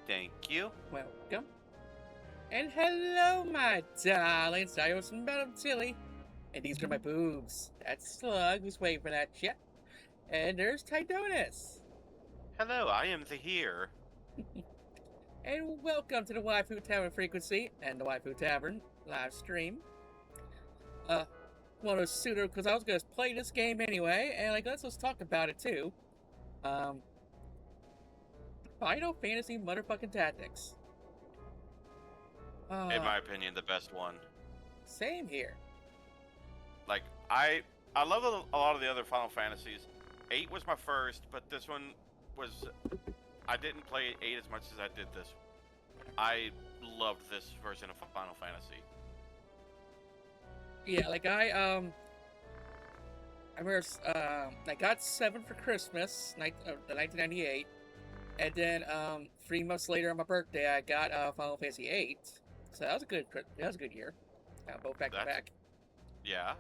Thank you. Welcome. And hello, my darlings. I was Madam Tilly. And these are my boobs. That's Slug who's waving at you. And there's Tidonus. Hello, I am the here. And welcome to the Waifu Tavern Frequency and the Waifu Tavern live stream. Well, it's sooner because I was going to play this game anyway, and let's talk about it too. Final Fantasy motherfucking Tactics. In my opinion, the best one. Same here. Like, I love a lot of the other Final Fantasies. 8 was my first, but this one was... I didn't play 8 as much as I did this. I loved this version of Final Fantasy. Yeah, I remember I got 7 for Christmas, 1998, and then 3 months later on my birthday, I got Final Fantasy 8. So that was a good year. Got both back to back. Yeah.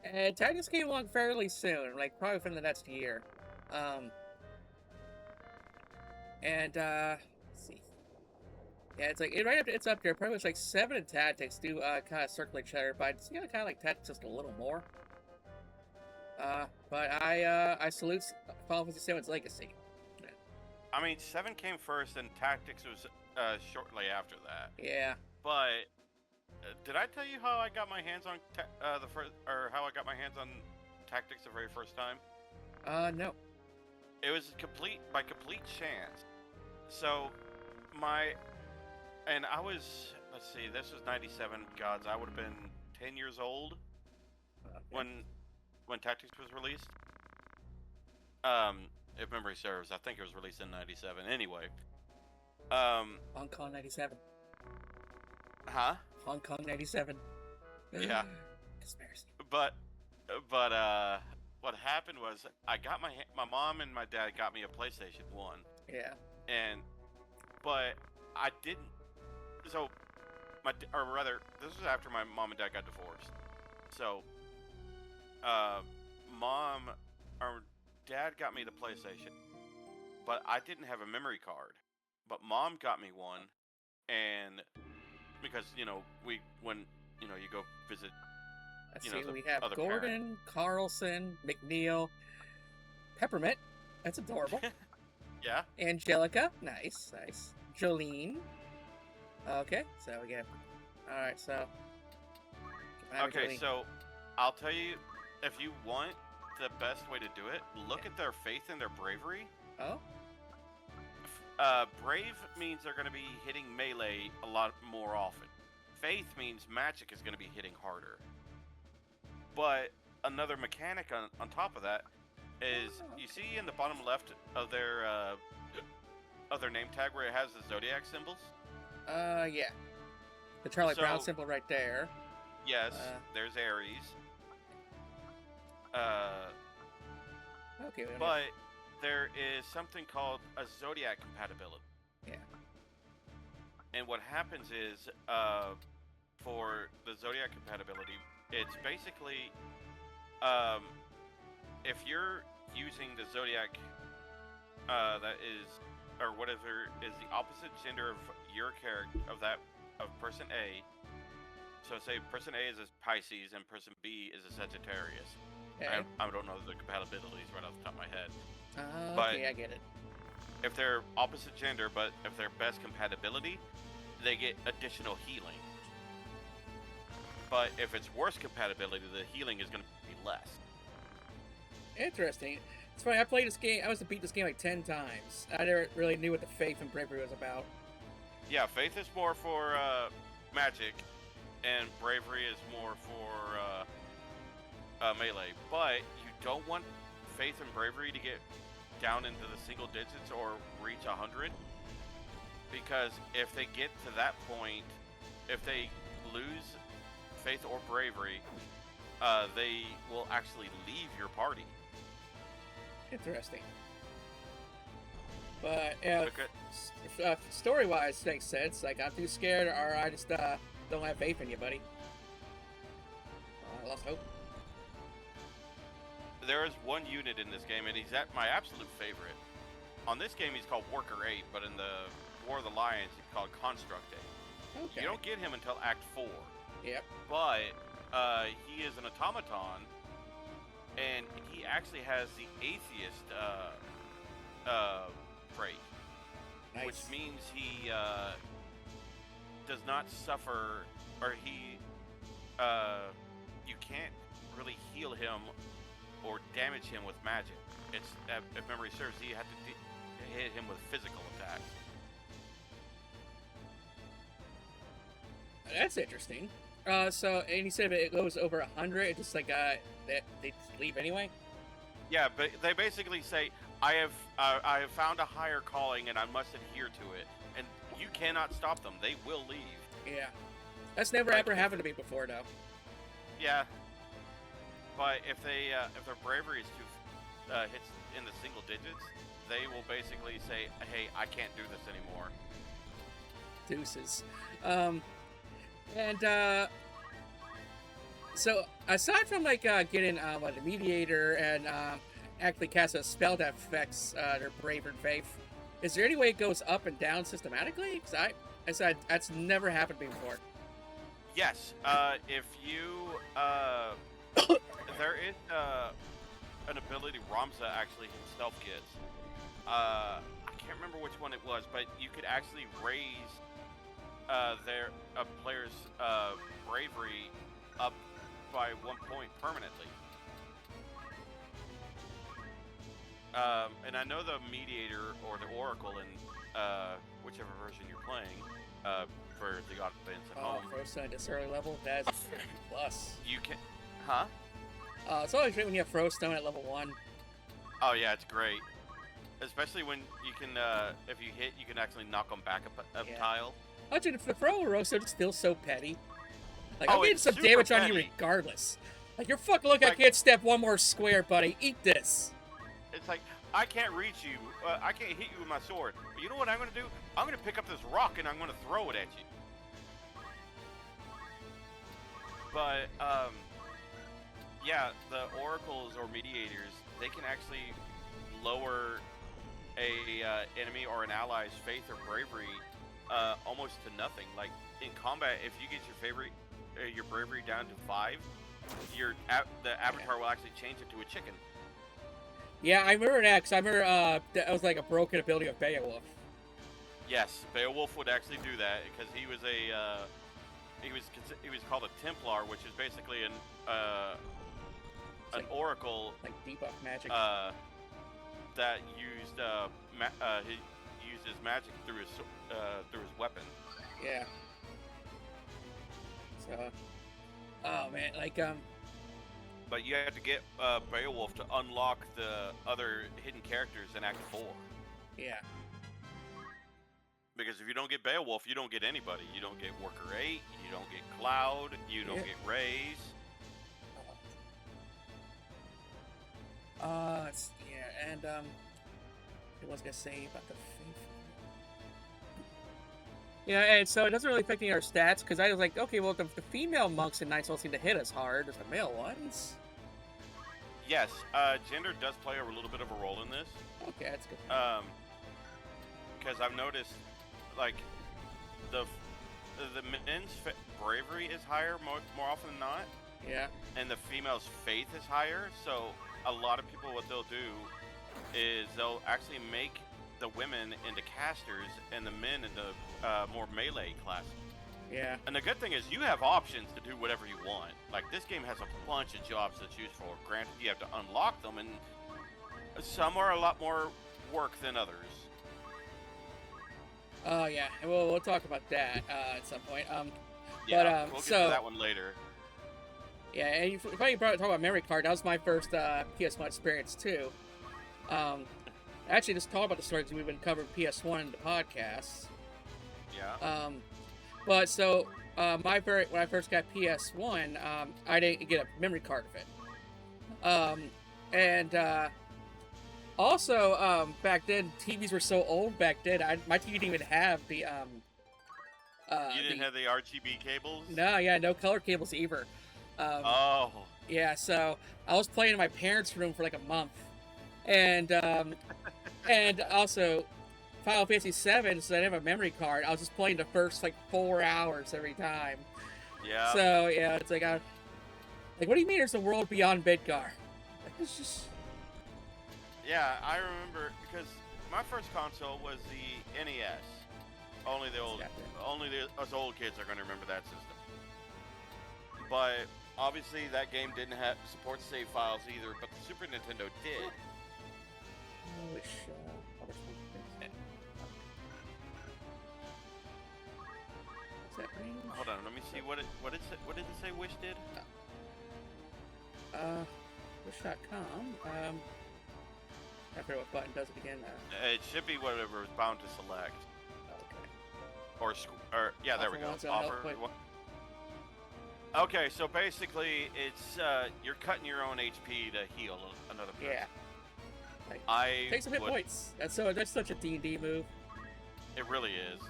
And Tactics came along fairly soon, probably within the next year. Let's see. Yeah, it's up there. Probably it's 7 in Tactics do kind of circle each other, but it's kind of like Tactics just a little more. But I salute Final Fantasy VII's legacy. I mean, 7 came first, and Tactics was shortly after that. Yeah. But did I tell you how I got my hands on how I got my hands on Tactics the very first time? No. It was by complete chance. So I was, let's see, this was 97. Gods, I would have been 10 years old when Tactics was released. If memory serves, I think it was released in 97. Anyway. Hong Kong 97. Huh? Hong Kong 97. Yeah. Conspiracy. But what happened was I got my mom and my dad got me a PlayStation 1. Yeah. But I didn't. So this was after my mom and dad got divorced. So, dad got me the PlayStation, but I didn't have a memory card. But mom got me one, and because when you go visit. Let's see, we have Gordon, Carlson, McNeil, Peppermint. That's adorable. Yeah. Angelica. Nice. Jolene. Okay, so we get... Alright, so... Okay, so I'll tell you, if you want the best way to do it, look at their faith and their bravery. Oh? Brave means they're going to be hitting melee a lot more often. Faith means magic is going to be hitting harder. But another mechanic on top of that is, you see in the bottom left of their name tag where it has the zodiac symbols? Yeah. The Charlie Brown symbol right there. Yes, there's Aries. Okay. But there is something called a zodiac compatibility. Yeah. And what happens is, for the zodiac compatibility, it's basically, if you're using the zodiac, that is, or whatever is the opposite gender of your character, of person A. So say person A is a Pisces and person B is a Sagittarius. Okay. I don't know the compatibilities right off the top of my head. Okay, I get it. If they're opposite gender, but if they're best compatibility, they get additional healing. But if it's worse compatibility, the healing is going to be less. Interesting. It's funny, I played this game, I was to beat this game 10 times. I never really knew what the faith and bravery was about. Yeah, faith is more for magic, and bravery is more for melee. But you don't want faith and bravery to get down into the single digits or reach 100. Because if they get to that point, if they lose faith or bravery, they will actually leave your party. Interesting. But story-wise, makes sense. I'm too scared, or I just don't have faith in you, buddy. I lost hope. There is one unit in this game, and he's my absolute favorite. on this game he's called Worker 8, but in the War of the Lions he's called Construct 8. Okay. You don't get him until Act 4. Yep. But he is an automaton, and he actually has the atheist trait, Nice. which means he does not suffer, or you can't really heal him or damage him with magic. It's if memory serves, you have to hit him with physical attacks. That's interesting. So, and you said if it goes over 100, it's just like that they just leave anyway. Yeah, but they basically say, I have found a higher calling and I must adhere to it, and you cannot stop them. They will leave. Yeah, that's never ever happened to me before, though. Yeah, but if their bravery is too hits in the single digits, they will basically say, "Hey, I can't do this anymore." Deuces. So aside from like getting the mediator and actually cast a spell that affects their brave and faith, is there any way it goes up and down systematically? Because I said that's never happened to me before. Yes, if you there is an ability Ramza actually himself gets. I can't remember which one it was, but you could actually raise their player's bravery up by 1 point permanently. And I know the mediator or the oracle in whichever version you're playing for the audience at home. Frozen at this early level, that's plus. You can, huh? It's always great when you have Frostone at level 1. Oh yeah, it's great. Especially when you can, if you hit, you can actually knock them back a tile. Oh, dude, the Frostone just feels so petty. Like, Oh, I'm getting it's some super damage on you petty. regardless. Like, you're fucking lucky I Like- can't step one more square, buddy. Eat this. It's like, I can't reach you, I can't hit you with my sword. But you know what I'm going to do? I'm going to pick up this rock and I'm going to throw it at you. But, yeah, the oracles or mediators, they can actually lower a enemy or an ally's faith or bravery almost to nothing. Like, in combat, if you get your bravery down to 5, the avatar will actually change it to a chicken. Yeah, I remember that, because I remember that was like a broken ability of Beowulf. Yes, Beowulf would actually do that because he was he was called a Templar, which is basically an oracle Like debuff magic. that used he used his magic through his weapon. Yeah. So, oh man, like But you have to get Beowulf to unlock the other hidden characters in Act 4. yeah. Because if you don't get Beowulf, you don't get anybody. You don't get Worker 8, you don't get Cloud, you don't get Raze. And what was I gonna say about the faithful? Yeah, and so it doesn't really affect any of our stats because I was like, okay, well, the female monks and knights don't seem to hit as hard as the male ones. Yes, gender does play a little bit of a role in this. Okay, that's good. Because I've noticed, like, the men's bravery is higher more often than not, Yeah. and the female's faith is higher. So a lot of people, what they'll do is they'll actually make the women into casters and the men into more melee classes. Yeah. And the good thing is you have options to do whatever you want. Like, this game has a bunch of jobs to choose for. Granted, you have to unlock them, and some are a lot more work than others. Oh yeah, and we'll talk about that at some point. Yeah, we'll get to that one later. Yeah, and you funny talk about memory card. That was my first PS1 experience too. Actually, just talk about the story because we've been covering PS1 in the podcast. Yeah. But so when I first got PS1, I didn't get a memory card of it. And also back then TVs were so old. Back then, my TV didn't even have the you didn't have the RGB cables? no color cables either. Oh. Yeah, so I was playing in my parents' room for like a month, and And also, Final Fantasy VII, so I didn't have a memory card. I was just playing the first like 4 hours every time. Yeah. So yeah, it's like what do you mean there's a world beyond Midgar? It's just Yeah, I remember because my first console was the NES. Only us old kids are going to remember that system. But obviously that game didn't support save files either, but the Super Nintendo did. I wish What's that ring? Hold on, let me see what did it say Wish did? Wish.com. I forget what button does it again. It should be whatever it's bound to select. Okay. Or yeah, there we go. Offer. Okay, so basically, it's you're cutting your own HP to heal another person. Yeah. Take some hit points. That's such a D&D move. It really is.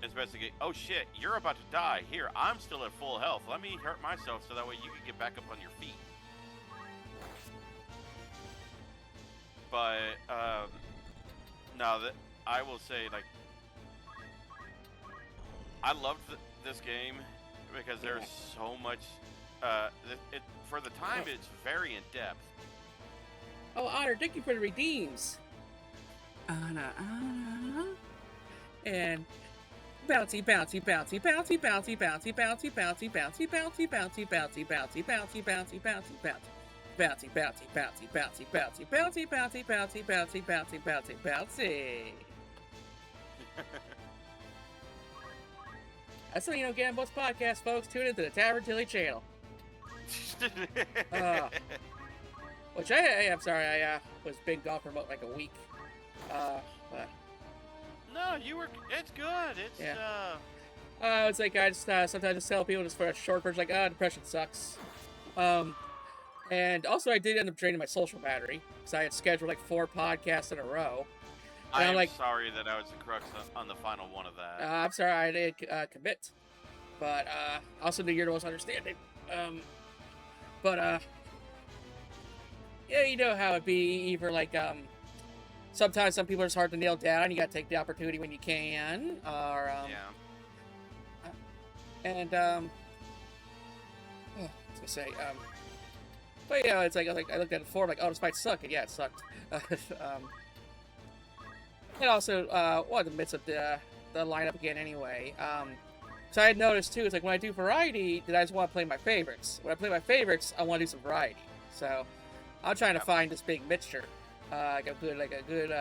It's basically, oh shit, you're about to die. Here, I'm still at full health. Let me hurt myself so that way you can get back up on your feet. But no, that I will say, like, I loved this game because there's so much. For the time, it's very in depth. Oh, Honor, thank you for the redeems. Anna. And bouncy, bouncy, bouncy, bouncy, bouncy, bouncy, bouncy, bouncy, bouncy, bouncy, bouncy, bouncy, bouncy, bouncy, bouncy, bouncy, bouncy. Bouncy, bouncy, bouncy, bouncy, bouncy, bouncy, bouncy, bouncy, bouncy, bouncy, bouncy, bouncy. That's what you don't get on most podcasts, folks. Tune into the Tavern Tilly channel. Which I'm sorry, I was big gone for about like a week. But no, it's good. It's it's like I just sometimes just tell people just for a short version, like, depression sucks. And also I did end up draining my social battery because I had scheduled like 4 podcasts in a row. I am sorry that I was the crux on the final one of that. I'm sorry I didn't commit, but also knew you're the most understanding. Yeah, you know how it be. Either like sometimes some people are just hard to nail down. You gotta take the opportunity when you can, or and I was gonna say but yeah, it's like I looked at it before, like, oh, this might suck, and yeah, it sucked. And also, in the midst of the lineup again anyway. So I had noticed too, it's like when I do variety, I just want to play my favorites. When I play my favorites, I want to do some variety. So I'm trying to find this big mixture, like a good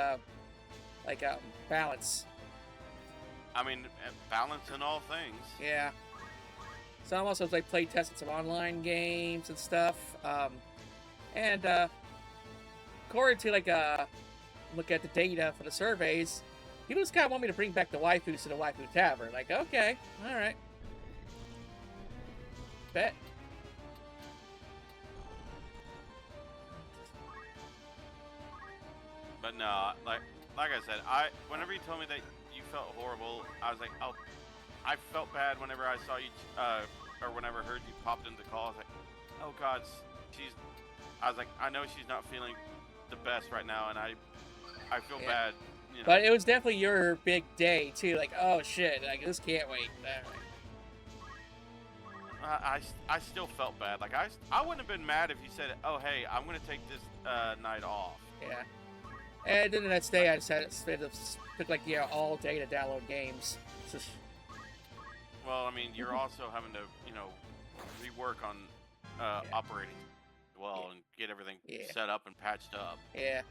balance. I mean, balance in all things. Yeah. So I'm also like play testing some online games and stuff. And according to look at the data for the surveys, people just kind of want me to bring back the waifus to the waifu tavern. Like, okay, all right, bet. But no, like I said, whenever you told me that you felt horrible, I was like, oh, I felt bad whenever I saw you, or whenever I heard you popped into the call. I was like, oh God, I was like, I know she's not feeling the best right now, and I feel bad. You know. But it was definitely your big day too. Like, oh shit, like this can't wait. All right. I still felt bad. Like I wouldn't have been mad if you said, oh hey, I'm gonna take this night off. Yeah. And then the next day I just took like all day to download games. Well, I mean, you're also having to rework on operating well and get everything set up and patched up. Yeah.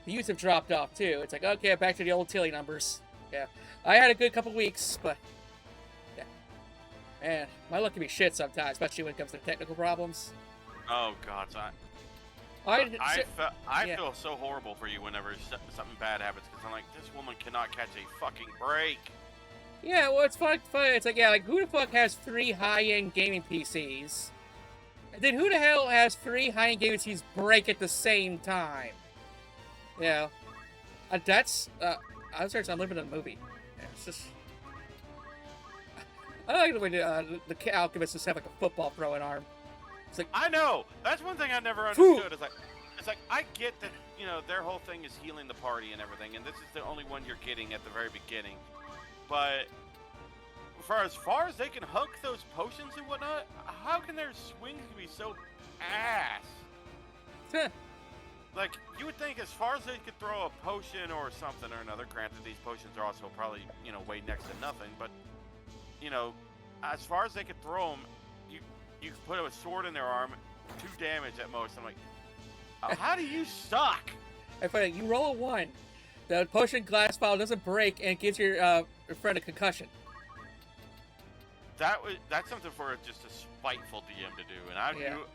The views have dropped off too. It's like, okay, back to the old Tilly numbers. Yeah. I had a good couple weeks, but yeah. Man, my luck can be shit sometimes, especially when it comes to technical problems. Oh God, I feel so horrible for you whenever something bad happens, because I'm like, this woman cannot catch a fucking break. Yeah, well, it's fun. It's like, who the fuck has 3 high-end gaming PCs? And then who the hell has 3 high-end gaming PCs break at the same time? Yeah. That's, I was serious, I'm living in a movie. Yeah, it's just... I like the way the alchemists just have like a football throwing arm. It's like, I know! That's one thing I never understood. It's like, It's like, I get that, their whole thing is healing the party and everything, and this is the only one you're getting at the very beginning. But for as far as they can hook those potions and whatnot, how can their swings be so ass? Like, you would think as far as they could throw a potion or something or another, granted these potions are also probably, weigh next to nothing, but, as far as they could throw them, you could put a sword in their arm, 2 damage at most. I'm like, how do you suck? I find you roll a 1, the potion glass vial doesn't break and it gives your friend a concussion. That's something for just a spiteful DM to do, and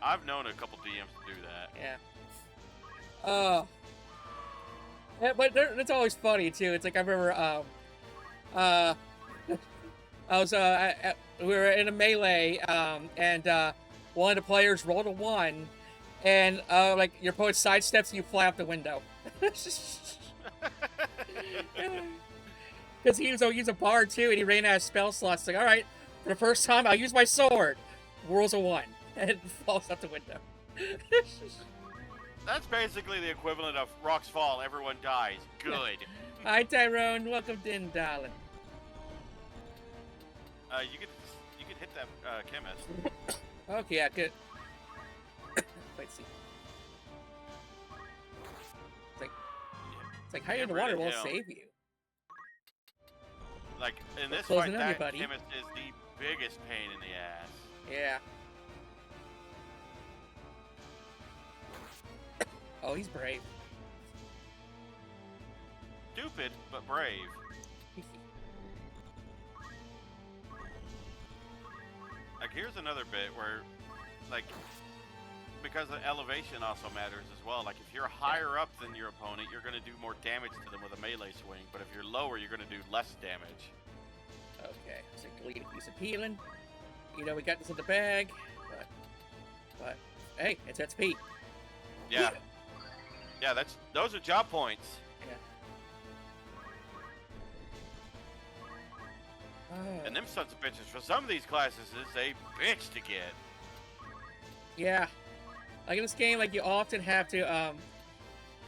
I've known a couple DMs to do that. Yeah. Yeah, but it's always funny too. It's like I remember, I was we were in a melee, and one of the players rolled a 1, and like your opponent sidesteps, you fly out the window. Because he's a bard too, and he ran out of spell slots. Like, all right, for the first time, I'll use my sword. Rolls a 1 and falls out the window. That's basically the equivalent of rocks fall, everyone dies. Good. Hi, Tyrone. Welcome in, darling. You could hit that chemist. Okay, yeah, good. Wait, see. It's like higher in the water will save you. Like, in this fight, that chemist is the biggest pain in the ass. Yeah. Oh, he's brave. Stupid, but brave. Like, here's another bit where, like, because the elevation also matters as well. Like, if you're higher up than your opponent, you're going to do more damage to them with a melee swing. But if you're lower, you're going to do less damage. Okay, so delete a piece of healing. We got this in the bag. But hey, it's XP. Yeah. Yeah, those are job points. Yeah. And them sons of bitches, for some of these classes, is a bitch to get. Yeah. Like in this game, like you often have to,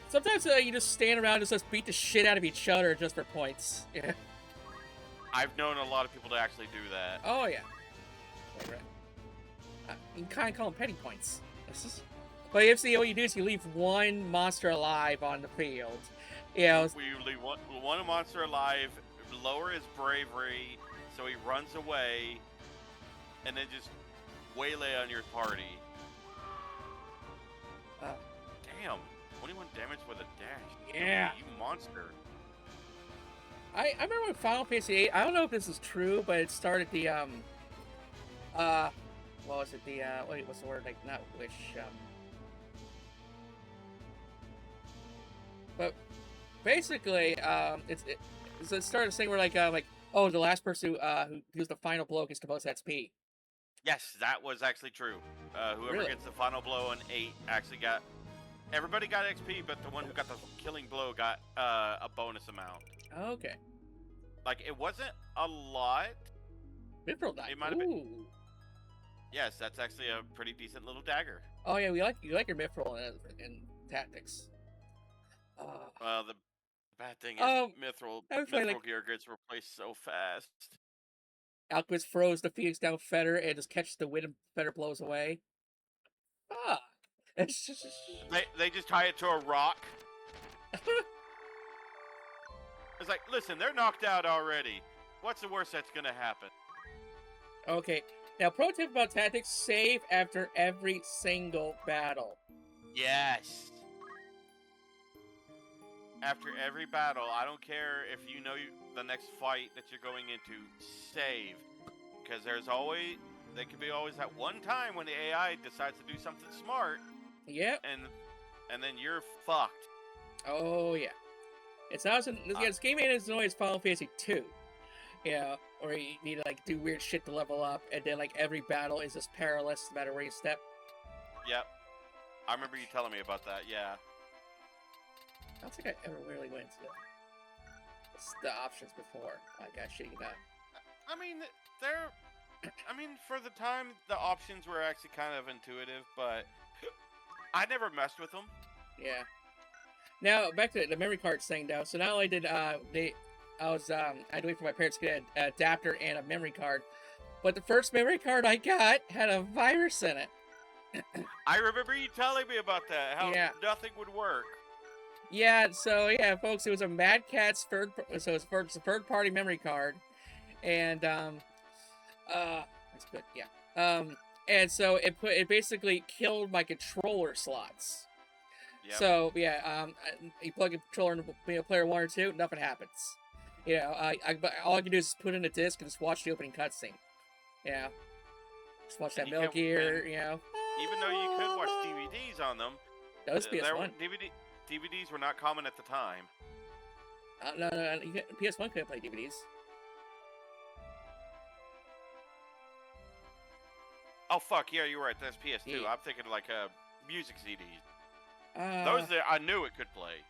sometimes you just stand around and just beat the shit out of each other just for points. Yeah. I've known a lot of people to actually do that. Oh, yeah. Right. You can kind of call them petty points. But if what you do is you leave one monster alive on the field. We leave one monster alive, lower his bravery, so he runs away, and then just waylay on your party. Damn, 21 damage with a dash. Yeah. You monster. I remember in Final Fantasy VIII, I don't know if this is true, but it started the, what was it, wait, what's the word, like, not wish, but basically, it started saying where, like, oh, the last person who gives the final blow gets the most XP. Yes, that was actually true. Whoever gets the final blow on 8 actually got, everybody got XP, but the one who got the killing blow got a bonus amount. Okay. Like, it wasn't a lot. Mithril died. It might have been. Yes, that's actually a pretty decent little dagger. Oh yeah, you like your Mithril in tactics. Well, the bad thing is Mithril gear gets replaced so fast. Alquist throws the Phoenix down Fetter and just catches the wind and Fetter blows away. Fuck. They just tie it to a rock. It's like, listen, they're knocked out already. What's the worst that's gonna happen? Okay. Now, pro tip about tactics, save after every single battle. Yes. After every battle, I don't care if you know the next fight that you're going into, save. Because there could be always that one time when the AI decides to do something smart. Yep. And then you're fucked. Oh, yeah. It's not this game isn't always Final Fantasy 2. Yeah, or you need to like do weird shit to level up, and then like every battle is just perilous no matter where you step. Yep. I remember you telling me about that, yeah. I don't think I ever really went into the options before. I got shit you got. I mean, for the time, the options were actually kind of intuitive, but I never messed with them. Yeah. Now back to the memory cards thing, though. So not only did I had to wait for my parents to get an adapter and a memory card, but the first memory card I got had a virus in it. I remember you telling me about that. How Yeah. nothing would work. Yeah. So yeah, folks, it was a Mad Catz it's a third party memory card, and that's good. Yeah. And so it basically killed my controller slots. Yep. So yeah, you plug a controller into player 1 or 2, nothing happens. You know, all I can do is put in a disc and just watch the opening cutscene. You know, just watch that Metal Gear. You know, even though you could watch DVDs on them, that was PS1. DVDs were not common at the time. No, PS1 couldn't play DVDs. Oh fuck yeah, you're right. That's PS2. Yeah. I'm thinking like music CDs. Those there, I knew it could play.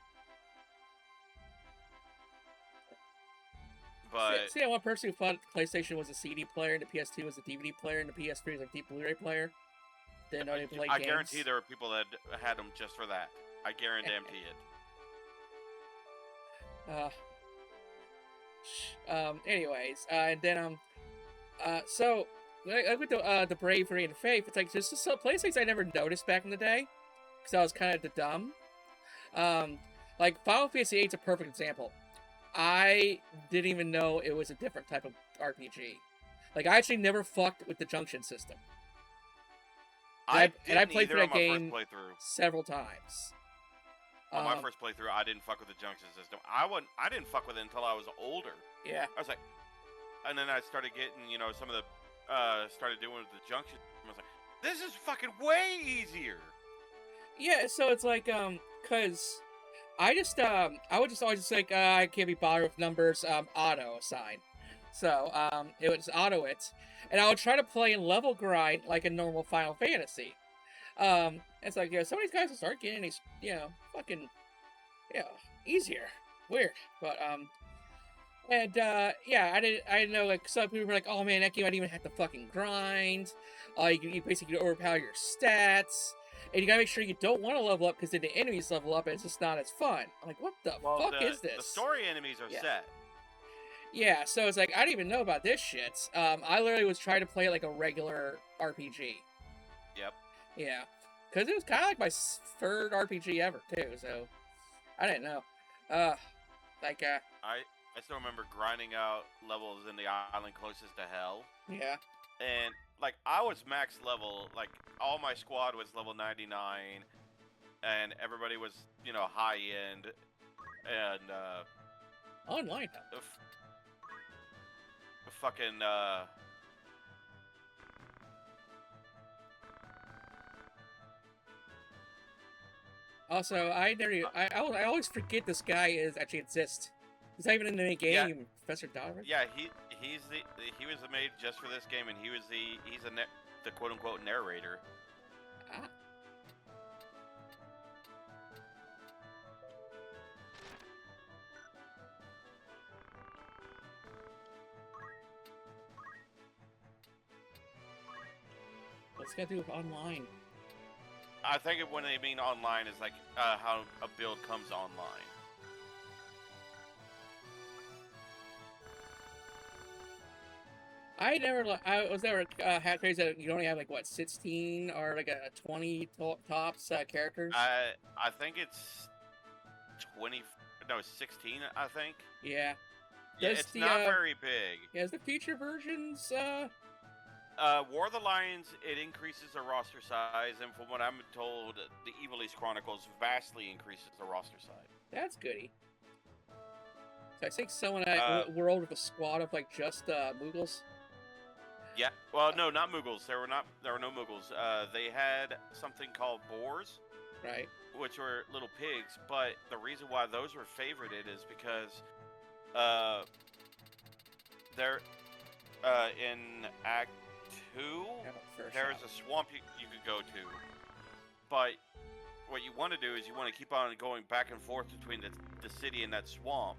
But see, one person who thought the PlayStation was a CD player and the PS2 was a DVD player and the PS3 was a deep Blu-ray player. Didn't know they played games. I guarantee there were people that had them just for that. I guarantee it. Anyways, and then so with the bravery and faith, it's like just some places I never noticed back in the day because I was kind of the dumb. Like Final Fantasy VIII is a perfect example. I didn't even know it was a different type of RPG. Like I actually never fucked with the junction system. I played through that game several times. On my first playthrough, I didn't fuck with the junction system. I didn't fuck with it until I was older. Yeah. I was like, and then I started getting, some of the, started doing with the junction. I was like, this is fucking way easier. Yeah, so it's like, cause I would just always just like, I can't be bothered with numbers, auto assign. So, it would just auto it. And I would try to play and level grind like a normal Final Fantasy. It's like, some of these guys will start getting these, fucking, easier. Weird. But, I didn't know, like, some people were like, oh man, that game I didn't even have to fucking grind. You basically overpower your stats. And you gotta make sure you don't want to level up because then the enemies level up and it's just not as fun. I'm like, what the fuck is this? The story enemies are set. Yeah, so it's like, I didn't even know about this shit. I literally was trying to play it like a regular RPG. Yep. Yeah. Because it was kind of like my third RPG ever, too, so I didn't know. I still remember grinding out levels in the island closest to hell. Yeah. And, like, I was max level, like, all my squad was level 99, and everybody was, high end, and, online. Fucking, Also, I always forget this guy actually exists. He's not even in the game, yeah. Professor Dollar. Yeah, he was made just for this game, and he's the quote unquote narrator. Ah. What's got to do with online? I think when they mean online is like how a build comes online. I was never had crazy that you only have like what 16 or like a 20 tops characters. I think it's 16. I think. Yeah. Yeah, it's not very big. Yeah, is the future versions? War of the Lions, it increases the roster size, and from what I'm told, the Evil East Chronicles vastly increases the roster size. That's goody. So I think someone world with a squad of like just Moogles. Yeah, well, no, not Moogles. There were no Moogles. They had something called boars, right? Which were little pigs. But the reason why those were favorited is because, they're in Act 2. There's a swamp you could go to, but what you want to do is you want to keep on going back and forth between the city and that swamp.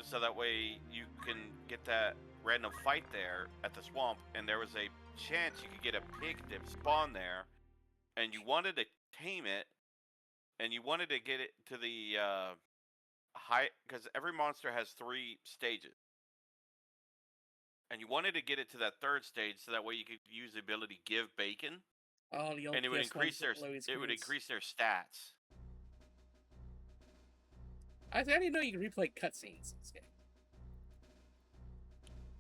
So that way you can get that random fight there at the swamp, and there was a chance you could get a pig to spawn there, and you wanted to tame it, and you wanted to get it to the high, because every monster has 3 stages, and you wanted to get it to that 3rd stage so that way you could use the ability give bacon, Oh, the only and it would PS1 loading increase screens. their stats. I didn't know you could replay cutscenes in this game.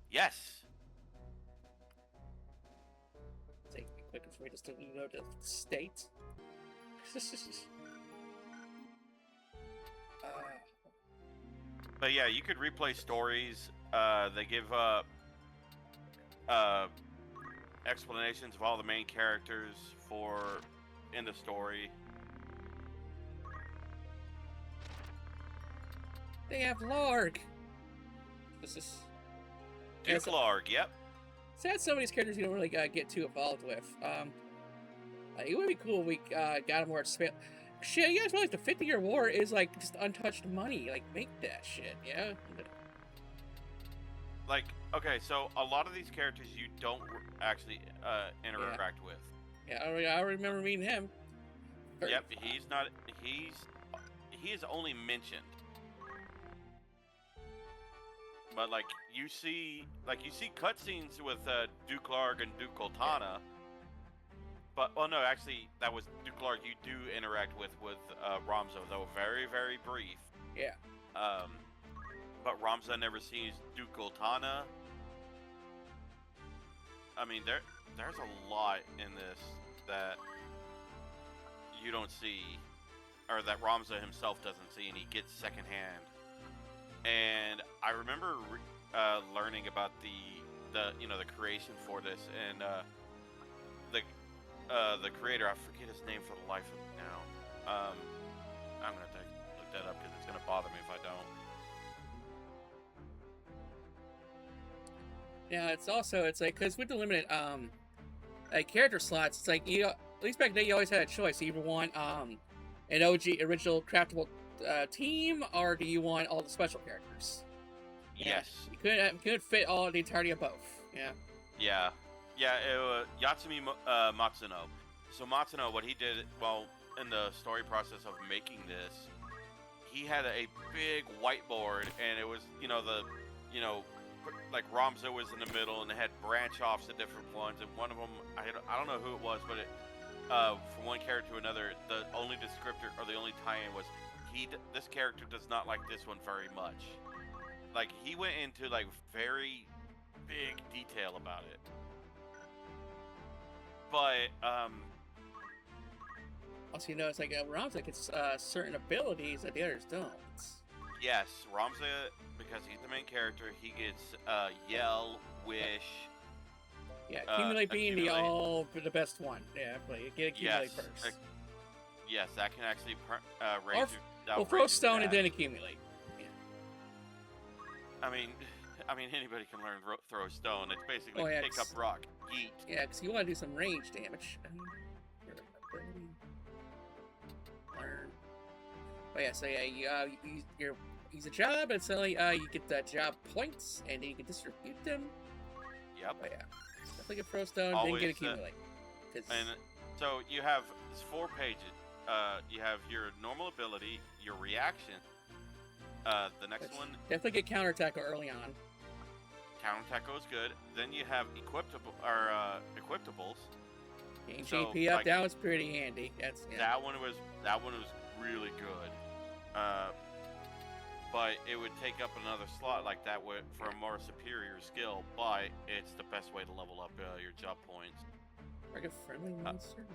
Yes. Take me quicker for me just to load the state. But yeah, you could replay stories. They give explanations of all the main characters in the story. They have Larg. This is Duke Larg, yep. sad some of these characters you don't really get too involved with. It would be cool if we got them more spam. Shit, you guys realize the 50-year war is like just untouched money. Like, make that shit, yeah? Like, okay, so a lot of these characters you don't actually interact with. Yeah, I remember meeting him. Yep, he is only mentioned. But like you see cutscenes with Duke Larg and Duke Cortana. But no, actually that was Duke Larg you do interact with Ramza, though very, very brief. Yeah. But Ramza never sees Duke Cortana. I mean, there's a lot in this that you don't see, or that Ramza himself doesn't see, and he gets secondhand. And I remember learning about the creation for this, and the creator, I forget his name for the life of me now. I'm gonna have to look that up because it's gonna bother me if I don't. Yeah, it's like because with the limited like character slots, it's like at least back then you always had a choice. You either want an OG original craftable team, or do you want all the special characters? Yes. You couldn't fit all the entirety of both. Yeah. Yeah. Yatsumi Matsuno. So Matsuno, what he did in the story process of making this, he had a big whiteboard, and it was like Ramza was in the middle, and they had branch offs to different ones, and one of them I don't know who it was, but it from one character to another, the only descriptor or the only tie-in was this character does not like this one very much. Like, he went into like very big detail about it. But also, it's like Ramza gets certain abilities that the others don't. Yes, Ramza, because he's the main character, he gets Yell, Wish. Yeah, Accumulate being the best one. Yeah, but you get Accumulate first. Yes, that can actually raise Well, throw Stone and then Accumulate. Yeah. I mean, anybody can learn throw Stone. It's basically pick up rock, yeet. Yeah, because you want to do some range damage. Learn. But yeah, so yeah, you use a job, and suddenly you get the job points, and then you can distribute them. Yep. But yeah, definitely get throw Stone, then get Accumulate. And so you have 4 pages. You have your normal ability, your reaction. The next one, definitely get counterattack early on. Counterattack goes good. Then you have equiptables. Gain GP up. That was pretty handy. That one was really good. But it would take up another slot like that for a more superior skill. But it's the best way to level up your job points. Like a friendly monster.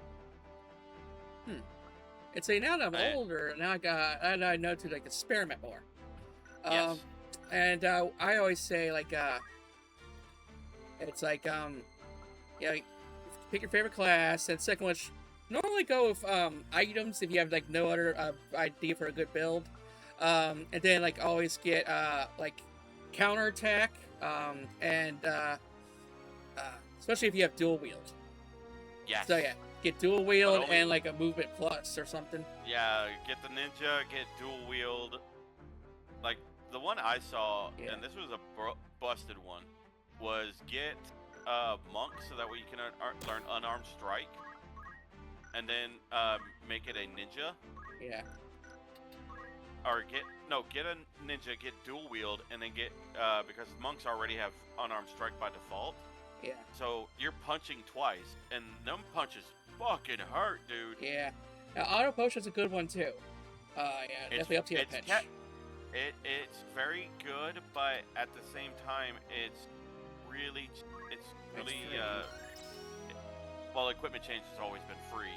It's now that I'm older, now I know to like experiment more. Yes. And I always say like it's like pick your favorite class, and second one, normally go with items if you have like no other idea for a good build. And then like always get like counterattack, and especially if you have dual wield. Yes. So yeah, get dual wield and like a movement plus or something. Yeah, get the ninja, get dual wield. Like the one I saw, and this was a busted one, was get monk so that way you can learn unarmed strike. and then make it a ninja. Yeah. Or get a ninja, get dual wield, and then get because monks already have unarmed strike by default. Yeah. So you're punching twice, and them punches fucking hurt, dude. Yeah. Now, auto potion's a good one too. Yeah, definitely up to your pitch. It's very good, but at the same time, it's really well, equipment change has always been free,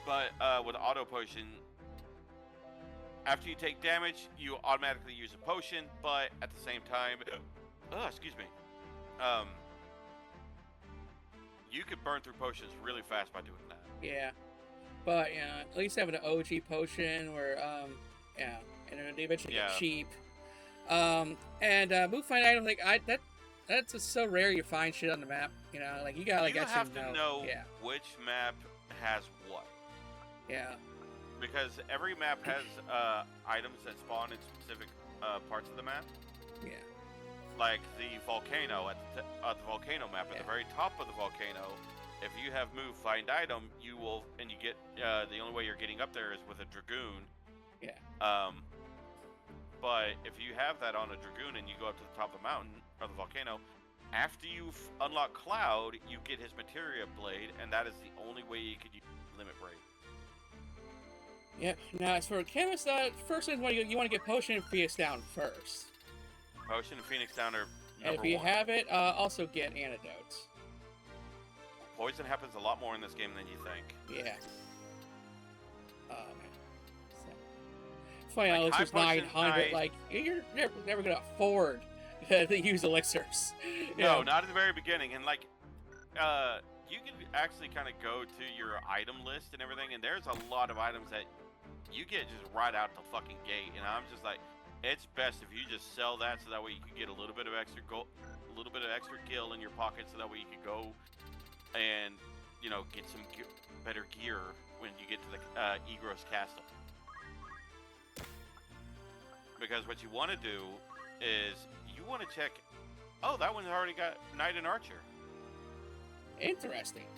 but with auto potion, after you take damage, you automatically use a potion, but at the same time, excuse me, you could burn through potions really fast by doing that. Yeah, but yeah, at least having an OG potion where yeah, and then they eventually get cheap. And move find item, like that's just so rare you find shit on the map. You know, like you gotta like you have actually to know which map has what. Yeah. Because every map has items that spawn in specific parts of the map. Yeah. Like the volcano at the volcano map at the very top of the volcano. If you have move find item, you will, and you get the only way you're getting up there is with a dragoon. Yeah. But if you have that on a dragoon and you go up to the top of the mountain or the volcano, after you unlock Cloud, you get his materia blade, and that is the only way you could use limit break. Yeah. Now, as for chemist, first thing you want to get potion and Phoenix down first. Potion and Phoenix down are number and if you one. have it, also get antidotes. Poison happens a lot more in this game than you think. Yeah. Oh man. It's funny, like, elixirs 900. Like you're never gonna afford to use elixirs. No, not at the very beginning. And like, you can actually kind of go to your item list and everything, and there's a lot of items that you get just right out the fucking gate. And I'm just like, it's best if you just sell that, so that way you can get a little bit of extra gold, a little bit of extra gil in your pocket, so that way you can go and, you know, get some better gear when you get to the Egros Castle. Because what you want to do is you want to check. Oh, that one's already got Knight and Archer. Interesting.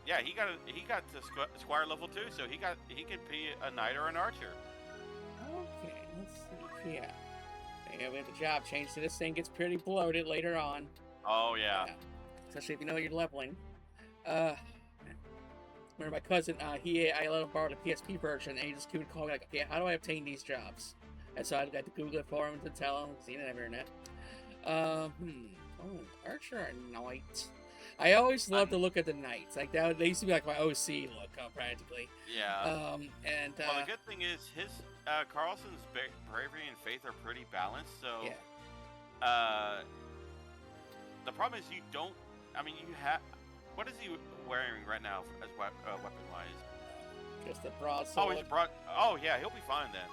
Yeah, he got to Squire level 2, so he could be a Knight or an Archer. Okay, let's see. Yeah, we have the job change, so this thing gets pretty bloated later on. Oh yeah. Especially if you know you're leveling. Remember my cousin? I let him borrow the PSP version, and he just would call me like, "Okay, how do I obtain these jobs?" And so I had to Google it for him to tell him. Because he didn't have internet. Oh, an Archer or Knight? I always loved to look at the Knights. Like that, they used to be like my OC look, practically. Yeah. Well, the good thing is his Carlson's bravery and faith are pretty balanced. So. Yeah. The problem is you don't. I mean, you have. What is he wearing right now as weapon-wise? Just a broadsword. Oh, he's broad. Oh, yeah, he'll be fine then.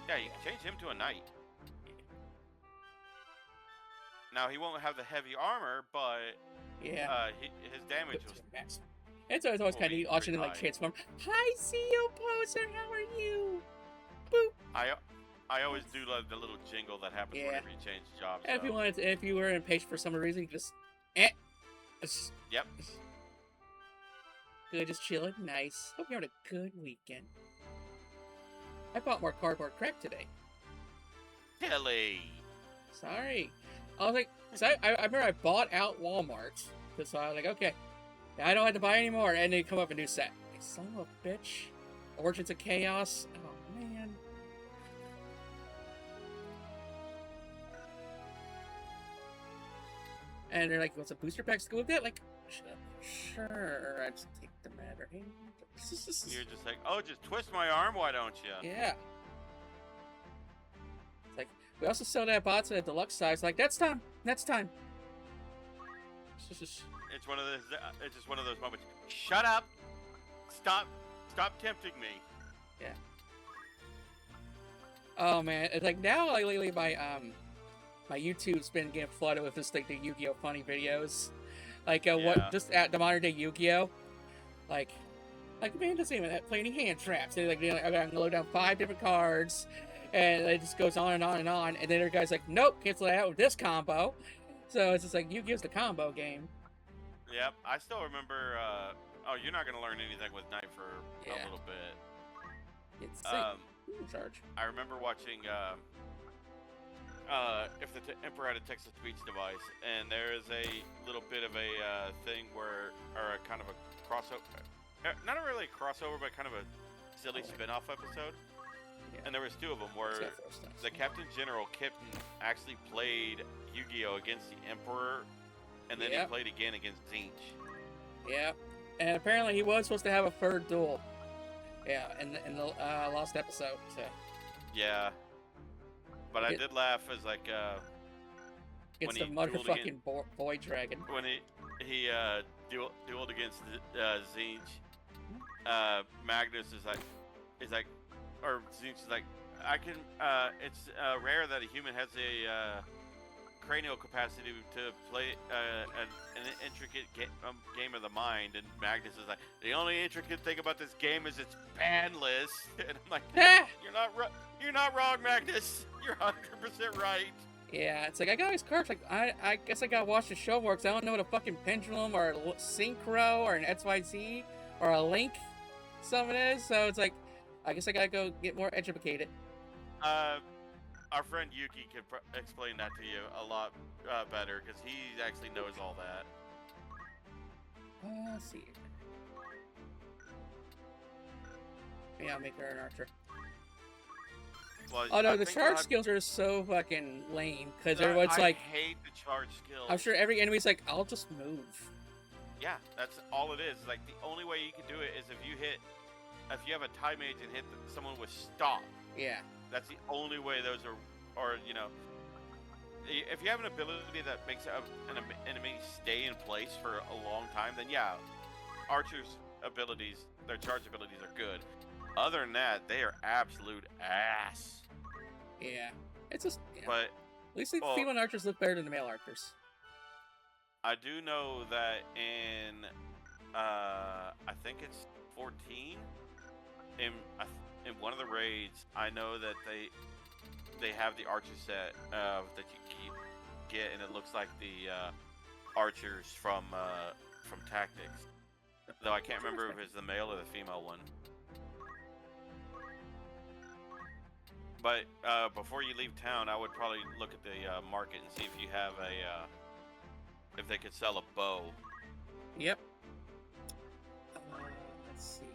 Yeah, you can change him to a knight. Now he won't have the heavy armor, but his damage was. It's always kind of neat watching him like transform. Hi, CEO Poser, how are you? Boop. I always do love the little jingle that happens whenever you change jobs. And if you were impatient for some reason, you just Yep. Good, just chilling. Nice. Hope you're having a good weekend. I bought more cardboard crack today. Silly. Sorry. I was like, I remember I bought out Walmart. So I was like, okay, I don't have to buy anymore. And they come up with a new set. Like, son of a bitch. Origins of Chaos. Oh, man. And they're like, what's a booster pack to go with that? Like, sure, I just take the matter. You're just like, oh, just twist my arm, why don't you? Yeah. It's like, we also sell that bots at deluxe size. Like, that's time. It's one of those. It's just one of those moments. Shut up. Stop tempting me. Yeah. Oh man, it's like now, like lately, my YouTube's been getting flooded with just like the Yu-Gi-Oh funny videos, like what just at the modern day Yu-Gi-Oh, like man doesn't even play any hand traps. They're like, okay, I'm gonna load down 5 different cards, and it just goes on and on and on. And then the guy's like, nope, cancel that out with this combo. So it's just like Yu-Gi-Oh's the combo game. Yep, I still remember Oh, you're not gonna learn anything with Knight for a Yeah. little bit. It's like, in charge. I remember watching if the Emperor had a text-to-speech device, and there is a little bit of a thing where, or a kind of a crossover, not really a crossover, but kind of a silly spin-off episode. Yeah. And there was two of them where the Captain General Kipton actually played Yu-Gi-Oh against the Emperor, and then he played again against Zinch. Yeah, and apparently he was supposed to have a third duel. Yeah, in the last episode. So. Yeah, but I did laugh as like when the motherfucking boy dragon. When he dueled against Zinch, Magnus is like, or Zinch is like, I can. It's rare that a human has a cranial capacity to play an intricate game of the mind, and Magnus is like, the only intricate thing about this game is it's banless. And I'm like, you're not wrong, Magnus. You're 100% right. Yeah, it's like, I got his cards. Like, I guess I gotta watch the show more, because I don't know what a fucking pendulum or a synchro or an XYZ or a link summon is. So it's like, I guess I gotta go get more educated. Our friend Yuki could explain that to you a lot better, because he actually knows all that. Let's see. Yeah, I'll make her an archer. Well, oh no, the charge skills are so fucking lame, because everyone's like, I hate the charge skills. I'm sure every enemy's like, I'll just move. Yeah, that's all it is. Like, the only way you can do it is if you have a tie mage and hit someone with stop. Yeah. That's the only way those are, or, you know, if you have an ability that makes an enemy stay in place for a long time, then yeah, Archer's abilities, their charge abilities are good. Other than that, they are absolute ass. Yeah, it's just. Yeah. But at least the female archers look better than the male archers. I do know that in, I think it's 14, in one of the raids, I know that they have the archer set that you get, and it looks like the archers from Tactics. Though I can't remember if it's the male or the female one. But before you leave town, I would probably look at the market and see if you have if they could sell a bow. Yep. Let's see.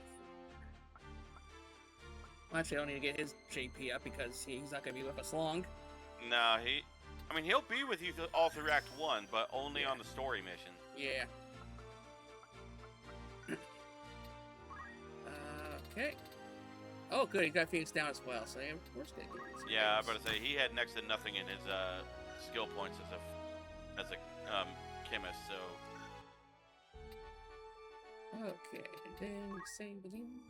Well, actually, I don't need to get his JP up because he's not going to be with us long. No, he'll be with you all through Act 1, but only on the story mission. Yeah. Okay. Oh, good. He got Phoenix down as well. So we're just gonna get these. Yeah, I was about to say he had next to nothing in his skill points as a chemist. So. Okay, and then same begin.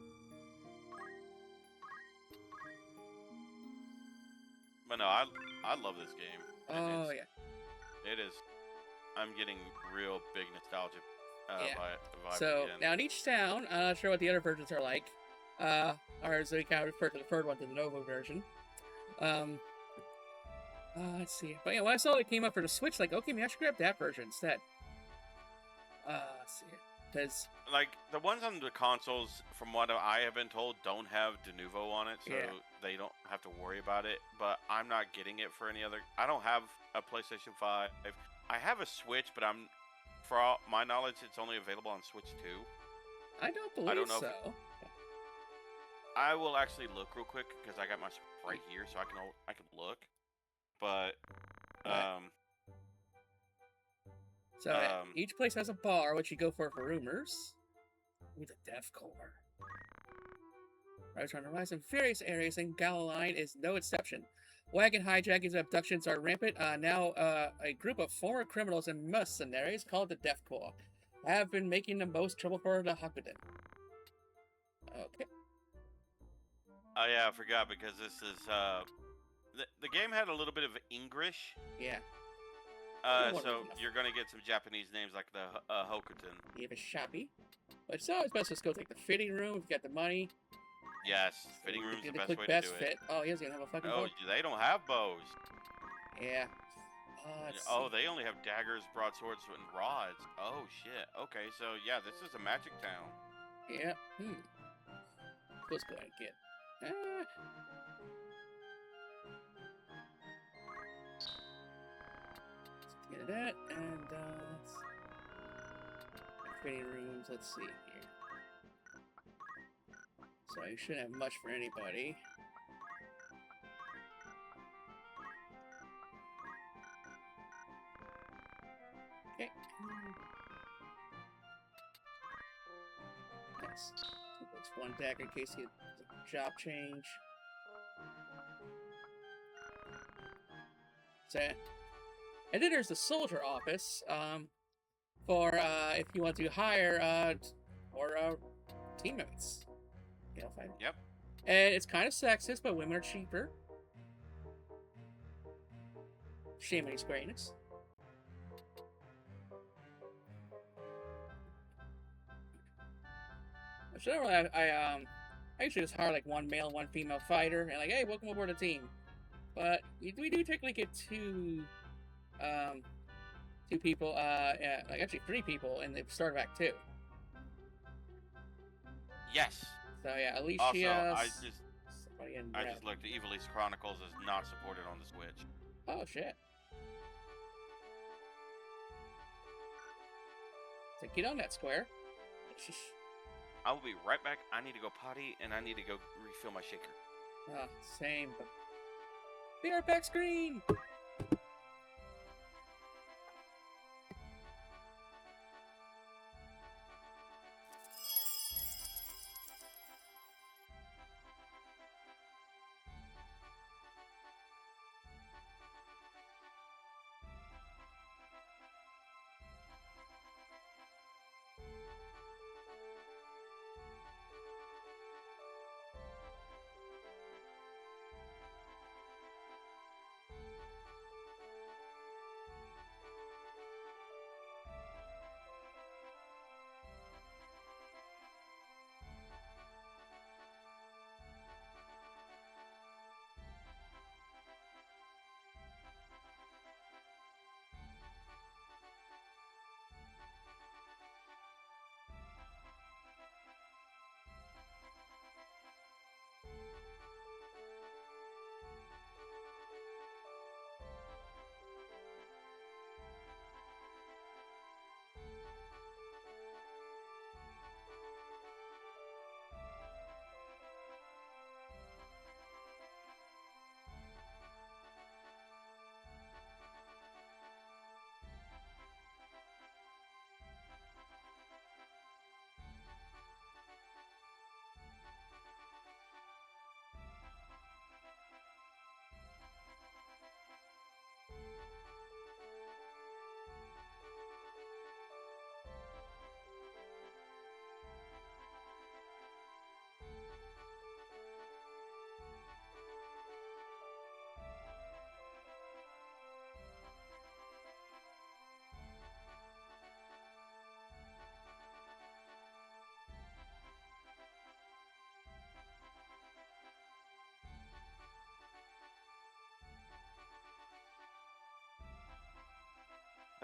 But no, I love this game. Oh yeah. It is. I'm getting real big nostalgia. Vibe So again. now in each town, I'm not sure what the other versions are like. Or as we kind of refer to the third one, to the Nova version. Let's see. But yeah, when I saw it came up for the Switch, like, okay, maybe I should grab that version instead. Let's see. Because like the ones on the consoles, from what I have been told, don't have de novo on it, so they don't have to worry about it. But I'm not getting it for any other. I don't have a PlayStation 5. I have a Switch, but for all my knowledge, it's only available on Switch 2. I don't believe so. I will actually look real quick because I got my Switch right here, so I can look. But so each place has a bar, which you go for rumors. With a death core. Rise on the rise in various areas, and Galiline is no exception. Wagon hijackings and abductions are rampant. Now, a group of former criminals and mercenaries called the Death Corps have been making the most trouble for the Hakuden. Okay. Oh yeah, I forgot because this is the game had a little bit of English. Yeah. So you're gonna get some Japanese names like the Hokuton. You have a shoppy. But it's always best to go take the fitting room if you got the money. Yes, fitting room's the best way to do it. Oh, he doesn't even have a fucking bow. Oh, they don't have bows. Yeah. Let's Oh, see. they only have daggers, broadswords, and rods. Oh shit. Okay, so yeah, this is a magic town. Yeah. Let's go ahead and get. Let's get that, and fitting rooms. Let's see here. So you shouldn't have much for anybody. Okay. Nice. So that's one deck in case you get a job change. So, and then there's the soldier office. For if you want to hire or teammates. You know, fine. Yep. And it's kind of sexist, but women are cheaper. Shame any Square Enix. Generally, I usually just hire like one male, one female fighter, and like, hey, welcome aboard the team. But we do technically get two people, yeah, like actually 3 people in the start of Act 2. Yes. So yeah, Alicia. Also, I I just looked. The Evil East Chronicles is not supported on the Switch. Oh shit. So get on that, Square. I will be right back. I need to go potty and I need to go refill my shaker. Same, but be our back screen.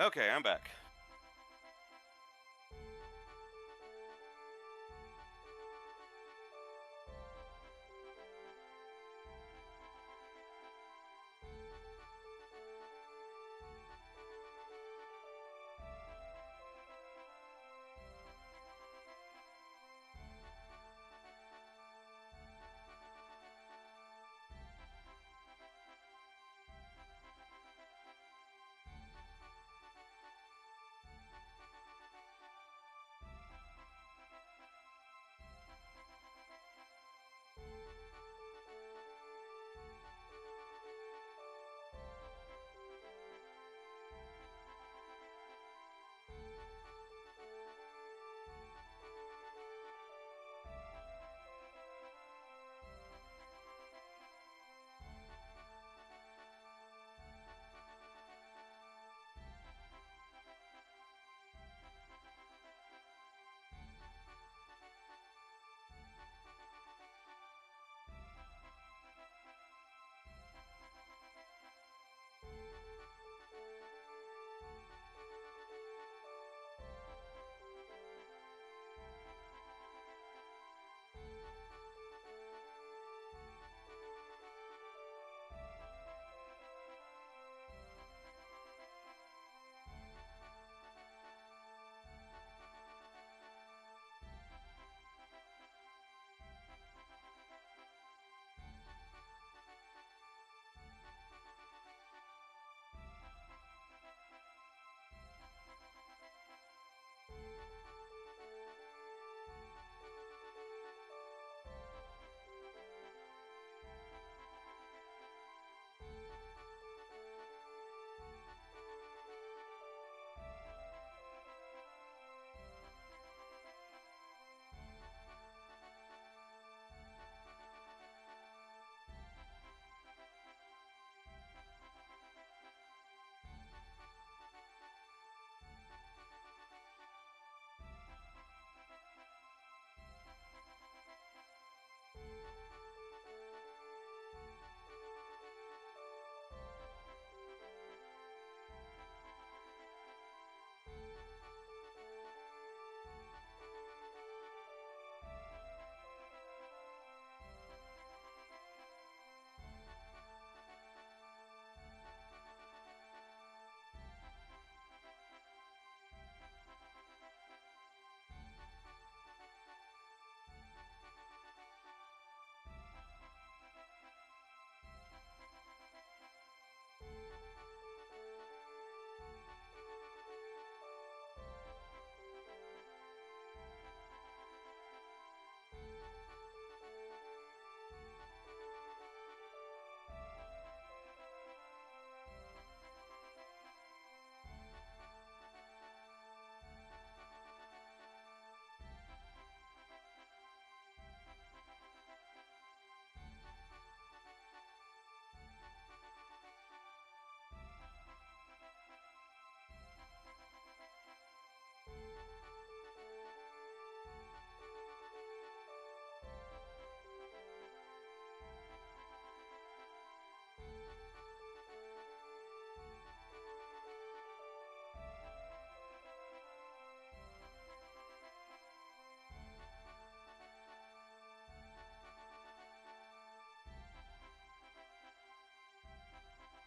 Okay, I'm back.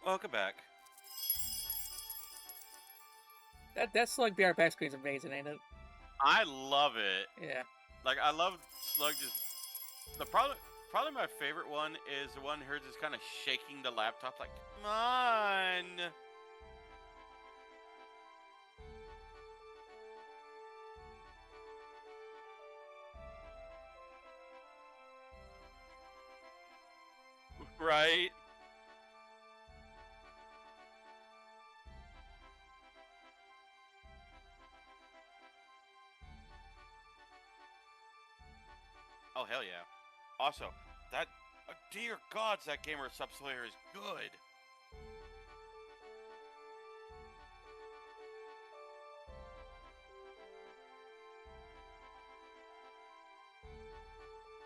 Welcome back. That Slug BR back screen is amazing, ain't it? I love it. Yeah. Like, I love Slug just... Probably my favorite one is the one here just kind of shaking the laptop like, come on. Right? Oh, hell yeah. Also, that... dear gods, that gamer subslayer is good.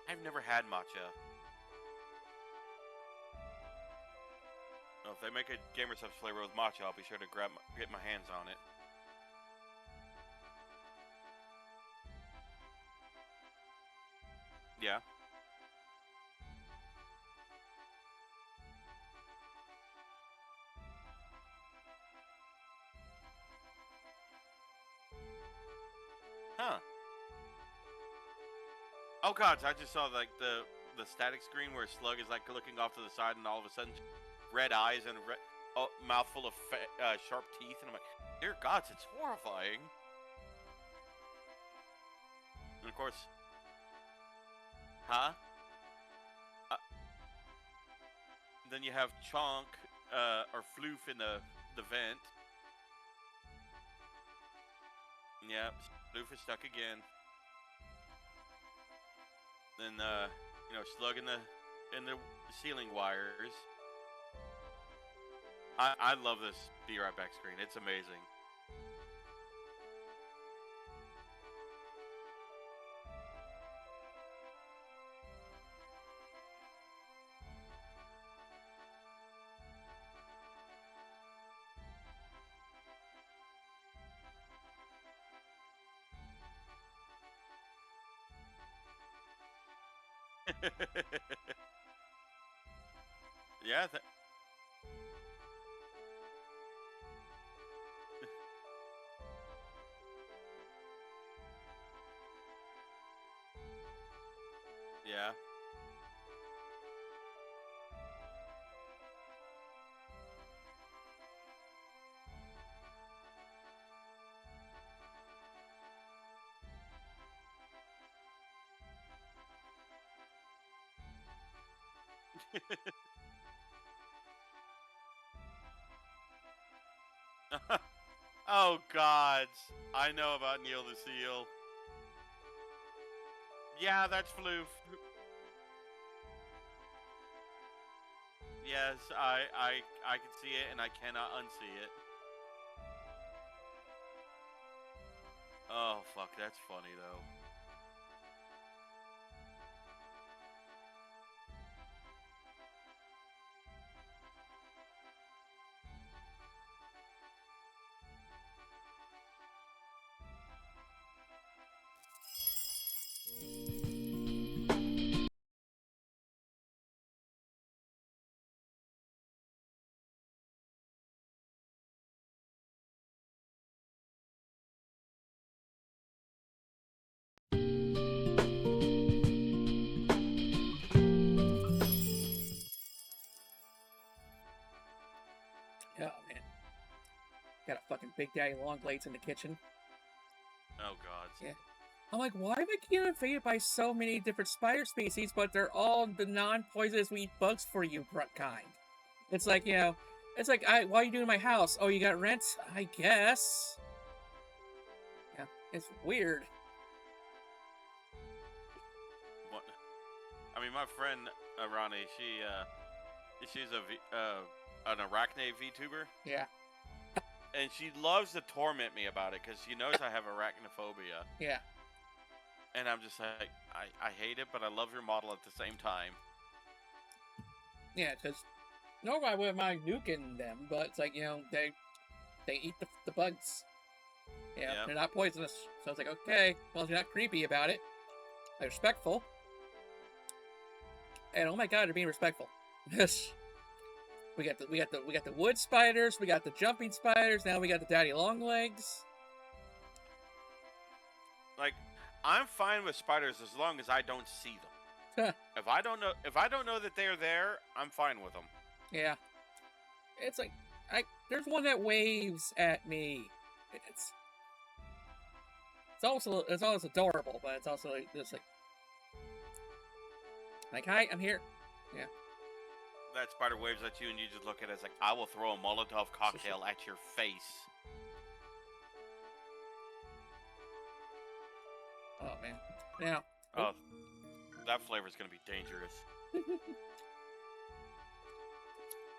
I've never had matcha. Well, if they make a gamer subs flavor with matcha, I'll be sure to get my hands on it. Yeah. Huh. Oh god, I just saw like the static screen where Slug is like looking off to the side, and all of a sudden, red eyes and mouthful of sharp teeth, and I'm like, dear gods, it's horrifying. And of course, huh? Then you have Chonk or Floof in the vent. Yep, Floof is stuck again. Then Slug in the ceiling wires. I love this Be Right Back screen. It's amazing. Yeah. Yeah. Oh gods, I know about Neil the Seal. Yeah, that's Floof. Yes, I can see it, and I cannot unsee it. Oh fuck, that's funny though. Oh man. Got a fucking Big Daddy long blades in the kitchen. Oh god. Yeah. I'm like, why am I getting invaded by so many different spider species, but they're all the non-poisonous we eat bugs for you kind? It's like, it's like, why are you doing my house? Oh, you got rent? I guess. Yeah, it's weird. What? I mean, my friend Ronnie, she's an arachne VTuber. Yeah. And she loves to torment me about it because she knows I have arachnophobia. Yeah. And I'm just like, I hate it, but I love your model at the same time. Yeah, because normally I wouldn't mind nuking them, but it's like, they eat the bugs. Yeah, they're not poisonous. So it's like, okay, well, if you're not creepy about it, they're respectful. And oh my god, they're being respectful. We got the wood spiders. We got the jumping spiders. Now we got the daddy long legs. Like, I'm fine with spiders as long as I don't see them. If I don't know that they're there, I'm fine with them. Yeah, it's like there's one that waves at me. It's almost adorable, but it's also like just like hi, I'm here. Yeah. That spider waves at you, and you just look at it. It's like, I will throw a Molotov cocktail at your face. Oh man. Now. Oh, that flavor's gonna be dangerous.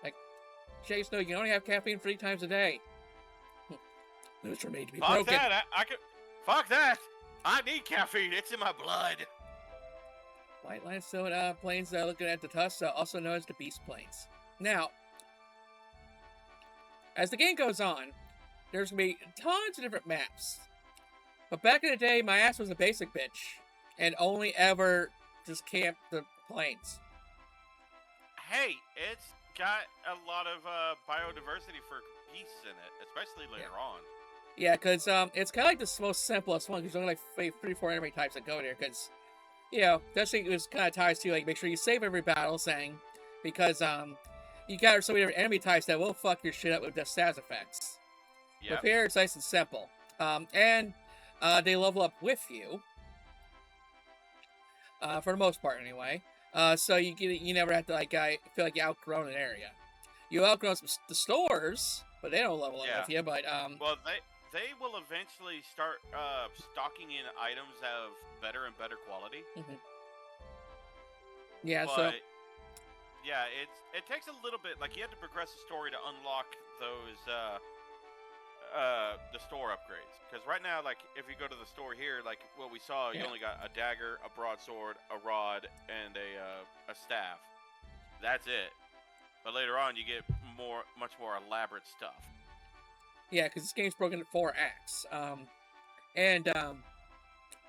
Like, Chase, no, you can only have caffeine 3 times a day. Those are made to be Fuck broken. that! I can. Fuck that! I need caffeine. It's in my blood. White limestone plains looking at the tusk, also known as the Beast Plains. Now, as the game goes on, there's going to be tons of different maps. But back in the day, my ass was a basic bitch, and only ever just camped the plains. Hey, it's got a lot of biodiversity for beasts in it, especially later on. Yeah, because it's kind of like the most simplest one, because there's only like 3-4 enemy types that go there, because, you know, that thing was kind of ties to, like, make sure you save every battle, saying, because, you got so many different enemy types that will fuck your shit up with the stats effects. Yeah. But here, it's nice and simple. And they level up with you. For the most part, anyway. So you never have to, like, feel like you outgrown an area. You outgrow the stores, but they don't level up with you, but, Well, they will eventually start stocking in items of better and better quality. Mm-hmm. Yeah, but, yeah, it takes a little bit. Like, you have to progress the story to unlock those the store upgrades. Because right now, like, if you go to the store here, like what we saw, you only got a dagger, a broadsword, a rod, and a staff. That's it. But later on, you get much more elaborate stuff. Yeah, because this game's broken into 4 acts. And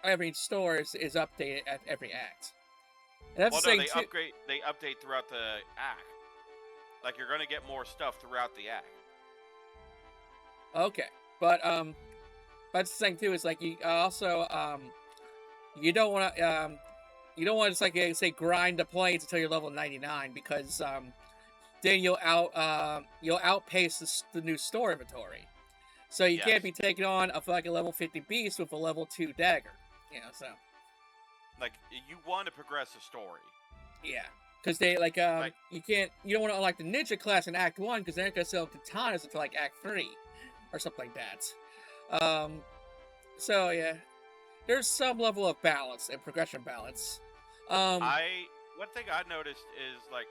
every store is updated at every act. And that's they update throughout the act. Like, you're going to get more stuff throughout the act. Okay. But that's the thing too, is like you also you don't want to just like say grind the planes until you're level 99, because then you'll outpace the new store inventory. So you can't be taking on a fucking level 50 beast with a level 2 dagger. You know, so like, you want to progress the story. Yeah. Because they you don't want to unlock the ninja class in Act 1, because they're not gonna sell katanas until like Act 3 or something like that. So yeah, there's some level of balance and progression balance. One thing I noticed is like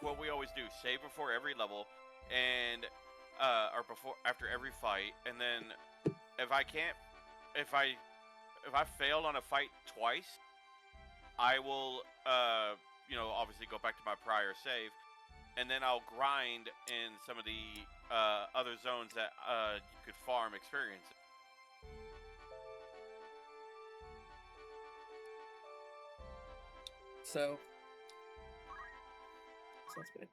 what we always do: save before every level, and or after every fight, and then if I fail on a fight twice, I will obviously go back to my prior save, and then I'll grind in some of the other zones that you could farm experience. So that's good.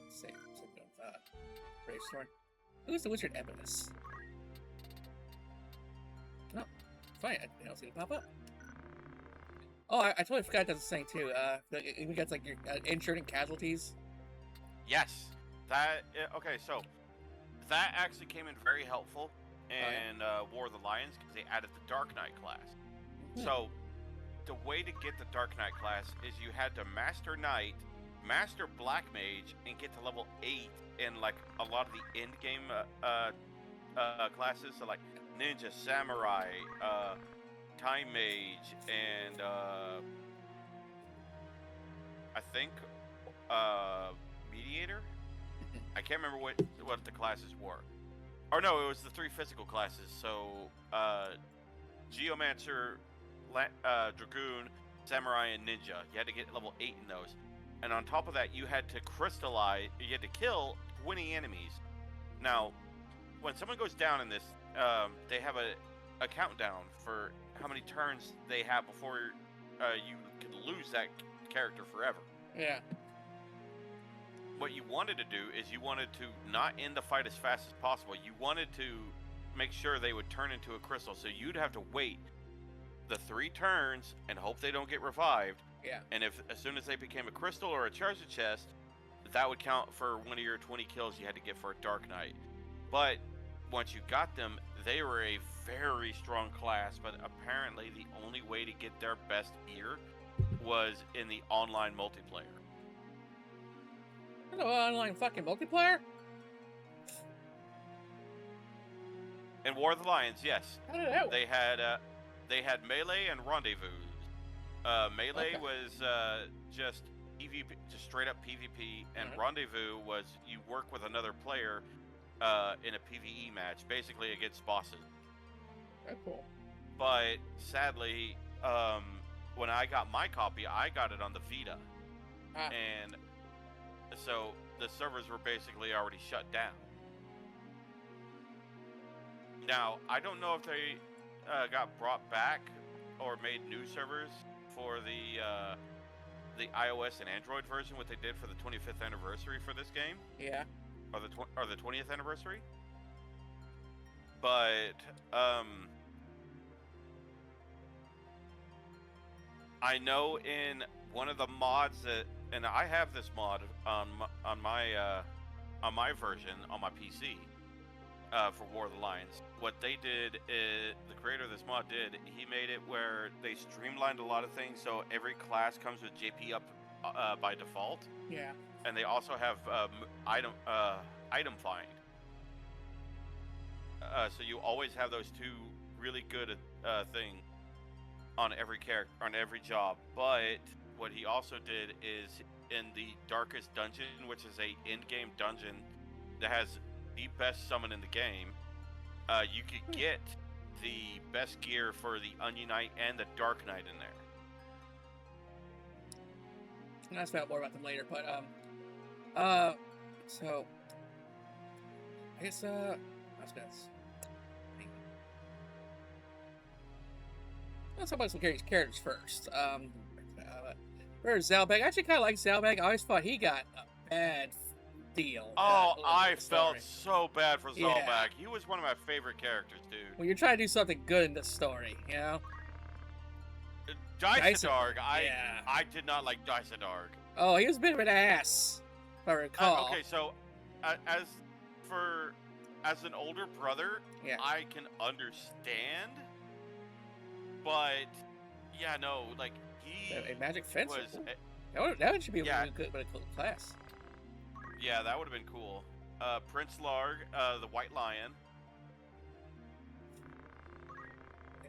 Save Brave Sword. Who's the Wizard Eminence? No, fine. I don't see it pop up. Oh, I totally forgot that's the thing too. We got like your injured and casualties. Yes, okay. So that actually came in very helpful in War of the Lions, because they added the Dark Knight class. Mm-hmm. So the way to get the Dark Knight class is you had to Master Knight, Master Black Mage, and get to level 8 in like a lot of the end game classes. So like Ninja, Samurai, Time Mage, and I think Mediator. I can't remember what the classes were. Or no, it was the 3 physical classes. So Geomancer, Dragoon, Samurai, and Ninja. You had to get level 8 in those. And on top of that, you had to crystallize. You had to kill 20 enemies. Now, when someone goes down in this, they have a countdown for how many turns they have before you can lose that character forever. Yeah. what you wanted to do is you wanted to not end the fight as fast as possible. You wanted to make sure they would turn into a crystal, so you'd have to wait the 3 turns and hope they don't get revived. Yeah. And if as soon as they became a crystal or a treasure chest, that would count for one of your 20 kills you had to get for a Dark Knight. But once you got them, they were a very strong class, but apparently the only way to get their best gear was in the online multiplayer. No online fucking multiplayer? In War of the Lions, yes. How did that work? They had melee and rendezvous. Melee Okay. was just PvP, just straight up PvP, and rendezvous was you work with another player in a PvE match, basically against bosses. Very cool. But sadly, when I got my copy, I got it on the Vita, and so the servers were basically already shut down. Now, I don't know if they got brought back or made new servers for the iOS and Android version, what they did for the 25th anniversary for this game. Yeah. Or the 20th anniversary. But I know in one of the mods that, and I have this mod on my version on my PC for War of the Lions. What they did is, the creator of this mod did, he made it where they streamlined a lot of things, so every class comes with JP up by default. Yeah. And they also have item find. So you always have those 2 really good things on every character, on every job. But what he also did is in the darkest dungeon, which is a in-game dungeon that has the best summon in the game, you could get the best gear for the Onion Knight and the Dark Knight in there. And I'll find out more about them later, but so I guess let's talk about some characters first. Where's Zalbag? I actually kind of like Zalbag. I always thought he got a bad deal. I felt so bad for Zalbag. Yeah. He was one of my favorite characters, dude. When you're trying to do something good in this story, you know? Dysadarg, I did not like Dysadarg. Oh, he was a bit of an ass, if I recall. Okay, so as an older brother, Yeah. I can understand, but yeah, no, like he A magic fencer. was. That should be a Yeah. really good class. Yeah, that would have been cool. Prince Larg, the White Lion,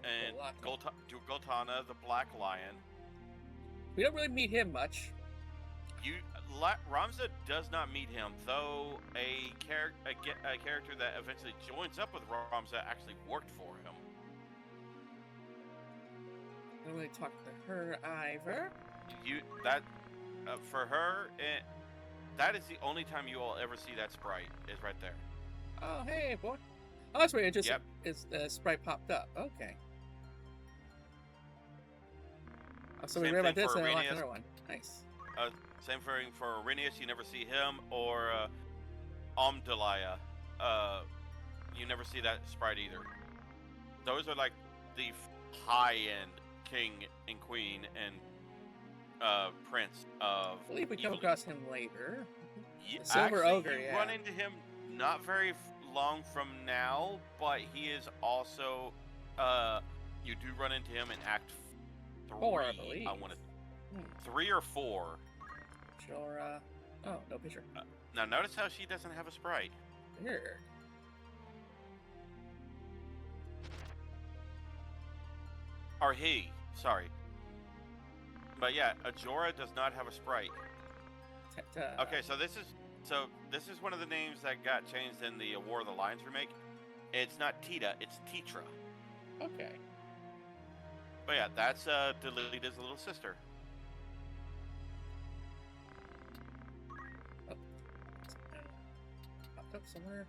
and Goltana, the Black Lion. We don't really meet him much. Ramza does not meet him, though a character that eventually joins up with Ramza actually worked for him. I don't really talk to her either. For her, that is the only time you will ever see that sprite, is right there. Oh, hey, boy. Oh, that's weird. It just Yep. the sprite popped up. Okay. Oh, so we Same read about thing this for and I unlocked Arrhenius. another one. Nice. Same thing for Arrhenius, you never see him, or Omdalia. You never see that sprite either. Those are like the high-end king and queen and prince of I believe we come Evil. across him later. Yeah, The Silver actually, Ogre, you yeah. run into him not very long from now, but he is also, you do run into him in Act 3. 4, I believe. I want to 3 or 4. Sure. Oh, no picture. Now notice how she doesn't have a sprite. Here. Or he, sorry. But yeah, Ajora does not have a sprite. Okay, so this is one of the names that got changed in the War of the Lions remake. It's not Tita, it's Tetra. Okay. But yeah, that's Delita's little sister. Popped up somewhere.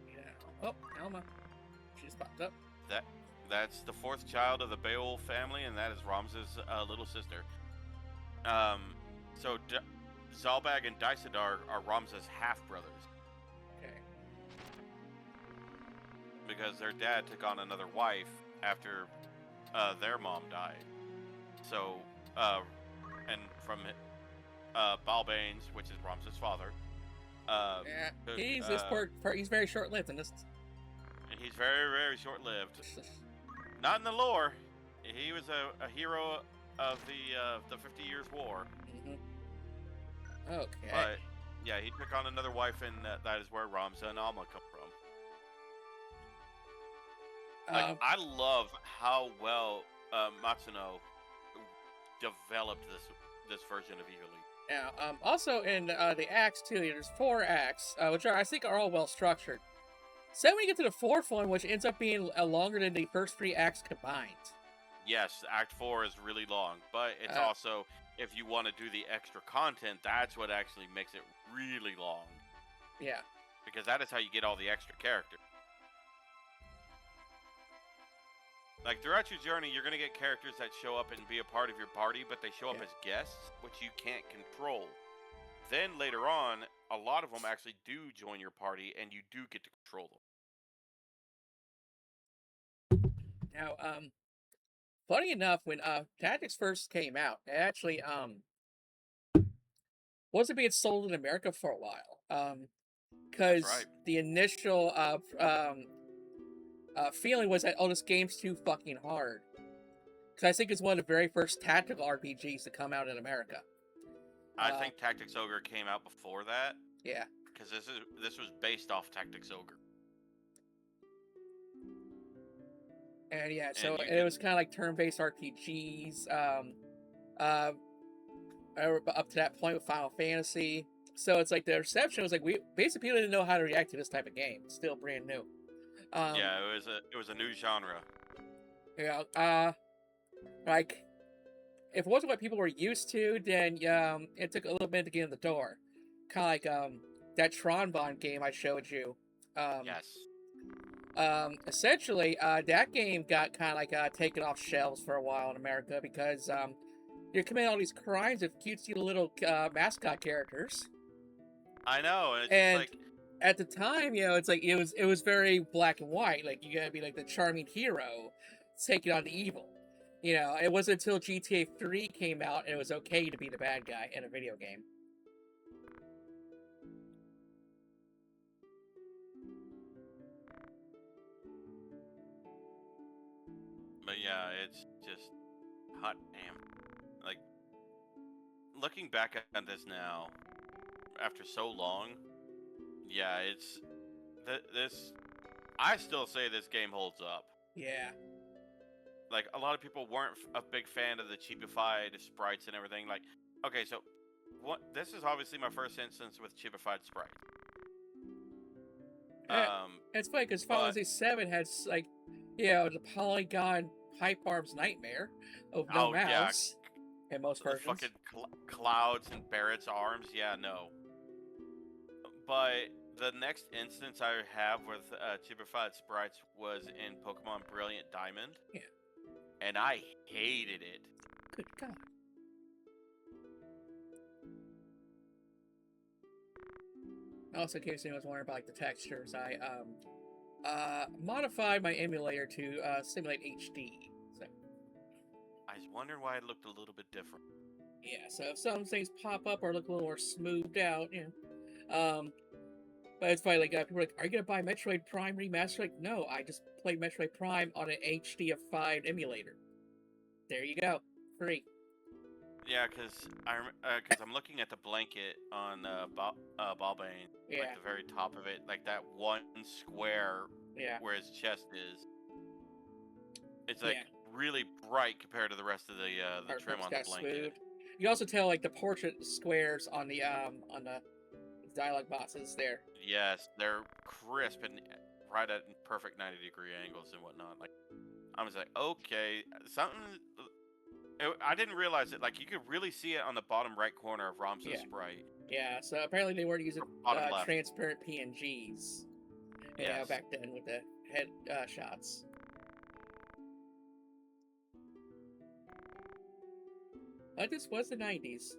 Yeah. Oh, Alma. She just popped up. That's the 4th child of the Beowulf family, and that is Ramza's little sister. So Zalbag and Daisadar are Ramza's half-brothers. Okay. Because their dad took on another wife after their mom died. So, and from Balbanes, which is Ramza's father. Yeah, he's very short-lived in this. And he's very, very short-lived. Not in the lore. He was a hero of the 50 Years' War. Mm-hmm. Okay. But yeah, he took on another wife, and that is where Ramza and Alma come from. Like, I love how well Matsuno developed this version of Eagerly. Now, also in the acts too, there's 4 acts, which I think are all well structured. So when we get to the 4th one, which ends up being longer than the first 3 acts combined. Yes, Act 4 is really long, but it's also, if you want to do the extra content, that's what actually makes it really long. Yeah. Because that is how you get all the extra characters. Like, throughout your journey, you're going to get characters that show up and be a part of your party, but they show up as guests, which you can't control. Then, later on, a lot of them actually do join your party, and you do get to control them. Now, funny enough, when Tactics first came out, it actually wasn't being sold in America for a while. Because the initial feeling was that, oh, this game's too fucking hard. Because I think it's one of the very first tactical RPGs to come out in America. I think Tactics Ogre came out before that. Yeah. Because this was based off Tactics Ogre. And yeah, so it was kind of like turn-based RPGs. Up to that point with Final Fantasy. So it's like the reception was like, basically people didn't know how to react to this type of game. It's still brand new. Yeah, it was a new genre. Yeah, like if it wasn't what people were used to, then it took a little bit to get in the door. Kind of like that Tron Bond game I showed you. Yes. Essentially, that game got kind of like taken off shelves for a while in America because you're committing all these crimes with cutesy little mascot characters. I know, and just like, at the time, it's like it was very black and white. Like you gotta be like the charming hero taking on the evil. It wasn't until GTA 3 came out and it was okay to be the bad guy in a video game. But yeah, it's just hot damn. Like, looking back at this now, after so long, yeah, it's this. I still say this game holds up. Yeah. Like, a lot of people weren't a big fan of the cheapified sprites and everything. Like, okay, so this is obviously my first instance with cheapified sprites. It's funny because Final Fantasy VII has like, the polygon pipe arms nightmare of no mouse in most versions. Fucking clouds and Barrett's arms, yeah, no. But the next instance I have with cheapified sprites was in Pokemon Brilliant Diamond. Yeah. And I hated it. Good God. Also, in case anyone was wondering about like the textures, I modified my emulator to simulate HD. So I was wondering why it looked a little bit different. Yeah, so if some things pop up or look a little more smoothed out, but it's funny, like people are like, "Are you gonna buy Metroid Prime Remastered?" Like, no, I just played Metroid Prime on an HDF5 emulator. There you go, free. Yeah, because I'm looking at the blanket on Balbane, like the very top of it, like that one square where his chest is. It's like really bright compared to the rest of the trim on the blanket. Smooth. You can also tell like the portrait squares on the dialogue boxes there. Yes, they're crisp and right at perfect 90-degree angles and whatnot. Like, I was like, okay, something. I didn't realize it. Like, you could really see it on the bottom right corner of Ramza's sprite. Yeah, so apparently they weren't using transparent PNGs. Back then with the head shots. But this was the 90s.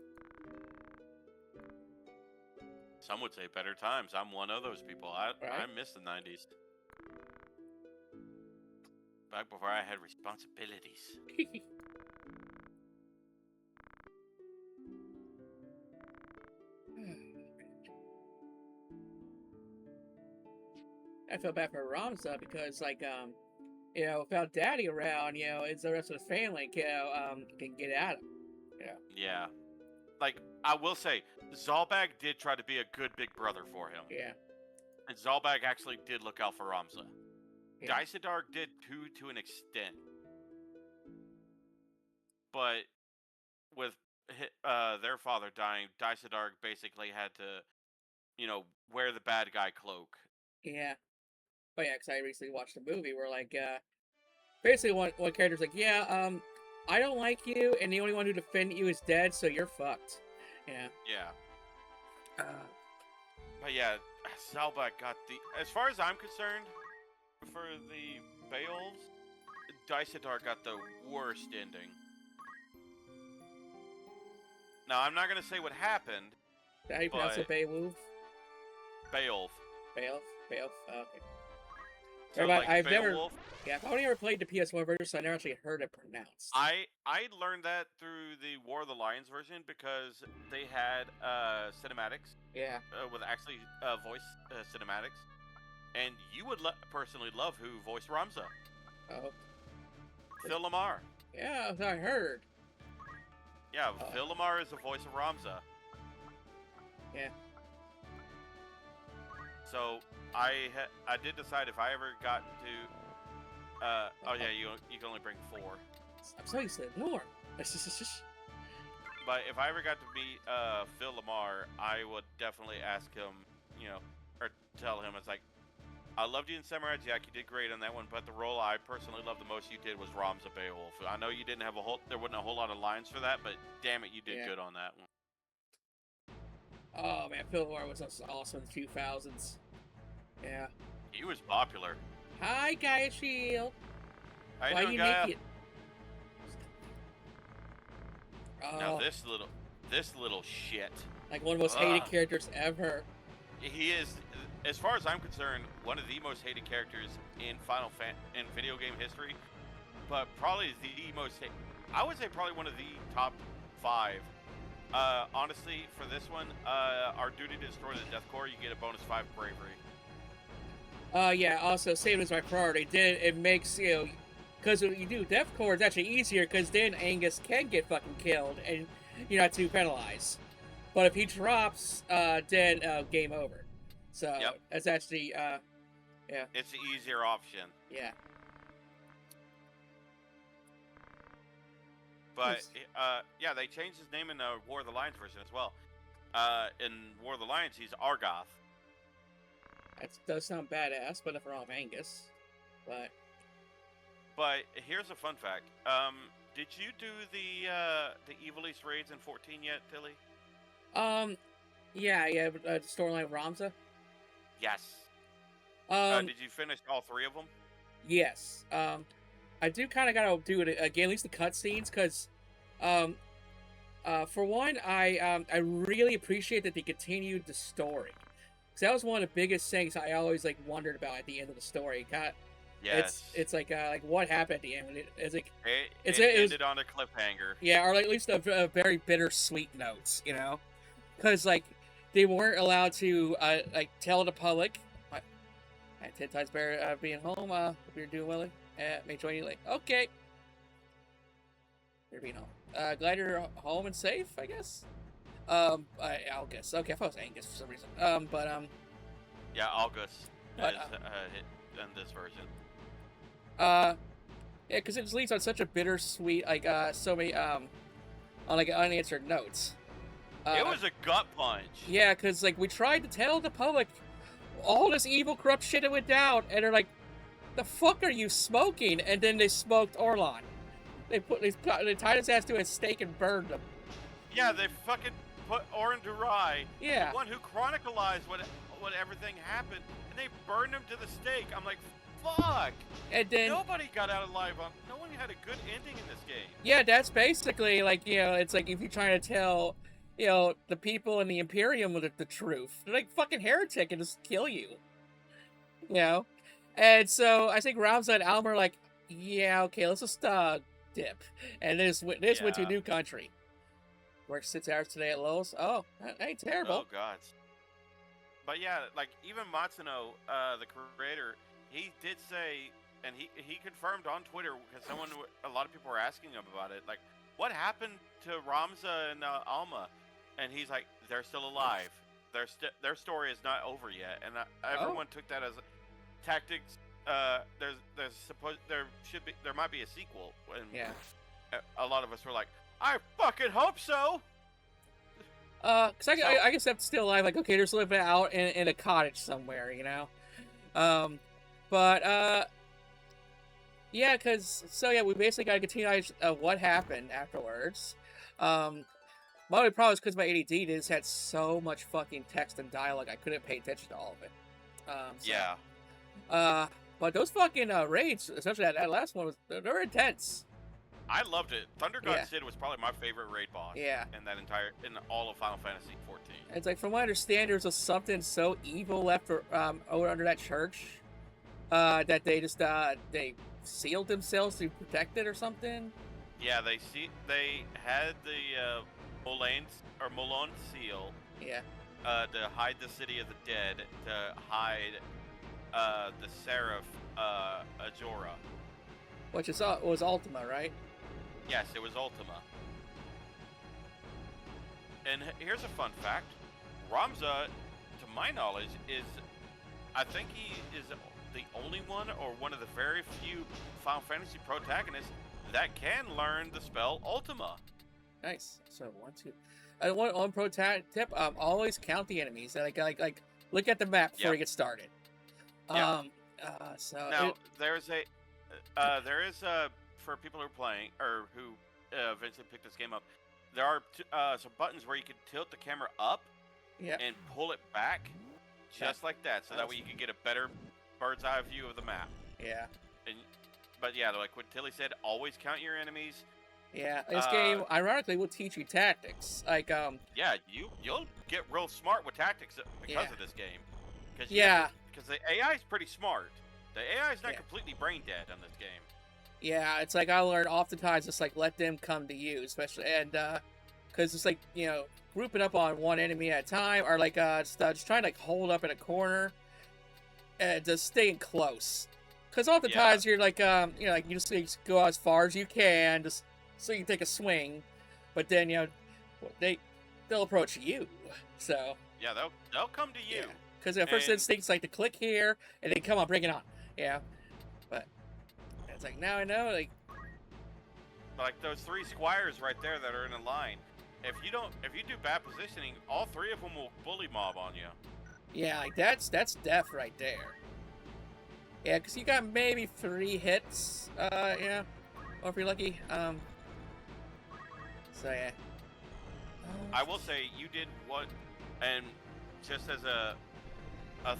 Some would say better times. I'm one of those people. I miss the 90s. Back before I had responsibilities. I feel bad for Ramza because, like, without Daddy around, it's the rest of the family, can get at him. Yeah. Like, I will say, Zalbag did try to be a good big brother for him. Yeah. And Zalbag actually did look out for Ramza. Yeah. Dysadark did too, to an extent. But with their father dying, Dysadark basically had to, wear the bad guy cloak. Yeah. But yeah, because I recently watched a movie where, like, basically one character's like, I don't like you, and the only one who defended you is dead, so you're fucked. Yeah. Yeah. But yeah, Zalbag got as far as I'm concerned, for the Beowulfs, Dysadark got the worst ending. Now, I'm not going to say what happened. How do you pronounce it, Beowulf? Beowulf. Beowulf? Okay. So, I've Beowulf, I've only ever played the PS1 version, so I never actually heard it pronounced. I learned that through the War of the Lions version because they had cinematics. Yeah. With actually voice cinematics. And you would personally love who voiced Ramza. Oh. Phil Lamar. Yeah, I heard. Yeah, Phil Lamar is the voice of Ramza. Yeah. So I did decide if I ever got to, you can only bring 4. I'm so used to it. More. But if I ever got to meet Phil Lamar, I would definitely ask him, or tell him, it's like, I loved you in Samurai Jack. You did great on that one, but the role I personally loved the most you did was Ramza Beowulf. I know you didn't have there wasn't a whole lot of lines for that, but damn it, you did good on that one. Oh man, Phil Lamar was awesome in the 2000s. Yeah. He was popular. Hi, Gaia Shield. How Why you doing, you Gaia? naked? Now this little shit. Like one of the most hated characters ever. He is, as far as I'm concerned, one of the most hated characters in in video game history. But probably the most, I would say probably one of the top 5. Honestly, for this one, our duty to destroy the Death Core, you get a bonus 5 bravery. Yeah, also, same as my priority. It makes, because when you do Death Core, it's actually easier, because then Angus can get fucking killed, and you're not too penalized. But if he drops, then game over. So, that's actually, yeah. It's the easier option. Yeah. But, yeah, they changed his name in the War of the Lions version as well. In War of the Lions, he's Argoth. That does sound badass, but if we're off Angus. But here's a fun fact. Did you do the Evil East raids in 14 yet, Tilly? Yeah, the storyline of Ramza. Yes. Did you finish all 3 of them? Yes. I do kind of gotta do it again, at least the cutscenes, because, for one, I really appreciate that they continued the story. Because that was one of the biggest things I always, like, wondered about at the end of the story. Yes. It's like what happened at the end? It's like it ended on a cliffhanger. Yeah, or like, at least a very bittersweet note, because like they weren't allowed to like tell the public. At 10 times better being home. If you're doing well, may join you late. Okay. You're being home. Glad you're home and safe, I guess. August. Okay, I thought it was Angus for some reason. Yeah, August is in this version. Yeah, because it just leaves on such a bittersweet, like, so many, on, like, unanswered notes. It was a gut punch. Yeah, because, like, we tried to tell the public all this evil, corrupt shit that went down, and they're like, the fuck are you smoking? And then they smoked Orlon. They tied his ass to a stake and burned him. Yeah, they fucking put Orin Durai, the one who chronicled what everything happened, and they burned him to the stake. I'm like, fuck! And then nobody got out alive. No one had a good ending in this game. Yeah, that's basically like, it's like if you're trying to tell, the people in the Imperium with the truth. They're like fucking heretic and just kill you. You know? And so I think Ramza and Alma are like, yeah, okay, let's just dip. And this went to a new country. Worked 6 hours today at Lowe's. Oh, that ain't terrible. Oh god. But yeah, like even Matsuno, the creator, he did say, and he confirmed on Twitter because a lot of people were asking him about it, like, what happened to Ramza and Alma? And he's like, they're still alive. Their story is not over yet, and everyone took that as tactics. There might be a sequel, and a lot of us were like, I fucking hope so. Cause I guess I'm still alive. Like, okay, they're just living out in a cottage somewhere, you know. Yeah, we basically got to continue what happened afterwards. My only problem is because my ADD just had so much fucking text and dialogue, I couldn't pay attention to all of it. But those fucking raids, especially that last one, they were intense. I loved it. Thunder God Sid was probably my favorite raid boss. Yeah. In all of Final Fantasy 14. It's like, from what I understand, there's something so evil left over under that church that they just they sealed themselves to protect it or something. Yeah, they had the Molon seal. Yeah. To hide the city of the dead, to hide the Seraph Ajora. Which was Ultima, right? Yes, it was Ultima. And here's a fun fact. Ramza, to my knowledge, I think he is the only one, or one of the very few Final Fantasy protagonists that can learn the spell Ultima. Nice. So 1, 2. One pro tip: always count the enemies. Like look at the map before you get started. Yeah. So now there is for people who are playing or who eventually pick this game up, there are some buttons where you can tilt the camera up and pull it back, just like that, so that way you can get a better bird's eye view of the map. Yeah. But yeah, like what Tilly said, always count your enemies. Yeah, this game ironically will teach you tactics. Like yeah, you'll get real smart with tactics because of this game. Because the AI is pretty smart. The AI is not completely brain dead on this game. Yeah, it's like I learned oftentimes just like let them come to you, especially because it's like grouping up on one enemy at a time, or like just trying to like hold up in a corner and just staying close. Because oftentimes you're like you just go as far as you can just so you can take a swing, but then they'll approach you. So yeah, they'll come to you. Because the first instinct's like to click here and then come on, bring it on. Yeah, but it's like now I know like those 3 squires right there that are in a line. If you do bad positioning, all 3 of them will bully mob on you. Yeah, like that's death right there. Yeah, because you got maybe 3 hits. Or if you're lucky. So yeah. I will say you did what, and just as a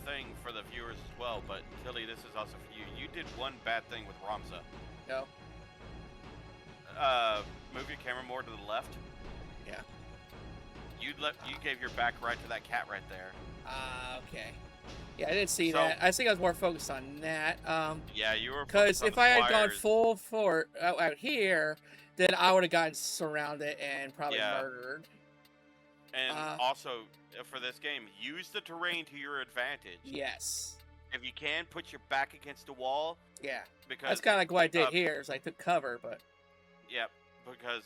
thing for the viewers as well, but Tilly, this is also for you. You did one bad thing with Ramza. No. Move your camera more to the left. Yeah. You gave your back right to that cat right there. Okay. Yeah, I didn't see that. I think I was more focused on that. Yeah, you were. Because if I had gone full fort out here, then I would have gotten surrounded and probably murdered. And also, for this game, use the terrain to your advantage. Yes. If you can, put your back against the wall. Yeah. Because that's kind of like what I did here. Is I took cover, but. Yeah, because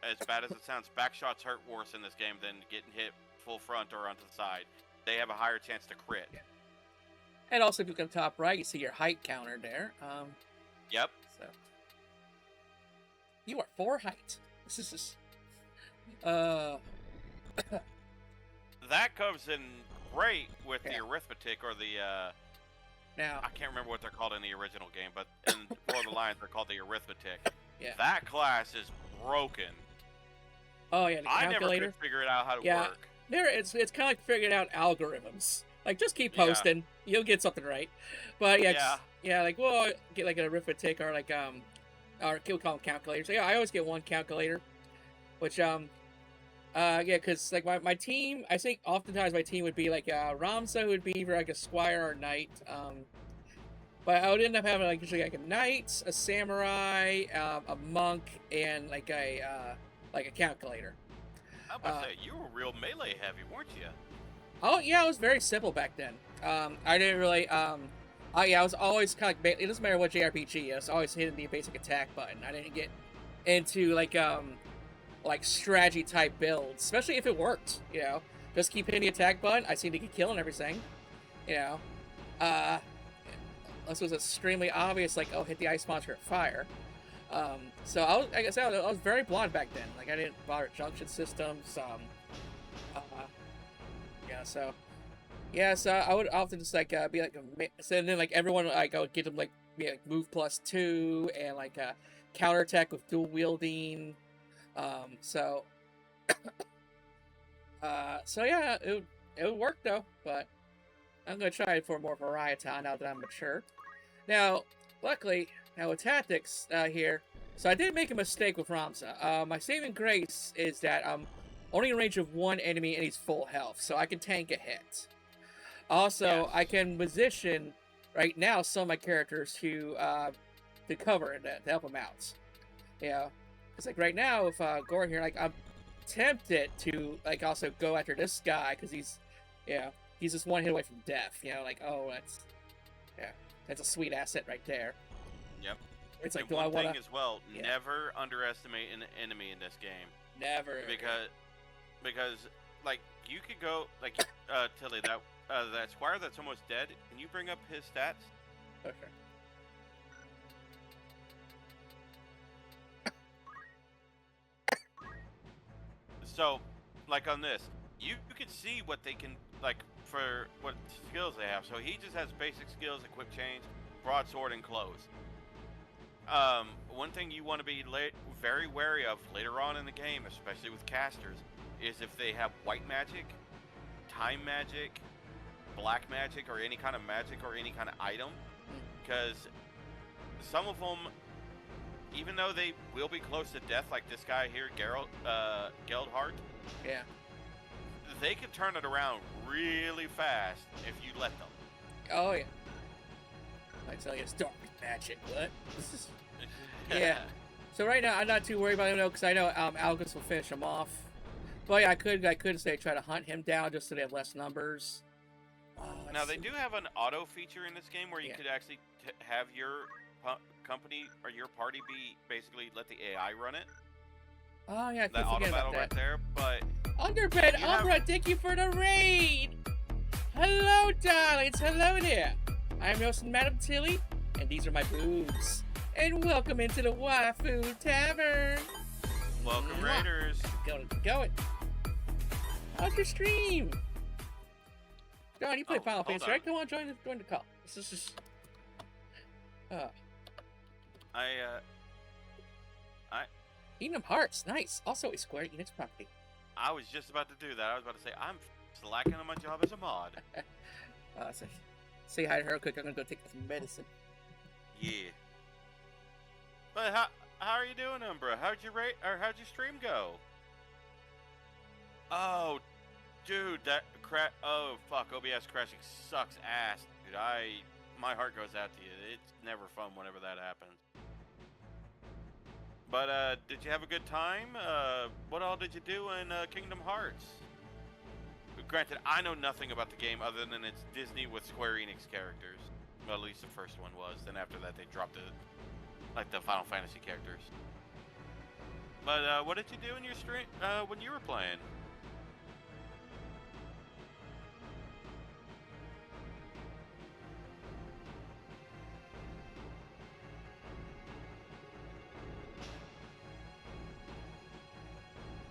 as bad as it sounds, back shots hurt worse in this game than getting hit full front or onto the side. They have a higher chance to crit. Yeah. And also, if you look at the top right, you see your height counter there. Yep. So. You are 4 height. This is just. That comes in great with the arithmetic or the. Now. I can't remember what they're called in the original game, but in War of the Lions, they're called the arithmetic. Yeah. That class is broken. Oh yeah, the calculator. I never could figure it out how to work. It's kind of like figuring out algorithms. Like, just keep posting, you'll get something right. But like get like an arithmetic or like or we call them calculators. Yeah, I always get one calculator, which Yeah, because like my team, I think oftentimes my team would be like Ramza would be for like a squire or knight. But I would end up having like usually like a knight, a samurai, a monk, and like a calculator. I was about to say, you were real melee heavy, weren't you? Oh yeah, it was very simple back then. I didn't really oh yeah, I was always kind of it doesn't matter what JRPG. I was always hitting the basic attack button. I didn't get into like strategy type builds, especially if it worked. You know, just keep hitting the attack button. I seem to get killing everything. You know, uh, this was extremely obvious. Like, oh, hit the ice monster at fire. So I was, like I said, I was very blonde back then. Like I didn't bother junction systems. Uh, so I would often just like be like, so then like everyone like I would get them like move +2 and like counterattack with dual wielding. So so yeah, it would work though, but I'm gonna try it for more variety now that I'm mature. Now, luckily, now with tactics here, so I did make a mistake with Ramza. My saving grace is that I'm only in range of one enemy and he's full health, so I can tank a hit. Also, Yes. I can position right now some of my characters to cover and to help them out. You know, it's like right now with Gordon here, like I'm tempted to like also go after this guy because he's, he's just one hit away from death. You know, like oh that's a sweet asset right there. Yep. It's like and do one I want to? thing as well, Yeah. never underestimate an enemy in this game. Never. Because like you could go like Tilly, that squire that's almost dead. Can you bring up his stats? Okay. So, like on this, you can see what they can like for what skills they have. So he just has basic skills: equip change, broadsword, and clothes. One thing you want to be very wary of later on in the game, especially with casters, is if they have white magic, time magic, black magic, or any kind of magic or any kind of item, because some of them, even though they will be close to death, like this guy here, Geldhart, Yeah. they can turn it around really fast if you let them. Oh yeah. I tell you, it's dark magic. What? This is. Yeah. So right now, I'm not too worried about him though, because I know Algus will finish him off. But yeah, I could say try to hunt him down just so they have less numbers. Now they do have an auto feature in this game where you could actually have your company or your party be basically let the AI run it. Oh yeah, I That keep auto forgetting battle about right that. there, but Underbed Umbra, thank you for the raid! Hello, darlings, hello there! I'm your host, Madam Tilly, and these are my boobs. And welcome into the Waifu Tavern! welcome Raiders! Going. How's your stream? John, you play Final hold Fantasy, on. right? Come on, join the call. This is just... Kingdom Hearts, nice. Also a Square Enix property. I was just about to do that. I was about to say I'm slacking on my job as a mod. Say hi to her quick. I'm gonna go take some medicine. Yeah. But how are you doing, Umbra? How'd your stream go? Oh, dude, oh fuck, OBS crashing sucks ass, dude. My heart goes out to you. It's never fun whenever that happens. But did you have a good time? What all did you do in Kingdom Hearts? Granted, I know nothing about the game other than it's Disney with Square Enix characters. Well, at least the first one was. Then after that, they dropped it, like the Final Fantasy characters. But what did you do in your stream when you were playing?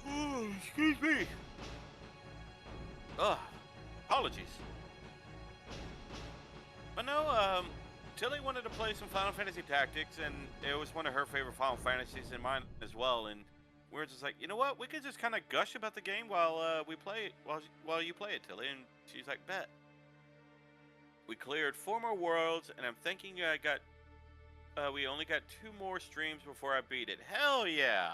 Oh, excuse me. Ugh, apologies. But no, Tilly wanted to play some Final Fantasy Tactics, and it was one of her favorite Final Fantasies and mine as well. And we were just like, you know what? We could just kind of gush about the game while we play it, while you play it, Tilly. And she's like, bet. We cleared 4 more worlds, and I'm thinking we only got 2 more streams before I beat it. Hell yeah!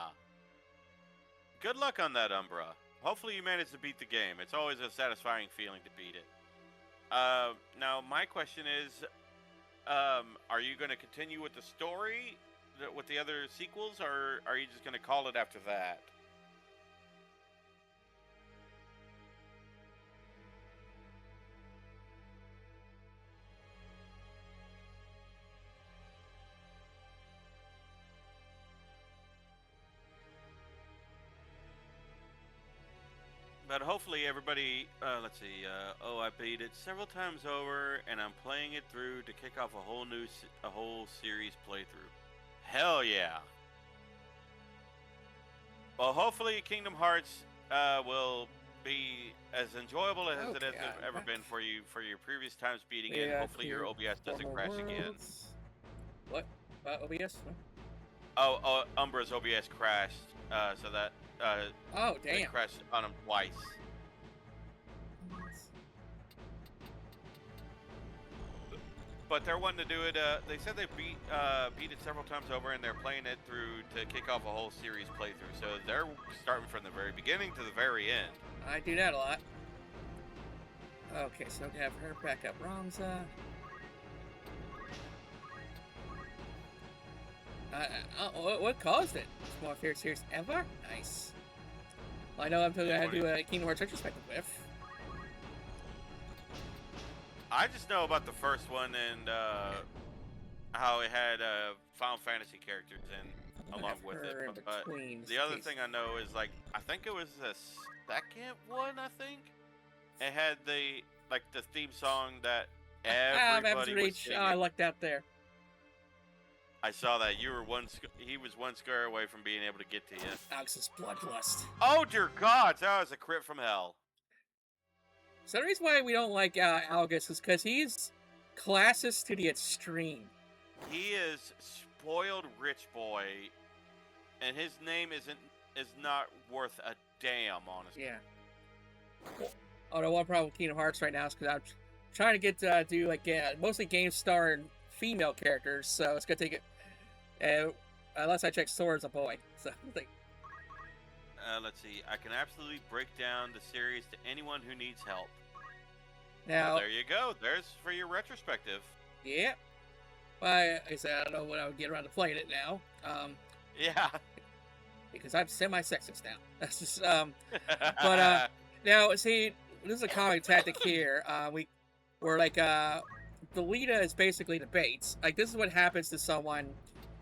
Good luck on that, Umbra. hopefully you manage to beat the game. It's always a satisfying feeling to beat it. Now my question is, are you going to continue with the story, with the other sequels, or are you just going to call it after that? But hopefully everybody, let's see, I beat it several times over, and I'm playing it through to kick off a whole series playthrough. Hell yeah! Well, hopefully Kingdom Hearts will be as enjoyable as it has ever been for you for your previous times beating it. Hopefully your OBS doesn't crash again. What? OBS? Umbra's OBS crashed, so that oh damn! It crashed on him twice. But they're wanting to do it. They said they beat it several times over, and they're playing it through to kick off a whole series playthrough. So they're starting from the very beginning to the very end. I do that a lot. Okay, so we have her back up, Ramza. What caused it? It's my favorite series ever. Nice. Well, I know I'm going to do a Kingdom Hearts retrospective with. I just know about the first one and how it had Final Fantasy characters in along with it. But the other thing I know is, like, I think it was the second one. I think it had the theme song that everybody was singing. I lucked out there. I saw that he was one square away from being able to get to you. Alex's bloodlust. Oh dear God, that was a crit from hell. So the reason why we don't like Algus is because he's classist to the extreme. He is spoiled rich boy, and his name is not worth a damn, honestly. Yeah. Oh, the one problem with Kingdom Hearts right now is because I'm trying to get do mostly game star and female characters, so it's gonna take it. Unless I check Sora's a boy, so let's see. I can absolutely break down the series to anyone who needs help. Now, there you go. There's for your retrospective. Yeah. Well, like I said, I don't know when I would get around to playing it now. Yeah. Because I'm semi-sexist now. That's just But now see, this is a common tactic here. We're like the leader is basically debates. Like, this is what happens to someone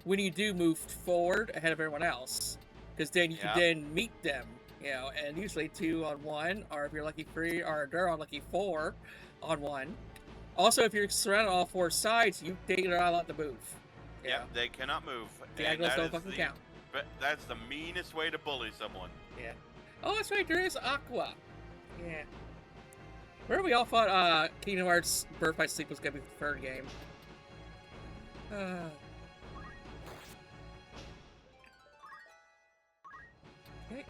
when you do move forward ahead of everyone else. Because then you can then meet them, and usually 2-on-1, or if you're lucky 3, or they're on lucky 4-on-1. Also, if you're surrounded on all 4 sides, they're not allowed to move. Yeah, they cannot move. Diagonals don't fucking count. But that's the meanest way to bully someone. Yeah. Oh, that's right, there is Aqua. Yeah. Remember we all thought Kingdom Hearts Birth by Sleep was going to be the third game. Okay.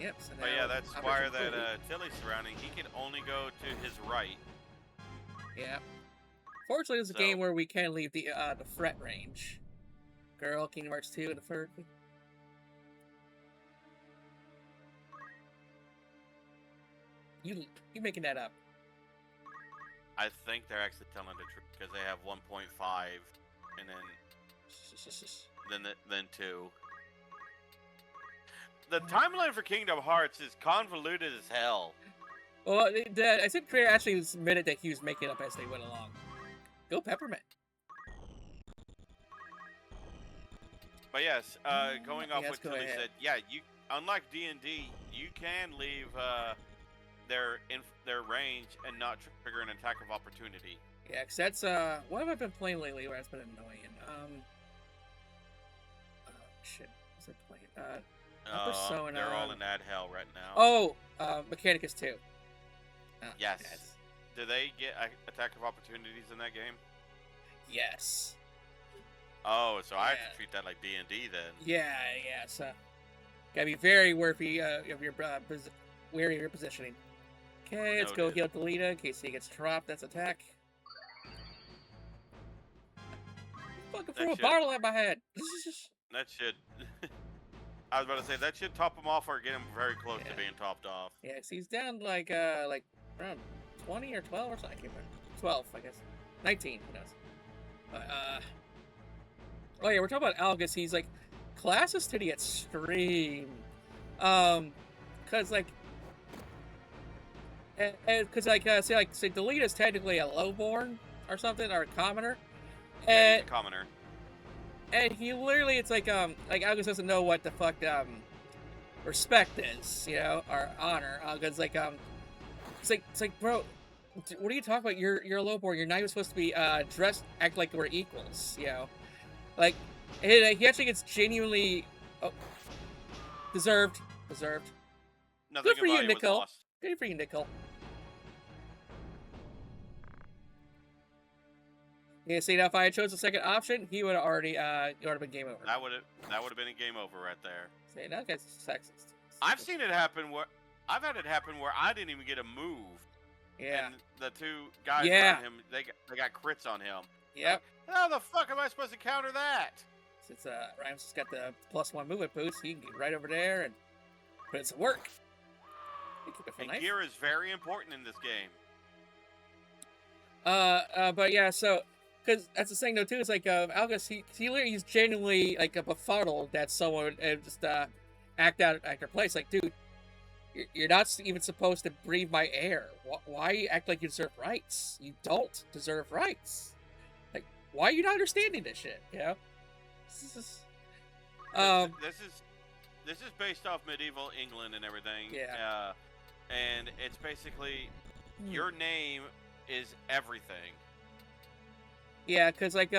Yep, so now yeah, that squire that Tilly's surrounding, he can only go to his right. Yeah. Fortunately, this is a game where we can leave the fret range. Girl, Kingdom Hearts 2 in the third. You making that up? I think they're actually telling the truth because they have 1.5 and then 2. The timeline for Kingdom Hearts is convoluted as hell. Well, I think Creator actually admitted that he was making it up as they went along. Go Peppermint. But yes, going off what Tilly said, yeah, you unlike D&D, you can leave their range and not trigger an attack of opportunity. Yeah, because that's what have I been playing lately where it's been annoying? Shit, what's I playing? Persona. They're all in ad hell right now. Oh, Mechanicus 2. Yes. Do they get attack of opportunities in that game? Yes. Oh, so I have to treat that like D&D then. Yeah. So gotta be very wary of your positioning. Okay, let's go heal Delita in case he gets dropped. That's attack. Fucking threw a bottle at my head. That should. I was about to say that should top him off or get him very close Yeah. to being topped off. Yeah, 'cause he's down like around 20 or 12 or something. I can't remember. 12, I guess. 19, who knows? But oh yeah, we're talking about Algus. He's like classes to the extreme. Cause like, cause like say Delete is technically a lowborn or something or a commoner, Yeah, and he's a commoner. and he literally it's like Algus doesn't know what the fuck respect is, you know, or honor. Cause like it's like bro, what are you talking about? You're a lowborn. You're not even supposed to be dressed act like we're equals, you know, like. He actually gets genuinely deserved. Nothing Good for you, about him was Nicole. lost. Good for you, Nicole. Yeah, see, now if I had chosen the second option, he would have already been game over. That would have been a game over right there. See, that guy's sexist. I've seen it happen where I've had it happen where I didn't even get a move. Yeah. And the two guys Yeah. around him, they got crits on him. Yep. How the fuck am I supposed to counter that? Since Rams has got the +1 movement boost, he can get right over there and put in some work. Keep it for And knife. gear is very important in this game. But yeah, so because that's the thing though too. It's like Algus, he's genuinely like befuddled that someone would just act their place. Like, dude, you're not even supposed to breathe my air. Why you act like you deserve rights? You don't deserve rights. Like, why are you not understanding this shit? You know. This is based off medieval England and everything. Yeah. And it's basically your name is everything. Yeah, because like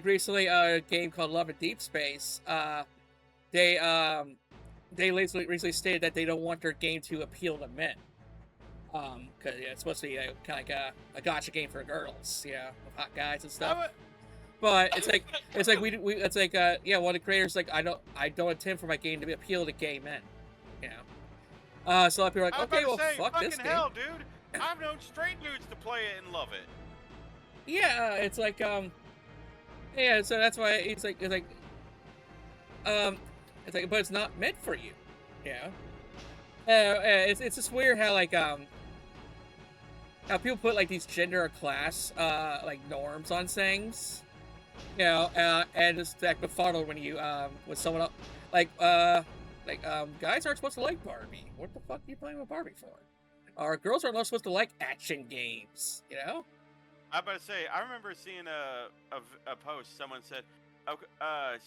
recently a game called Love in Deep Space, they recently stated that they don't want their game to appeal to men. Because it's supposed to be kind of like a gotcha game for girls, yeah, with hot guys and stuff. But it's like one of the creators like I don't intend for my game to appeal to gay men, you know. So a lot of people are like, okay, well, fuck this game. Hell, dude. I've known straight dudes to play it and love it. Yeah, it's like yeah, so that's why it's like but it's not meant for you, you know. It's just weird how like how people put like these gender or class like norms on things. You know, and just act befuddled when you with someone else, guys aren't supposed to like Barbie. What the fuck are you playing with Barbie for? Or girls are not supposed to like action games. You know? I about to say, I remember seeing a post. Someone said, "Okay,"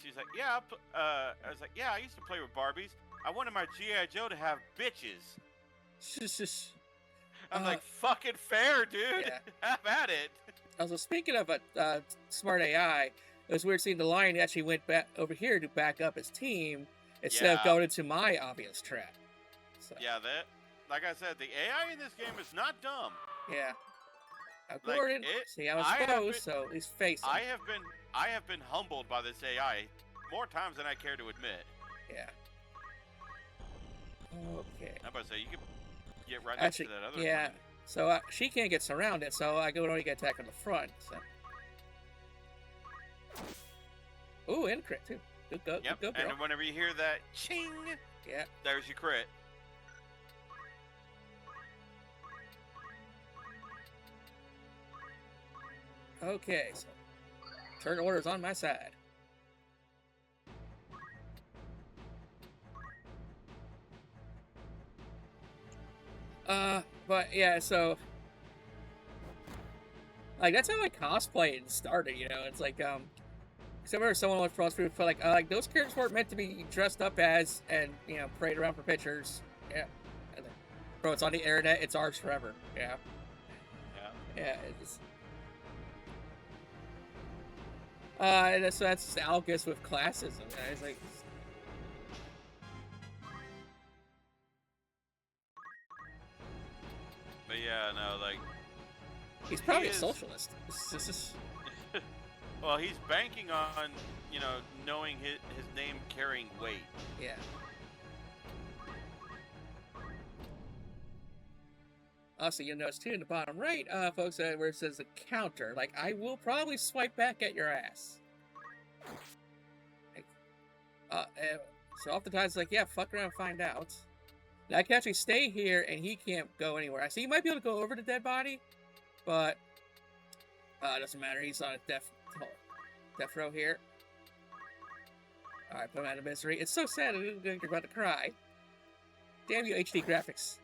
she's like, "Yeah." I was like, "Yeah, I used to play with Barbies. I wanted my GI Joe to have bitches." I'm like, "Fucking fair, dude. Yeah. Have at it." Also, speaking of a smart AI, it was weird seeing the lion actually went back over here to back up his team instead of going into my obvious trap. So, yeah, that. Like I said, the AI in this game is not dumb. Yeah. Now, Gordon, see how it's goes, so he's facing. I have been humbled by this AI more times than I care to admit. Yeah. Okay. I'm about to say you can get right Actually, next to that other yeah. one. So she can't get surrounded, so I can only get attacked on the front. So. Ooh, and crit too. Good go, yep. Good go, girl. And whenever you hear that ching, yeah, there's your crit. Okay, so turn order's on my side. But yeah, so like that's how like cosplaying started, you know. It's like because I remember someone went for like those characters weren't meant to be dressed up as and you know parade around for pictures. Yeah, and then, bro, it's on the internet. It's ours forever. Yeah. Yeah. It's, and so that's Algus with classism. It's like. But yeah, no, like He's probably a socialist. This is... Well, he's banking on, you know, knowing his name carrying weight. Yeah. Also, you'll notice too in the bottom right, folks, where it says the counter. Like, I will probably swipe back at your ass. Like, So oftentimes it's like, yeah, fuck around and find out. Now I can actually stay here and he can't go anywhere. I see he might be able to go over the dead body, but it doesn't matter. He's on a death row here. Alright, put him out of misery. It's so sad you're about to cry. Damn you, HD graphics.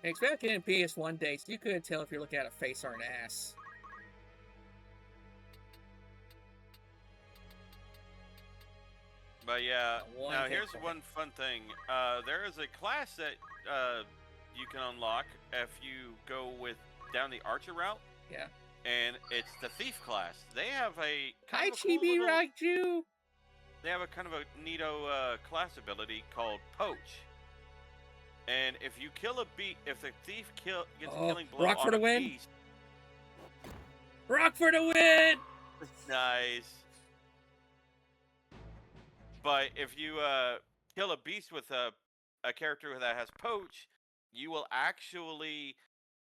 And it's back in PS1 days, you couldn't tell if you're looking at a face or an ass. But yeah, now here's one fun thing. There is a class that you can unlock if you go down the archer route. Yeah. And it's the thief class. They have a Hi, Chibi Raiju. They have a kind of a neato class ability called Poach. And if you kill if the thief gets a killing blow Rock for on the a win. beast, Rock for the win. Nice. But if you kill a beast with a character that has Poach, you will actually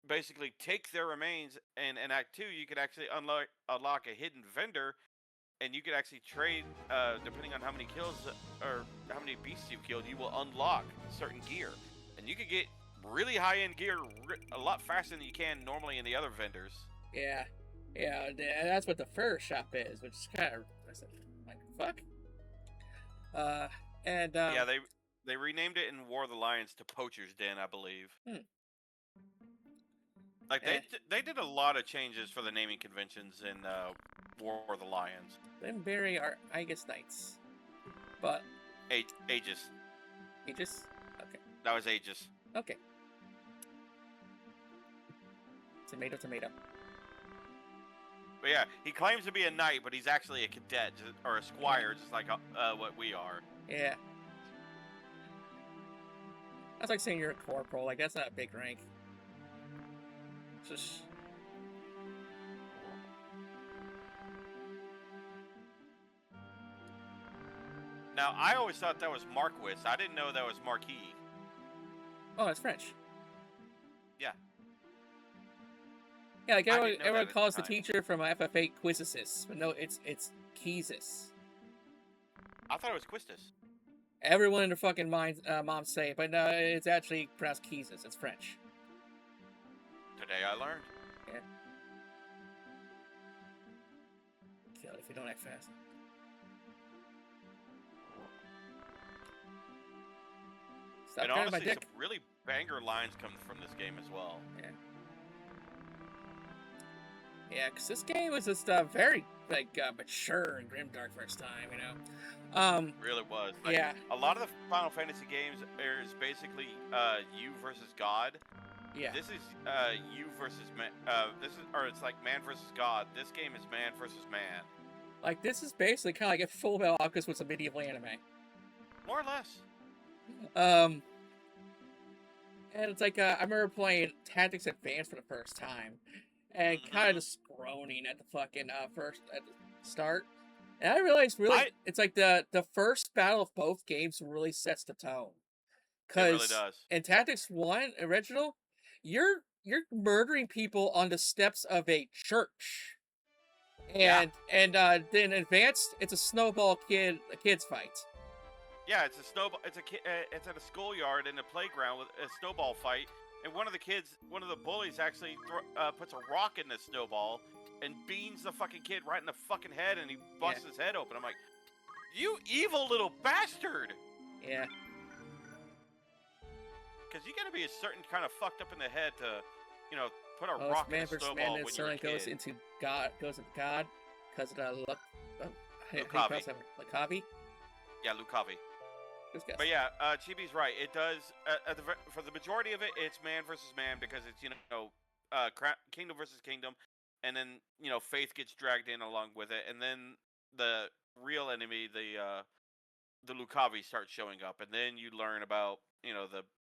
basically take their remains, and in Act 2, you could actually unlock a hidden vendor, and you could actually trade, depending on how many kills or how many beasts you've killed, you will unlock certain gear. And you could get really high-end gear a lot faster than you can normally in the other vendors. Yeah, that's what the fur shop is, which is kind of like, fuck. Yeah, they renamed it in War of the Lions to Poacher's Den, I believe. Like they did a lot of changes for the naming conventions in War of the Lions. Then bury our Aegis Knights, but Aegis. Aegis? Okay. That was Aegis. Okay. Tomato. But yeah, he claims to be a knight, but he's actually a cadet or a squire, just like what we are. Yeah. That's like saying you're a corporal. Like, that's not a big rank. Just... Now, I always thought that was Marquis. I didn't know that was Marquis. Oh, it's French. Yeah. Yeah, like everyone calls the teacher from FF8 Quizzicis, but no, it's Quizzicis. I thought it was Quistis. Everyone in their fucking minds, moms say it, but no, it's actually pronounced Quizzicis. It's French. Today I learned. Yeah. Kill it if you don't act fast. Stop and grabbing honestly, my dick. some really banger lines come from this game as well. Yeah. Yeah, because this game was just very mature and grimdark first time, you know. Really was. Like, yeah. A lot of the Final Fantasy games is basically you versus God. Yeah. This is you versus man. It's like man versus God. This game is man versus man. Like, this is basically kind of like if Full Metal Alchemist was a medieval anime. More or less. And it's like I remember playing Tactics Advance for the first time, and kind of just groaning at the fucking at the start. And I realized it's like the first battle of both games really sets the tone. It really does. In Tactics 1 original, you're murdering people on the steps of a church. And then Advanced, it's a snowball kids fight. Yeah, it's a snowball. It's at a schoolyard in a playground with a snowball fight, and one of the bullies actually puts a rock in the snowball and beans the fucking kid right in the fucking head, and he busts his head open. I'm like, you evil little bastard! Yeah. Because you gotta be a certain kind of fucked up in the head to, put a rock in a snowball when you're a kid. Goes into God, because of the Lucavi? Yeah, Lucavi. But yeah, Chibi's right. It does, for the majority of it, it's man versus man because it's, kingdom versus kingdom. And then, faith gets dragged in along with it. And then the real enemy, the Lucavi starts showing up. And then you learn about,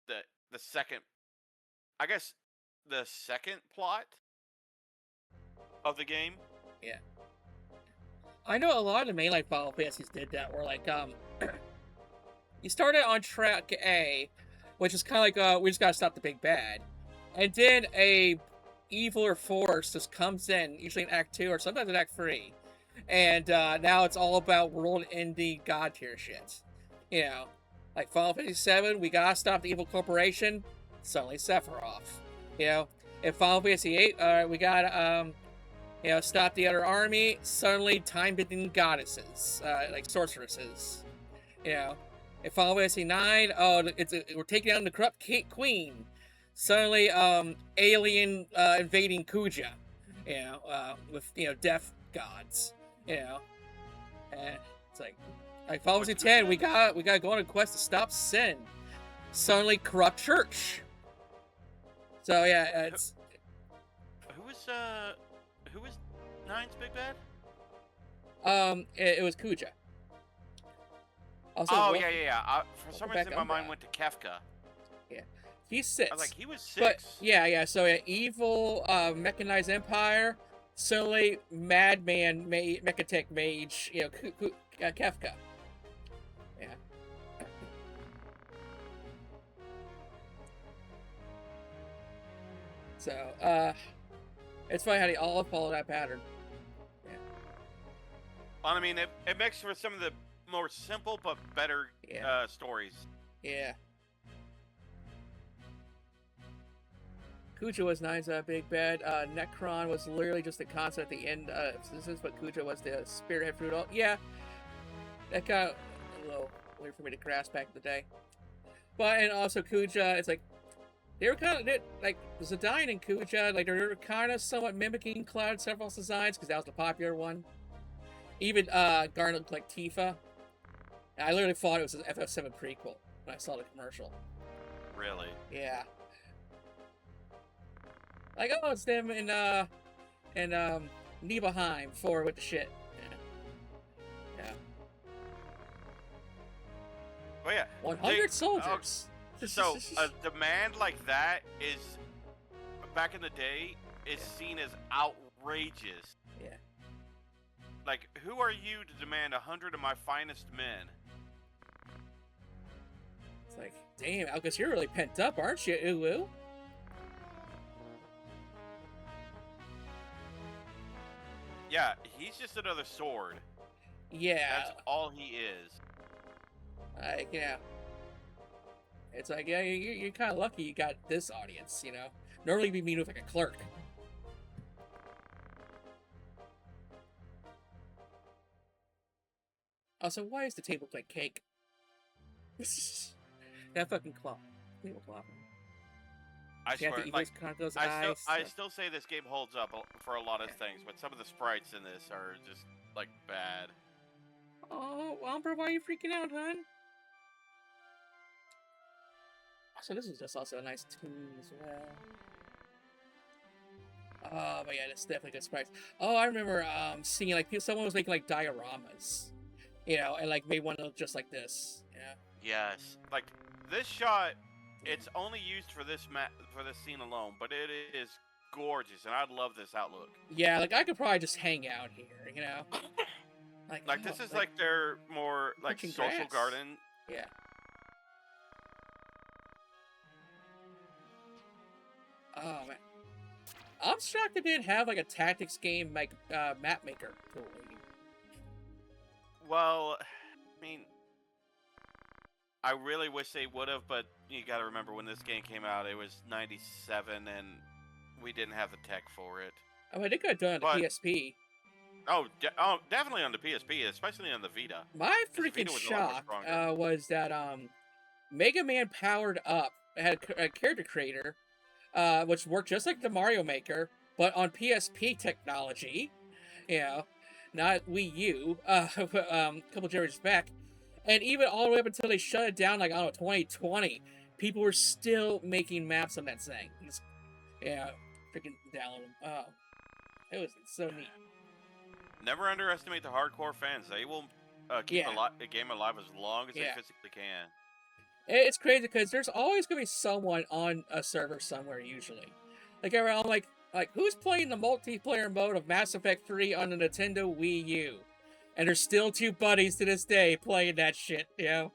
the second, I guess, the second plot of the game. Yeah. I know a lot of the mainline Final Fantasies did that, where like you started on track A, which is kind of like we just gotta stop the big bad, and then a eviler force just comes in, usually in Act 2 or sometimes in Act 3, And now it's all about world-ending god tier shit. You know, like Final Fantasy VII, we gotta stop the evil corporation. Suddenly Sephiroth. You know, in Final Fantasy VIII, we gotta stop the other army. Suddenly time-bending goddesses, like sorceresses. You know, in Final Fantasy IX, we're taking down the corrupt queen. Suddenly, alien invading Kuja. With death gods. And it's like Final Fantasy X, we gotta go on a quest to stop sin. Suddenly, corrupt church. So yeah, it's who was Nine's big bad? It was Kuja. Also, yeah. For some reason, my mind went to Kefka. Yeah, he's 6. I was like, he was 6. But yeah. So evil, mechanized empire. Suddenly, madman, mechatech mage. Kefka. Yeah. So, it's funny how they all follow that pattern. Yeah. Well, I mean, it makes for some of the more simple but better stories. Yeah. Kuja was Nine's big bad. Necron was literally just a concept at the end. But Kuja was the spearhead fruit. Yeah. That got a little weird for me to grasp back in the day. But, and also Kuja, it's like, they were kind of, like, Zidane and Kuja, like, they were kind of somewhat mimicking Cloud Sephiroth's designs, because that was the popular one. Even, Garnet looked like Tifa. I literally thought it was an FF7 prequel when I saw the commercial. Really? Yeah. Like, oh, it's them and Nibelheim with the shit. Yeah. Oh yeah. 100 soldiers. So a demand like that is, back in the day, is seen as outrageous. Yeah. Like, who are you to demand 100 of my finest men? It's like, damn, Algus, you're really pent up, aren't you, Uwu? Yeah, he's just another sword. Yeah. That's all he is. Like, yeah. It's like, yeah, you're kind of lucky you got this audience, you know? Normally you'd be meeting with, like, a clerk. Also, why is the tablecloth cake? That fucking cloth. Tablecloth. I swear, like, I eyes, still say this game holds up for a lot of things, but some of the sprites in this are just, like, bad. Oh, Umbra, why are you freaking out, hon? So this is just also a nice tune as well. Oh, but yeah, that's definitely good sprites. Oh, I remember seeing, like, someone was making, like, dioramas. And, like, made one look just like this. Yeah. Yes. Like, this shot, it's only used for this scene alone, but it is gorgeous, and I love this outlook. Yeah, like, I could probably just hang out here, you know? Like, this is, like, their more, like, social grass. garden. Yeah. Oh, man. I'm shocked they didn't have, like, a tactics game, like, map maker tool. Well, I mean, I really wish they would have, but you gotta remember when this game came out, it was 97, and we didn't have the tech for it. I mean, they could have done it on the PSP. Oh, definitely on the PSP, especially on the Vita. My freaking shock was that Mega Man Powered Up had a character creator, which worked just like the Mario Maker, but on PSP technology. Not Wii U, a couple generations back. And even all the way up until they shut it down, like, I don't know, 2020, people were still making maps on that thing. Freaking download them. Oh, it was so neat. Never underestimate the hardcore fans. They will keep a game alive as long as they physically can. It's crazy because there's always going to be someone on a server somewhere, usually. Like, I'm like, who's playing the multiplayer mode of Mass Effect 3 on the Nintendo Wii U? And there's still 2 buddies to this day playing that shit, Yep.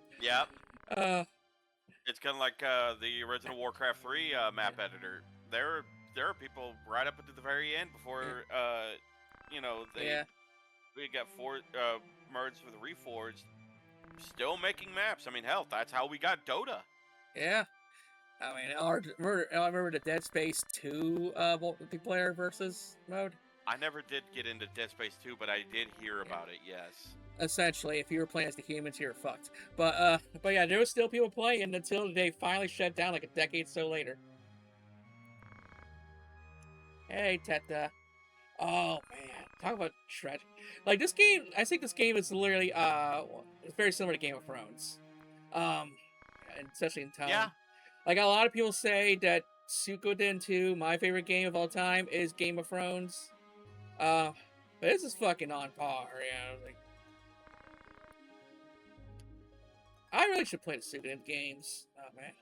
It's kind of like the original Warcraft 3 map editor. There are people right up until the very end before, we got merged with Reforged, still making maps. I mean, hell, that's how we got Dota. Yeah. I mean, I remember the Dead Space 2 multiplayer versus mode. I never did get into Dead Space 2, but I did hear about it, yes. Essentially, if you were playing as the humans, you were fucked. But yeah, there was still people playing until they finally shut down like a decade or so later. Hey, Teta. Oh man, talk about tragic. Like this game, I think this game is literally it's very similar to Game of Thrones, and especially in tone. Yeah. Like a lot of people say that Suikoden 2, my favorite game of all time, is Game of Thrones. But this is fucking on par. Like I really should play the Suikoden games. Oh man,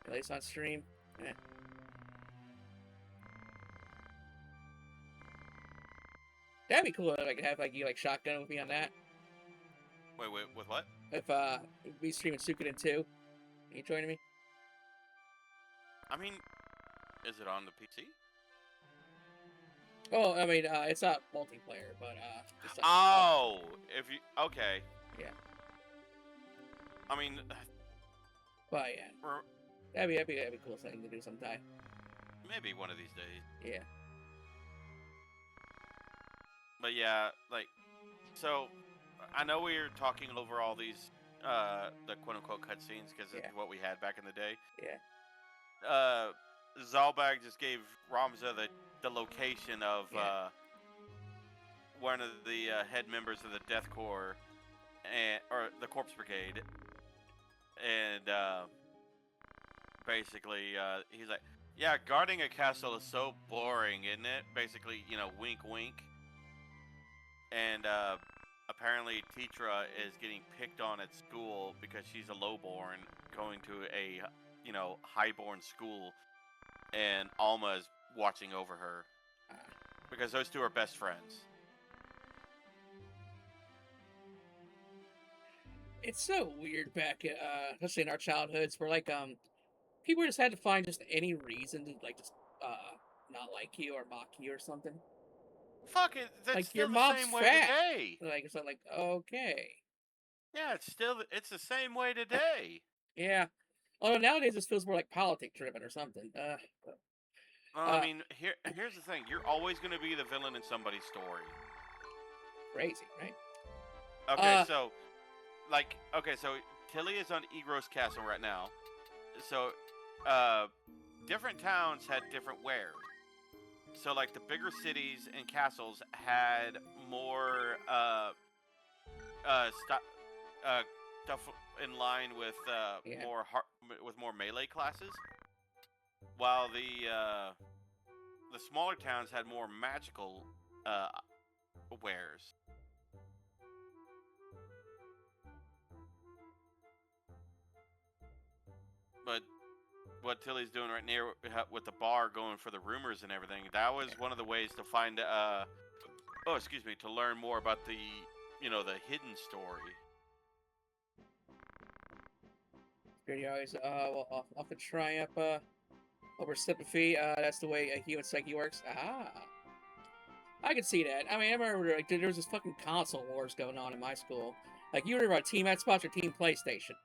at least on stream. Eh. That'd be cool if I could have like you like shotgun with me on that. Wait, with what? If we streaming Suikoden 2. Are you joining me? I mean, is it on the PC? Oh, I mean, it's not multiplayer, but just if you okay. Yeah. I mean, but yeah, that'd be a cool thing to do sometime. Maybe one of these days. Yeah. But yeah, like, so I know we were talking over all these the quote unquote cutscenes because it's what we had back in the day. Yeah. Zalbag just gave Ramza the location of one of the head members of the Death Corps or the Corpse Brigade, and basically he's like, yeah, guarding a castle is so boring, isn't it? Basically, wink wink. And apparently Tetra is getting picked on at school because she's a lowborn going to a highborn school, and Alma is watching over her because those two are best friends. It's so weird back, especially in our childhoods, where like people just had to find just any reason to like just not like you or mock you or something. Fuck it, that's like still your the mom's same way fat. today. Like it's not like okay. Yeah, it's the same way today. Yeah. Although nowadays this feels more like politic driven or something. I mean, here's the thing: you're always going to be the villain in somebody's story. Crazy, right? Okay, so Tilly is on Egros Castle right now. So, different towns had different wares. So, like, the bigger cities and castles had more stuff in line with more melee classes, while the smaller towns had more magical wares. But what Tilly's doing right now with the bar, going for the rumors and everything, that was one of the ways to find to learn more about the the hidden story. Security always off the triumph over sympathy. That's the way a human psyche works. I can see that. I mean, I remember like there was this fucking console wars going on in my school. Like you were about Team Xbox or Team PlayStation.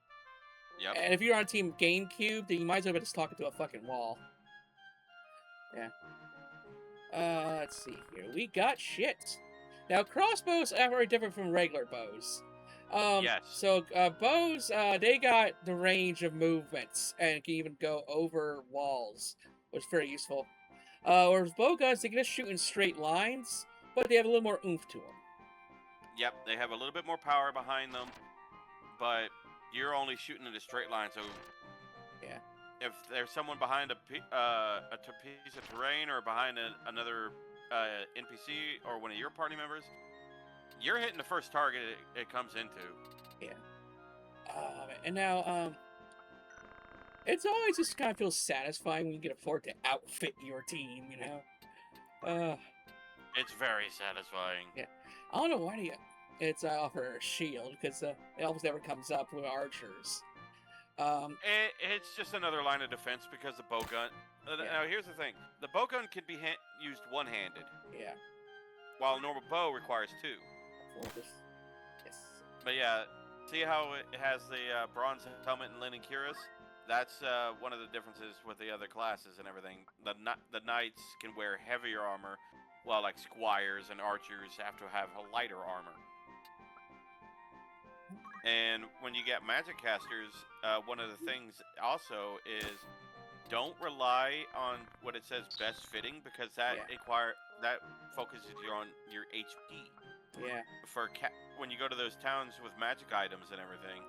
Yep. And if you're on Team GameCube, then you might as well be just talking to a fucking wall. Yeah. Let's see here. We got shit. Now, crossbows are very different from regular bows. Yes. So, bows, they got the range of movements and can even go over walls, which is very useful. Whereas bow guns, they can just shoot in straight lines, but they have a little more oomph to them. Yep, they have a little bit more power behind them, but you're only shooting in a straight line, so yeah. If there's someone behind a piece of terrain or behind another NPC or one of your party members, you're hitting the first target it comes into. Yeah. And now, it's always just kind of feels satisfying when you can afford to outfit your team, It's very satisfying. Yeah. I don't know why it's offer a shield, because it almost never comes up with archers. It's just another line of defense because the bow gun. Now here's the thing: the bow gun can be used one-handed. Yeah. while a normal bow requires 2. Yes. But yeah, see how it has the bronze helmet and linen cuirass? That's one of the differences with the other classes and everything. The knights can wear heavier armor, while like squires and archers have to have a lighter armor. And when you get magic casters, one of the things also is don't rely on what it says best fitting, because that that focuses you on your HP. Yeah. When you go to those towns with magic items and everything,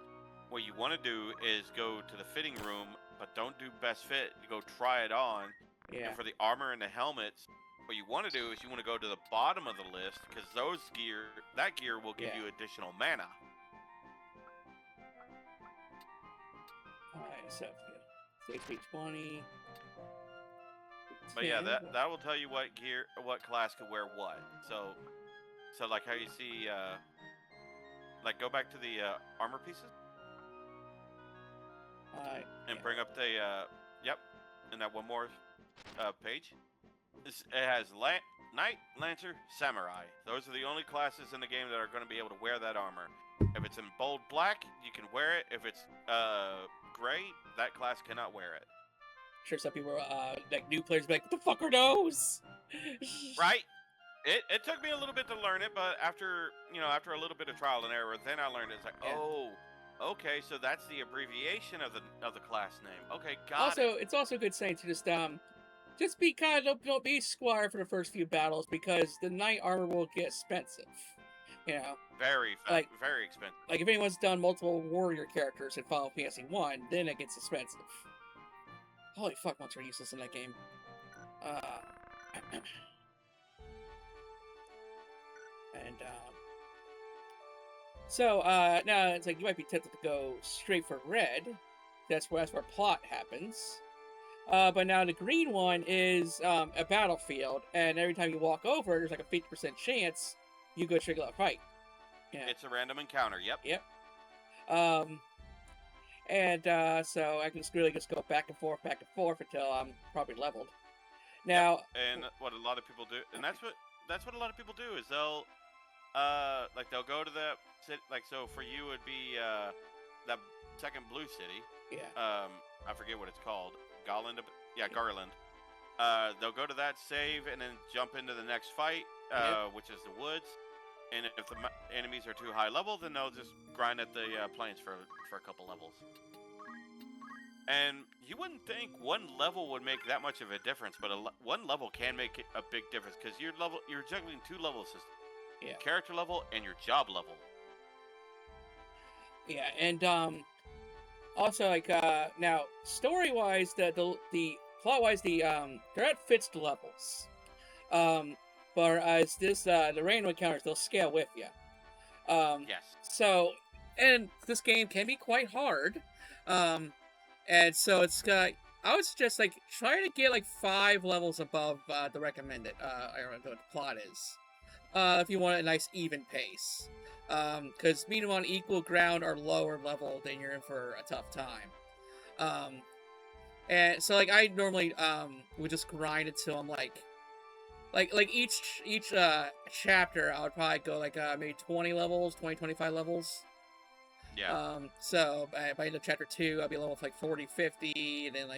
what you want to do is go to the fitting room, but don't do best fit. You go try it on. Yeah. And for the armor and the helmets, what you want to do is you want to go to the bottom of the list, because that gear will give you additional mana. Alright, so HP 20. But yeah, that will tell you what class can wear what. So like how you see, like go back to the armor pieces. And bring up the, and that one more page. It has Knight, Lancer, Samurai. Those are the only classes in the game that are going to be able to wear that armor. If it's in bold black, you can wear it. If it's gray, that class cannot wear it. Sure, some people like new players be like, what the fuck are those? Right? It took me a little bit to learn it, but after a little bit of trial and error, then I learned it. It's like, oh, okay, so that's the abbreviation of the class name. Okay, got it. It's also a good saying to just be don't be squire for the first few battles, because the knight armor will get expensive. You know, very expensive. Like if anyone's done multiple warrior characters in Final Fantasy 1, then it gets expensive. Holy fuck, monster are useless in that game. So now it's like you might be tempted to go straight for red. That's where plot happens. But now the green one is a battlefield, and every time you walk over, there's like a 50% chance you go straight to a fight. Yeah. It's a random encounter. Yep. So I can just go back and forth until I'm probably leveled. Now, and what a lot of people do, and that's what a lot of people do is they'll go to the city. Like, so for you it'd be that second blue city. Yeah. I forget what it's called. Garland. Yeah, Garland. They'll go to that, save, and then jump into the next fight, which is the woods. And if the enemies are too high level, then they'll just grind at the plains for a couple levels. And you wouldn't think one level would make that much of a difference, but one level can make a big difference, because you're juggling 2 level systems. Yeah. Character level and your job level. Yeah, and also like now story-wise, the plot-wise, that fits the levels. But as the random encounters, they'll scale with you. Yes. So, and this game can be quite hard. And so it's got, I would suggest like try to get like 5 levels above the recommended what the plot is. If you want a nice even pace. Because beating them on equal ground or lower level, then you're in for a tough time. And so like I normally would just grind until I'm like each chapter I would probably go like maybe 25 levels. Yeah. So by the end of chapter 2 I'll be level like 40, 50, and then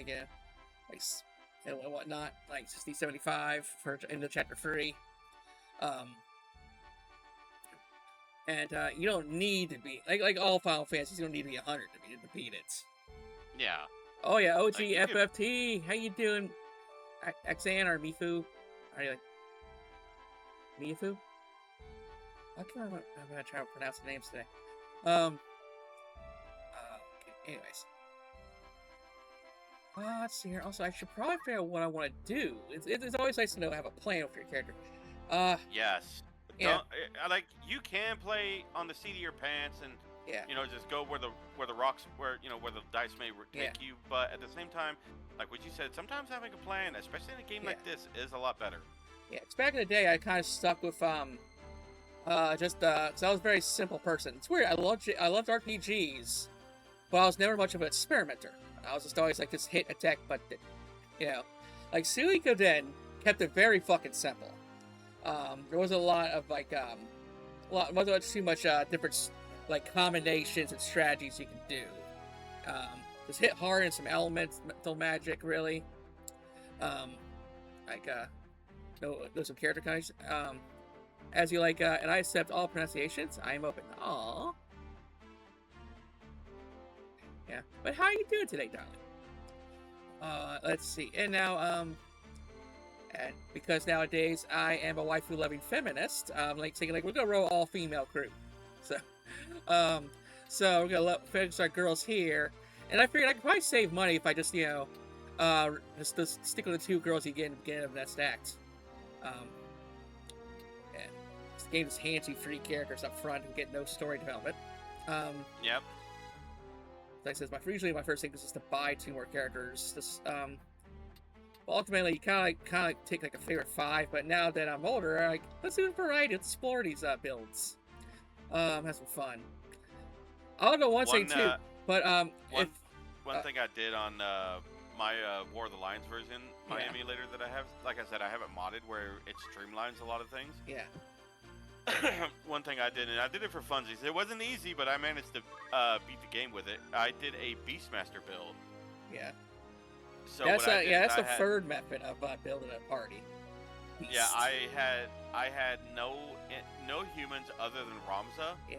and whatnot, like 60, 75 for into chapter 3. And you don't need to be like all Final Fantasies. You don't need to be 100 to beat it. Yeah. Oh yeah, OG like, FFT. How you doing, Xan or Mifu? Are you like Mifu? I'm gonna try to pronounce the names today. Okay, anyways. Let's see here. Also, I should probably figure out what I want to do. It's always nice to know I have a plan for your character. Yes. Yeah. Like you can play on the seat of your pants and just go where the rocks where the dice may take you, but at the same time, like what you said, sometimes having a plan, especially in a game like this, is a lot better. Yeah, because back in the day I kind of stuck with because I was a very simple person. It's weird. I loved RPGs, but I was never much of an experimenter. I was just always like this hit attack button. Like Suikoden kept it very fucking simple. There was a lot of wasn't too much different like combinations and strategies you can do. Just hit hard and some elemental magic really. Like those some character kinds. As you like, and I accept all pronunciations. I am open. Aww. Yeah, but how are you doing today, darling? Let's see. And now, and because nowadays I am a waifu-loving feminist, like thinking like we're gonna roll all female crew. So, so we're gonna focus our girls here, and I figured I could probably save money if I just just stick with the 2 girls you get in the beginning of next act. And this game just hands you 3 characters up front and get no story development. Yep. Like I said, usually my first thing is just to buy 2 more characters. Just well, ultimately, you kind of take like a favorite 5. But now that I'm older, I'm like, let's do a variety. Let's explore these builds. Have some fun. I'll go one thing too. But one thing I did on my War of the Lions version, my emulator that I have, like I said, I have it modded where it streamlines a lot of things. Yeah. One thing I did, and I did it for funsies. It wasn't easy, but I managed to beat the game with it. I did a Beastmaster build. Yeah. So that's that's the third method of building a party. Beast. Yeah, I had no humans other than Ramza. Yeah.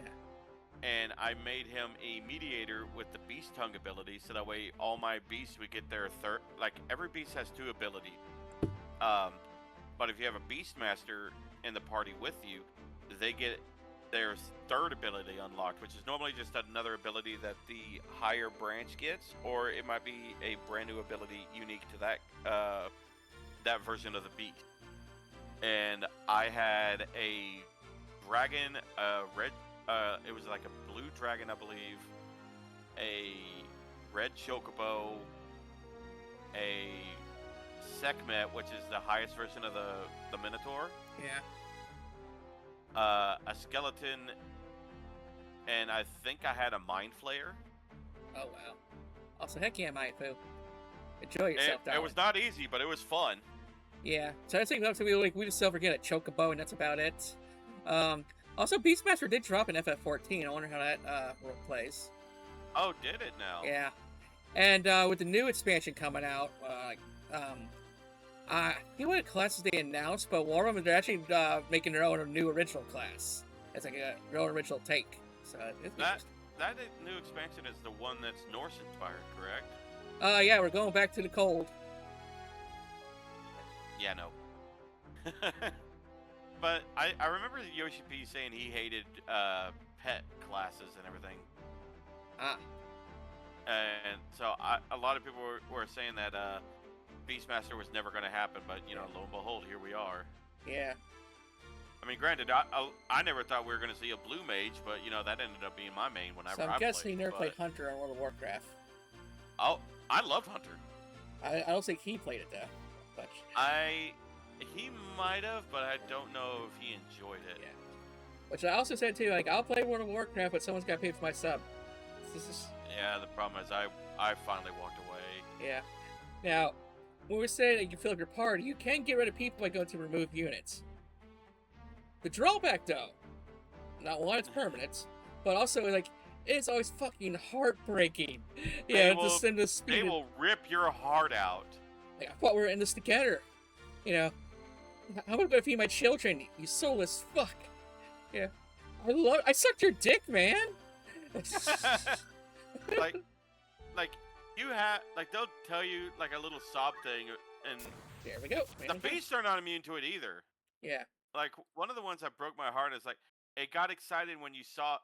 And I made him a mediator with the beast tongue ability, so that way all my beasts would get their third. Like every beast has 2 abilities. But if you have a Beastmaster in the party with you, they get their 3rd ability unlocked, which is normally just another ability that the higher branch gets, or it might be a brand new ability unique to that version of the beast. And I had a dragon, red. It was like a blue dragon, I believe, a red chocobo, a Sekhmet, which is the highest version of the Minotaur. Yeah. A skeleton, and I think I had a Mind Flayer. Oh wow! Also, heck yeah, Mindfu. Enjoy yourself, darling. It was not easy, but it was fun. Yeah. So I think up to we just still forget a chocobo, and that's about it. Also, Beastmaster did drop in FF14. I wonder how that role plays. Oh, did it now? Yeah. And with the new expansion coming out, I forget what classes they announced, but one of them, they're actually making their own new original class. It's like their own original take. So it's that new expansion is the one that's Norse inspired, correct? Yeah, we're going back to the cold. Yeah, no. But I remember Yoshi P saying he hated pet classes and everything. And so a lot of people were saying that Beastmaster was never going to happen, but lo and behold, here we are. Yeah. I mean, granted, I never thought we were going to see a blue mage, but that ended up being my main whenever I played. So I'm guessing you never played Hunter on World of Warcraft. Oh, I loved Hunter. I don't think he played it though. But he might have, but I don't know if he enjoyed it. Yeah. Which I also said too, like I'll play World of Warcraft, but someone's got to pay for my sub. Yeah, the problem is I finally walked away. Yeah. Now, when we're saying that you can fill up your party, you can get rid of people by going to remove units. The drawback, though, not one, it's permanent, but also like it's always fucking heartbreaking. Yeah, just in the speed. They will rip your heart out. Like, I thought we were in this together. How am I gonna feed my children? You soulless fuck. Yeah, I sucked your dick, man. like you have, they'll tell you like a little sob thing, and there we go. The beasts are not immune to it either. Yeah. Like one of the ones that broke my heart is like it got excited when it saw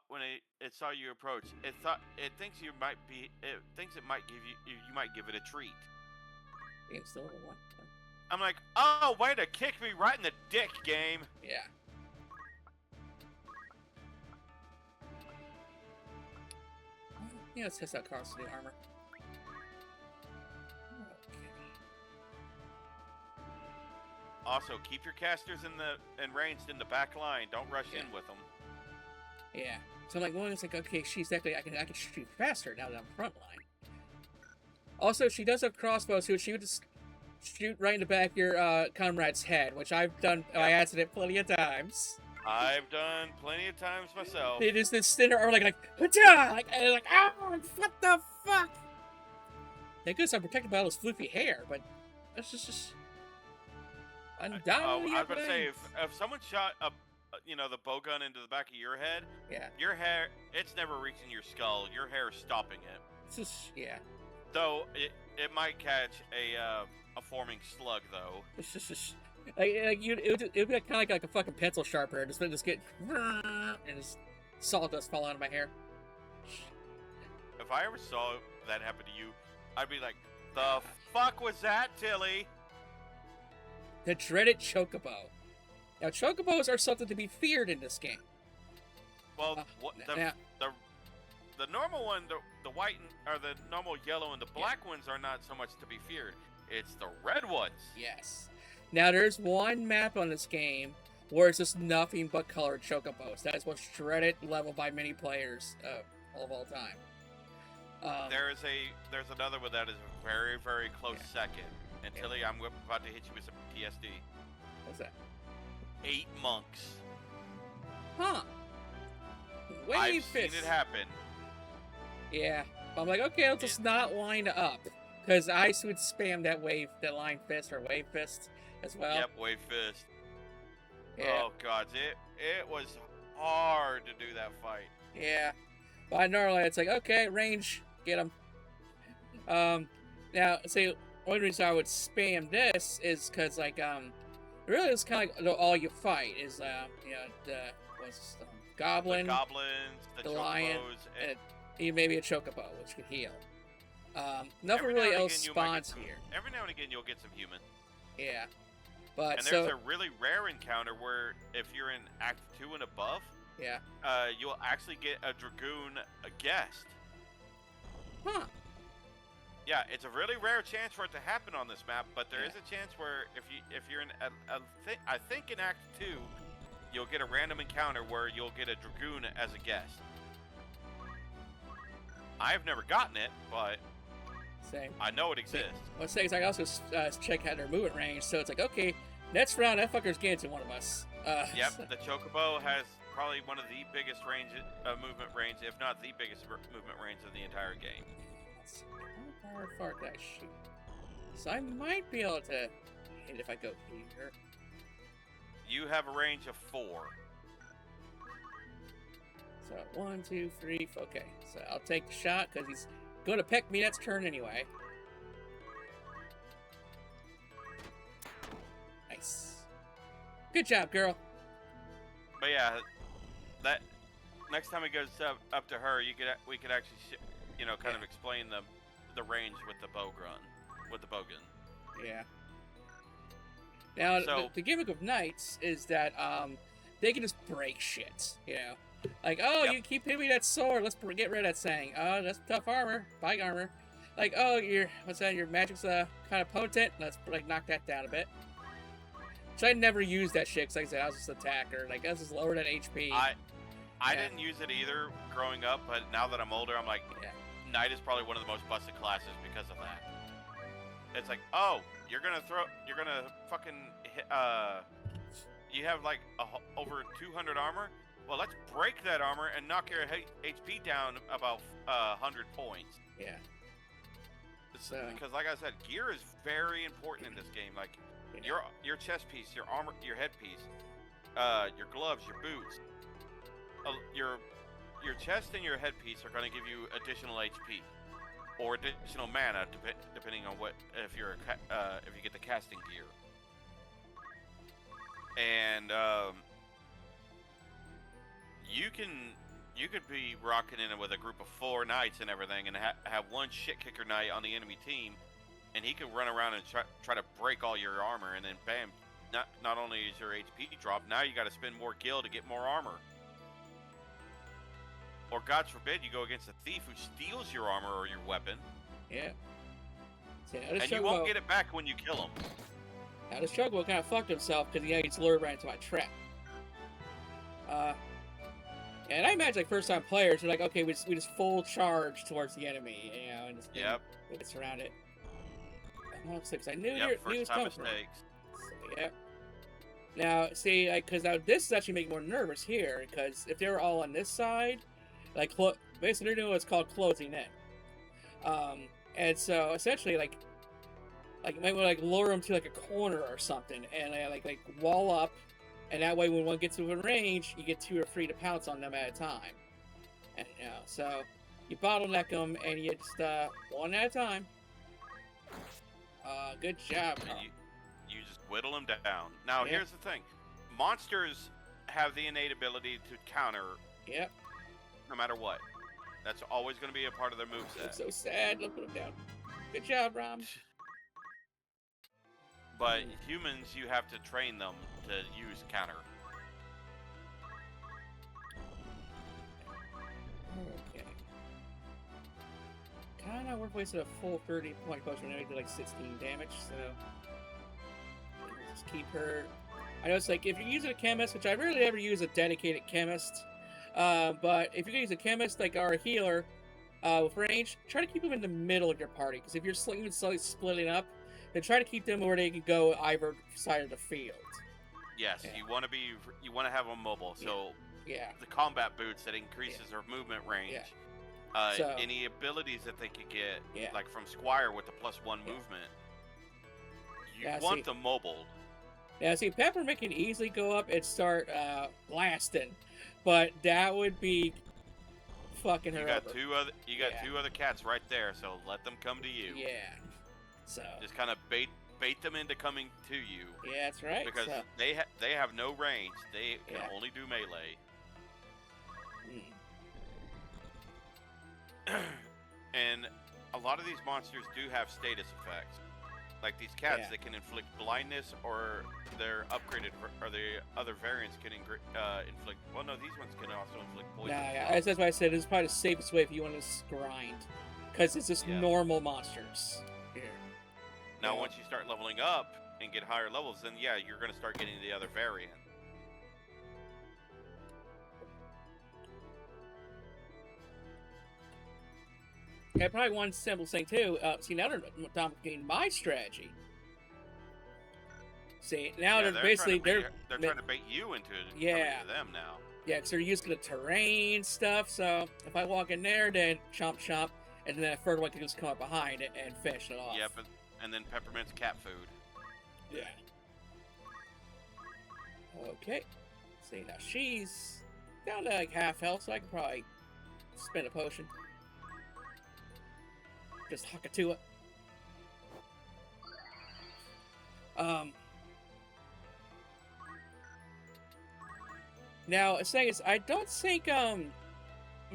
you approach. It thinks it might give you might give it a treat. It's still one. I'm like, oh, way to kick me right in the dick, game. Yeah. Yeah, let's test out Carl's new armor. Okay. Also, keep your casters ranged in the back line. Don't rush in with them. Yeah. So like one is like, okay, she's actually I can shoot faster now that I'm front line. Also, she does have crossbows, so she shoot right in the back of your comrade's head, which I've done by accident plenty of times. I've done plenty of times myself. They just stand there like, "Hata!" Oh, what the fuck? Thank goodness I'm protected by all this floofy hair, but that's just undoubtedly. I was about to say, if someone shot the bow gun into the back of your head, your hair, it's never reaching your skull. Your hair is stopping it. It's just, Though it might catch a forming slug though. It's just it would be kind of like a fucking pencil sharpener. Just get and just sawdust fall out of my hair. If I ever saw that happen to you, I'd be like, the fuck was that, Tilly? The dreaded chocobo. Now, chocobos are something to be feared in this game. Well, the normal one, the white or the normal yellow and the black ones are not so much to be feared. It's the red ones. Yes. Now, there's one map on this game where it's just nothing but colored chocobos. That is most dreaded level by many players of all time. There's another one that is a very, very close second. And Tilly, I'm about to hit you with some PTSD. What's that? 8 monks. Huh. I've seen it happen. Yeah. I'm like, okay, let's just not line up. Because I would spam that line fist or wave fist as well. Yep, wave fist. Yeah. Oh god, it was hard to do that fight. Yeah. But normally it's like, okay, range, get him. Now, see, one reason I would spam this is because, like, really it's kind of like all you fight is, goblin, the goblins, the lion, and maybe a chocobo, which could heal. Nothing Every really else spawns here. Every now and again, you'll get some human. Yeah. But and there's a really rare encounter where if you're in Act 2 and above, you'll actually get a Dragoon guest. Huh. Yeah, it's a really rare chance for it to happen on this map, but there is a chance where if you're in I think in Act 2, you'll get a random encounter where you'll get a Dragoon as a guest. I've never gotten it, but same. I know it exists. What's saying is I also check out their movement range, so it's like, okay, next round that fucker's getting to one of us. Yep, the Chocobo has probably one of the biggest movement range, if not the biggest movement range of the entire game. How far can I shoot? So I might be able to hit if I go here. You have a range of 4. So 1, 2, 3. Okay, so I'll take the shot because he's going to peck me next turn anyway. Nice. Good job, girl. But yeah, that next time it goes up to her, we could actually kind of explain the range with the bow gun. Yeah. Now the gimmick of knights is that they can just break shit, you know. Like, you keep hitting me that sword, let's get rid of that thing. Oh, that's tough armor, bike armor. Like, your magic's kind of potent, let's like knock that down a bit. So I never used that shit, because like I said, I was just an attacker. Like, this is lower than HP. I didn't use it either growing up, but now that I'm older, I'm like, Knight is probably one of the most busted classes because of that. It's like, you're gonna fucking hit, you have like over 200 armor? Well, let's break that armor and knock your HP down about 100 points. Yeah. Because like I said, gear is very important in this game. Like, your chest piece, your armor, your headpiece, your gloves, your boots, your chest and your headpiece are going to give you additional HP or additional mana, depending on if you get the casting gear. And you could be rocking in with a group of 4 knights and everything, and have one shit kicker knight on the enemy team, and he could run around and try to break all your armor, and then bam, not only is your HP drop, now you got to spend more gil to get more armor. Or God forbid you go against a thief who steals your armor or your weapon. Yeah. And you won't get it back when you kill him. Now this Chocobo kind of fucked himself because he gets lured right into my trap. And I imagine like first time players are like, okay, we just full charge towards the enemy, and just get surrounded. Oh, six. I knew Yep, knew it first was time coming from. mistakes. So, yeah. Now, see, because now this is actually making me more nervous here, because if they were all on this side, like, basically they're doing what's called closing in. And so essentially, like you might want to like lure them to like a corner or something, and like wall up, and that way when one gets within range, you get 2 or 3 to pounce on them at a time. And so you bottleneck them, and you just one at a time. Good job. And you just whittle them down. Now, Yeah. here's the thing. Monsters have the innate ability to counter Yep. no matter what. That's always going to be a part of their I'm moveset. so sad. Look at them down. Good job, Rom. But humans, you have to train them to use counter. Okay. Kind of worth wasting a full 30-point potion when I did like 16 damage, so just keep her. I know it's like if you're using a chemist, which I rarely ever use a dedicated chemist, but if you're gonna use a chemist like our healer with range, try to keep them in the middle of your party, because if you're slowly splitting up, then try to keep them where they can go either side of the field. Yes, Yeah. you want to have them mobile. So Yeah. the combat boots that increases their movement range. Yeah. So- Any abilities that they could get, Yeah. like from Squire with the +1 movement, you Yeah, want see- them mobile. Now, see, Peppermint can easily go up and start blasting, but that would be fucking her You got over. Yeah. two other cats right there, so let them come to you. Yeah. So. Just kind of bait them into coming to you. Yeah, that's right. Because so, they have no range. They can Yeah. only do melee. And a lot of these monsters do have status effects. Like these cats, Yeah. they can inflict blindness, or their upgraded or the other variants can inflict. Well, no, these ones can also inflict Nah, poison. yeah, that's why I said it's probably the safest way if you want to grind, because it's just Yeah. normal monsters here. Now, Yeah. once you start leveling up and get higher levels, then yeah, you're going to start getting the other variant. Yeah, probably one simple thing too. See, now they're dominating my strategy. See, now Yeah, they're basically they're trying to bait you into Yeah. coming to them now. Yeah, because they're used to the terrain stuff, so if I walk in there, then chomp, and then that third one can just come up behind it and finish it off. Yeah, and then Peppermint's cat food. Yeah. Okay. See, now she's down to like half health, so I can probably spin a potion. Just huck it to it. Now, the thing is, I don't think,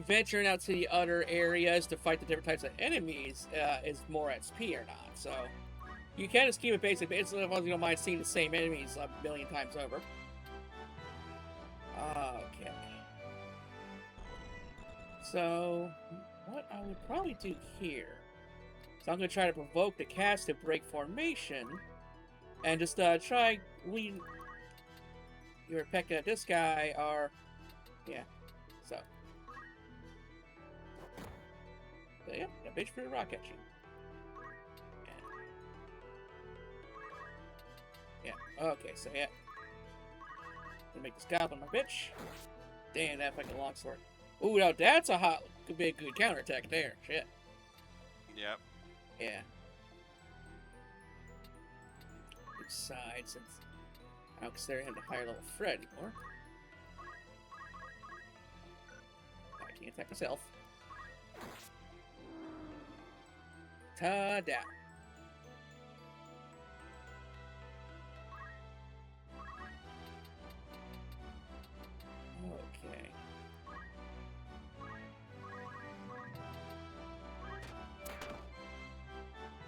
venturing out to the other areas to fight the different types of enemies, is more XP or not, so you can just keep it basic, but it's as long as you don't mind seeing the same enemies a million times over. Okay. So, what I would probably do here, so I'm going to try to provoke the cast to break formation, and just try lead your peck at this guy, or yeah, so yeah, a bitch for the rock at you. Yeah, okay, so yeah, gonna make this goblin my bitch. Damn, that fucking longsword. Ooh, now that's could be a good counterattack there. Shit. Yep. Yeah. Besides, since I don't consider him the higher level threat anymore, I can't attack myself. Ta-da! Okay.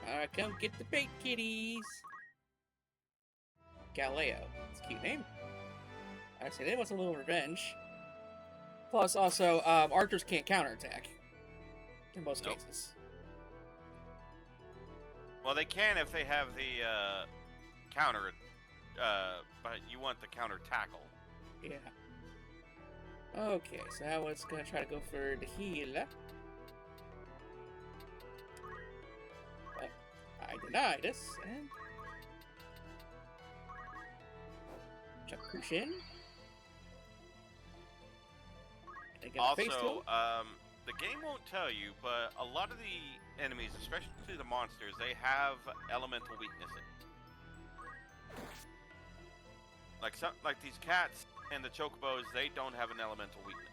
Alright, come get the bait, kitties! Galileo. It's a cute name. Actually, they want a little revenge. Plus, also, archers can't counterattack. In most Nope. cases. Well, they can if they have the counter, but you want the counter tackle. Yeah. Okay, so I was gonna try to go for the heal. But I did deny this, and jump push in. Also, the game won't tell you, but a lot of the enemies, especially the monsters, they have elemental weaknesses. Like these cats and the chocobos, they don't have an elemental weakness.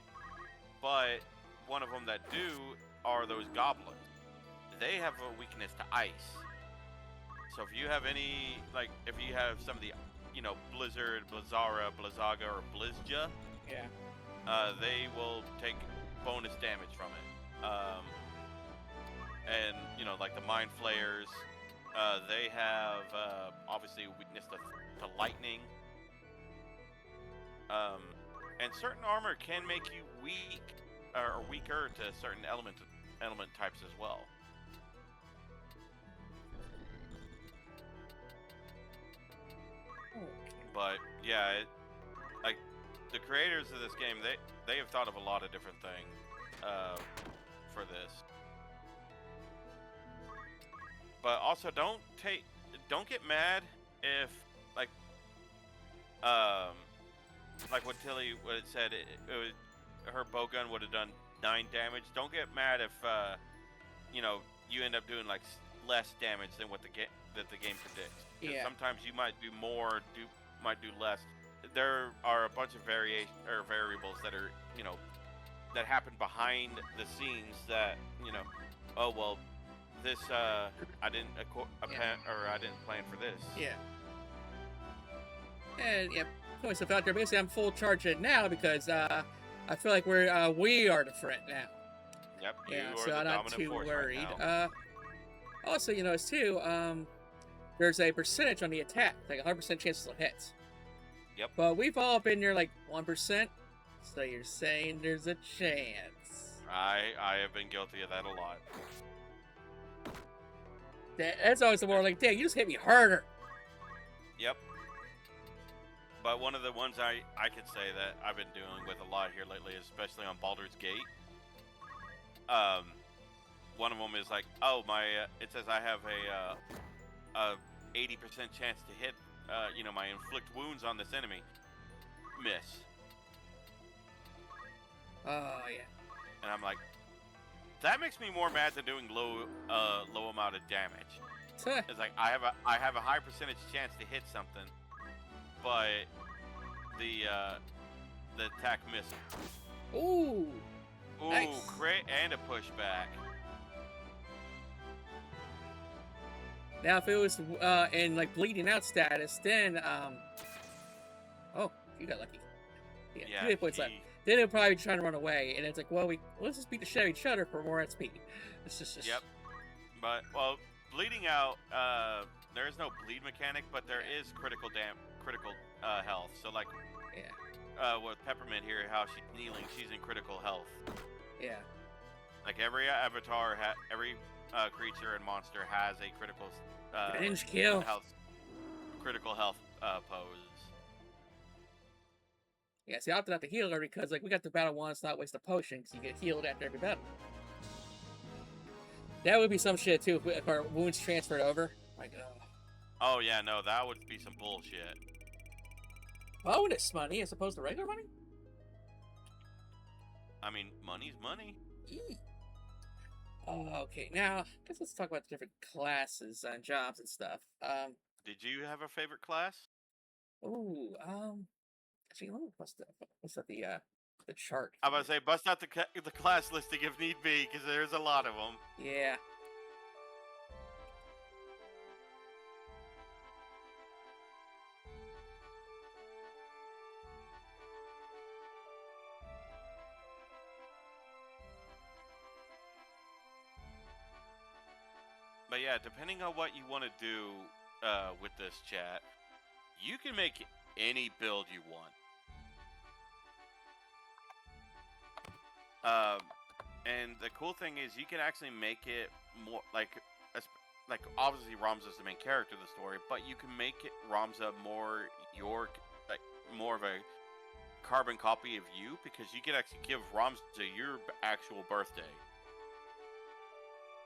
But one of them that do are those goblins. They have a weakness to ice. So if you have any, like, if you have some of the, Blizzard, Blizzara, Blizzaga, or Blizzja, yeah, they will take bonus damage from it. And, like the Mind Flayers, they have, obviously, a weakness to lightning. And certain armor can make you weak, or weaker to certain element types as well. okay. But yeah, like the creators of this game, they have thought of a lot of different things for this. But also, don't get mad if like what it said, her bowgun would have done 9 damage. Don't get mad if you end up doing like less damage than what the game predicts. Yeah. Sometimes you might do more, might do less. There are a bunch of variables that are that happen behind the scenes that oh well, this I didn't I didn't plan for this. Yeah. And yeah, put myself out there. Basically, I'm full charge it now because I feel like we are the threat now. Yep. Yeah, You so are I'm the not dominant too force worried. right now. Also, you notice too, there's a percentage on the attack, like 100% chance it'll hit. Yep. But we've all been near like 1%, so you're saying there's a chance. I have been guilty of that a lot. That's always the more like, dang, you just hit me harder. Yep. But one of the ones I could say that I've been dealing with a lot here lately, especially on Baldur's Gate. One of them is like, oh my, it says I have a 80% chance to hit, my inflict wounds on this enemy. Miss. Oh yeah. And I'm like, that makes me more mad than doing low amount of damage. It's like I have a high percentage chance to hit something, but the attack misses. Ooh. Ooh, Nice. crit and a pushback. Now, if it was in like bleeding out status, then oh, you got lucky. Yeah, 2 hit points left. Then it'll probably be trying to run away, and it's like, well, let's just beat the shit out of each other for more XP. It's just. Yep. But bleeding out, there is no bleed mechanic, but there is critical health. So like, yeah. With Peppermint here, how she's kneeling, she's in critical health. Yeah. Like every avatar, every creature and monster has a critical Revenge kill. critical health pose. Yeah, see, I opted out the healer because like we got the battle once, not waste a potion because you get healed after every battle. That would be some shit too if our wounds transferred over. Like, oh yeah, no, that would be some bullshit. Bonus money as opposed to regular money? I mean, money's money. Okay, now I guess let's talk about the different classes and jobs and stuff. Did you have a favorite class? Ooh, actually, let me bust up the chart. I was about to say, bust out the class listing if need be, because there's a lot of them. Yeah. But yeah, depending on what you want to do with this chat, you can make any build you want. And the cool thing is you can actually make it more like obviously Ramza's the main character of the story, but you can make it Ramza more more of a carbon copy of you, because you can actually give Ramza your actual birthday.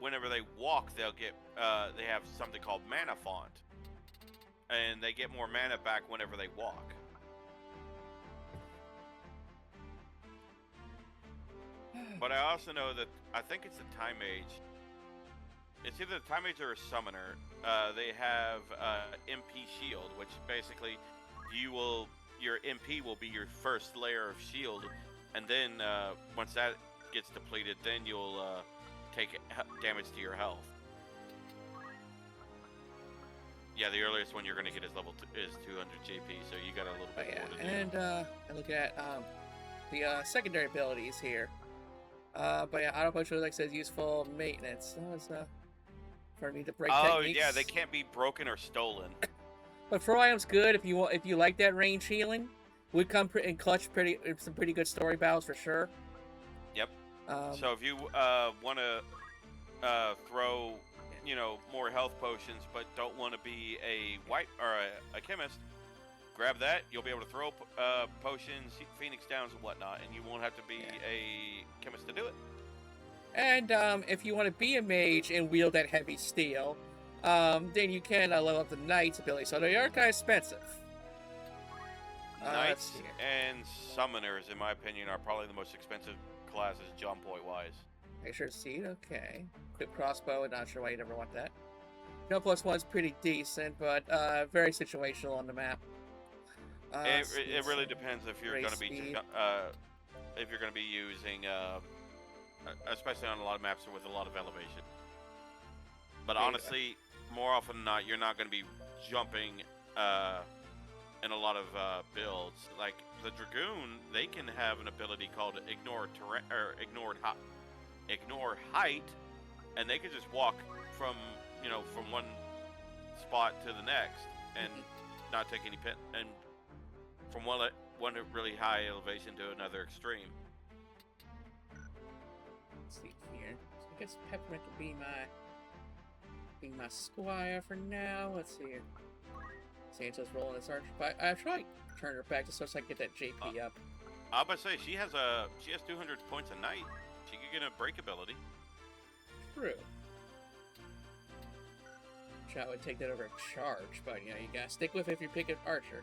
whenever they walk, they'll get they have something called mana font, and they get more mana back whenever they walk. But I also know that I think it's the Time Mage. It's either the Time Mage or a Summoner. They have MP Shield, which basically your MP will be your first layer of shield, and then once that gets depleted, then you'll take damage to your health. Yeah, the earliest one you're going to get is 200 JP, so you got a little bit more to do. And I look at the secondary abilities here. But yeah, auto potion like says useful maintenance. That was for me to break techniques. Yeah, they can't be broken or stolen. But for items good if you like that range healing, would come in clutch some pretty good story battles for sure. Yep. So if you want to throw more health potions, but don't want to be a a chemist, grab that. You'll be able to throw potions, Phoenix Downs, and whatnot, and you won't have to be a chemist to do it. And if you want to be a mage and wield that heavy steel, then you can level up the Knight's ability. So they are kind of expensive. Knights and Summoners, in my opinion, are probably the most expensive classes, jump point-wise. Make sure to see it. Okay. Quick crossbow. Not sure why you'd ever want that. No +1's pretty decent, but very situational on the map. It really depends if you're going to be using, especially on a lot of maps with a lot of elevation. But honestly, more often than not, you're not going to be jumping in a lot of builds. Like the Dragoon, they can have an ability called Ignore Height, and they can just walk from one spot to the next and not take any pin, and from one really high elevation to another extreme. Let's see here. So I guess Peppermint will be my squire for now. Let's see here. Santa's rolling this archer, but I try to turn her back just so I can get that JP up. I was about to say she has 200 points a night. She could get a break ability. True. I would take that over a charge, but you gotta stick with it if you pick an archer.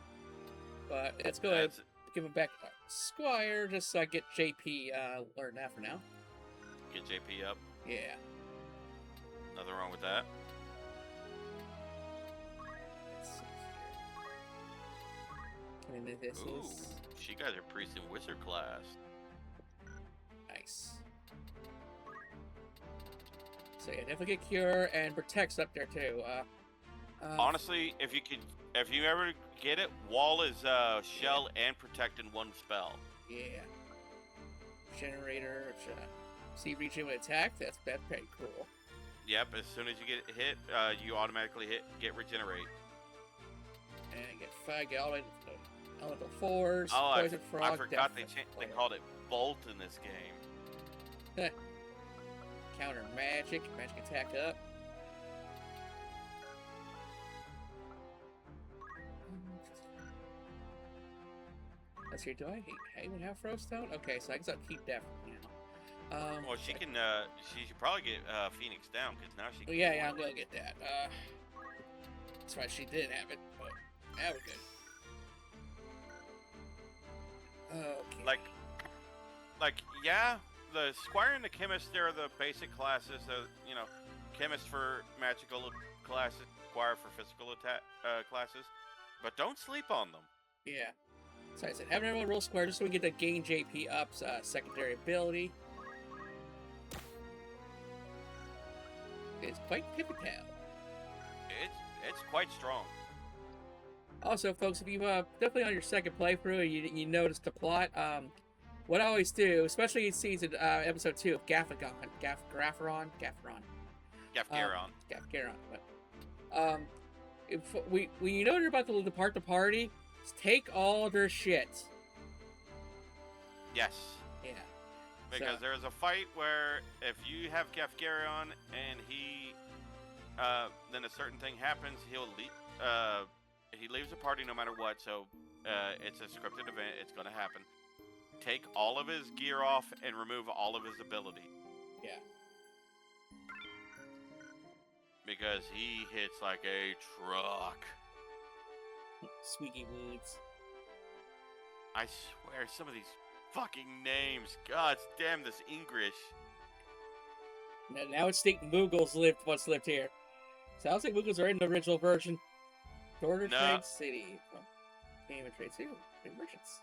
But let's go ahead and give him back squire just so I get JP learned that for now. Get JP up? Yeah. Nothing wrong with that. Let's see here. And then this is... She got her priest and wizard class. Nice. So yeah, definitely get cure and protects up there too. Honestly, if you ever get it, wall is shell and protect in one spell. Yeah. Generator, see regen with attack. That's pretty cool. Yep. As soon as you get hit, you automatically get regenerate. And get all the way to elemental force. Poison frog. I forgot they called it bolt in this game. Counter magic attack up. Let's see, do I even have Frostone? Okay, so I guess I'll keep that for now. Well, she can. She should probably get Phoenix down because now she can. Yeah, I'm gonna get that. That's why she did have it, but that was good. Okay. The Squire and the Chemist, they're the basic classes. Chemist for magical classes, Squire for physical attack classes. But don't sleep on them. Yeah. So I said, have everyone roll square just so we get the gain JP up secondary ability. It's quite pivotal. It's quite strong. Also, folks, if you definitely on your second playthrough, you notice the plot. What I always do, especially in season episode 2 of Gafgaron. But when you know you're about to depart the party, take all their shit. Yes. Yeah. Because there's a fight where if you have Gafgaron and he, then a certain thing happens, he leaves the party no matter what. So it's a scripted event. It's going to happen. Take all of his gear off and remove all of his ability. Yeah. because he hits like a truck. Squeaky Woods. I swear, some of these fucking names. God damn this English. Now it's stating Moogles once lived here. Sounds like Moogles are in the original version. Dorter No. Trade City. Game and Trade City. Big merchants.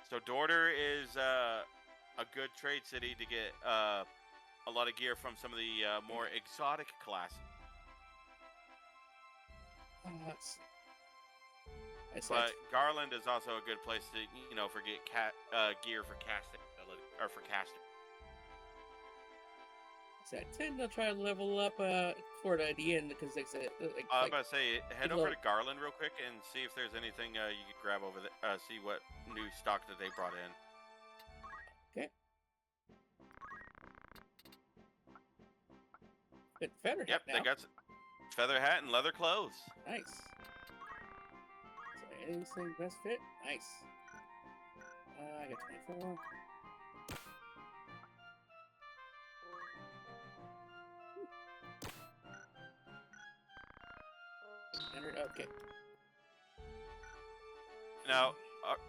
So Dorter is a good trade city to get a lot of gear from some of the more exotic classes. Let's see. But Garland is also a good place to, for get gear for casting ability or for casting. I tend to try to level up for the end because it's I'm about to say, head over look. to Garland real quick and see if there's anything you could grab over there. See what new stock that they brought in. Okay. Good feather hat now. They got feather hat and leather clothes. Nice. So anything best fit? Nice. I got 24. Okay. Now,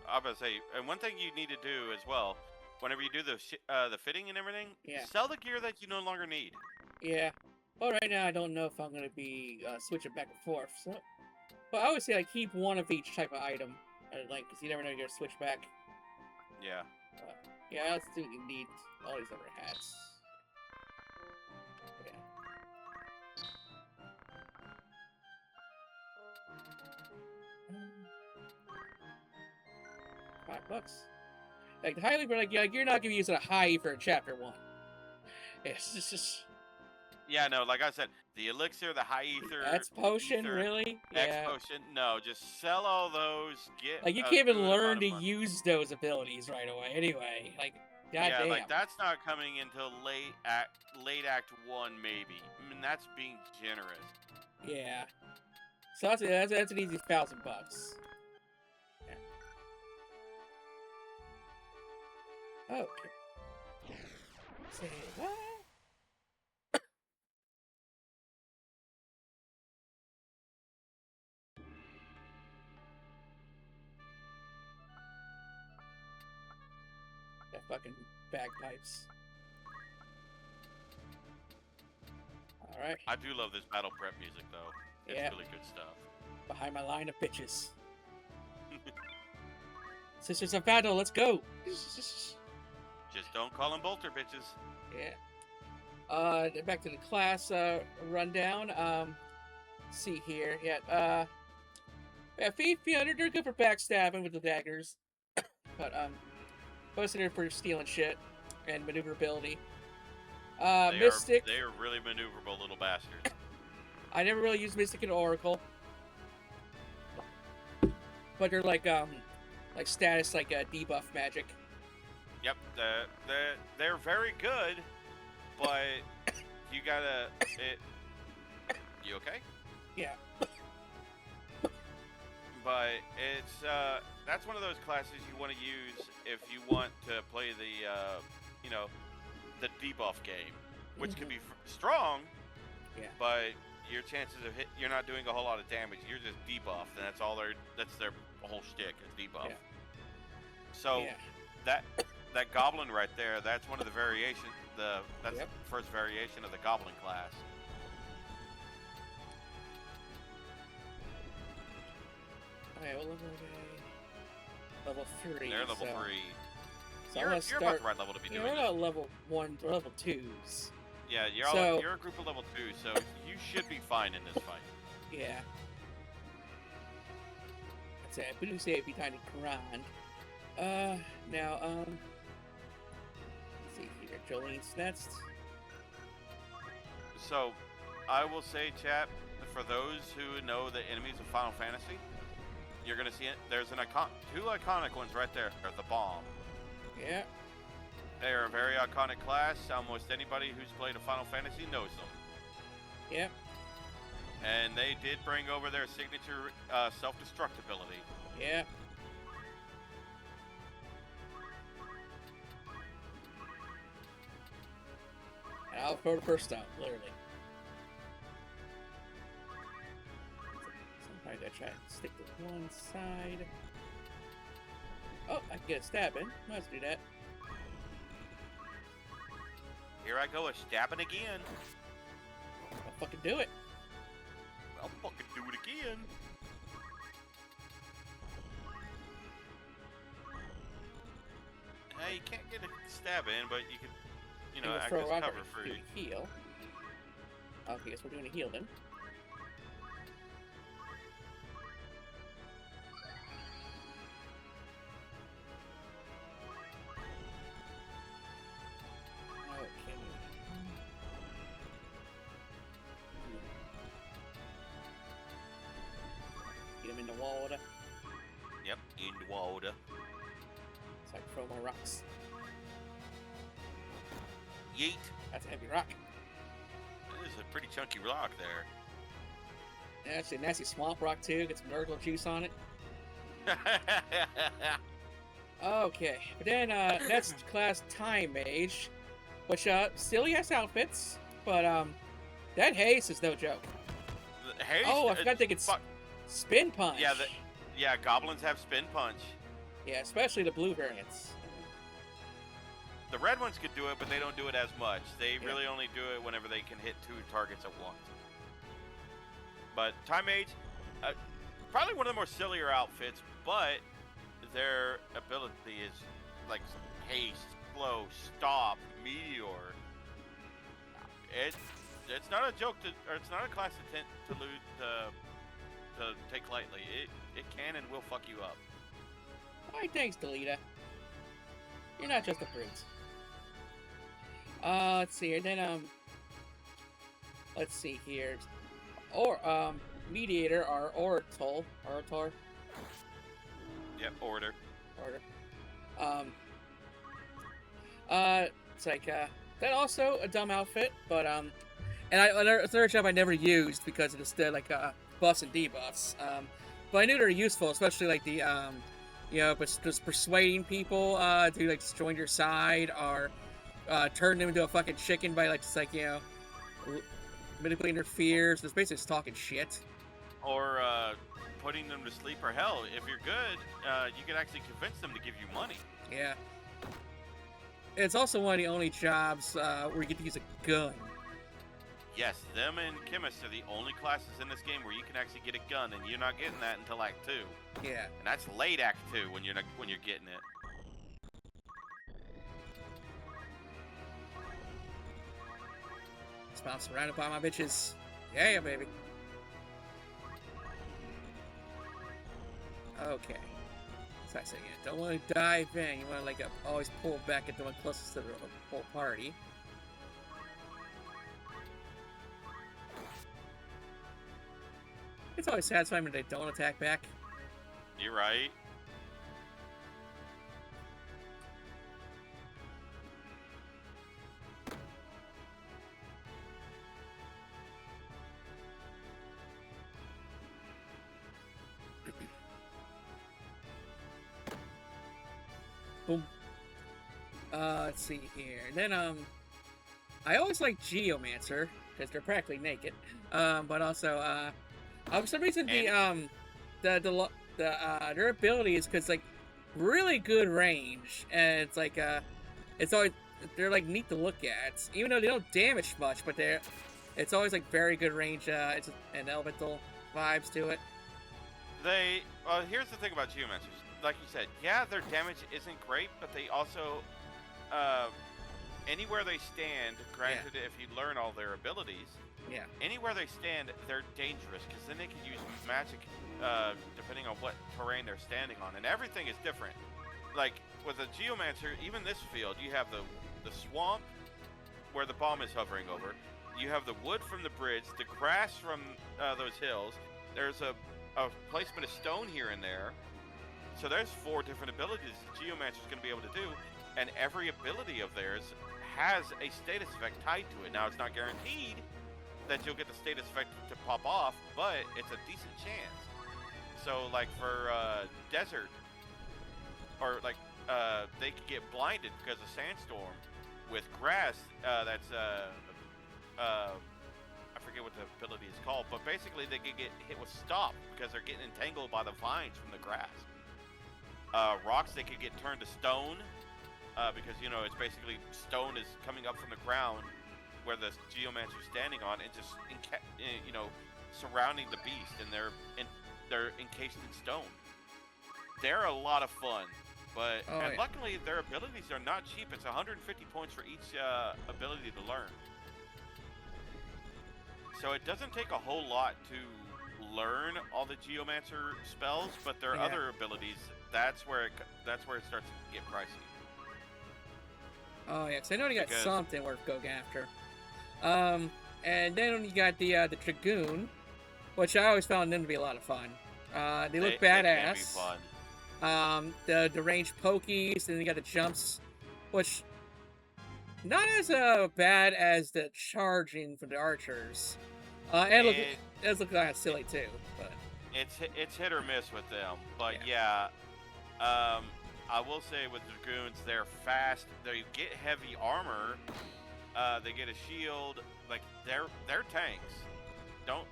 I'm about to say, and one thing you need to do as well, whenever you do the fitting and everything, sell the gear that you no longer need. Yeah. Well, right now I don't know if I'm gonna be switching back and forth. So, but I always say like keep one of each type of item, because you never know you're gonna switch back. Yeah. Yeah, I still need all these other hats. Yeah. $5. Like the highly, but like you're not gonna use it a high for chapter 1. It's just. Yeah, no, like I said, the elixir, the high ether. That's potion, ether, really? X potion. No, just sell all those. Get like you can't even learn to use those abilities right away. Anyway, like goddamn. Like that's not coming until late act 1, maybe. I mean, that's being generous. Yeah. So that's an easy $1,000. Yeah. Okay. Say what? That fucking bagpipes. Alright. I do love this battle prep music, though. It's really good stuff. Behind my line of bitches. Sisters of Battle, let's go! Just don't call them bolter bitches. Yeah. Back to the class rundown. Let's see here. Yeah, Fiona, they're good for backstabbing with the daggers. But, mostly they're for stealing shit and maneuverability. Mystic. They are really maneuverable little bastards. I never really used Mystic and Oracle. But they're like status, like debuff magic. Yep, they're very good, but you gotta. You okay? Yeah. But it's that's one of those classes you want to use if you want to play the debuff game, which can be strong. Yeah. But your chances of you're not doing a whole lot of damage. You're just debuffed, and that's their whole shtick is debuff. Yeah. So that goblin right there, that's one of the variations. That's the first variation of the goblin class. Okay, well, level 3. They're level 3. So you're about the right level to be doing this. We're not level 1 or level 2s. Yeah, you're a group of level 2, so you should be fine in this fight. Yeah. That's it. I do say it'd be time to grind. Now, let's see here. Jolene's next. So, I will say, chat, for those who know the enemies of Final Fantasy, you're gonna see it. There's two iconic ones right there. They're the bomb. Yeah. They're a very iconic class. Almost anybody who's played a Final Fantasy knows them. Yep. And they did bring over their signature self-destruct ability. Yeah. And I'll throw the first out, literally. gotta try and stick to one side. Oh, I can get a stab in. Let's do that. Here I go, a stabbing again. I'll fucking do it. I'll fucking do it again. Hey, you can't get a stab in, but you can, you know, I guess cover for you. Heal. Okay, guess we're doing a heal then. Okay. Get him in the water. Yep, in the water. So I can throw more rocks. Yeet. That's a heavy rock. That is a pretty chunky rock there. Yeah, actually a nasty swamp rock too. Get some Nurgle juice on it. Okay, but then next class, Time Mage, which still has outfits, but that haste is no joke. Haste, oh, I forgot they could spin punch. Yeah, yeah, goblins have spin punch. Yeah, especially the blue variants. The red ones could do it, but they don't do it as much. They really only do it whenever they can hit 2 targets at once. But Time Mage, probably one of the more sillier outfits, but their ability is like haste, slow, stop, meteor. It's not a joke or it's not a class to lose to take lightly. It can and will fuck you up. Alright, thanks, Delita. You're not just a brute. Let's see here. Then let's see here. Or Mediator or Orator. Yep, Order. It's like that also a dumb outfit, but and a third job I never used because it's still like buffs and debuffs. But I knew they were useful, especially like the you know, but just persuading people to like join your side or turn them into a fucking chicken by like just like, you know, manipulating their fears. It's basically just talking shit. Or putting them to sleep, or hell, if you're good, you can actually convince them to give you money. Yeah. It's also one of the only jobs where you get to use a gun. Yes, them and Chemists are the only classes in this game where you can actually get a gun, and you're not getting that until Act 2. Yeah. And that's late Act 2 when you're getting it. So I'm surrounded by my bitches. Yeah, baby. Okay. So I say, yeah, don't want to dive in. You want to like always pull back at the one closest to the whole party. It's always satisfying when they don't attack back. You're right. Boom. Let's see here. Then I always like Geomancer because they're practically naked. But also for some reason their ability is because like really good range, and it's like it's always they're like neat to look at, even though they don't damage much, but it's always like very good range. It's an elemental vibes to it. Here's the thing about Geomancers. Like you said, yeah, their damage isn't great, but they also, anywhere they stand, granted, if you learn all their abilities, anywhere they stand, they're dangerous, because then they can use magic, depending on what terrain they're standing on, and everything is different. Like, with a Geomancer, even this field, you have the swamp, where the bomb is hovering over, you have the wood from the bridge, the grass from those hills, there's a placement of stone here and there. So there's 4 different abilities the Geomancer is going to be able to do, and every ability of theirs has a status effect tied to it. Now, it's not guaranteed that you'll get the status effect to pop off, but it's a decent chance. So, like, for Desert, or, like, they could get blinded because of Sandstorm. With grass, that's, I forget what the ability is called, but basically they can get hit with stop because they're getting entangled by the vines from the grass. Rocks, they could get turned to stone because, you know, it's basically stone is coming up from the ground where the Geomancer's standing on and just, you know, surrounding the beast, and they're encased in stone. They're a lot of fun, but luckily their abilities are not cheap. It's 150 points for each ability to learn. So it doesn't take a whole lot to learn all the Geomancer spells, but their other abilities, that's where it starts to get pricey. Oh yeah, because I know you got something worth going after. And then you got the Dragoon, which I always found them to be a lot of fun. They look badass. They can be fun. The ranged pokies, and you got the jumps, which not as bad as the charging for the archers. It does look kind of silly too, but it's hit or miss with them. But yeah, I will say with Dragoons, they're fast. They get heavy armor. They get a shield. Like they're tanks. Don't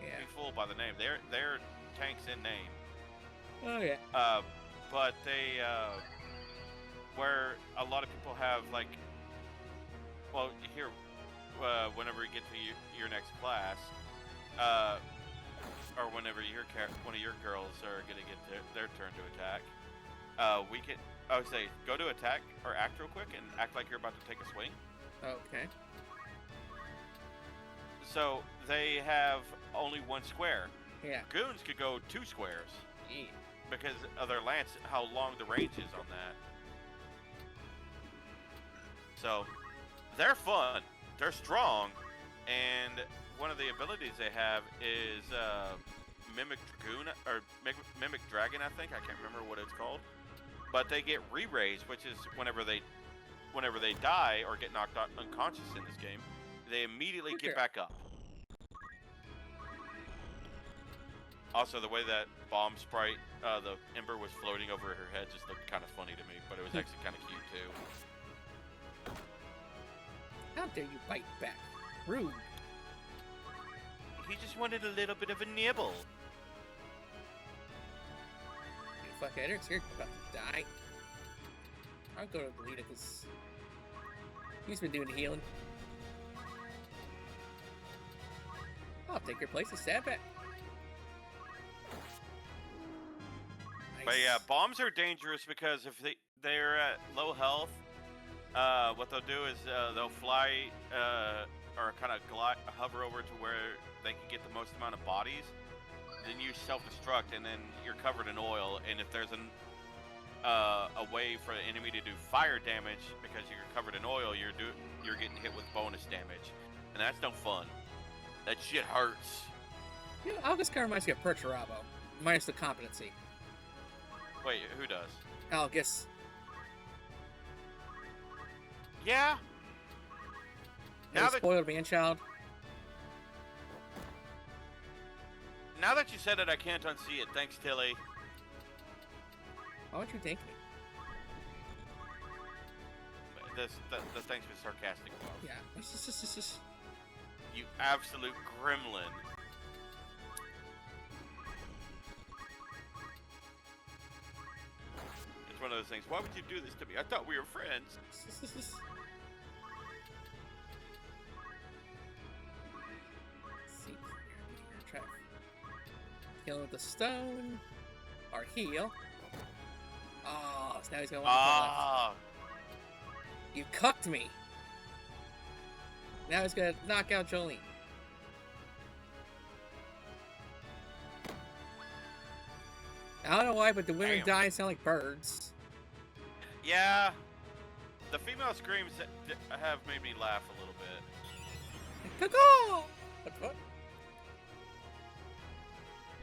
be fooled by the name. They're tanks in name. Oh yeah. But they where a lot of people have like, well, here, whenever you get to your next class, or whenever one of your girls are gonna get their turn to attack, we can. I would say go to attack or act real quick and act like you're about to take a swing. Okay. So they have only one square. Yeah. Goons could go 2 squares. Yeah. Because of their lance, how long the range is on that. So they're fun. They're strong, and one of the abilities they have is Mimic Dragoon or Mimic Dragon. I think I can't remember what it's called. But they get re-raised, which is whenever they die or get knocked out unconscious in this game, they immediately get back up. Also, the way that Bomb Sprite, the Ember was floating over her head just looked kind of funny to me, but it was actually kind of cute too. How dare you bite back? Rude. He just wanted a little bit of a nibble. Fuck, Eric's here about to die. I'll go to Belita because he's been doing the healing. I'll take your place and stab back. Nice. But yeah, bombs are dangerous because if they're at low health, what they'll do is they'll fly or kind of hover over to where they can get the most amount of bodies. Then you self-destruct, and then you're covered in oil. And if there's a way for the enemy to do fire damage because you're covered in oil, you're getting hit with bonus damage, and that's no fun. That shit hurts. You know, August kind of reminds me of Perturabo, minus the competency. Wait, who does? August. Yeah. Now that spoiled man-child. Now that you said it, I can't unsee it. Thanks, Tilly. Why would you thank me? The thanks was sarcastic. Yeah. You absolute gremlin. It's one of those things. Why would you do this to me? I thought we were friends. Heal with the stone, or heal. Oh, so now he's gonna want to You cucked me. Now he's gonna knock out Jolene. I don't know why, but the women die and sound like birds. Yeah, the female screams have made me laugh a little bit. Caw-caw! What?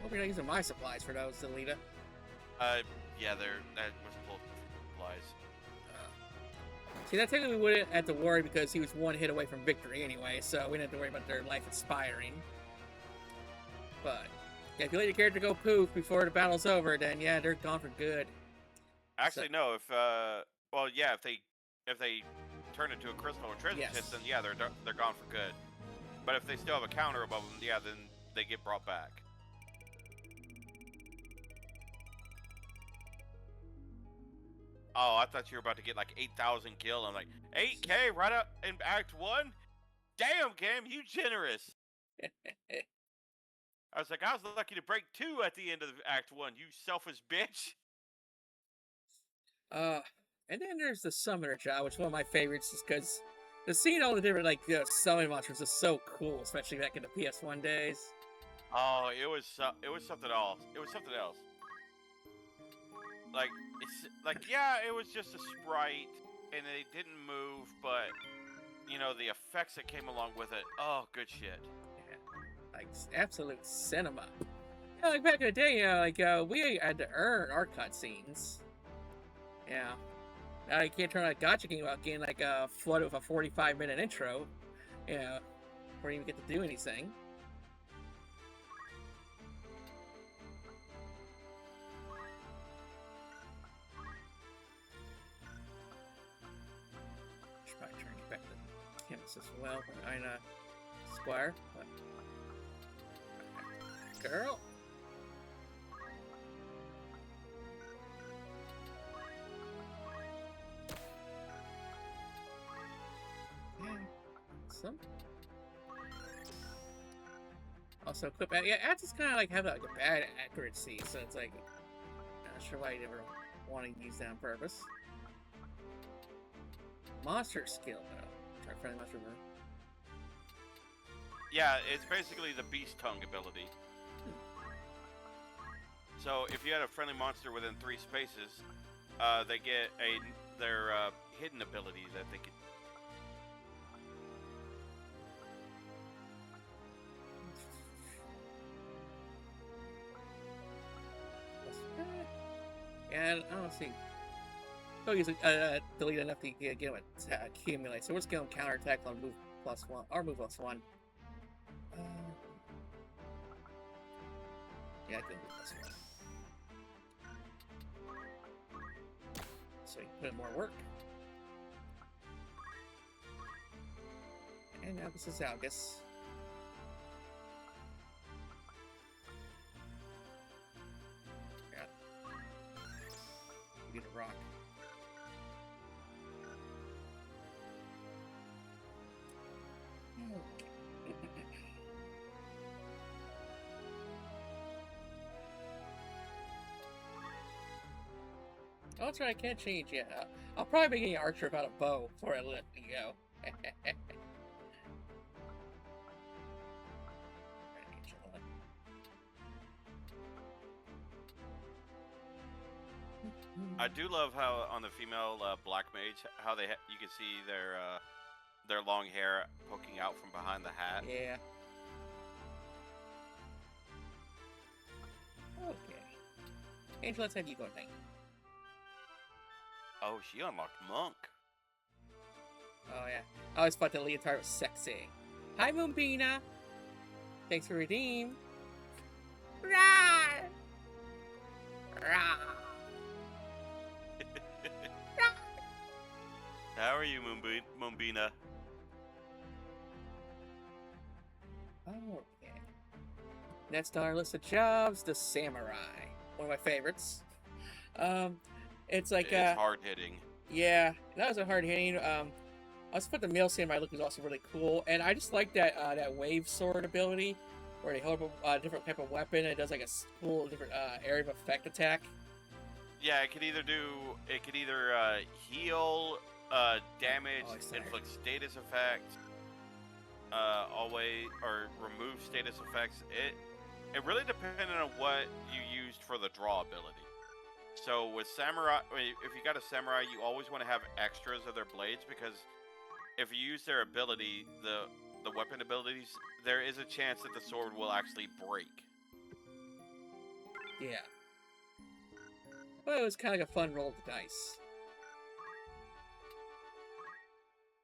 Hope you're not using my supplies for those, Delita. Yeah, that was pulled supplies. See, that technically we wouldn't have to worry because he was one hit away from victory anyway, so we didn't have to worry about their life expiring. But yeah, if you let your character go poof before the battle's over, then yeah, they're gone for good. Actually, no. If they turn into a crystal or treasure chest, then yeah, they're gone for good. But if they still have a counter above them, yeah, then they get brought back. Oh, I thought you were about to get like 8,000 gil. I'm like, 8K right up in Act 1? Damn, game, you generous. I was like, I was lucky to break 2 at the end of Act 1, you selfish bitch. And then there's the summoner job, which is one of my favorites, just because seeing all the different summon monsters is so cool, especially back in the PS1 days. Oh, it was something else. It was something else. Like it's like yeah, it was just a sprite, and they didn't move, but you know the effects that came along with it. Oh, good shit. Yeah, like absolute cinema. Yeah, like back in the day, we had to earn our cutscenes. Yeah. Now you can't turn a gacha game without getting like a flood of a 45-minute intro, before you even get to do anything. Should probably turn you back to canvas as well. Squire. Girl. Some. Also, equip. Yeah, ads is kind of like have like a bad accuracy, so it's like not sure why you never want to use that on purpose. Monster skill though. Try friendly monster room. Yeah, it's basically the beast tongue ability. So if you had a friendly monster within 3 spaces, they get their hidden ability that they can. And I don't see. Oh, he's delete enough to get him accumulate. So we're just going to counterattack on move +1 or move +1. Yeah, I can move +1. So you can put in more work. And now this is August. Get a rock. Oh, that's right, I can't change yet. I'll probably be getting an archer without a bow before I let me go. I do love how on the female black mage, how you can see their long hair poking out from behind the hat. Yeah. Okay. Angel, let's have you go next. Oh, she unlocked monk. Oh yeah. I always thought the leotard was sexy. Hi, Moombina. Thanks for redeem. Rah! Rah! How are you, Moombina? Okay. Next on our list of jobs, the samurai. One of my favorites. It's like it's hard hitting. Yeah, that was a hard hitting. I also thought the male samurai look was also really cool, and I just like that that wave sword ability, where they hold a different type of weapon and it does like a cool different area of effect attack. Yeah, it could either heal, damage, inflict status effects, always or remove status effects. It really depended on what you used for the draw ability. So with samurai, if you got a samurai, you always want to have extras of their blades, because if you use their ability, the weapon abilities, there is a chance that the sword will actually break. Yeah. Well, it was kind of like a fun roll of the dice.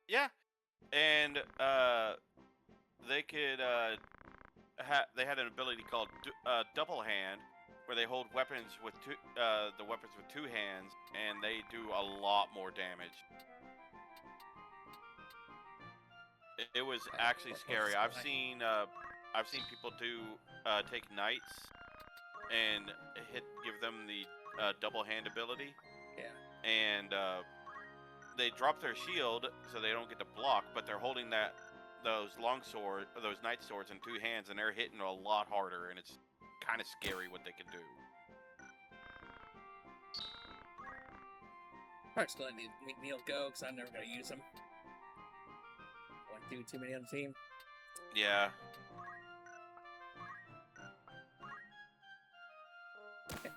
Yeah, and they could they had an ability called double hand, where they hold weapons with the weapons with 2 hands, and they do a lot more damage. It was Okay, actually what's scary. this I've seen people take knights and give them the double hand ability, Yeah. and they drop their shield so they don't get to block, but they're holding those knight swords in two hands, and they're hitting a lot harder, and it's kind of scary what they can do. Probably still need to make Neil go because I'm never gonna use him. Won't do too many on the team. Yeah. Okay.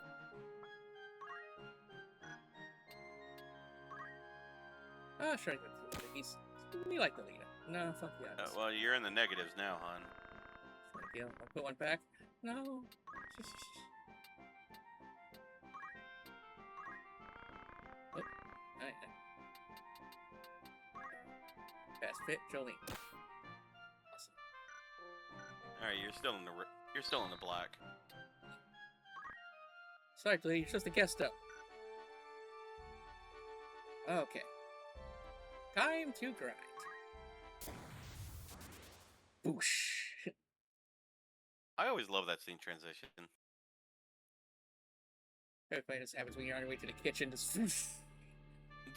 Oh, sure. We like the leader. No, fuck yeah. Well, you're in the negatives now, hon. I'll put one back. No. Oh, alright. Fast fit, Jolene. Awesome. All right, you're still in the black. Sorry, Jolene, you're just a guest up. Okay. Time to grind. Boosh. I always love that scene transition. Everybody just happens when you're on your way to the kitchen. Just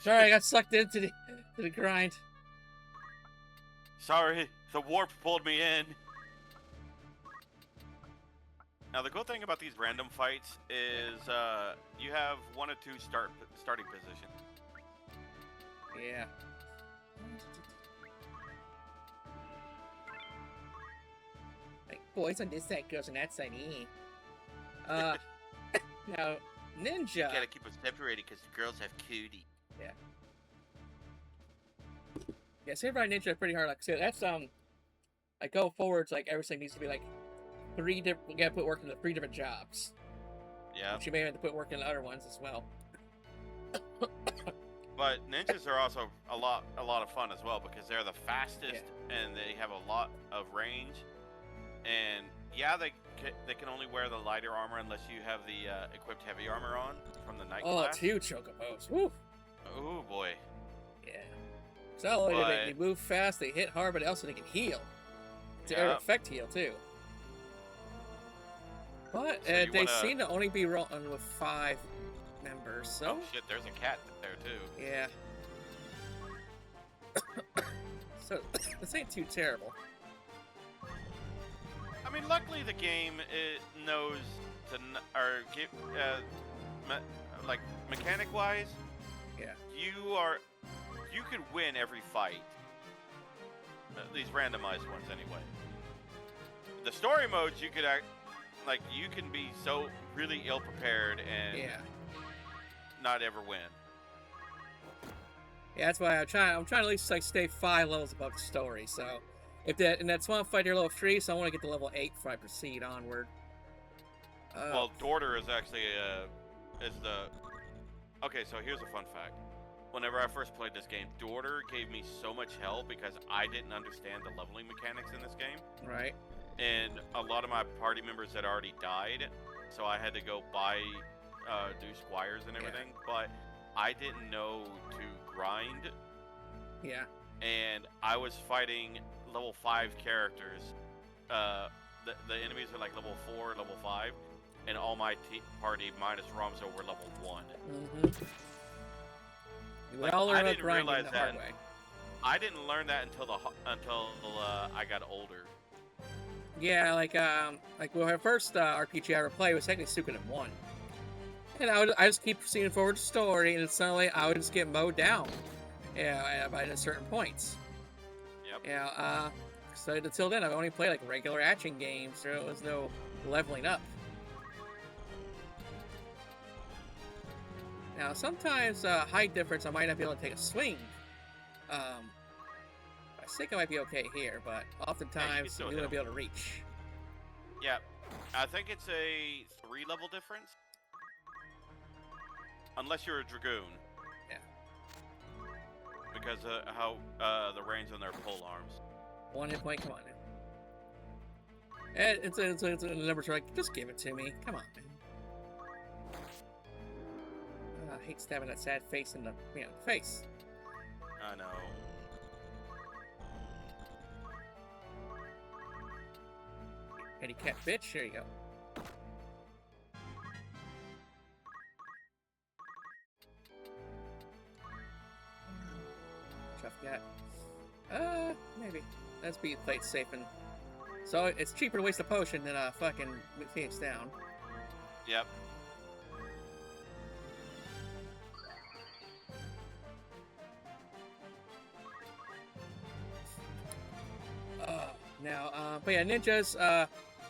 sorry, I got sucked into the grind. Sorry, the warp pulled me in. Now, the cool thing about these random fights is you have one or two starting positions. Yeah. Like, boys on this side, girls on that side. Now, Ninja. You gotta keep them separated because the girls have cootie. Yeah. Yeah, Samurai Ninja is pretty hard. Like I said, that's like go forwards. Like everything needs to be like 3 different. You gotta put work into 3 different jobs. Yeah. But you may have to put work in other ones as well. But ninjas are also a lot of fun as well because they're the fastest and they have a lot of range. And yeah, they can only wear the lighter armor unless you have the equipped heavy armor on from the knight class. 2 chocobos. Woo. Oh boy. Yeah. So they move fast, they hit hard, but also they can heal. It's an effect heal too. But So they seem to only be rolling with 5 members. So. Oh shit! There's a cat there too. Yeah. So this ain't too terrible. I mean, luckily the game knows to like mechanic wise. Yeah. You could win every fight. These randomized ones, anyway. The story modes, you can be so really ill prepared and not ever win. Yeah, that's why I'm trying to at least like stay 5 levels above the story. So if that small fight you're level 3, so I want to get to level 8 before I proceed onward. Well, Dorter is actually okay. So here's a fun fact. Whenever I first played this game, Dorter gave me so much hell because I didn't understand the leveling mechanics in this game. Right. And a lot of my party members had already died, so I had to go do squires and everything. But I didn't know to grind. Yeah. And I was fighting level 5 characters. The enemies are like level 4, level 5, and all my party minus Ramzo were level 1. Mm-hmm. I didn't realize that. I didn't learn that until I got older. Yeah, like our first RPG I ever played was technically Suikoden 1. And I just keep proceeding forward the story, and suddenly I would just get mowed down. Yeah, by certain points. Yep. Yeah, so until then I've only played like regular action games, so there was no leveling up. Now sometimes height difference I might not be able to take a swing. I think I might be okay here, but oftentimes you wouldn't be able to reach. Yeah, I think it's a 3 level difference. Unless you're a Dragoon. Yeah. Because how the range on their pole arms. 1 hit point, come on. And it's the numbers are like, just give it to me. Come on, man. I hate stabbing that sad face in the face. I know. Kitty cat bitch. There you go. Which I've got. Maybe. Let's be played safe and. So it's cheaper to waste a potion than fucking Phoenix down. Yep. But yeah, ninjas,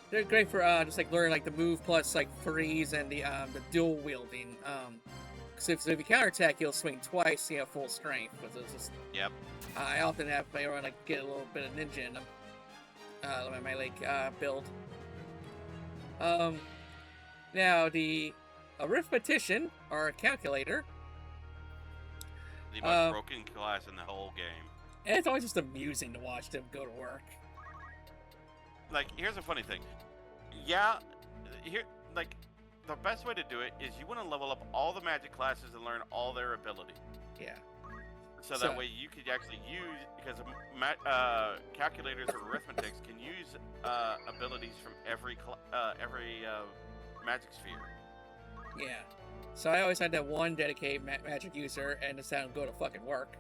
they're great for just like learning like the move plus like freeze and the dual wielding. Because if you counterattack, you'll swing twice, full strength. But it's just, Yep. I often have everyone like get a little bit of ninja in them. My like build. Now the arithmetician or calculator. The most broken class in the whole game. And it's always just amusing to watch them go to work. Like, here's a funny thing. Yeah, like, the best way to do it is you want to level up all the magic classes and learn all their ability. Yeah. So that way you could actually use, because calculators or arithmetics can use abilities from every magic sphere. Yeah. So I always had that one dedicated magic user, and just had him go to fucking work.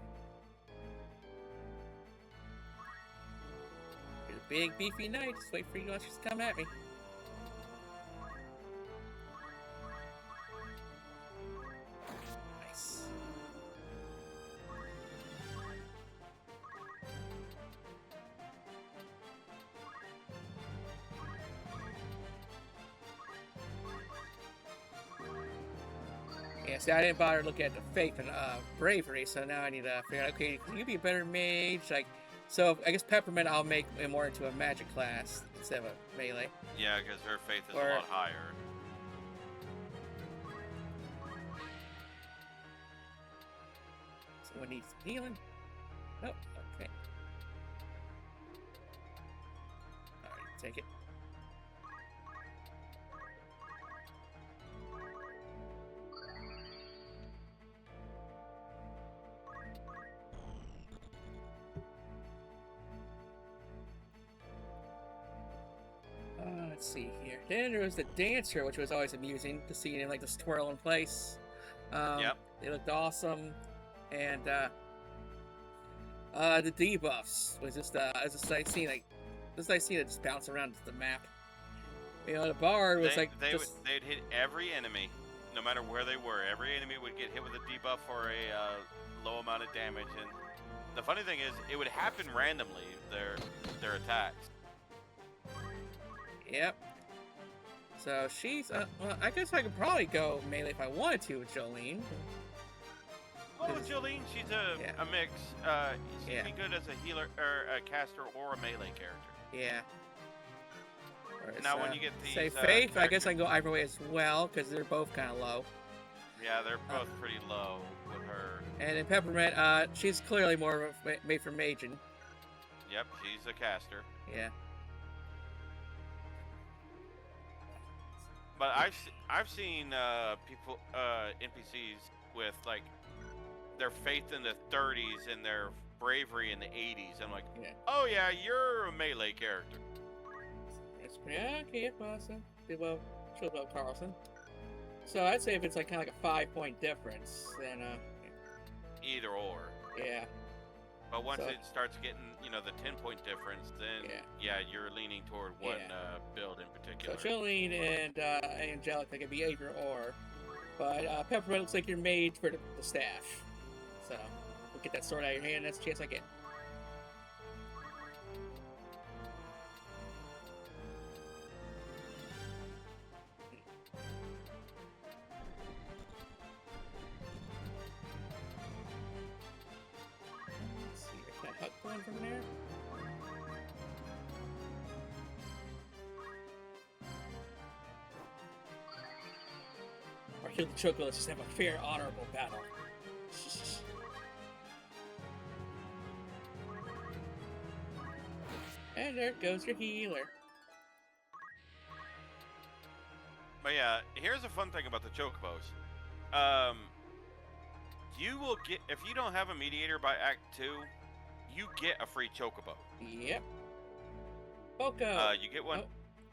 Here's a big beefy knight. Just wait for you to come at me. Nice. Yeah, see, I didn't bother to look at the faith and bravery, so now I need to figure out, okay, can you be a better mage? Like, so I guess Peppermint I'll make more into a magic class instead of a melee. Yeah, because her faith is a lot higher. Someone needs some healing. Oh, okay. Alright, take it. Let's see here. Then there was the dancer, which was always amusing to see him like just twirl in place. Yep. They looked awesome, and the debuffs was just like seeing it just bounce around the map. The bard was they'd hit every enemy, no matter where they were. Every enemy would get hit with a debuff for a low amount of damage, and the funny thing is, it would happen randomly. Their attacks. Yep. So she's, well, I guess I could probably go melee if I wanted to with Jolene. Well, with Jolene, she's a mix. She can be good as a healer, or a caster, or a melee character. Yeah. Whereas, now, when you get these... Say Faith, I guess I can go either way as well, because they're both kind of low. Yeah, they're both pretty low with her. And in Peppermint, she's clearly more made for maging. Yep, she's a caster. Yeah. But I've seen people NPCs with like their faith in the 30s and their bravery in the 80s. I'm like, oh yeah, you're a melee character. It's okay, awesome. Well, chill about Carlson. So I'd say if it's like kind of like a 5-point difference, then either or. Yeah. But once it starts getting, the 10-point difference, then you're leaning toward one build in particular. So Jolene and Angelica can be either or, but Peppermint looks like you're made for the staff. So we'll get that sword out of your hand. That's the chance I get. One from there. Or kill the Choco, let's just have a fair, honorable battle. And there goes your healer. But yeah, here's a fun thing about the Chocobos. You will get, if you don't have a mediator by Act 2, you get a free Chocobo. Yep. Poco. You get one.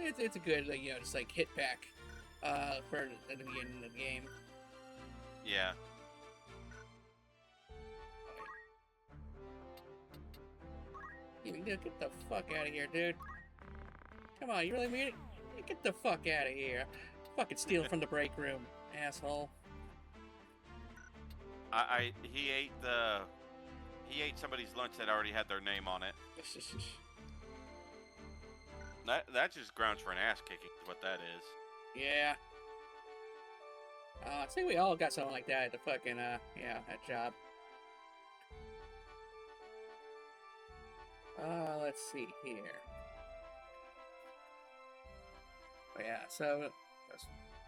it's a good, like, just like hit back for the beginning of the game. Yeah. Get the fuck out of here, dude. Come on, you really mean it? Get the fuck out of here. Fucking stealing from the break room, asshole. He ate somebody's lunch that already had their name on it. That just grounds for an ass kicking is what that is. Yeah. I think we all got something like that at the fucking, that job. Let's see here. Oh, yeah, so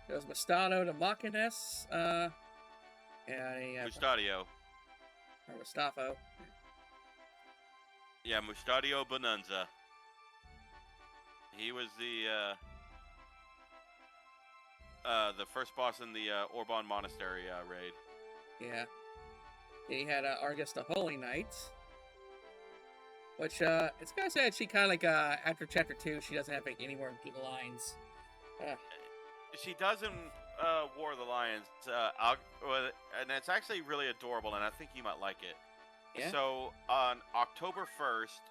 it was Mustado to Machinus, Mustadio. Or Mustafo. Yeah, Mustadio Bonanza. He was the first boss in the Orban Monastery raid. Yeah. He had Argus the Holy Knight. Which, it's gotta say, she kind of like, after Chapter 2, she doesn't have like, any more lines. She does in War of the Lions, and it's actually really adorable, and I think you might like it. Yeah? So, on October 1st,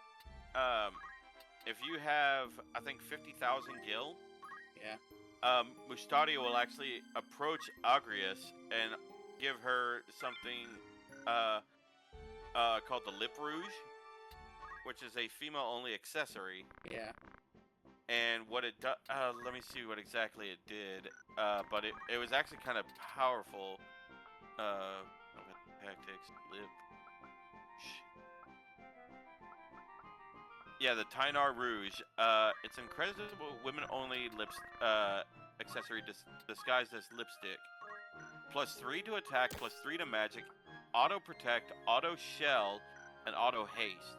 if you have, I think, 50,000 gil, yeah, Mustadio will actually approach Agrias and give her something called the Lip Rouge, which is a female-only accessory. Yeah. And what it does, let me see what exactly it did, but it was actually kind of powerful. Tactics, Lip. Yeah, the Tynar Rouge. It's an incredible women-only lips accessory disguised as lipstick. +3 to attack, +3 to magic, auto protect, auto shell, and auto haste.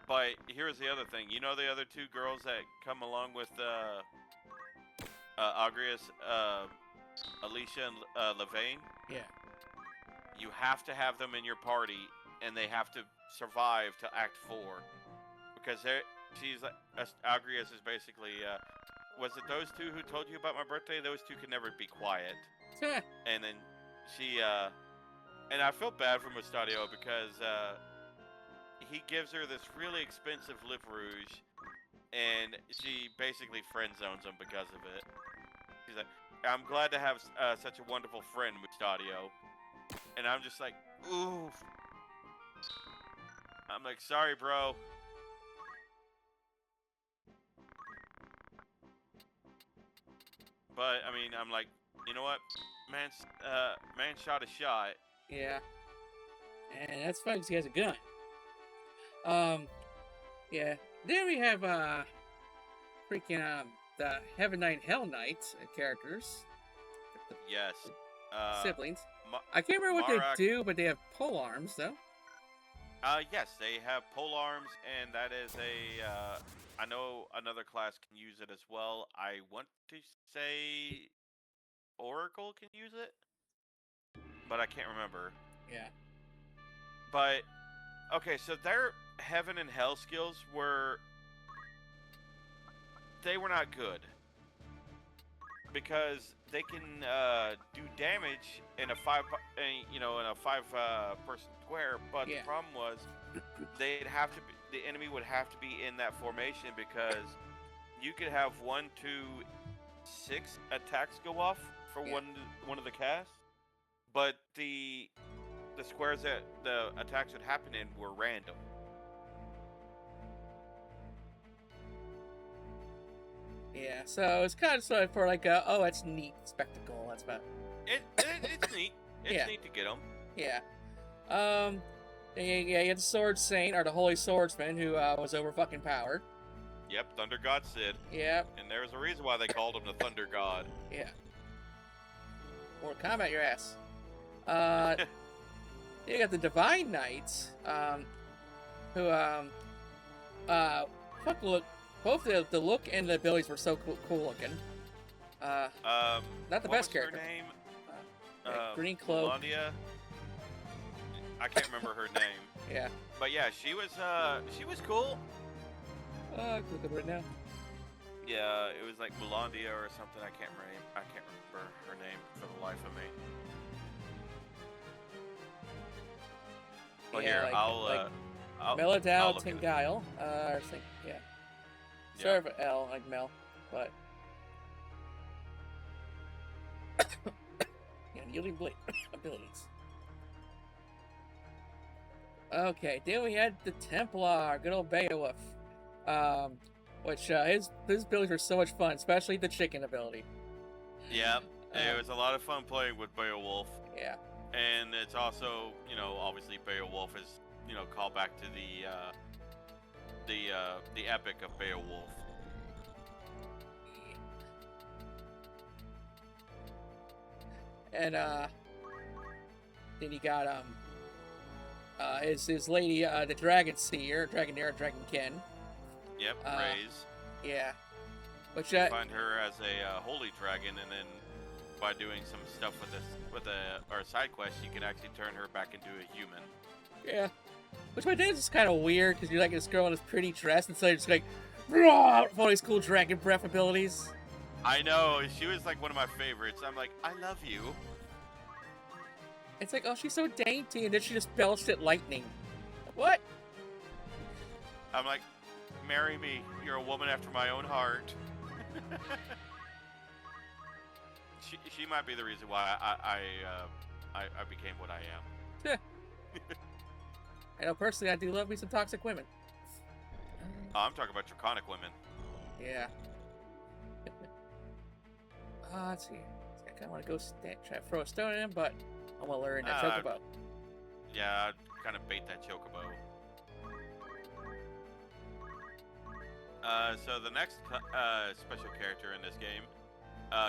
But here's the other thing. You know the other two girls that come along with Agrias, Alicia and Levane? Yeah. You have to have them in your party, and they have to survive to Act 4. Because Agrias is basically, was it those two who told you about my birthday? Those two could never be quiet. And then she, and I feel bad for Mustadio because, he gives her this really expensive lip rouge, and she basically friend zones him because of it. She's like, I'm glad to have such a wonderful friend, Mustadio. And I'm just like, oof. I'm like, sorry, bro. But, I mean, I'm like, you know what? Man shot a shot. Yeah. And that's fine because he has a gun. Yeah. Then we have, freaking, the Heaven Knight, Hell Knight characters. Yes. Siblings. I can't remember what they do, but they have pole arms, though. Yes, they have pole arms, and that is I know another class can use it as well. I want to say Oracle can use it, but I can't remember. Yeah. But, okay, so their Heaven and Hell skills were not good. Because they can do damage in a five person square, but yeah. The problem was the enemy would have to be in that formation because you could have 1, 2, 6 attacks go off for one of the casts, but the squares that the attacks would happen in were random. Yeah, so it's kind of sort of for like oh, it's neat spectacle. That's about it's neat. It's neat to get them. Yeah. Yeah, you had the Sword Saint, or the Holy Swordsman, who was over fucking powered. Yep, Thunder God Sid. Yep. And there's a reason why they called him the Thunder God. Yeah. Or combat your ass. You got the Divine Knights, who both the look and the abilities were so cool looking. Not the best character. Her name? Green Cloak. Melandia? I can't remember her name. Yeah. But yeah, she was cool. Look at it right now. Yeah, it was like Melandia or something. I can't remember her name for the life of me. Well, Yeah, here I'll Melodal look at it. Tingail. I think, yeah. Start with L, like Mel, but. Yielding blade abilities. Okay, then we had the Templar, good old Beowulf. Which his abilities were so much fun, especially the chicken ability. Yeah, it was a lot of fun playing with Beowulf. Yeah. And it's also, obviously Beowulf is, called back to the epic of Beowulf. And then you got his lady, the Dragon Seer, Dragonair, Dragonkin. Yep, Raise. Yeah. Which you find her as a holy dragon, and then by doing some stuff with our side quest, you can actually turn her back into a human. Yeah. Which my dad is kind of weird because you're like this girl in this pretty dress, and so you're just like, with all these cool dragon breath abilities. I know, she was like one of my favorites. I'm like, I love you. It's like, oh, she's so dainty, and then she just belched at lightning. What? I'm like, marry me. You're a woman after my own heart. she might be the reason why I became what I am. I know, personally, I do love me some toxic women. Oh, I'm talking about draconic women. Yeah. Let's see. I kind of want to go try to throw a stone at him, but I'm going to learn that chocobo. Yeah, I'd kind of bait that chocobo. So the next special character in this game,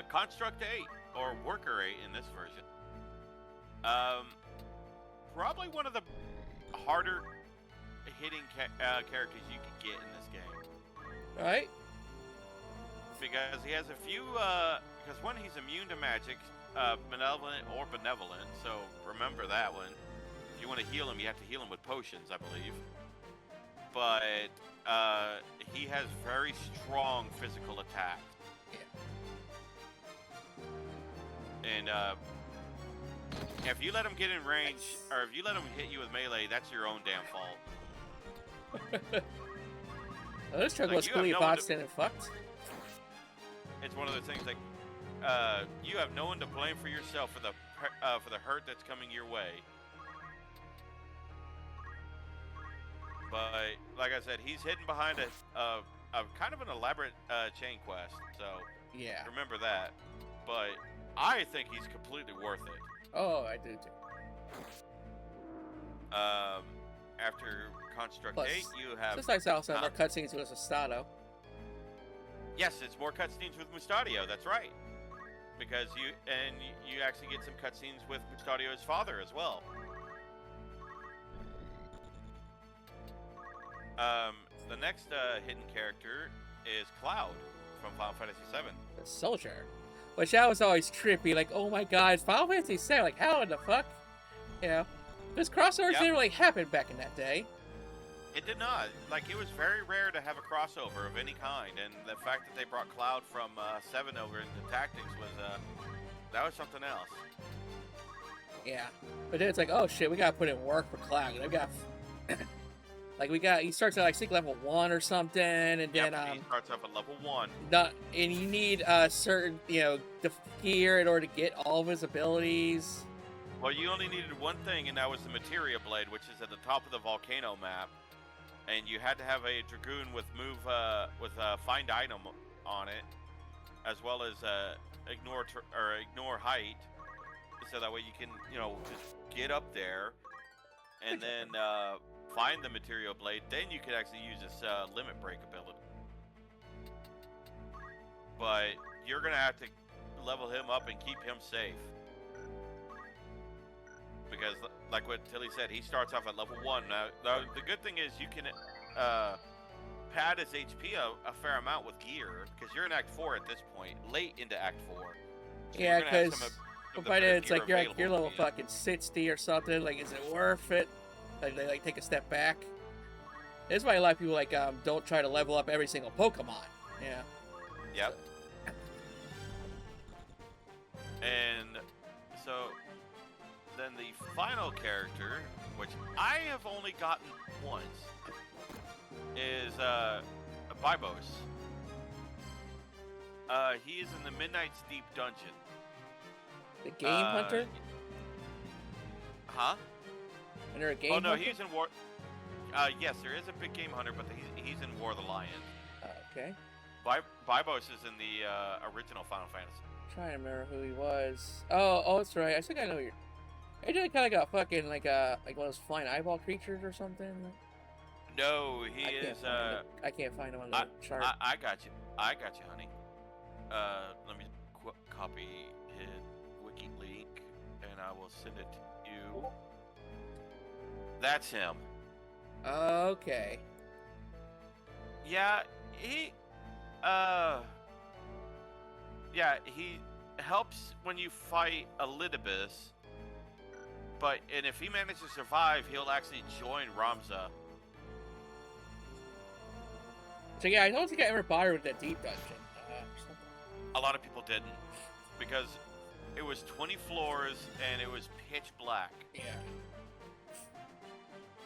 Construct 8, or Worker 8 in this version. Probably one of the harder hitting characters you can get in this game. Right? Because he has a few, because one, he's immune to magic, benevolent or benevolent, so remember that one. If you want to heal him, you have to heal him with potions, I believe. But he has very strong physical attacks. Yeah. And if you let him get in range, or if you let him hit you with melee, that's your own damn fault. Oh, this chocobo's completely boxed in and fucked. It's one of those things like, you have no one to blame for yourself for the hurt that's coming your way. But like I said, he's hidden behind a kind of an elaborate chain quest, so yeah, remember that. But I think he's completely worth it. Oh, I do too. After Construct Plus, 8, you have. This also have more cutscenes with Mustado. Yes, it's more cutscenes with Mustadio. That's right. Because you actually get some cutscenes with Mustadio's father as well. The next hidden character is Cloud from Final Fantasy VII. The soldier. Which that was always trippy, like, oh my god, it's Final Fantasy VII, like, how in the fuck? You know? This crossover didn't really happen back in that day. It did not. Like, it was very rare to have a crossover of any kind, and the fact that they brought Cloud from 7 over into Tactics was, that was something else. Yeah. But then it's like, oh shit, we gotta put in work for Cloud. We got... he starts at, like, I think level 1 or something, and then, he starts off at level 1. And you need a certain, gear in order to get all of his abilities. Well, you only needed one thing, and that was the Materia Blade, which is at the top of the volcano map. And you had to have a Dragoon with Find Item on it, as well as ignore height, so that way you can, just get up there, and then find the Material Blade. Then you could actually use this Limit Break ability. But you're gonna have to level him up and keep him safe. Because, like what Tilly said, he starts off at level 1. Now, the good thing is you can pad his HP a fair amount with gear, because you're in Act 4 at this point, late into Act 4. So yeah, because by then it's like you're level fucking 60 or something. Like, is it worth it? Like they like take a step back. That's why a lot of people like don't try to level up every single Pokemon. Yeah. Yep. And so then the final character, which I have only gotten once, is Bybos. He is in the Midnight's Deep dungeon. The Game Hunter? Huh? And there a Game Hunter? Hunter? He's in War. Yes, there is a big Game Hunter, but he's in War of the Lions. Okay. Bybos is in the original Final Fantasy. I'm trying to remember who he was. Oh, that's right. I think I know you're. I just kind of got fucking like one of those flying eyeball creatures or something. No, he is. I can't find him on the chart. I got you. I got you, honey. Let me copy his wiki link, and I will send it to you. That's him. Okay. Yeah, he helps when you fight Elidibus, and if he manages to survive, he'll actually join Ramza. So yeah, I don't think I ever bothered with that deep dungeon. A lot of people didn't, because it was 20 floors and it was pitch black. Yeah.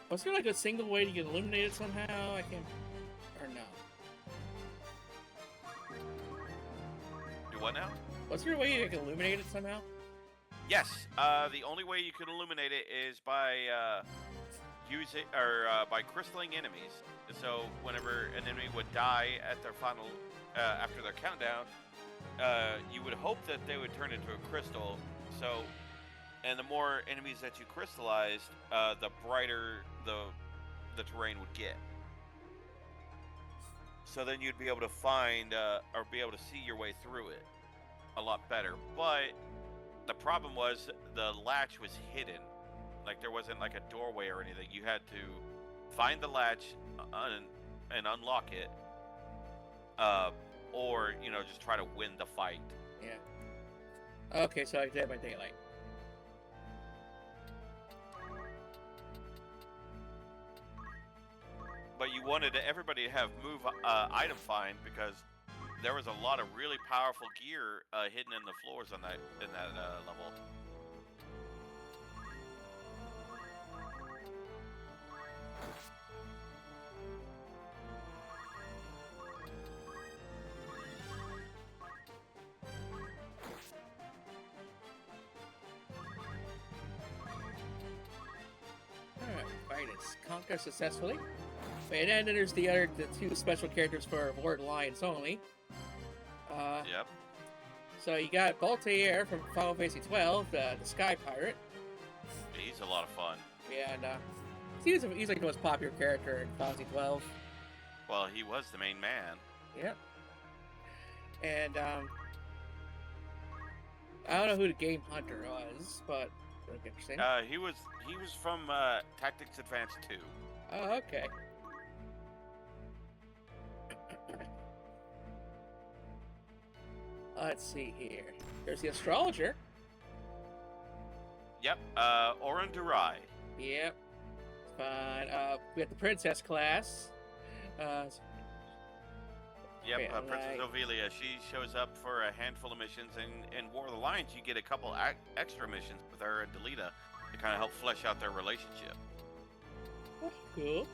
Was there like a single way you can eliminate it somehow? I can't. Or no? Do what now? Was there a way you can illuminate it somehow? Yes. The only way you can illuminate it is by by crystalling enemies. So whenever an enemy would die at their final, after their countdown, you would hope that they would turn into a crystal. And the more enemies that you crystallized, the brighter the terrain would get. So then you'd be able to find or be able to see your way through it a lot better. But the problem was the latch was hidden. Like there wasn't like a doorway or anything. You had to find the latch and unlock it, or just try to win the fight. Yeah. Okay, so I did my daylight. But you wanted everybody to have move item find, because there was a lot of really powerful gear hidden in the floors in that level. Alright, fight is conquer successfully. And then there's the two special characters for War of the Lions only. Yep. So you got Voltaire from Final Fantasy 12, the Sky Pirate. He's a lot of fun. Yeah, and he's like the most popular character in Final Fantasy 12. Well, he was the main man. Yep. And I don't know who the Game Hunter was, but look interesting. He was from Tactics Advance 2. Oh, okay. Let's see here. There's the Astrologer. Yep. Oren Durai. Yep. It's fine. We got the Princess class. Yep, Princess Ovelia. She shows up for a handful of missions, and in War of the Lions, you get a couple extra missions with her and Delita to kind of help flesh out their relationship. Oh, cool.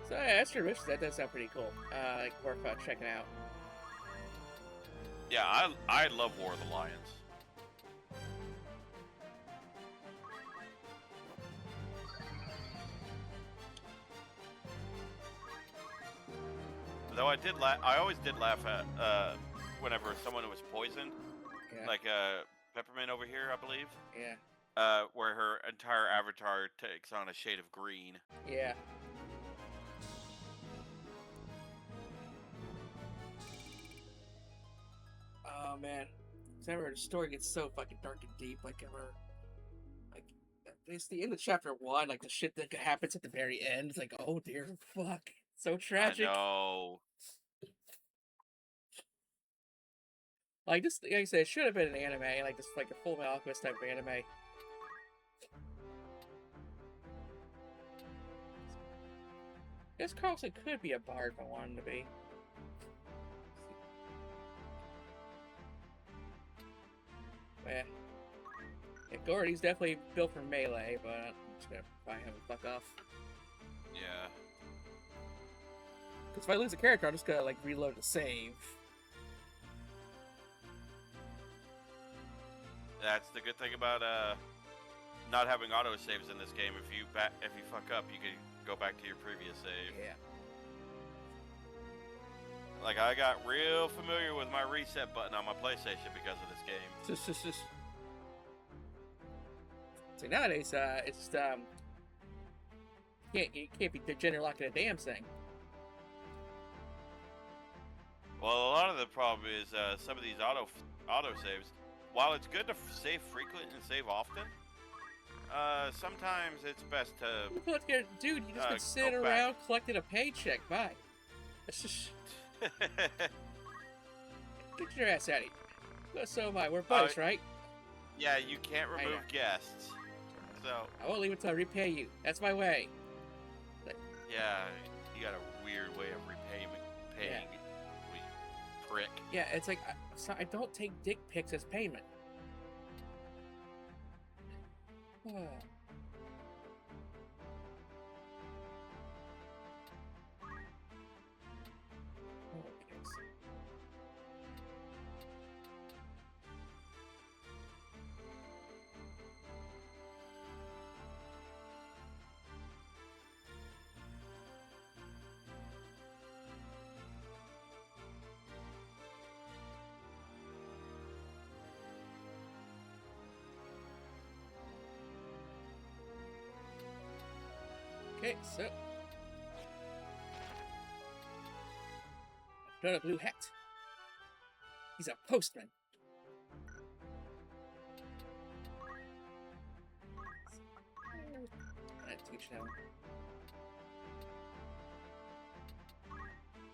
So yeah, extra missions, that does sound pretty cool. Like worth checking out. Yeah, I love War of the Lions. Though I always did laugh at whenever someone was poisoned, like Peppermint over here, I believe. Yeah. Where her entire avatar takes on a shade of green. Yeah. Oh man, whenever the story gets so fucking dark and deep, like it's the end of chapter 1, like the shit that happens at the very end. It's like, oh dear, fuck, so tragic. I know. Like this, like I said, it should have been an anime, like this, like a Full Metal Alchemist type of anime. This Carlson could be a bard if I wanted to be. Yeah, Gordy's definitely built for melee, but I'm just gonna probably have him fuck off. Yeah. Because if I lose a character, I'm just gonna like reload the save. That's the good thing about not having auto saves in this game. If you fuck up, you can go back to your previous save. Yeah. Like I got real familiar with my reset button on my PlayStation because of this game. Just. See, nowadays, it's just you can't be degenerate locking a damn thing. Well, a lot of the problem is some of these auto saves. While it's good to save frequent and save often, sometimes it's best to. Dude, you just been sitting around collecting a paycheck. Bye. That's just. Get your ass out of here. So am I. We're buddies, right? Yeah, you can't remove guests. So. I won't leave until I repay you. That's my way. Yeah, you got a weird way of paying. Yeah. Prick. Yeah, it's like I don't take dick pics as payment. Okay, so got a blue hat. He's a postman. I teach now.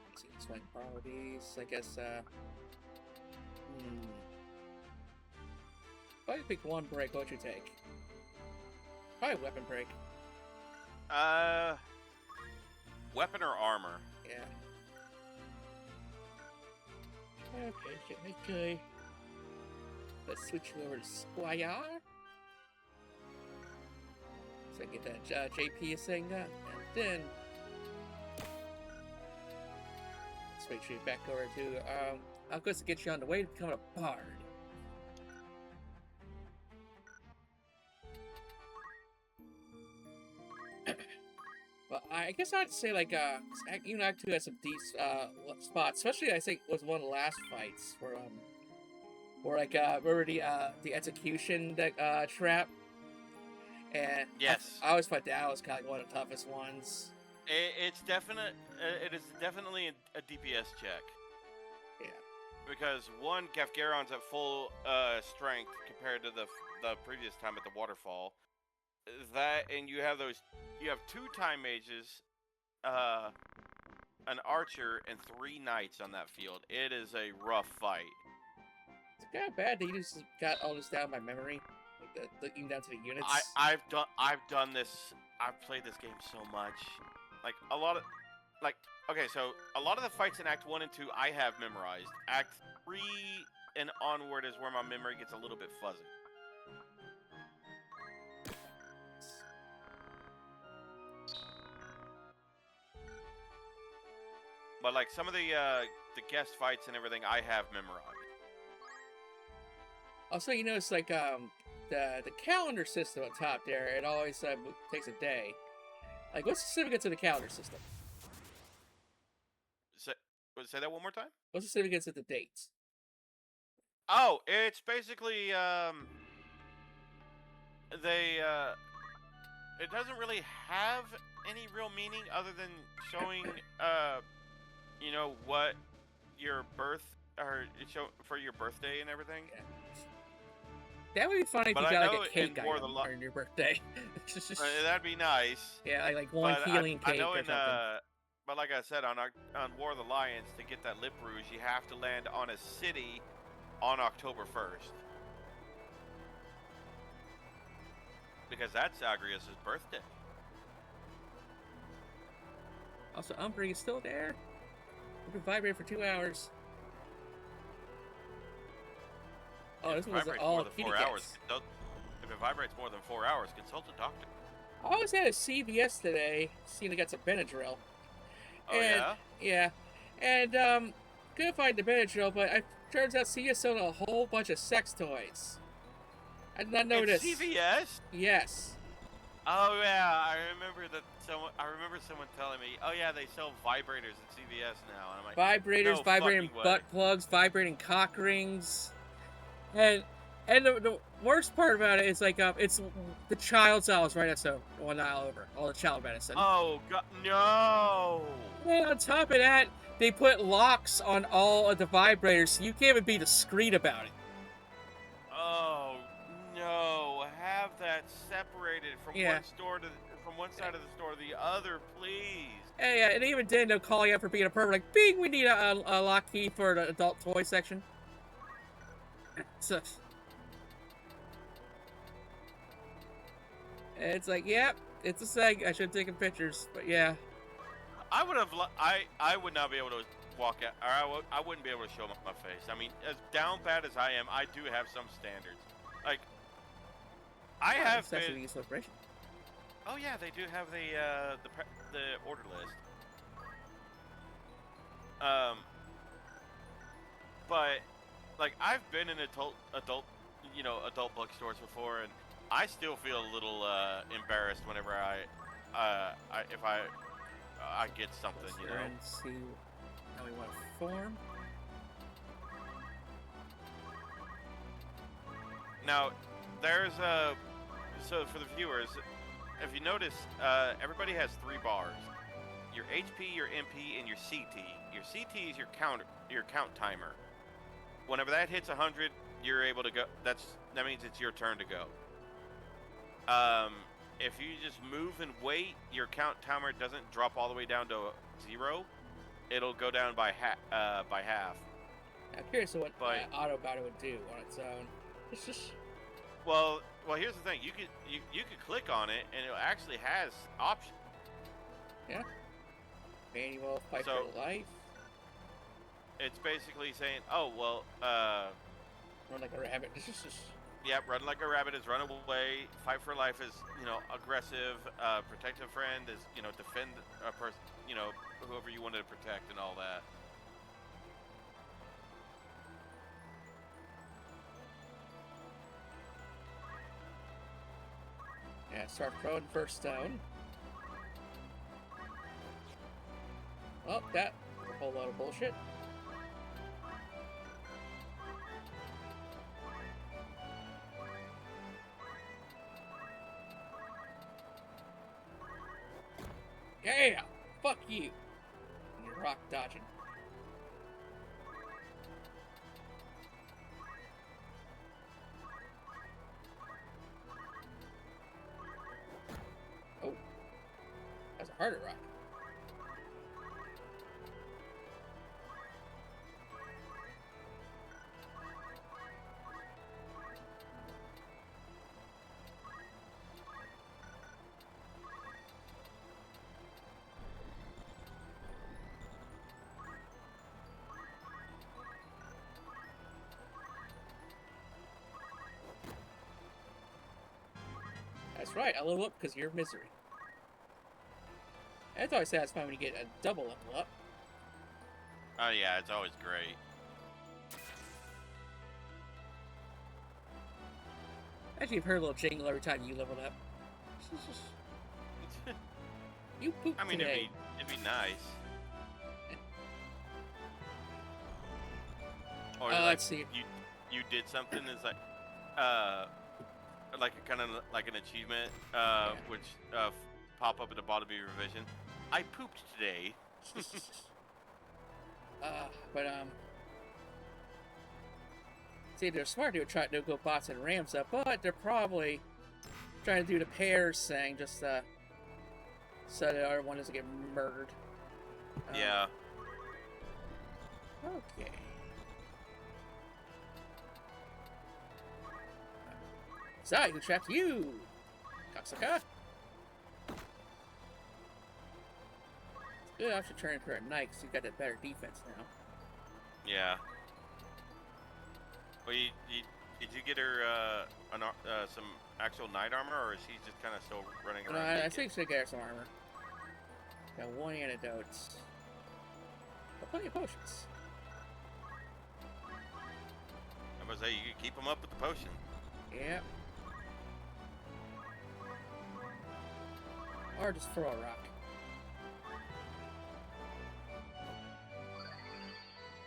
Let's see, swing qualities. I guess. If I pick one break, what would you take? Probably weapon break. Weapon or armor? Yeah. Okay. Let's switch you over to Squire. So I get that JP thing done, and then switch you back over to I'm going to get you on the way to becoming a bard. Well, I guess I'd say like even Act 2 has some deep spots, especially I think was one of the last fights where like remember the execution trap, and yes, I always thought that was kind of like one of the toughest ones. It is definitely a DPS check. Yeah. Because one, Gafgaron's at full strength compared to the previous time at the waterfall. That, and you have two time mages, an archer, and 3 knights on that field. It is a rough fight. It's kind of bad that you just got all this down by memory, like looking down to the units. I've done this. I've played this game so much. Like a lot of the fights in Act 1 and 2 I have memorized. Act 3 and onward is where my memory gets a little bit fuzzy. But like some of the guest fights and everything, I have memorized. Also, you know, it's like the calendar system up top there. It always takes a day. Like, what's the significance of the calendar system? Say that one more time. What's the significance of the dates? Oh, it's basically it doesn't really have any real meaning other than showing you know what your for your birthday and everything. Yeah. That would be funny if you got like a cake on your birthday. That'd be nice. Yeah, like one healing cake or something. But like I said, on War of the Lions, to get that Lip Rouge, you have to land on a city on October 1st. Because that's Agrias' birthday. Also, Umbra is still there. We've been vibrating for 2 hours. Oh, this was all kitty cats. If it vibrates more than 4 hours, consult a doctor. I was at a CVS today, seeing I got some Benadryl. Oh, yeah? Yeah. And, couldn't find the Benadryl, but it turns out CVS sold a whole bunch of sex toys. I did not know this. CVS? Yes. Oh, yeah, I remember someone telling me, oh, yeah, they sell vibrators at CVS now. And I'm like, Vibrators, no vibrating butt plugs, vibrating cock rings. And the worst part about it is, like, it's the child aisle is right next to one aisle over. All the child medicine. Oh, God, no! And on top of that, they put locks on all of the vibrators, so you can't even be discreet about it. Oh, no. Have that separated from one side of the store to the other, please. Yeah, and even then, they'll call you up for being a pervert. Like, bing, we need a lock key for the adult toy section. So, it's like, yep, it's a seg. I should have taken pictures, but yeah. I would not be able to walk out, or I wouldn't be able to show my face. I mean, as down bad as I am, I do have some standards. Like, I have been. Oh yeah, they do have the order list. But like I've been in adult bookstores before, and I still feel a little embarrassed whenever I get something, you know. And see how we want to form. Now, so for the viewers, if you notice, everybody has 3 bars: your HP, your MP, and your CT. Your CT is your count timer. Whenever that hits 100, you're able to go. That means it's your turn to go. If you just move and wait, your count timer doesn't drop all the way down to 0. It'll go down by half. I'm curious what auto battle would do on its own. It's just. Well, here's the thing. You could click on it, and it actually has options. Yeah. Manual fight for life. It's basically saying, oh well. Run like a rabbit. Yeah, run like a rabbit is run away. Fight for life is, aggressive. Protect a friend is, defend a person, whoever you wanted to protect and all that. Yeah, start throwing first stone. Oh, that's a whole lot of bullshit. Yeah! Fuck you! You're rock dodging. Oh. That's a harder rock. That's right, I level up because of your misery. That's always satisfying when you get a double level up. Oh yeah, it's always great. Actually, I've heard a little jingle every time you leveled up. You pooped today. It'd be nice. Or let's see. You did something that's like a kind of like an achievement, which pop up at the bottom of your revision. I pooped today. See, they're smart to try to go bots and rams up, but they're probably trying to do the pairs thing just so the other one doesn't get murdered. Yeah. Okay. So, who trapped you? Cocksucker. good option turning her at night because you got that better defense now. Yeah. Well, did you get her some actual knight armor, or is he just kind of still running around? I think she got her some armor. Got 1 antidote. But plenty of potions. I was say you could keep him up with the potion. Yeah. Or just throw a rock.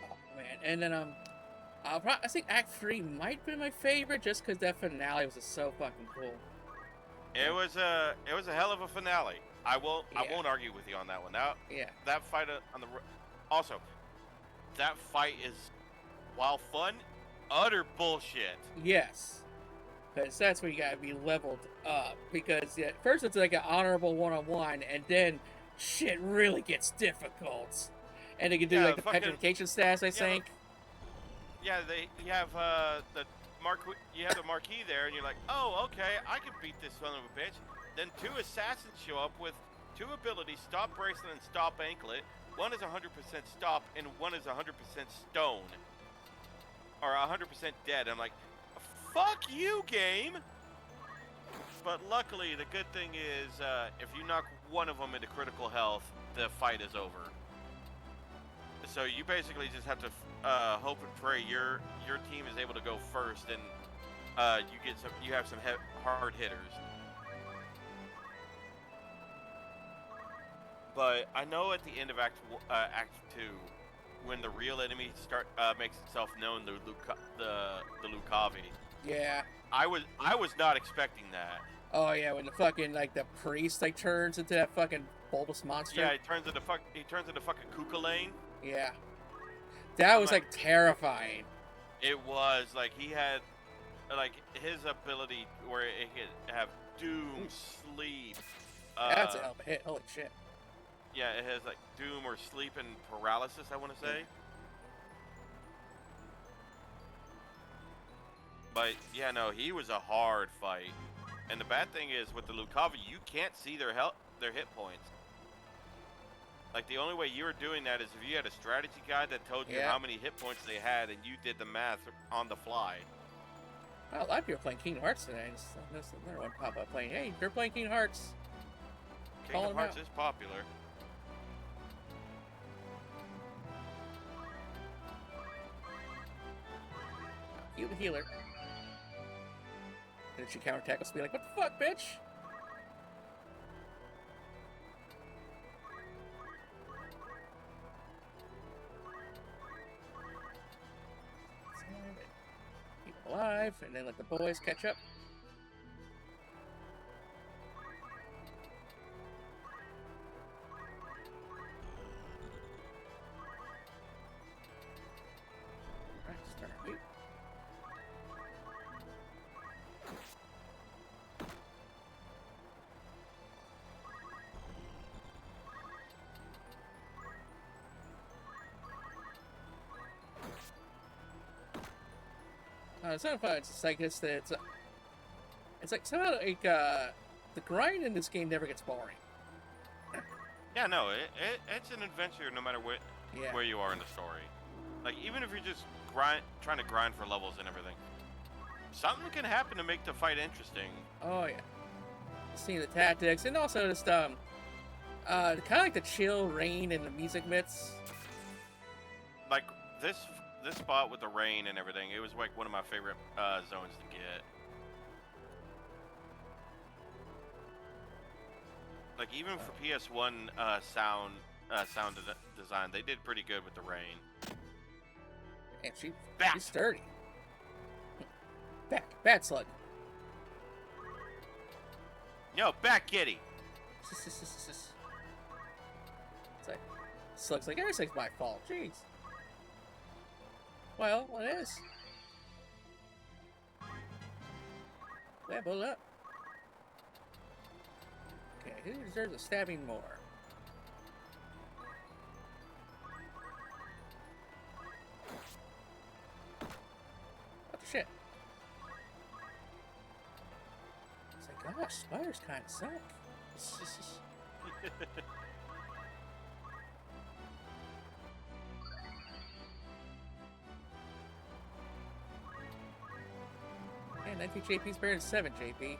Oh man, and then I think Act 3 might be my favorite just because that finale was just so fucking cool. It was a hell of a finale. I won't argue with you on that one. That fight on the also, that fight is, while fun, utter bullshit. Yes, because that's where you gotta be leveled up. Because first it's like an honorable one-on-one, and then shit really gets difficult. And they can do like the petrification stats, I think. Yeah, you have the marquee there, and you're like, oh, okay, I can beat this son of a bitch. Then 2 assassins show up with 2 abilities: Stop Bracelet and Stop Anklet. One is 100% stop, and one is 100% stone. Or 100% dead. I'm like, fuck you, game! But luckily, the good thing is, if you knock one of them into critical health, the fight is over. So you basically just have to hope and pray your team is able to go first, and you have some hard hitters. But I know at the end of Act 2, when the real enemy makes itself known, the Lucavi. Yeah. I was not expecting that. Oh yeah, when the fucking the priest turns into that fucking bulbous monster. Yeah, he turns into fucking Kukulane. Yeah. That was terrifying. It was he had his ability where it could have doom, sleep. That's a hell of a hit. Holy shit. Yeah, it has doom or sleep and paralysis, I want to say. But yeah, no, he was a hard fight. And the bad thing is with the Lucavi, you can't see their hit points. The only way you were doing that is if you had a strategy guide that told you how many hit points they had, and you did the math on the fly. Well, a lot of people are playing Kingdom Hearts today. There's another one pop up playing. Hey, they're playing Kingdom Hearts. Kingdom Hearts is popular. You the healer. And then she counterattack us, be like, "What the fuck, bitch?" Keep alive, and then let the boys catch up. It's not fun. It's somehow the grind in this game never gets boring. Yeah, no, it's an adventure no matter where you are in the story. Even if you're just trying to grind for levels and everything, something can happen to make the fight interesting. Oh yeah, seeing the tactics and also just kind of the chill rain and the music bits. This spot with the rain and everything, it was one of my favorite zones to get. Even for PS1 sound design, they did pretty good with the rain. And she's sturdy. Bat slug. Yo, Bat Kitty. It's Slug's everything's my fault. Jeez. Well, it is. Yeah, pull it up. Okay, who deserves a stabbing more? What the shit? It's gosh, spiders kind of suck. 19 JP is better than 7 JP.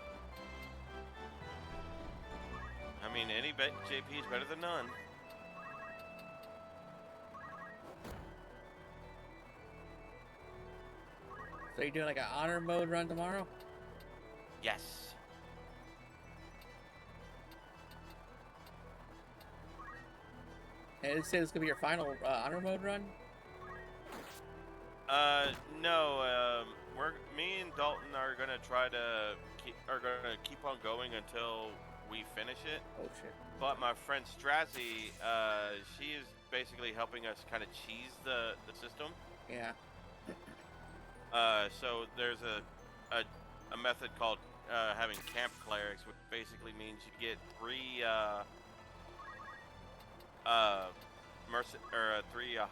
I mean, any JP is better than none. So you're doing like an honor mode run tomorrow? Yes. And it says it's gonna be your final honor mode run? No. Me and Dalton are gonna try to keep on going until we finish it. Oh shit. But my friend Strazzy, she is basically helping us kind of cheese the system. Yeah. So there's a method called having camp clerics, which basically means you get three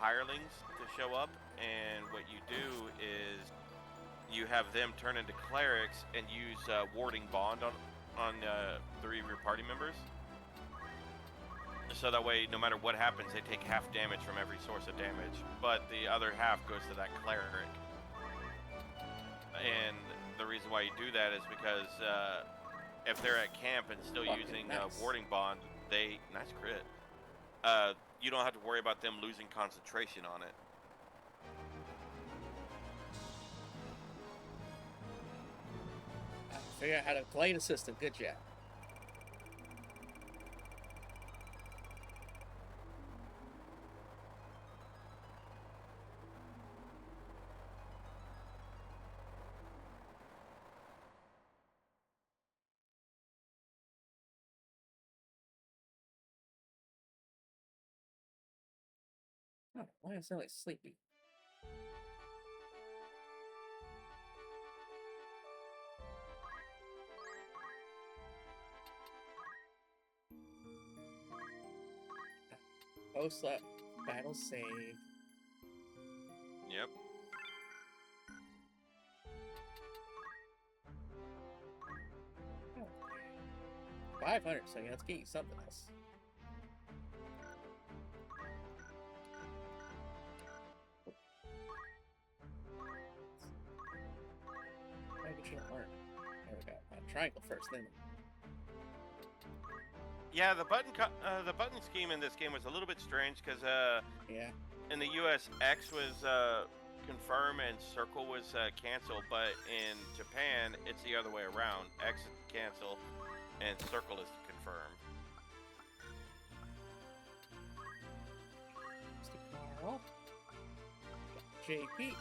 hirelings to show up, and what you do is you have them turn into clerics and use warding bond on 3 of your party members. So that way, no matter what happens, they take half damage from every source of damage, but the other half goes to that cleric. And the reason why you do that is because if they're at camp and still using warding bond, nice crit. You don't have to worry about them losing concentration on it. I figured out how to play the system. Good job. Oh, why am I so like sleepy? Post battle save. Yep. Oh. 500, so yeah, let's get you something else. There we go. Triangle first, then. Yeah, the button scheme in this game was a little bit strange because yeah, in the US X was confirm and circle was cancel, but in Japan it's the other way around. X is to cancel and circle is to confirm. Mr. Carl. JP.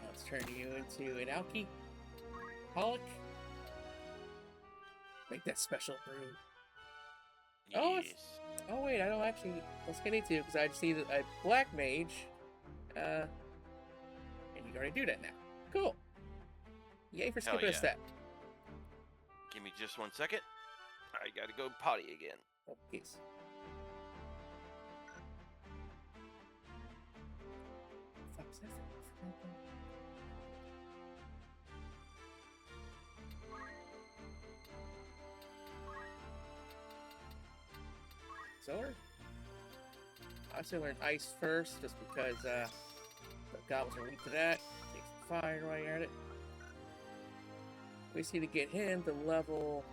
Let's turn you into an alky. Pollock. Make that special brew. Yes. Oh wait, I don't actually. Let's get into it because I just need a black mage. And you can already do that now. Cool. Yay for skipping a step. Give me just 1 second. I gotta go potty again. Oh, peace. Fuck's that? Solar? I still learn ice first, just because the goblins are weak to that. Take some fire while you're at it. We just need to get him to level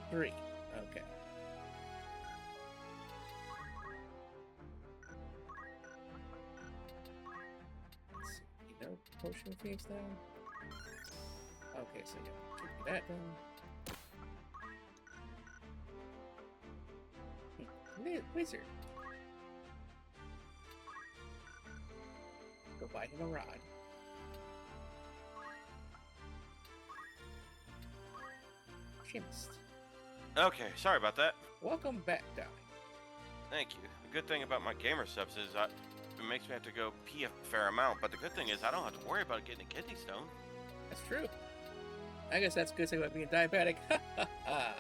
3. Okay. Let's see. You know, potion face down. Okay, so yeah, keep that done. Wizard. Go buy him a rod. Chemist. Okay, sorry about that. Welcome back, darling. Thank you. The good thing about my gamer subs is it makes me have to go pee a fair amount, but the good thing is I don't have to worry about getting a kidney stone. That's true. I guess that's a good thing about being diabetic. Ha ha ha.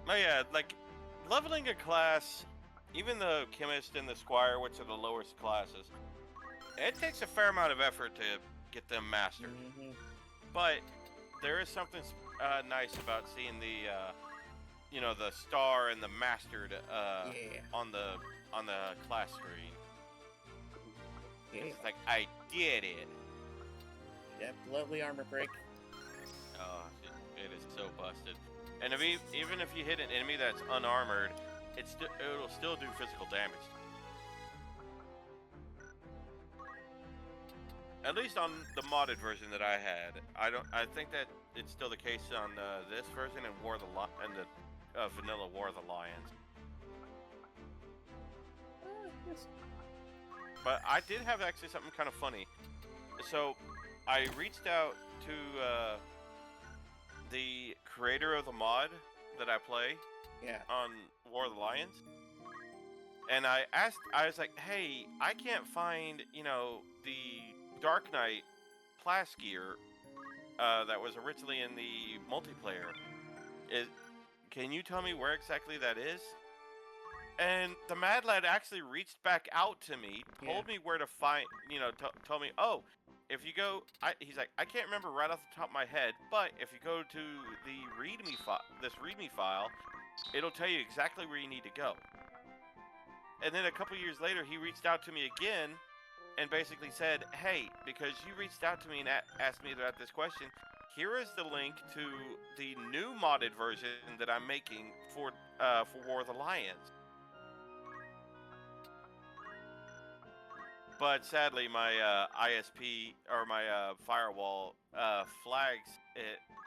Oh yeah, like, leveling a class, even the chemist and the squire, which are the lowest classes, it takes a fair amount of effort to get them mastered. Mm-hmm. But there is something nice about seeing the the star and the mastered Yeah. on the class screen. Yeah. It's like I did it. That lovely armor break. Oh, it is so busted. And even if you hit an enemy that's unarmored, it'll still do physical damage. At least on the modded version that I had. I think that it's still the case on this version and the vanilla War of the Lions. Yes. But I did have actually something kind of funny. So I reached out to the creator of the mod that I play Yeah. on War of the Lions, and I was like, hey, I can't find the Dark Knight class gear that was originally in the multiplayer. Can you tell me where exactly that is? And the Mad Lad actually reached back out to me, told me where to find, told me, oh, if you go, he's like, I can't remember right off the top of my head, but if you go to the README file, it'll tell you exactly where you need to go. And then a couple years later, he reached out to me again and basically said, hey, because you reached out to me and asked me about this question, here is the link to the new modded version that I'm making for War of the Lions. But sadly, my ISP or my firewall flags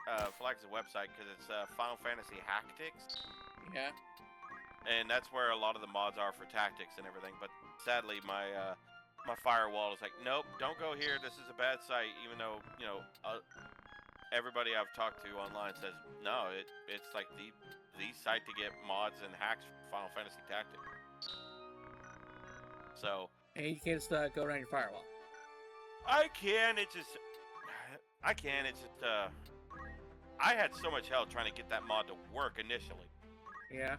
the website because it's Final Fantasy Tactics. Yeah. And that's where a lot of the mods are for tactics and everything. But sadly, my firewall is like, nope, don't go here. This is a bad site. Even though everybody I've talked to online says no, it's like the site to get mods and hacks for Final Fantasy Tactics. So. And you can't just go around your firewall. I can. It's just. I had so much hell trying to get that mod to work initially. Yeah.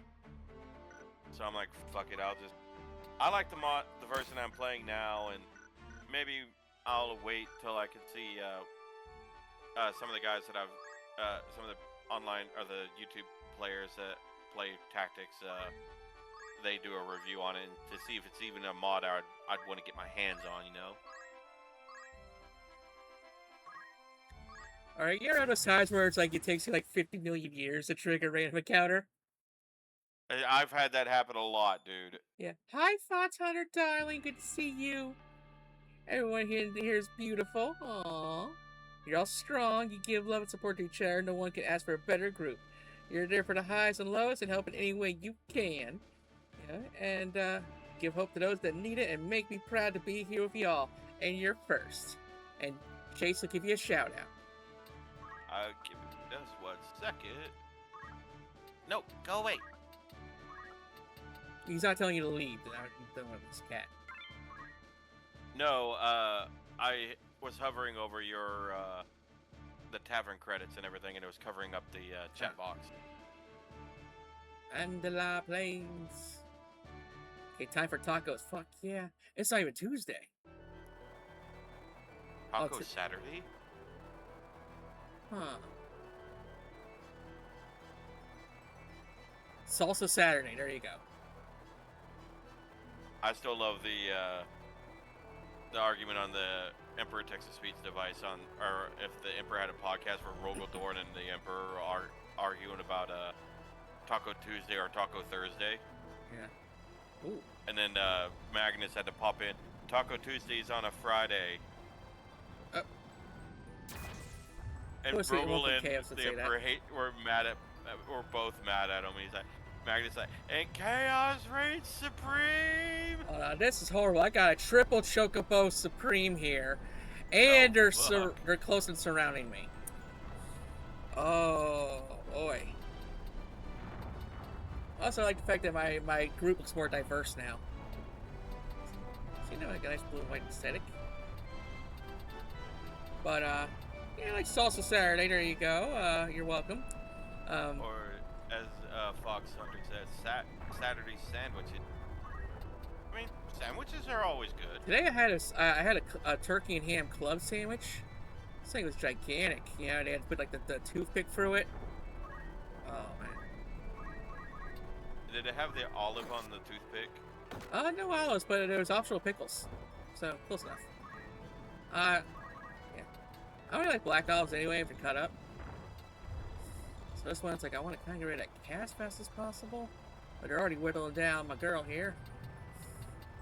So I'm like, fuck it. I like the version I'm playing now, and maybe I'll wait till I can see some of the guys that some of the online or the YouTube players that play Tactics. They do a review on it to see if it's even a mod I'd want to get my hands on, Alright, you ever know those times where it's like it takes you like 50 million years to trigger a random encounter? I've had that happen a lot, dude. Yeah. Hi, Fox Hunter, darling. Good to see you. Everyone here is beautiful. Aww. You're all strong. You give love and support to each other. No one can ask for a better group. You're there for the highs and lows and help in any way you can. And give hope to those that need it and make me proud to be here with y'all. And you're first. And Chase will give you a shout out. I'll give it just 1 second. No, go away. He's not telling you to leave. I'm done with this cat. No, I was hovering over your the tavern credits and everything, and it was covering up the chat box. And the La Plains. Okay, time for tacos. Fuck yeah. It's not even Tuesday. Taco Saturday? Huh. Salsa Saturday. There you go. I still love the argument on the Emperor Texas Speech device or if the Emperor had a podcast where Rogel Dorn and the Emperor are arguing about Taco Tuesday or Taco Thursday. Yeah. Ooh. And then Magnus had to pop in. Taco Tuesday's on a Friday. And Rogel and the Emperor we're both mad at him. He's like, Magnus like, and chaos reigns supreme. This is horrible. I got a triple Chocobo Supreme here, and they're close and surrounding me. Oh boy. Also, I like the fact that my group looks more diverse now. So, like a nice blue and white aesthetic. But yeah, like Salsa Saturday. There you go. You're welcome. Or as Fox Hunter says, Saturday sandwiches. I mean, sandwiches are always good. Today I had a turkey and ham club sandwich. This thing was gigantic. You know, they had to put like the toothpick through it. Oh man. Did it have the olive on the toothpick? No olives, but there was optional pickles. So, close enough. Yeah. I don't really like black olives anyway if they're cut up. So this one's like, I want to kind of get rid of that cat as fast as possible. But they're already whittling down my girl here.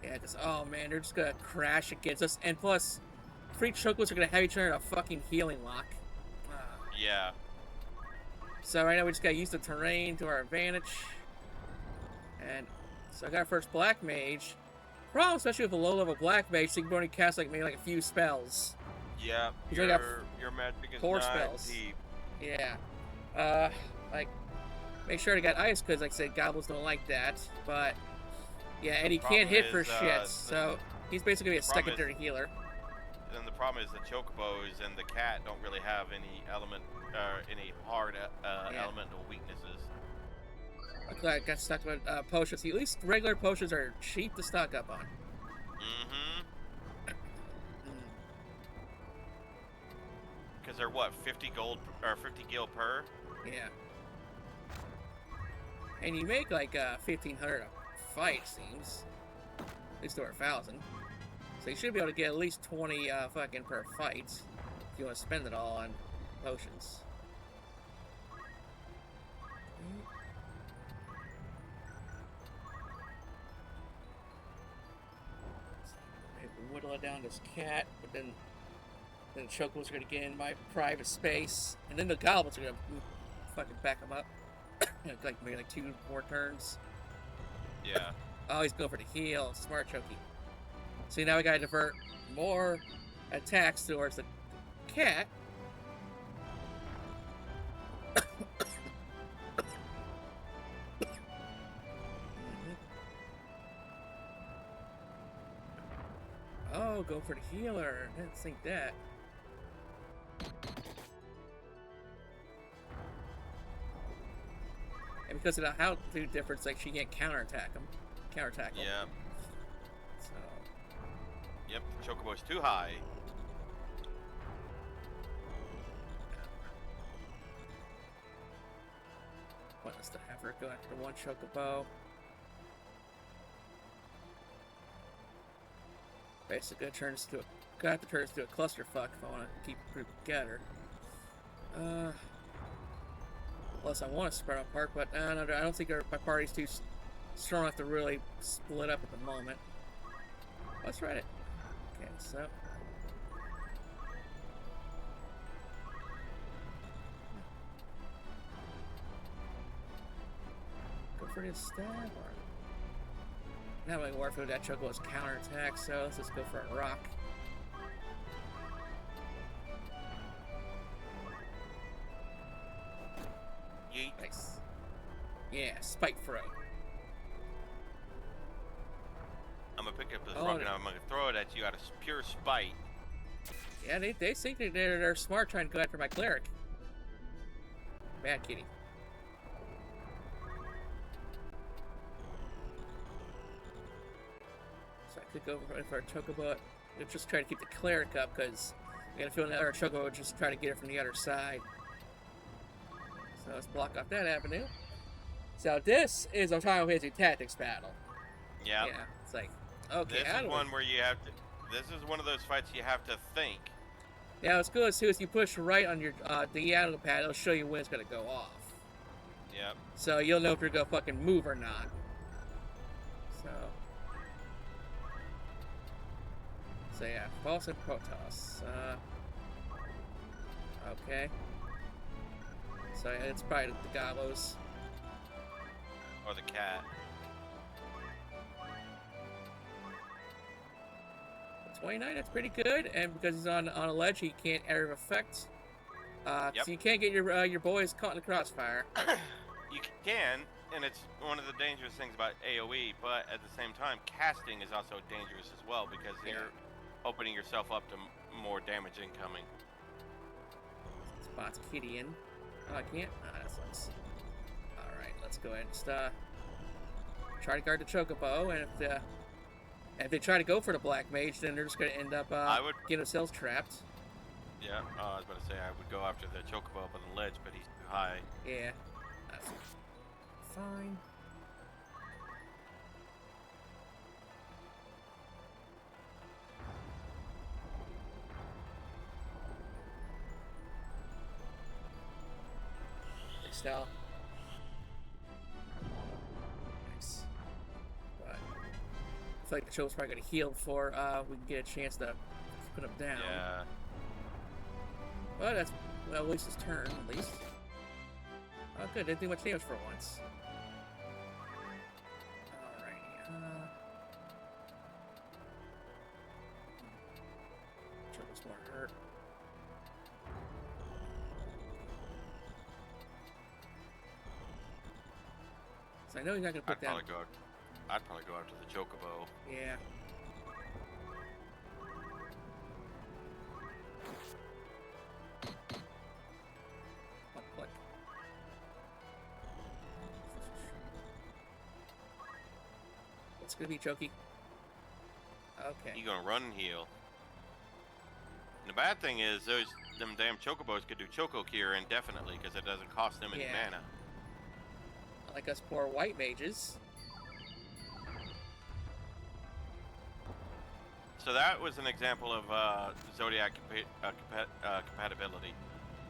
Yeah, because, oh man, they're just going to crash against us. And plus, free chocolates are going to have each other in a fucking healing lock. Yeah. So right now we just got to use the terrain to our advantage. And so I got our first black mage. Problem, especially with a low-level black mage, so you can only cast like maybe like a few spells. Yeah, your magic is 4 not spells. deep. Yeah. Like, make sure to get ice, because like I said, goblins don't like that. But, yeah, and he can't hit for shit, so he's basically a secondary healer. And the problem is the chocobos and the cat don't really have any any hard elemental weaknesses. I got stuck with potions. At least regular potions are cheap to stock up on. Mm-hmm. Because they're what, 50 gold or 50 gil per? Yeah. And you make like 1,500 a fight, seems. At least over 1,000. So you should be able to get at least 20 fucking per fight if you want to spend it all on potions. Whittle it down this cat, but then the chocobos are gonna get in my private space, and then the goblins are gonna fucking back them up. Like maybe like 2 more turns. Yeah. Oh, he's going for the heal. Smart Chokey. See, now we gotta divert more attacks towards the cat. Oh, go for the healer. I didn't think that. And because of the altitude difference, like she can't counterattack him. Yeah. So. Yep, the chocobo's too high. Want us to have her go after one chocobo. Basically, have to turn this to a clusterfuck if I want to keep the group together. Plus, I want to spread apart, but I don't think my party's too strong enough to really split up at the moment. Let's write it. Okay, so. Go for this stab, or. Not really Warfield, that chocobo's counterattack, so let's just go for a rock. Yeet. Nice. Yeah, spike throw. I'm gonna pick up this rock and I'm gonna throw it at you out of pure spite. Yeah, they think they're smart trying to go after my cleric. Bad kitty. So I could go for our chocobo. We'll just try to keep the cleric up because I got a feeling that our chocobo would just try to get it from the other side. So let's block off that avenue. So this is a Final Fantasy Tactics battle. Yeah. Yeah. It's like, okay. This is one where you have to. This is one of those fights you have to think. Yeah, what's cool is too is you push right on your the angle pad, it'll show you when it's gonna go off. Yep. So you'll know if you're gonna fucking move or not. So yeah, False and Protoss. Okay. So yeah, it's probably the Gobos. Or the cat. 29, that's pretty good, and because he's on a ledge, he can't area of effect. Yep. So you can't get your boys caught in the crossfire. You can, and it's one of the dangerous things about AoE, but at the same time, casting is also dangerous as well, because you're opening yourself up to more damage incoming. Spots Kitty in. Oh, I can't? Ah, that sucks. Alright, let's go ahead and just, try to guard the Chocobo, and if they try to go for the Black Mage, then they're just going to end up getting themselves trapped. Yeah, I was about to say I would go after the chocobo up on the ledge, but he's too high. Yeah, that's fine. Style. Nice. But I feel like the show's probably gonna heal before we can get a chance to put him down. Yeah. Well, that's at least his turn, at least. Oh, good. Didn't do much damage for once. Alrighty. Choco's more hurt. So I know he's not gonna put down. I'd probably go after the chocobo. Yeah. Click. What's gonna be Choky? Okay. You're gonna run and heal. And the bad thing is, them damn chocobos could do choco cure indefinitely because it doesn't cost them any mana. Like us poor white mages. So that was an example of Zodiac compatibility.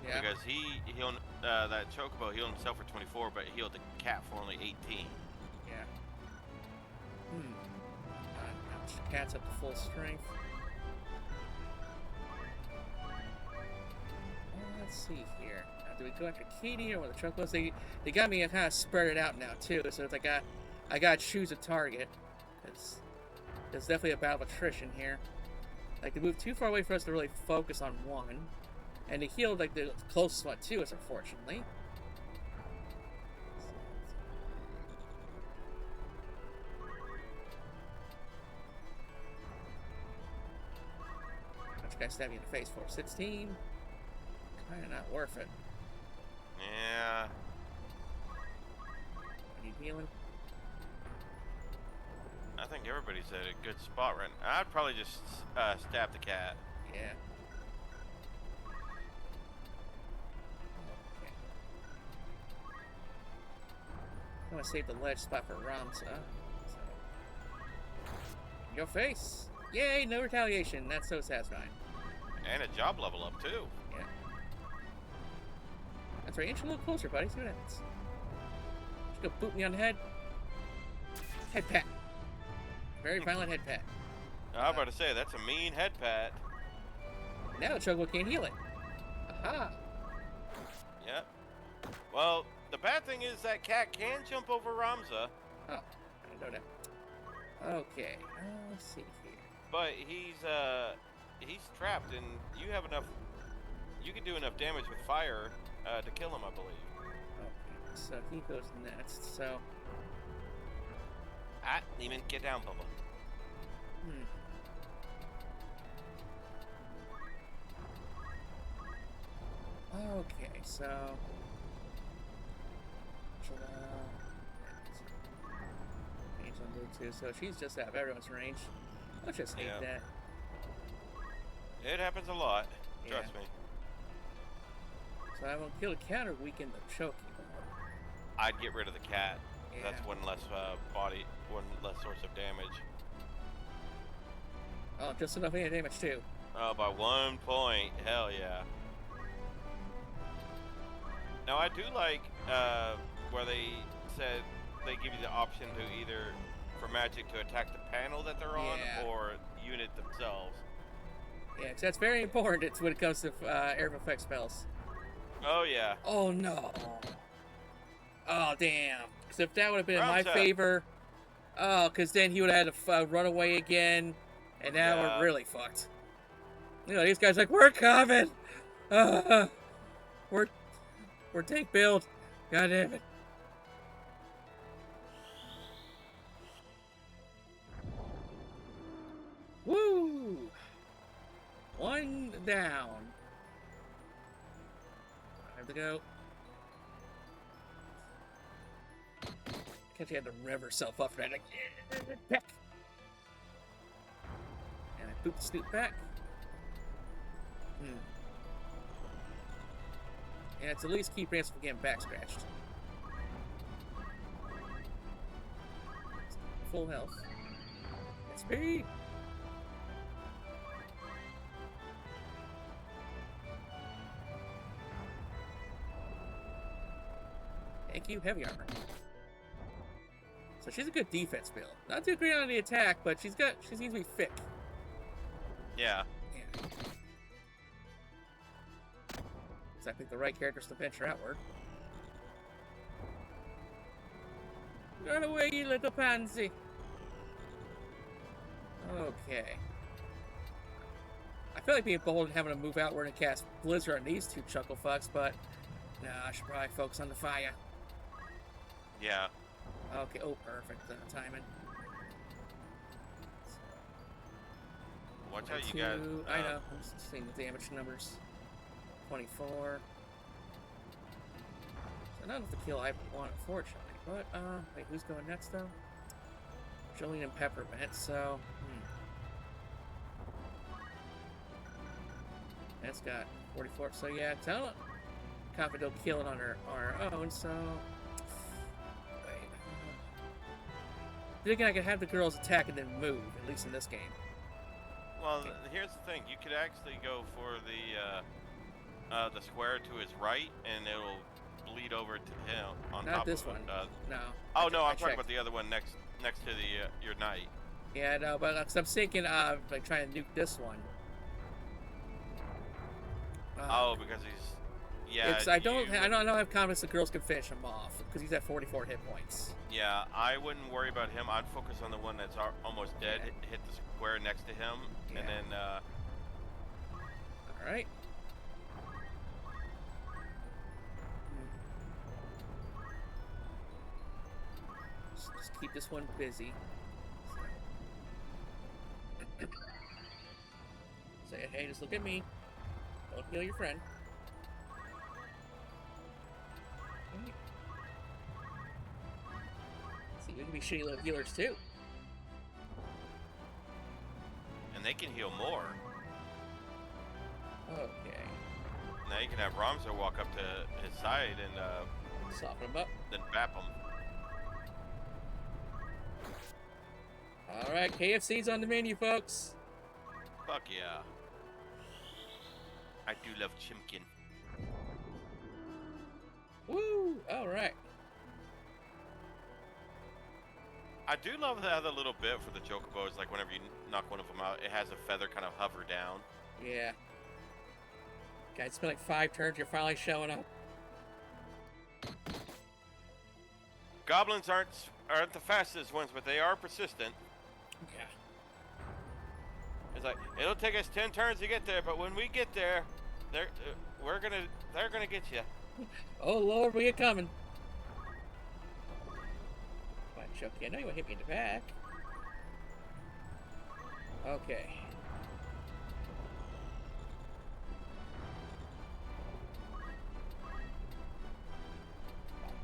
Yeah. Because he healed that chocobo healed himself for 24, but he healed the cat for only 18. Yeah. Cat's up to full strength. Let's see here. Do we go after Katie or the chocobos? They got me kind of spread it out now too, so it's like I got to choose a target. There's definitely a battle of attrition here. Like they moved too far away for us to really focus on one, and they healed like the closest one to us, unfortunately. Guy stab you in the face for 16. Kinda not worth it. Yeah. I need healing. I think everybody's at a good spot right now. I'd probably just stab the cat. Yeah. Okay. I want to save the ledge spot for Ramsa. So. In your face. Yay, no retaliation. That's so satisfying. And a job level up too. Yeah. That's right. Inch a little closer, buddy. See what happens. Just go boot me on the head. Head pat. Very violent head pat. I was about to say, that's a mean head pat. Now Choco can't heal it. Aha. Yep. Well, the bad thing is that cat can jump over Ramza. Oh, I didn't know that. Okay. Let's see here. But he's trapped, and you have enough. You can do enough damage with fire to kill him, I believe. Okay, so he goes next. So. Demon, get down, Bubba. Okay, so. Range on move too, so she's just out of everyone's range. I'll just hate that. It happens a lot. Trust me. So I will kill a cat or weaken the choking. I'd get rid of the cat. Yeah. That's one less one less source of damage. Oh, just enough any damage too. Oh, by 1 point. Hell yeah. Now I do like where they said they give you the option to either for magic to attack the panel that they're on or unit themselves. Yeah, cause that's very important when it comes to air effect spells. Oh yeah. Oh no. Oh damn. Because if that would have been in my Ramsa. favor, because then he would have had to run away again, and now we're really fucked. You know, these guys are like, we're coming. We're tank build. God damn it. Woo! One down. Time to go. Catch you had to rev herself up for that. Like, peck. And I boot the snoot back. Yeah, it's at least keep Ransom from getting back scratched. Full health. XP! Thank you, heavy armor. So she's a good defense build. Not too great on the attack, but she seems to be thick. Yeah. Yeah. So I picked the right characters to venture outward. Run away, you little pansy! Okay. I feel like being bold and having to move outward and cast Blizzard on these two chuckle fucks, but no, I should probably focus on the fire. Yeah. Okay, oh, perfect timing. Watch out, you guys. I know, I'm just seeing the damage numbers. 24. So not enough to kill I want, unfortunately. But, wait, who's going next, though? Jolene and Peppermint, so, That's got 44, so yeah, tell it. Confident will kill it on our own, so... Wait. Then again, I can have the girls attack and then move, at least in this game. Well, here's the thing. You could actually go for the square to his right, and it'll bleed over to him on Not top this of one. it. No. Oh, no, I'm talking about the other one next to your knight. Yeah, no, but I'm thinking like trying to nuke this one. Because he's... Yeah, I don't have confidence the girls can finish him off, because he's at 44 hit points. Yeah, I wouldn't worry about him. I'd focus on the one that's almost dead. Yeah. Hit the square next to him, Yeah. and then... Alright. Just keep this one busy. Say, hey, just look at me. Don't heal your friend. See, we can be shitty little healers too. And they can heal more. Okay. Now you can have Ramza walk up to his side and Soften him up. then bap him. Alright, KFC's on the menu, folks. Fuck yeah. I do love chimkin. Woo! Alright. I do love the other little bit for the chocobos, like whenever you knock one of them out, it has a feather kind of hover down. Yeah. God, it's been like 5 turns, you're finally showing up. Goblins aren't the fastest ones, but they are persistent. Yeah. It's like, it'll take us 10 turns to get there, but when we get there, they're gonna get you. Oh Lord, we are coming. Come on, Chucky, I know you want to hit me in the back. Okay.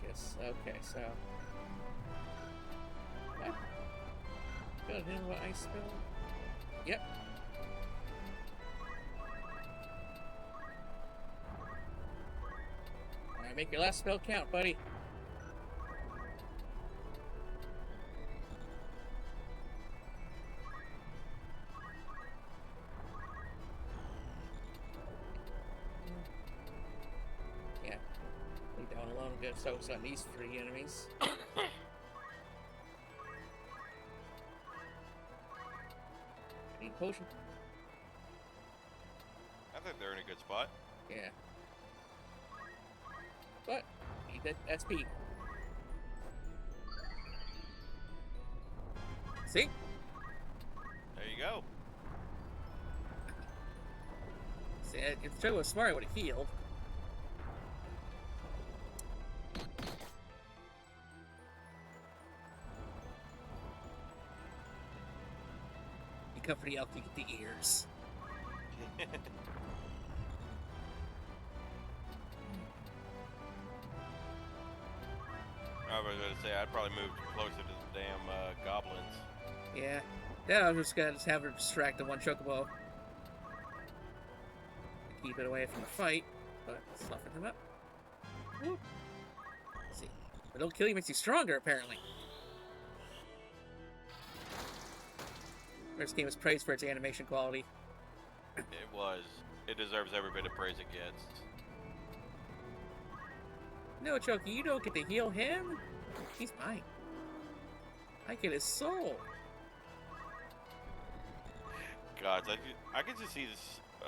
Focus. Okay, so. What? Got hit with ice spell? Yep. Alright, make your last spell count, buddy. Yeah. Leave that one alone and get focus on these 3 enemies. I need a potion. I think they're in a good spot. Yeah. But, need that SP. See? There you go. See, if Joe was smart, I would have healed. You come for the elk, you get the ears. I was going to say, I'd probably move closer to the damn goblins. Yeah. Yeah, I'm just gonna have her distract the one chocobo. Keep it away from the fight, but soften him up. Whoop. See, but don't kill you makes you stronger, apparently. This game is praised for its animation quality. It was. It deserves every bit of praise it gets. No, Chucky, you don't get to heal him. He's mine. I get his soul. God, I could just see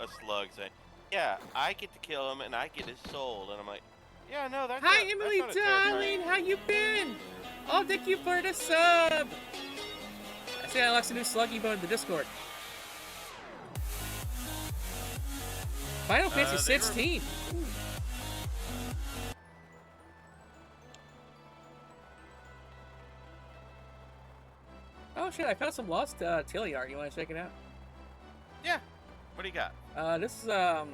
a slug saying, "Yeah, I get to kill him and I get his soul," and I'm like, "Yeah, no, that's Hi, not, Emily, that's not a darling. How you been? Oh, thank you for the sub. I see I lost a new sluggy bone in the Discord. Final Fantasy 16. Oh shit! I found some lost Tilly art. You want to check it out? Yeah. What do you got? This is a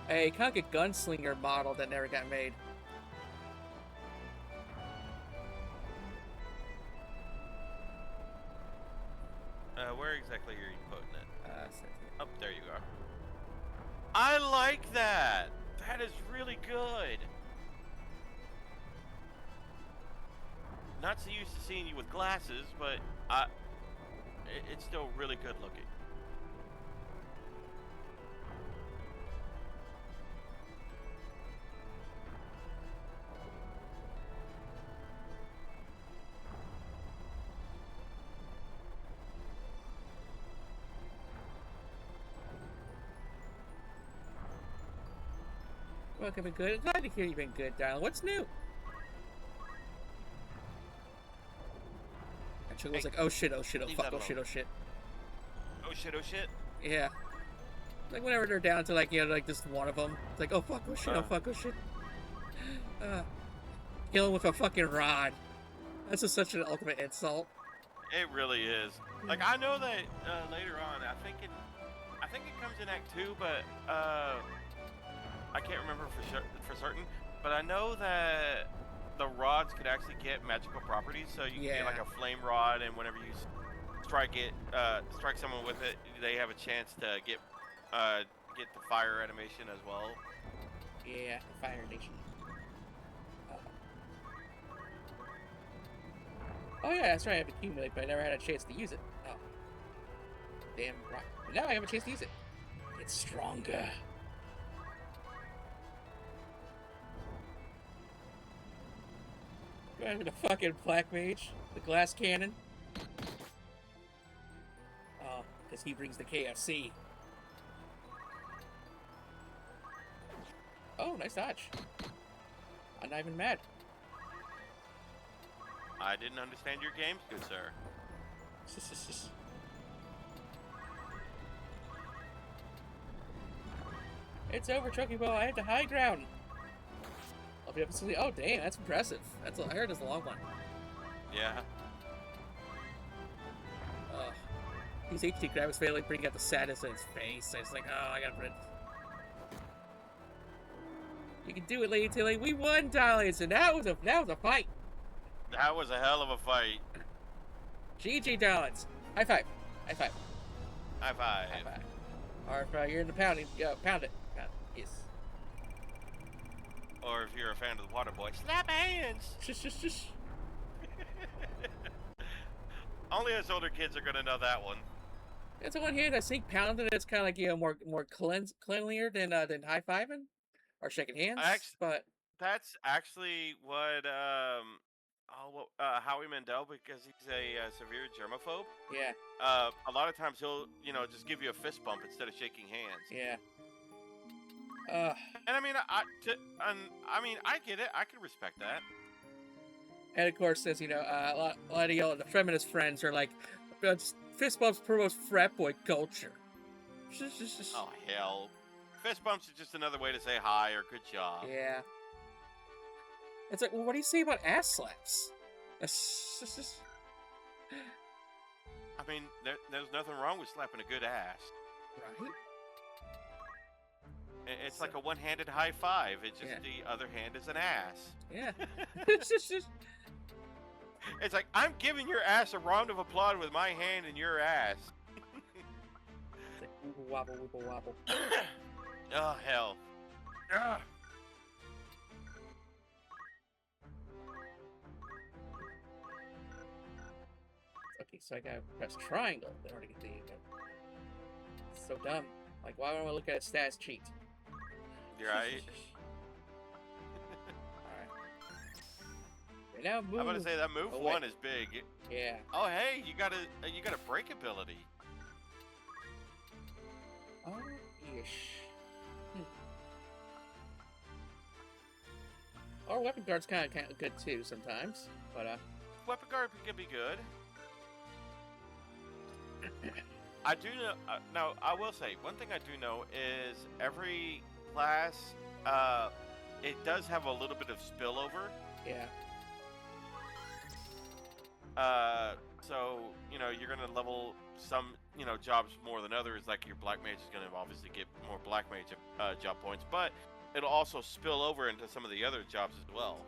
kind of a gunslinger model that never got made. Where exactly are you putting it? Sent here. Oh, there you are. I like that. That is really good. Not so used to seeing you with glasses, but it's still really good looking. Welcome and good. Glad to hear you've been good, darling. What's new? And Chuck was like, oh shit, oh shit, oh Leave fuck, that oh shit, oh shit. Oh shit, oh shit. Yeah. Like whenever they're down to like, you know, like just one of them. It's like, oh fuck, oh shit, oh fuck, oh shit. Kill him with a fucking rod. That's just such an ultimate insult. It really is. Like, I know that later on, I think it comes in Act 2, but I can't remember for certain. But I know that the rods could actually get magical properties, so you can get like a flame rod, and whenever you strike someone with it, they have a chance to get the fire animation as well. Yeah, the fire nation. Oh yeah, that's right, I have accumulate, but I never had a chance to use it. Oh. Damn right. But now I have a chance to use it. It's stronger. Go after the fucking Black Mage. The glass cannon. Oh, because he brings the KFC. Oh, nice dodge. I'm not even mad. I didn't understand your games, good sir. It's over, Chucky Ball. I have the high ground. I'll be up to oh, damn, that's impressive. I heard it's a long one. Yeah. These HD graphics failing bring out the sadness in his face. It's like, oh, I gotta put it. You can do it, Lady Tilly. We won, darlings, and that was a fight. That was a hell of a fight. GG, darlings. High five. High five. High five. High five. Or if you're in the pounding, pound it. Pound it. Yes. Or if you're a fan of the Water Boy, slap hands. Shush. Only us older kids are gonna know that one. It's the one here that think pounding. It's kind of like, you know, more cleanlier than high fiving or shaking hands. But that's actually what Howie Mandel, because he's a severe germaphobe. Yeah. A lot of times he'll, just give you a fist bump instead of shaking hands. Yeah. And I mean, I get it. I can respect that. And of course, as you know, a lot of the feminist friends are like, fist bumps promotes frat boy culture. Oh hell, fist bumps are just another way to say hi or good job. Yeah. It's like, well, what do you say about ass slaps? I mean, there's nothing wrong with slapping a good ass. Right? It's like a one-handed high five. It's just the other hand is an ass. Yeah. It's like, I'm giving your ass a round of applause with my hand in your ass. It's like, wobble, wobble, wobble, wobble. Oh, hell. Ugh. so I gotta press triangle in order to get the emote. It's so dumb. Like, why would I look at a stats cheat? You're right. Alright. And now move. I'm gonna say that move 1 is big. Yeah. Oh hey, you got a break ability. Oh, ish. Our weapon guard's kind of good too sometimes, but Weapon guard can be good. I do know. No, I will say one thing I do know is every class, it does have a little bit of spillover. yeah. So you're gonna level some jobs more than others. Like your black mage is gonna obviously get more black mage job points, but it'll also spill over into some of the other jobs as well.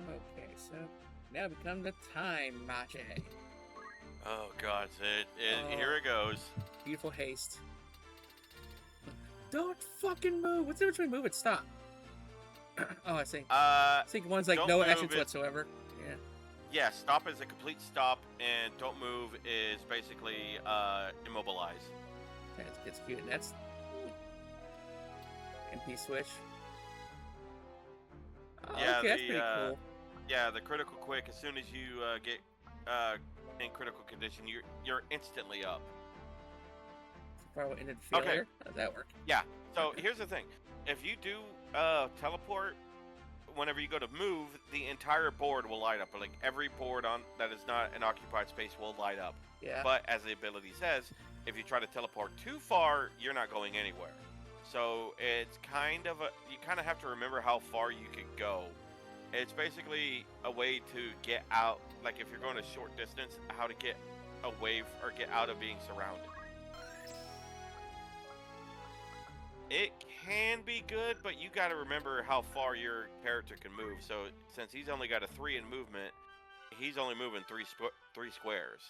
Okay, so now become the time mage. Oh God, here it goes. Beautiful haste. Don't fucking move. What's the difference between move and stop? Oh, I see. I think one's like no actions whatsoever. Yeah. Yeah, stop is a complete stop, and don't move is basically immobilize. That's cute. And that's MP switch. Oh, Yeah, okay, that's pretty cool. Yeah, the critical quick. As soon as you get in critical condition, you're instantly up. Probably ended failure. Okay. How does that work? Yeah. So here's the thing: if you do teleport, whenever you go to move, the entire board will light up. Like every board on that is not an occupied space will light up. Yeah. But as the ability says, if you try to teleport too far, you're not going anywhere. So it's you kind of have to remember how far you can go. It's basically a way to get out, like if you're going a short distance, how to get away or get out of being surrounded. It can be good, but you got to remember how far your character can move. So since he's only got a 3 in movement, he's only moving three squares.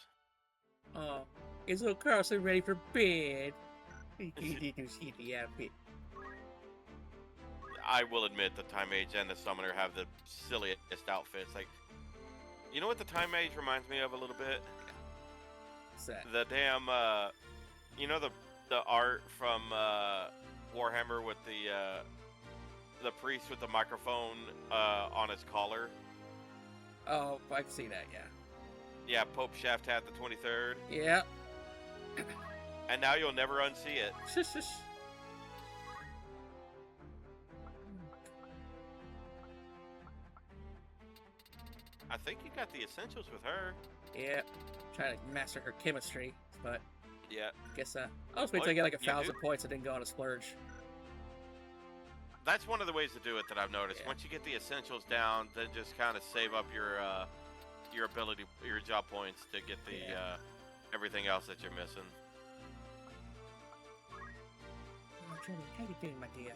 Oh, is little Carlson ready for bed? You can see the outfit. I will admit the Time Mage and the Summoner have the silliest outfits. Like, you know what the Time Mage reminds me of a little bit? What's that? The damn, the art from Warhammer with the priest with the microphone on his collar. Oh, I can see that. Yeah. Yeah, Pope Shaftat the 23rd. Yeah. And now you'll never unsee it. Shush. I think you got the essentials with her. Yeah. Trying to master her chemistry, but Yeah. I guess I'll just wait till I get like 1,000 points. I didn't go on a splurge. That's one of the ways to do it that I've noticed. Yeah. Once you get the essentials down, then just kind of save up your ability, your job points to get the everything else that you're missing. Oh, Johnny, how you doing, my dear?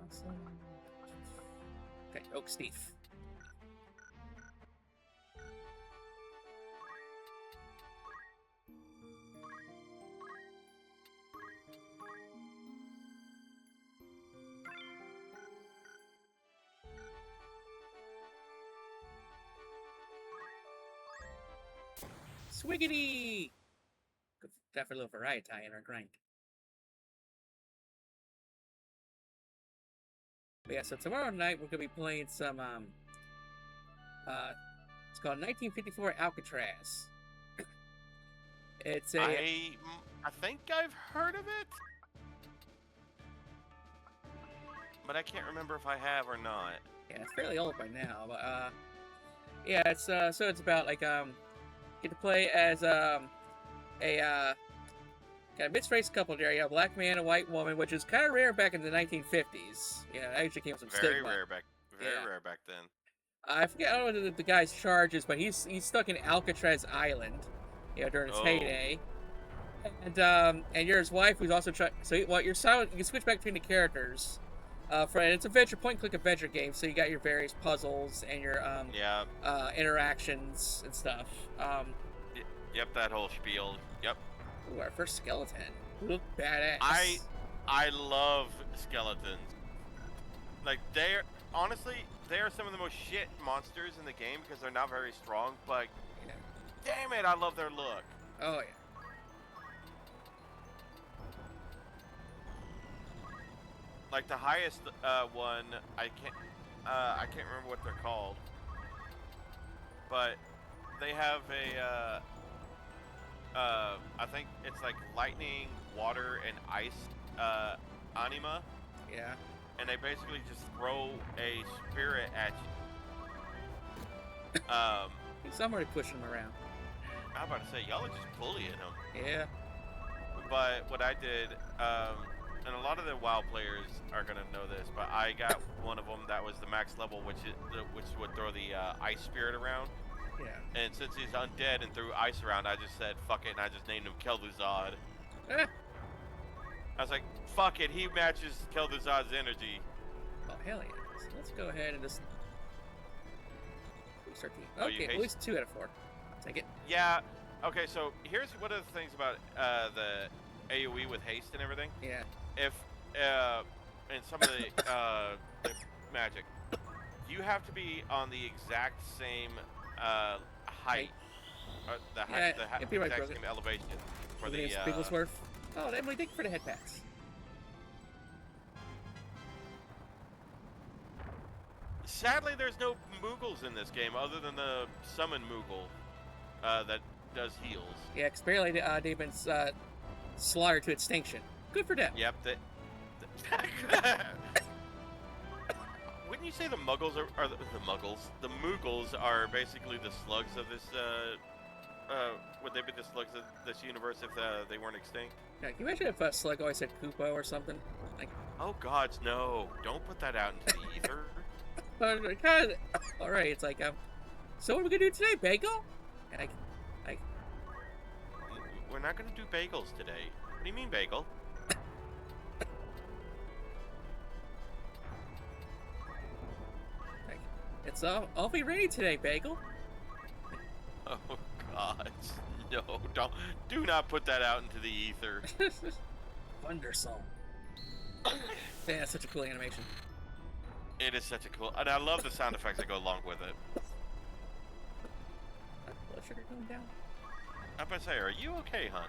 Awesome. Okay, Oak Steve. Swiggity! Good for a little variety in our grind. But yeah, so tomorrow night we're gonna be playing some it's called 1954 Alcatraz. It's a I think I've heard of it, but I can't remember if I have or not. yeah, it's fairly old by now, but yeah, it's so it's about like get to play as got a mixed race couple there. You have a black man and a white woman, which is kind of rare back in the 1950s. Yeah, it actually came with some Very stigma. rare back then. I forget, I don't know what the guy's charges, but he's stuck in Alcatraz Island, during its heyday. And you're his wife, who's also trying. So you're silent. You can switch back between the characters. And it's a point-and-click adventure game, so you got your various puzzles and your interactions and stuff. Yep, that whole spiel. Yep. Ooh, our first skeleton. Look badass. I love skeletons. Like, honestly, they are some of the most shit monsters in the game because they're not very strong, but Yeah. damn it, I love their look. Oh, yeah. Like, the highest one, I can't remember what they're called, but they have I think it's like lightning, water, and ice anima, Yeah. and they basically just throw a spirit at you. I'm already pushing them around. I'm about to say, y'all are just bullying them. Yeah. But what I did, and a lot of the WoW players are gonna know this, but I got one of them that was the max level, which would throw the ice spirit around. Yeah. And since he's undead and threw ice around, I just said fuck it, and I just named him Kelduzad. Eh. I was like, fuck it, he matches Kelduzad's energy. Oh, hell yeah. So let's go ahead and just start the. Oh, you Okay, at hate- least 2 out of 4. I'll take it. Yeah. Okay, so here's one of the things about the AoE with haste and everything. Yeah. If in some of the magic, you have to be on the exact same height, the Yeah, it'd be right, exact brother. same elevation for The the Bigglesworth. Oh, Emily, thank you for the head pats. Sadly, there's no Moogles in this game other than the summon Moogle that does heals. Yeah, because apparently they've been slaughtered to extinction. Good for them. Yep. Wouldn't you say the Muggles are the Muggles? The Moogles are basically the slugs of this. Would they be the slugs of this universe if they weren't extinct? Yeah, can you imagine if Slug always said Koopa or something? Like, Oh gods, no! Don't put that out into the ether. all right, it's like, so what are we gonna do today, Bagel? And We're not gonna do bagels today. What do you mean, bagel? it's I'll be ready today, Bagel. Oh god, no! Do not put that out into the ether. Thundersong. Man, that's such a cool animation. It is such a cool, and I love the sound effects that go along with it. Blood sugar going down. I'm about to say, are you okay, hon?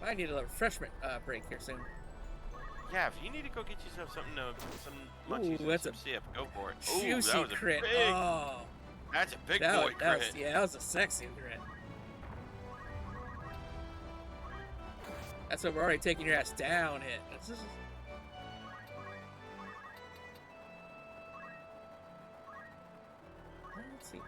I need a little refreshment break here soon. Yeah, if you need to go get yourself something, some Ooh, munchies and that's some a sip, go for it. Ooh, Juicy that was a crit. big, Oh, that's a big that, boy that crit. was, yeah, that was a sexy crit. That's what we're already taking your ass down. Hit. Let's see.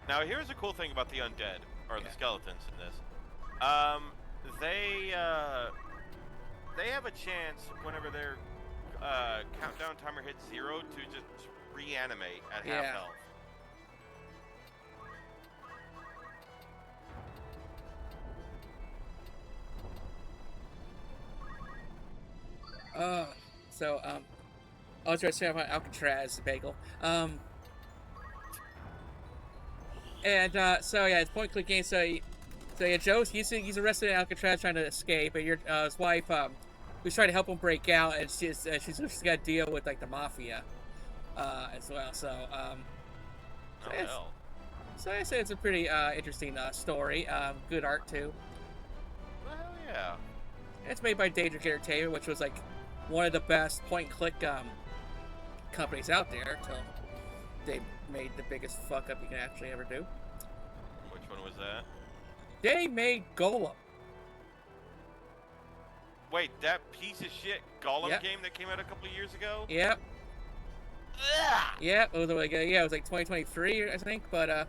Now, here's a cool thing about the undead, or the Yeah. skeletons in this. They have a chance whenever their countdown timer hits 0 to just reanimate at half Yeah. health. So I was going to say about Alcatraz Bagel. So yeah, it's point click game. So yeah, Joe's he's arrested in Alcatraz trying to escape, and his wife who's trying to help him break out, and she's got to deal with like the mafia as well. So Oh, yes. hell. so I say it's a pretty interesting story. Good art too. Well, hell yeah. It's made by Daedric Entertainment, which was like one of the best point and click companies out there until they made the biggest fuck up you can actually ever do. Which one was that? They made Golem. Wait, that piece of shit Golem Yep. game that came out a couple of years ago? Yep. Ugh! Yeah, it was like it was like 2023, I think. But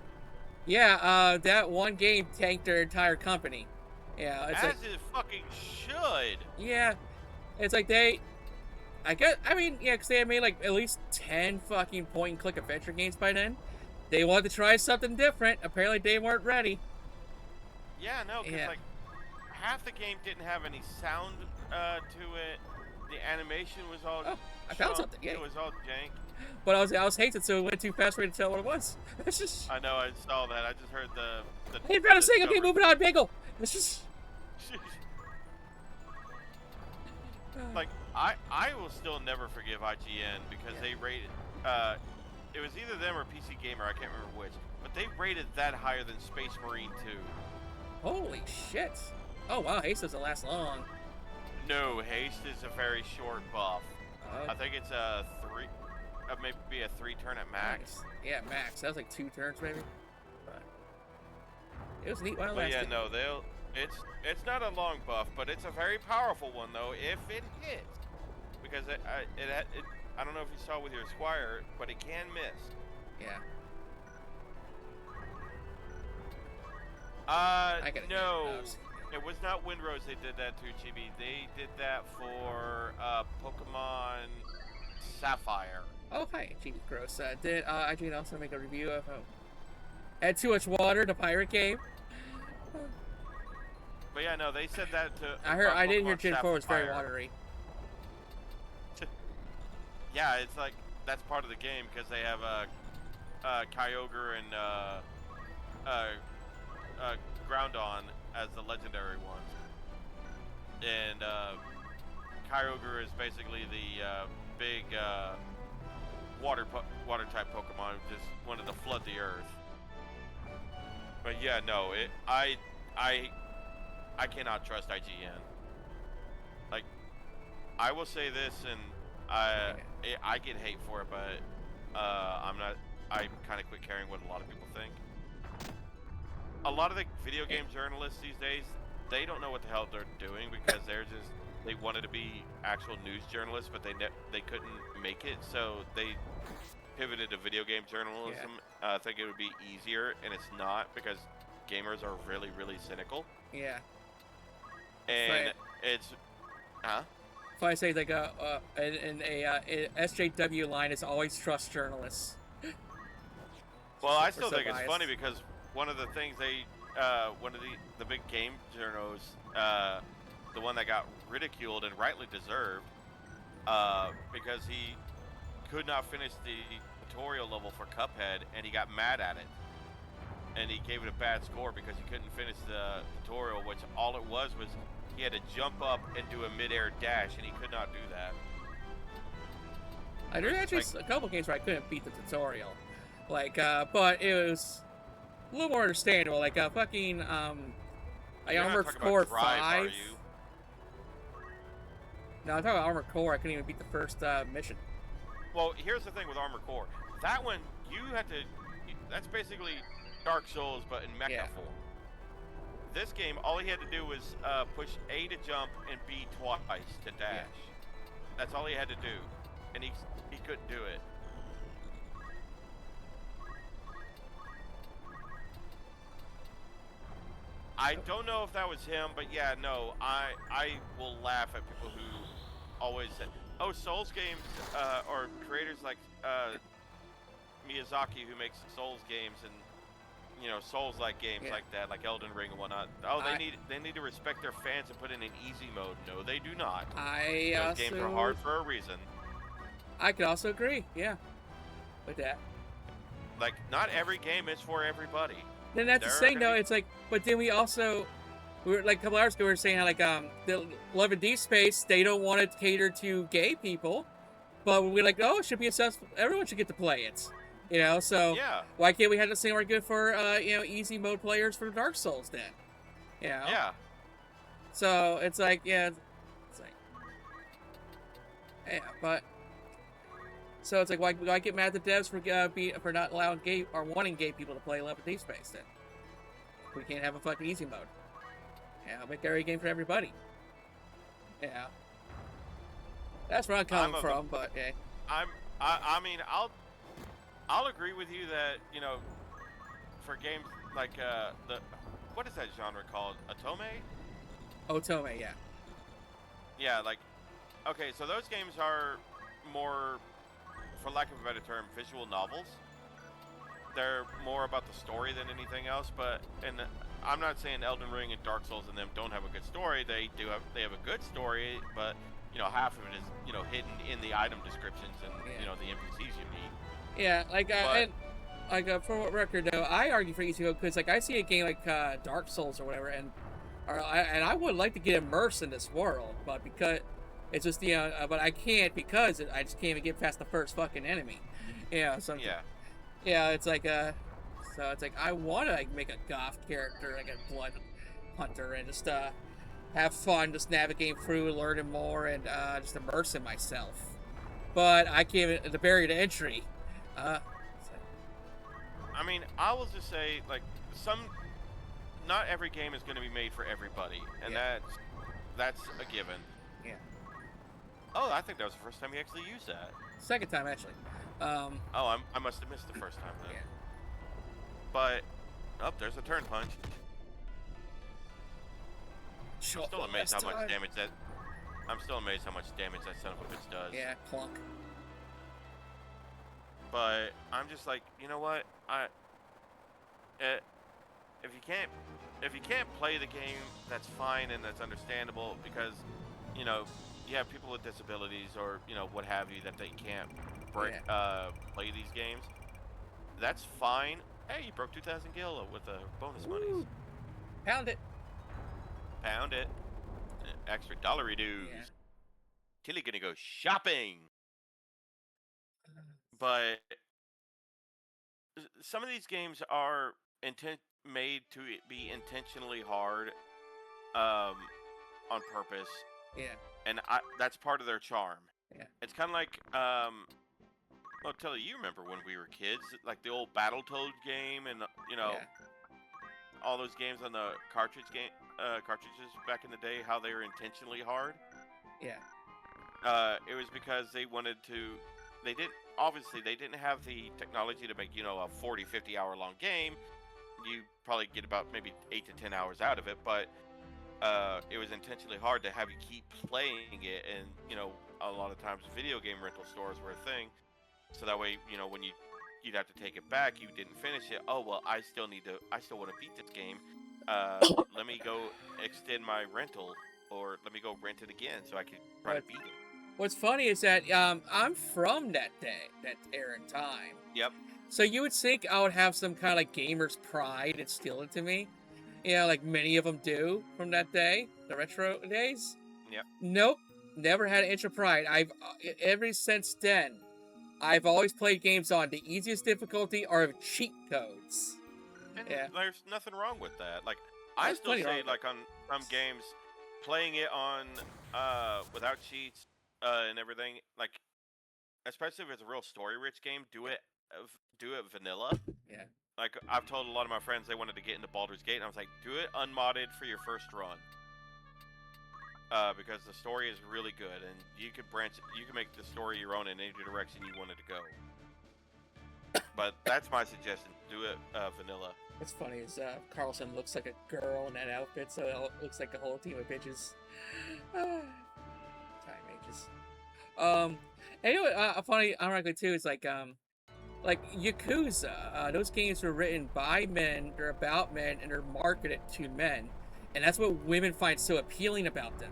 that one game tanked their entire company. Yeah, it's As like it fucking should. yeah, it's like because they had made like at least 10 fucking point and click adventure games by then. They wanted to try something different. Apparently, they weren't ready. Yeah, no, because Yeah. like half the game didn't have any sound to it. The animation was all. Oh, I found junk. something, yay. It was all jank. But I was hating, so it went too fast for me to tell what it was. It's just. I know, I saw that. I just heard the Hey, trying to sing. Okay, discovery. moving on, Bagel. It's just. Like, I will still never forgive IGN because they rated, it was either them or PC Gamer, I can't remember which, but they rated that higher than Space Marine 2. Holy shit. Oh wow, haste doesn't last long. No, haste is a very short buff. Oh. I think it's maybe a 3 turn at max. Nice. Yeah, max. That was like 2 turns maybe. But it was neat while it But lasted. yeah, no, it's not a long buff, but it's a very powerful one though if it hits, because I don't know if you saw with your Squire, but it can miss. Yeah. No, it was not Windrose. They did that to Chibi. They did that for Pokemon Sapphire. Oh hi, Genie Gross. Did IGN also make a review of Had Too Much Water, the pirate game? But yeah, no, they said that to. I didn't hear Pokemon Gen 4 was very Sapphire. watery. Yeah, it's like that's part of the game because they have Kyogre and Groudon as the legendary ones, and Kyogre is basically the big water type Pokemon who just wanted to flood the earth. But yeah, no, I cannot trust IGN. Like, I will say this, and I get hate for it, but I kind of quit caring what a lot of people think. A lot of the video game journalists these days, they don't know what the hell they're doing because they wanted to be actual news journalists, but they couldn't make it, so they pivoted to video game journalism. I think it would be easier, and it's not, because gamers are really, really cynical. Yeah. And it's, huh? If I say like in a SJW line is always trust journalists. Well, I still so think it's biased. funny because one of the things one of the big game journos, the one that got ridiculed and rightly deserved, because he could not finish the tutorial level for Cuphead, and he got mad at it, and he gave it a bad score because he couldn't finish the tutorial, which all it was he had to jump up and do a mid-air dash, and he could not do that. There were actually a couple games where I couldn't beat the tutorial, but it was a little more understandable. Like fucking You're not Armored talking Core about Drive, 5. are you? No, I'm talking about Armored Core. I couldn't even beat the first mission. Well, here's the thing with Armored Core. That one, that's basically Dark Souls, but in mecha form. This game, all he had to do was push A to jump and B twice to dash. Yeah. That's all he had to do, and he couldn't do it. I don't know if that was him, but yeah, no, I will laugh at people who always say, oh, Souls games, or creators like Miyazaki, who makes Souls games and Souls-like games like that, like Elden Ring and whatnot. Oh, they need to respect their fans and put in an easy mode. No, they do not. Those games are hard for a reason. I could also agree, with that. Like, not every game is for everybody. Then that's the thing, though. It's like, but then we were like a couple hours ago, we were saying how the Love and Deep Space, they don't want to cater to gay people, but we're like, oh, it should be accessible. Everyone should get to play it. So why can't we have the same argument for easy mode players for Dark Souls then? Yeah. So it's like but so it's like why get mad at the devs for not allowing gay or wanting gay people to play Love and Deep Space then? We can't have a fucking easy mode. Make every game for everybody. That's where I'm coming from, but yeah. I mean, I'll agree with you that, for games like what is that genre called? Otome, yeah. Yeah, like, okay, so those games are more, for lack of a better term, visual novels. They're more about the story than anything else, and I'm not saying Elden Ring and Dark Souls and them don't have a good story. They have a good story, but half of it is hidden in the item descriptions and Yeah. the NPCs you meet. Yeah, like But for what record though, I argue for easy mode because like I see a game like Dark Souls or whatever, and I would like to get immersed in this world, but because it's just but I can't because I just can't even get past the first fucking enemy. So yeah, it's like so it's like I want to like make a goth character, like a blood hunter, and just have fun, just navigating through, learning more, and just immersing myself. But I can't. The barrier to entry. Uh, I mean, I will just say like not every game is going to be made for everybody, and Yeah. that's a given. Yeah. Oh, I think that was the first time you actually used that. Second time actually. Oh, I must have missed the first time then. Yeah. But there's a turn punch. I'm still amazed how much damage that. I'm still amazed how much damage that son of a bitch does. Yeah, clunk. But I'm just like, you know what? If you can't play the game, that's fine and that's understandable because, you have people with disabilities or what have you that they can't play these games. That's fine. Hey, you broke 2,000 gil with the bonus monies. Pound it. Pound it. Extra dollary dues. Yeah. Tilly gonna go shopping. But some of these games are made to be intentionally hard, on purpose. Yeah. And that's part of their charm. Yeah. It's kind of like, well, Tilly, you remember when we were kids, like the old Battletoad game, and all those games on the cartridges back in the day, how they were intentionally hard. Yeah. It was because they wanted to. They didn't have the technology to make a 40, 50 hour long game. You probably get about maybe 8 to 10 hours out of it, but it was intentionally hard to have you keep playing it, and a lot of times video game rental stores were a thing, so that way when you'd have to take it back, you didn't finish it. Oh well, I still want to beat this game. Let me go extend my rental, or let me go rent it again so I can try to beat it. What's funny is that I'm from that era and time. Yep. So you would think I would have some kind of like gamer's pride instilled into me. Like many of them do from that day, the retro days. Yep. Nope, never had an inch of pride. I've ever since then, I've always played games on the easiest difficulty or cheat codes. And there's nothing wrong with that. Like I still say, like on some games, playing it on without cheats and everything, like especially if it's a real story-rich game, do it vanilla. Yeah. Like I've told a lot of my friends they wanted to get into Baldur's Gate, and I was like, do it unmodded for your first run. Because the story is really good, and you can make the story your own in any direction you want it to go. But that's my suggestion. Do it vanilla. What's funny is Carlson looks like a girl in that outfit, so it looks like a whole team of bitches. Time ages. Anyway, funny, ironically too, is like Yakuza. Those games were written by men, they're about men, and they're marketed to men. And that's what women find so appealing about them.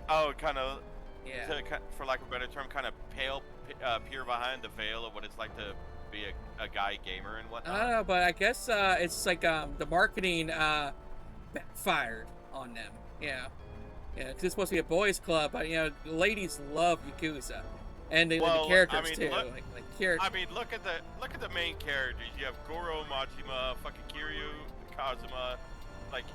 Oh, kind of. Yeah. For lack of a better term, kind of peer behind the veil of what it's like to be a guy gamer and whatnot. I don't know, but I guess it's like the marketing backfired on them. Yeah. Yeah, because it's supposed to be a boys' club, but ladies love Yakuza, and the characters too. I mean, look at the main characters. You have Goro Majima, fucking Kiryu Kazuma, like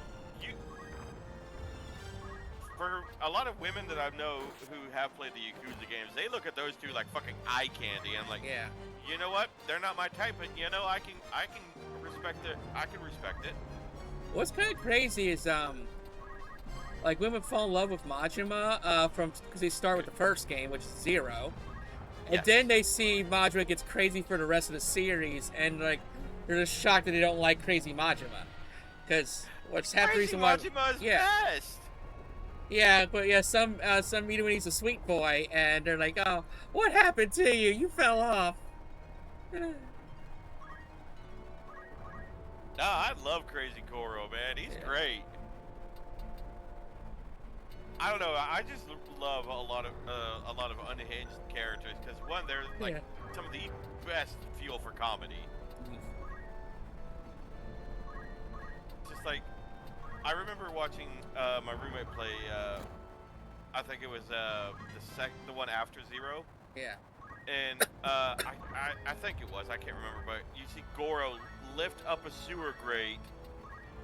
for a lot of women that I know who have played the Yakuza games, they look at those two like fucking eye candy. I'm like, yeah, you know what? They're not my type, but I can respect it. I can respect it. What's kind of crazy is like women fall in love with Majima because they start with the first game, which is Zero, and then they see Majima gets crazy for the rest of the series, and like they're just shocked that they don't like crazy Majima, because what's half the reason why Majima's best. Yeah, but some meet him when he's a sweet boy, and they're like, "Oh, what happened to you? You fell off." No, I love Crazy Goro, man. He's great. I don't know. I just love a lot of unhinged characters because one, they're like some of the best fuel for comedy. Just like I remember watching my roommate play. I think it was the one after Zero. Yeah. And I think it was. I can't remember, but you see Goro lift up a sewer grate,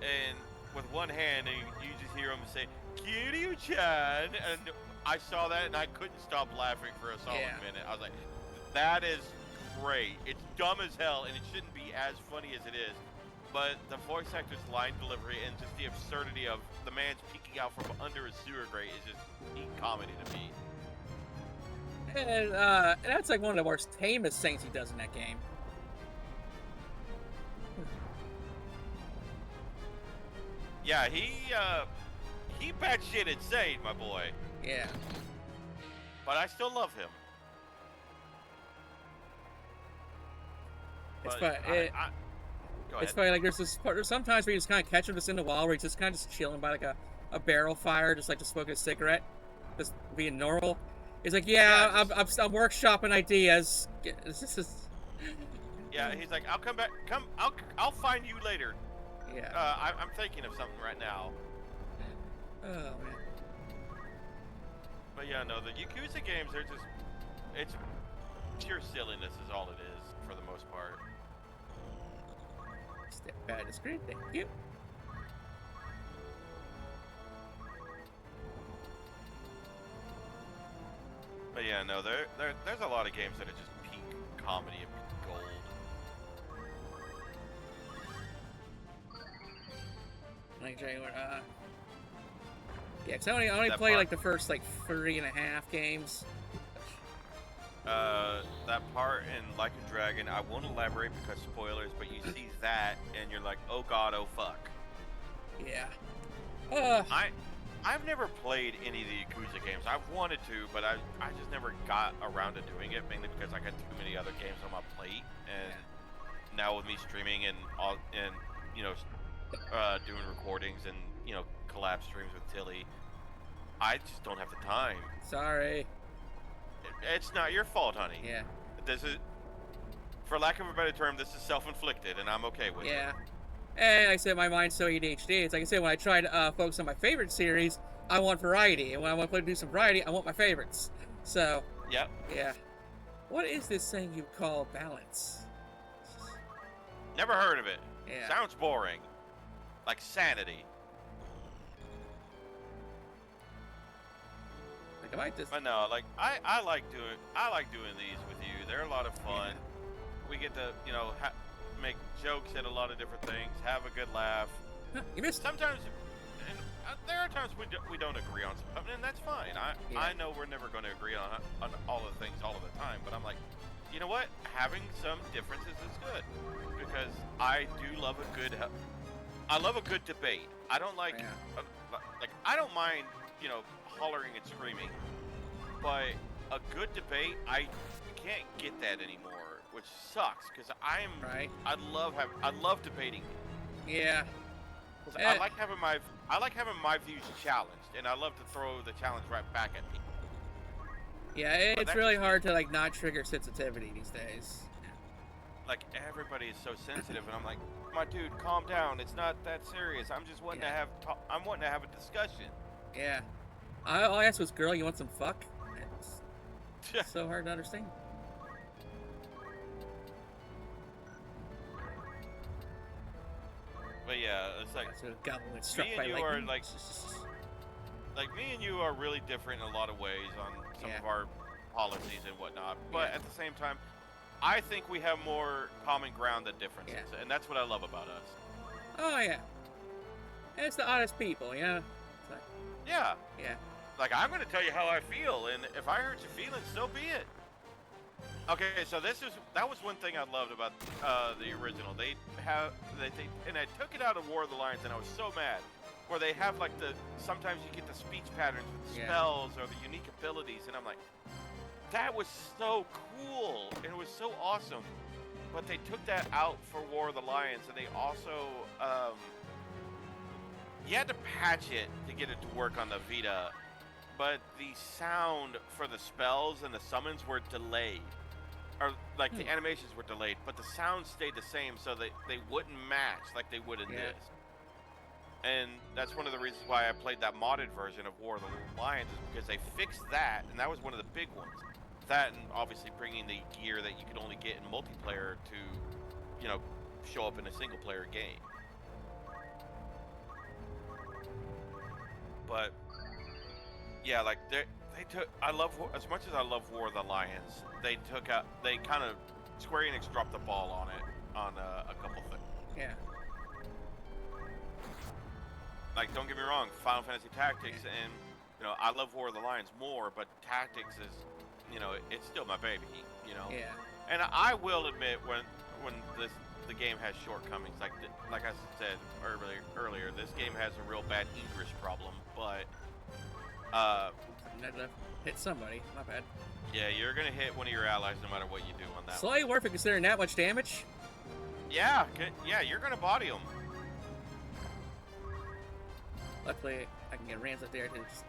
and with one hand, and you just hear him say, "Kiryu-chan," and I saw that, and I couldn't stop laughing for a solid minute. I was like, "That is great. It's dumb as hell, and it shouldn't be as funny as it is." But the voice actor's line delivery and just the absurdity of the man's peeking out from under a sewer grate is just peak comedy to me. And that's like one of the most tamest things he does in that game. Yeah, he batshit insane, my boy. Yeah. But I still love him. It's But funny. Go ahead. It's funny. Like there's sometimes where you just kind of catch him just in the wall, where he's just kind of just chilling by like a barrel fire, just smoking a cigarette, just being normal. He's like, I'm workshopping ideas. Yeah, he's like, I'll come back. I'll find you later. Yeah. I'm thinking of something right now. Oh man. But yeah, no, the Yakuza games are just, it's pure silliness is all it is for the most part. Step out of the screen, thank you. But yeah, no, there's a lot of games that are just peak comedy and gold. Like, yeah, cause I only played like the first 3.5 games. That part in Like a Dragon, I won't elaborate because spoilers, but you see that and you're like, oh god, oh fuck. Yeah. I've never played any of the Yakuza games. I've wanted to, but I just never got around to doing it, mainly because I got too many other games on my plate, and now with me streaming and doing recordings and collab streams with Tilly, I just don't have the time. Sorry. It's not your fault, honey. Yeah. This is, for lack of a better term, this is self-inflicted, and I'm okay with it. Yeah. And like I said, my mind's so ADHD. It's like I said, when I try to focus on my favorite series, I want variety. And when I want to do some variety, I want my favorites. So. Yep. Yeah. What is this thing you call balance? Never heard of it. Yeah. Sounds boring. Like sanity. Like, I might just... But no, like I like doing these with you. They're a lot of fun. Yeah. We get to make jokes at a lot of different things, have a good laugh. You missed. Sometimes, and there are times we don't agree on something, and that's fine. I know we're never going to agree on all of the things all of the time, but I'm like, you know what? Having some differences is good, because I do love a good debate. I don't like I don't mind hollering and screaming, but a good debate, I can't get that anymore, which sucks because I love debating. Yeah. I like having my views challenged, and I love to throw the challenge right back at me. Yeah, it's really hard to not trigger sensitivity these days. Like, everybody is so sensitive, and I'm like, my dude, calm down. It's not that serious. I'm just wanting to have a discussion. Yeah. All I asked was, girl, you want some fuck? It's so hard to understand. But yeah, it's like me and you are like me and you are really different in a lot of ways on some of our policies and whatnot. But at the same time, I think we have more common ground than differences, and that's what I love about us. Oh yeah, and it's the honest people, Yeah. Yeah. Like, I'm going to tell you how I feel, and if I hurt your feelings, so be it. Okay, so that was one thing I loved about the original. They and I took it out of War of the Lions, and I was so mad. Where they have sometimes you get the speech patterns with spells or the unique abilities, and I'm like, that was so cool, and it was so awesome. But they took that out for War of the Lions, and they also you had to patch it to get it to work on the Vita. but the sound for the spells and the summons were delayed. Or, like, the animations were delayed, but the sound stayed the same, so they wouldn't match like they would in this. And that's one of the reasons why I played that modded version of War of the Lions, is because they fixed that, and that was one of the big ones. That, and obviously bringing the gear that you could only get in multiplayer to, you know, show up in a single-player game. But yeah, like they took. As much as I love War of the Lions, they kind of Square Enix dropped the ball on it on a couple things. Yeah. Like, don't get me wrong, Final Fantasy Tactics, and you know, I love War of the Lions more, but Tactics is, you know, it's still my baby. You know. Yeah. And I will admit when the game has shortcomings, like I said earlier, this game has a real bad English problem, but hit somebody, my bad. yeah, you're gonna hit one of your allies no matter what you do on that. Slightly worth it considering that much damage. Yeah, you're gonna body them. Luckily, I can get Rams up there to just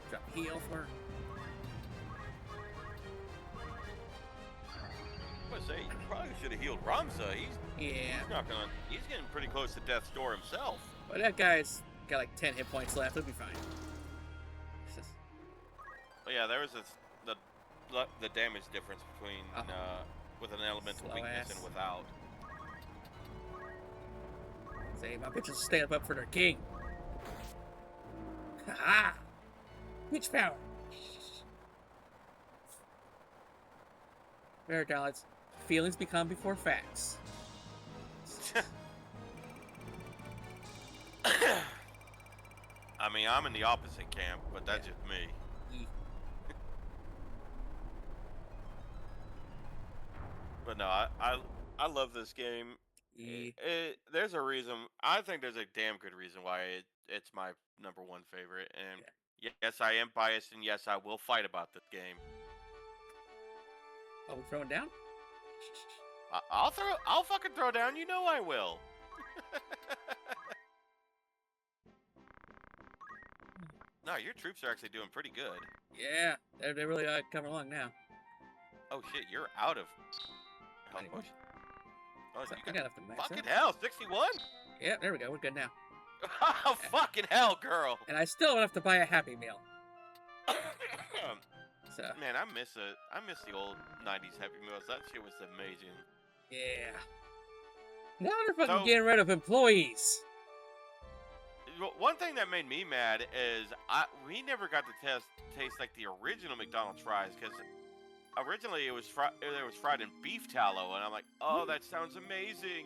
drop heal for her. I was gonna say, you probably should have healed Ramza. He's getting pretty close to death's door himself. But that guy's got like 10 hit points left. He'll be fine. But yeah, there was the damage difference between with an elemental Slow weakness ass. and without. Say, my bitches stand up for their king. Ha! Witch power. Very talents. Feelings become before facts. I mean, I'm in the opposite camp, but that's just me. But no, I love this game. There's a reason. I think there's a damn good reason why it's my number one favorite. And yes, I am biased, and yes, I will fight about this game. Oh, we throwing down? I'll fucking throw down. You know I will. No, your troops are actually doing pretty good. Yeah, they're really coming along now. Oh shit, you're out of health Anyway. potion. Oh, So you I got enough to max fucking out. hell, 61? Yeah, there we go. We're good now. Oh, fucking hell, girl. And I still have enough to buy a Happy Meal. So Man, I miss the old 90s Happy Meals. That shit was amazing. yeah. Now they're fucking So- getting rid of employees. One thing that made me mad is we never got to taste like the original McDonald's fries, because originally it was fried in beef tallow, and I'm like, oh, that sounds amazing.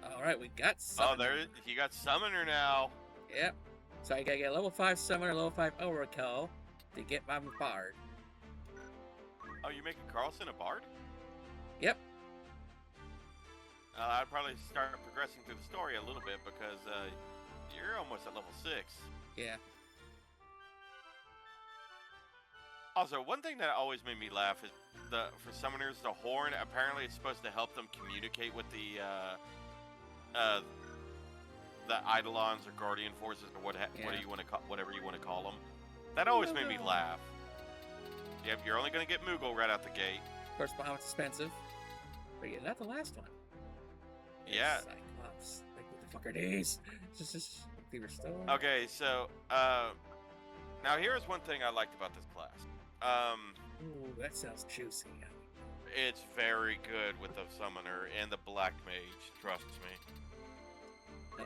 All right, we got some. Oh, you got Summoner now. Yep. So I gotta get a level 5 Summoner, level 5 Overkill to get my Bard. Oh, you're making Carlson a bard? Yep. I'd probably start progressing through the story a little bit, because you're almost at level 6. Yeah. Also, one thing that always made me laugh is for summoners, the horn apparently is supposed to help them communicate with the Eidolons or Guardian Forces or whatever you want to call them. That always made me laugh. Yep, you're only gonna get Moogle right out the gate. Of course, Bahamut's expensive. But yeah, not the last one. Yeah. Cyclops. Like, what the fuck are these? Just be restored. Okay, so now here's one thing I liked about this class. Ooh, that sounds juicy. It's very good with the summoner and the black mage, trust me.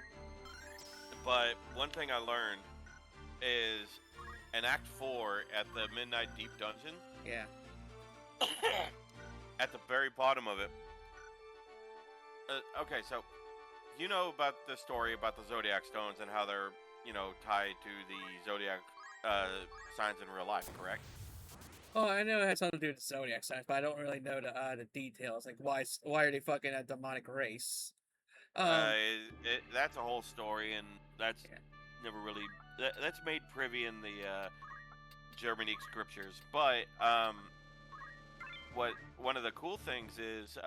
But one thing I learned is in Act 4 at the Midnight Deep Dungeon, Yeah. at the very bottom of it. Okay, so you know about the story about the Zodiac Stones and how they're, tied to the Zodiac signs in real life, correct? Oh, I know it has something to do with the Zodiac signs, but I don't really know the details. Like, why are they fucking a demonic race? That's a whole story, and that's never really... That's made privy in the Germanic scriptures. But one of the cool things is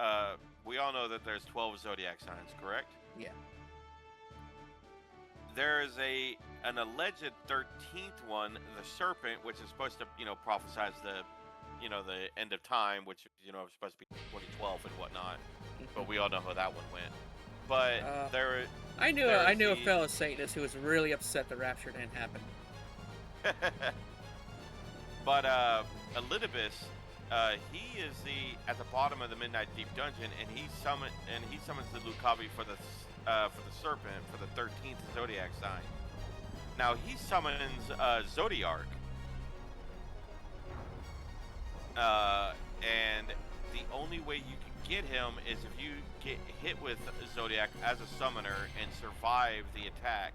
we all know that there's 12 zodiac signs, correct? Yeah. There is an alleged 13th one, the serpent, which is supposed to, prophesize the end of time, which, is supposed to be 2012 and whatnot. But we all know how that one went. But I knew a fellow Satanist who was really upset the rapture didn't happen. But Elidibus, he is at the bottom of the Midnight Deep dungeon, and he summons the Lucavi for the serpent for the 13th zodiac sign. Now he summons Zodiarch, and the only way you can get him is if you get hit with Zodiac as a summoner and survive the attack.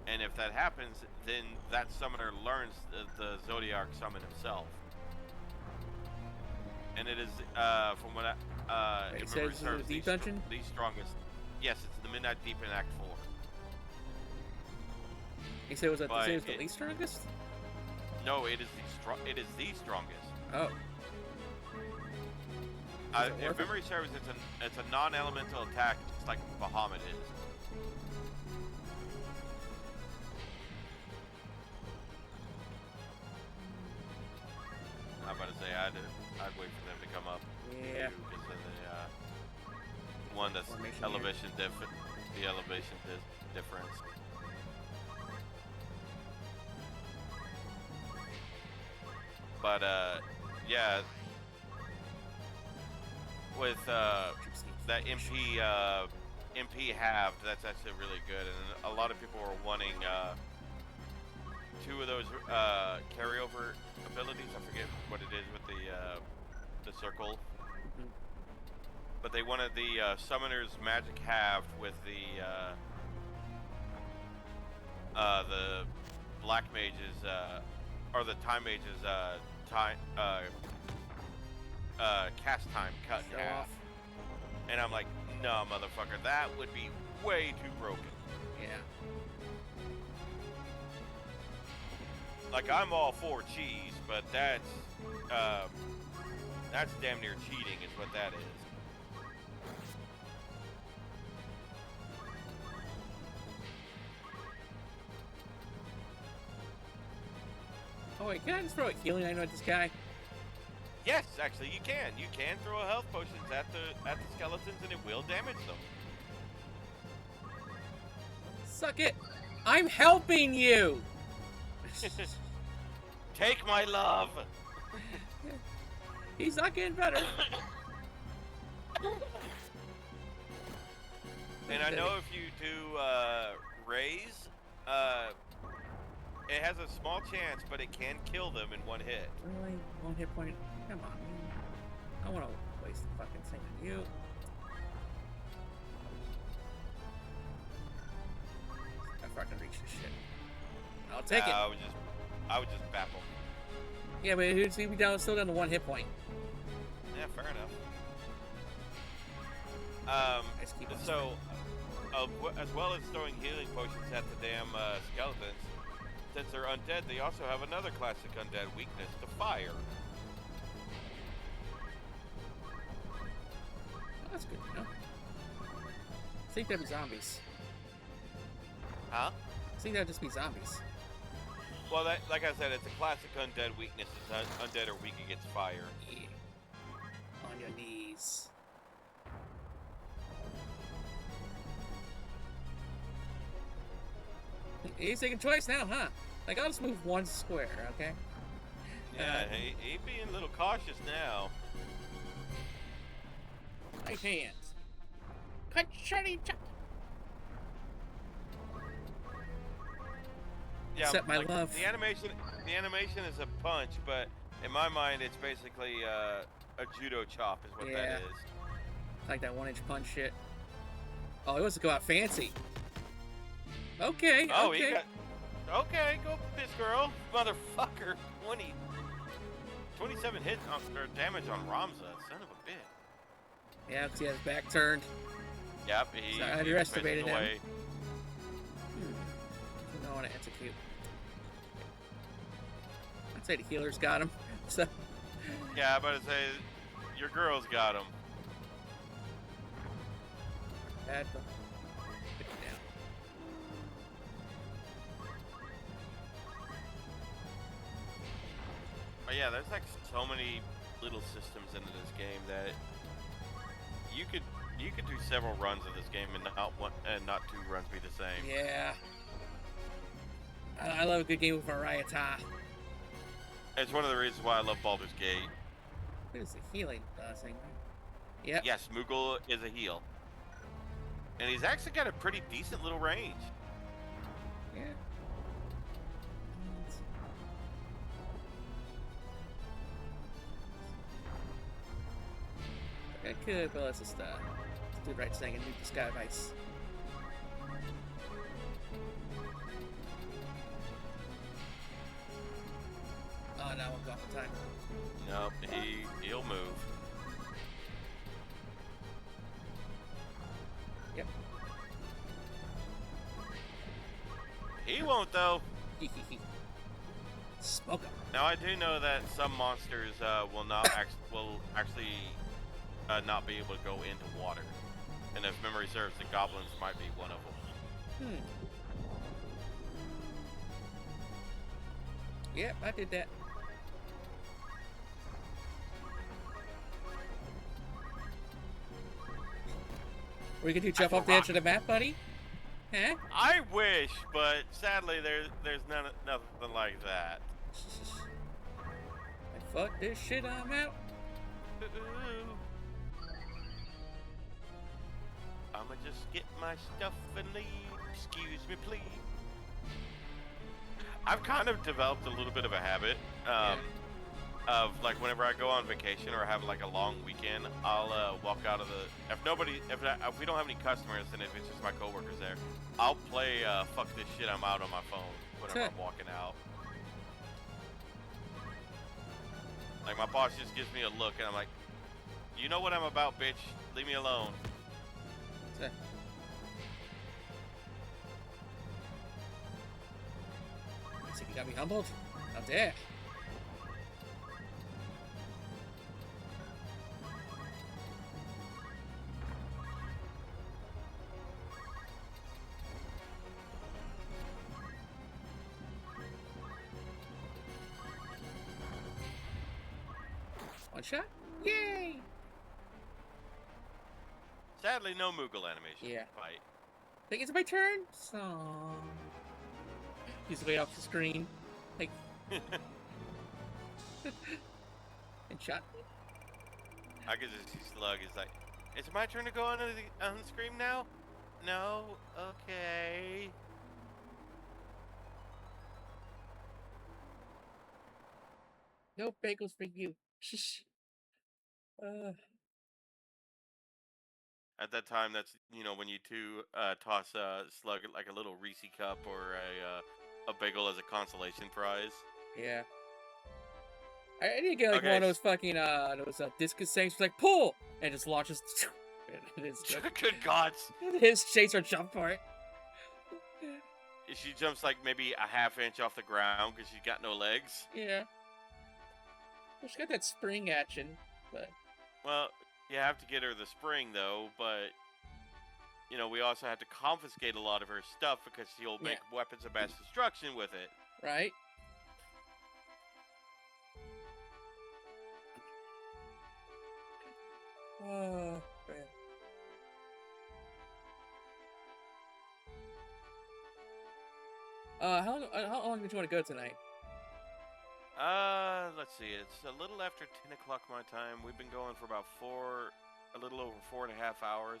And if that happens, then that summoner learns the Zodiarch summon himself. And it is, from what It says in the Deep Dungeon? The strongest. Yes, it's the Midnight Deep in Act 4. You said it was the least strongest? No, it is the strongest. Oh. If memory serves, it's a non-elemental attack, just like Bahamut is. I'm about to say I'd wait for them to come up. Yeah. Because then the one that's elevation difference. But yeah, with that MP halved, that's actually really good, and a lot of people are wanting two of those carryover abilities. I forget what it is with the circle, but they wanted the summoner's magic halved with the black mage's or the time mage's cast time cut in half. And I'm like, no, motherfucker, that would be way too broken. Yeah. Like, I'm all for cheese, but that's damn near cheating is what that is. Oh wait, can I just throw a healing item at this guy? Yes, actually, you can. You can throw a health potions at the skeletons, and it will damage them. Suck it! I'm helping you! Take my love! He's not getting better. And I know if you do raise, it has a small chance, but it can kill them in one hit. Really? One hit point? Come on, man. I don't want to waste the fucking thing on you. I fucking reach this shit. I'll take it. I would just baffle. Yeah, but he'd be still down to one hit point. Yeah, fair enough. So, as well as throwing healing potions at the damn skeletons, since they're undead, they also have another classic undead weakness, to fire. Oh, that's good to know. I think that'd be zombies. Huh? I think that'd just be zombies. Well, like I said, it's a classic undead weakness. Undead are weak against fire. Yeah. On your knees. He's taking choice now, huh? Like, I'll just move one square, okay? Yeah, he being a little cautious now. Right hand. Cut, shutty, chop. Yeah, Accept my love. The animation is a punch, but in my mind, it's basically a judo chop is what that is. Like that 1-inch punch shit. Oh, he wants to go out fancy. Okay. Oh, okay. Okay, go this girl, motherfucker. 27 hits or damage on Ramza, son of a bitch. Yeah, see his back turned. Yep, he underestimated him. I want to execute. I'd say the healer's got him. So. Yeah, but I'd say Your girls got him. Put it down. But yeah, there's like so many little systems into this game that you could do several runs of this game and not two runs be the same. Yeah. I love a good game with variety. It's one of the reasons why I love Baldur's Gate. What is the healing thing? Yep. Yes, Moogle is a heal. And he's actually got a pretty decent little range. Yeah. I could, but let's just do the right thing and nuke the sky of ice. Oh no, I'm off the time. Nope, he'll move. Yep. He won't though. Smoke him. Now I do know that some monsters will actually not be able to go into water, and if memory serves, the goblins might be one of them. Yep, I did that. What are you gonna do? Jump off the edge of the map, buddy? Huh? I wish, but sadly there's nothing like that. Fuck this shit, I'm out. I'ma just get my stuff and leave. Excuse me, please. I've kind of developed a little bit of a habit of like whenever I go on vacation or have like a long weekend, I'll walk out of the if we don't have any customers and if it's just my coworkers there, I'll play fuck this shit I'm out on my phone whenever I'm walking out. Like my boss just gives me a look and I'm like, you know what I'm about, bitch. Leave me alone. So you got me humbled? How dare. One shot? Yay! Sadly, no Moogle animation. Yeah. Fight. I think it's my turn. So he's way off the screen. Like and shot. I could just see Slug is like, it's my turn to go on the screen now? No? Okay. No bagels for you. At that time, that's when you two toss Slug like a little Reese cup or a bagel as a consolation prize. Yeah. I need to get like one of those fucking discus things, like pull, and just launches. Good God! His chaser jump for it. She jumps like maybe a half inch off the ground because she's got no legs. Yeah. Well, she got that spring action, but. Well, you have to get her the spring though, but we also have to confiscate a lot of her stuff because she'll make weapons of mass destruction with it. Right. Oh, man. How long did you want to go tonight? Let's see. It's a little after 10 o'clock my time. We've been going for about a little over 4.5 hours.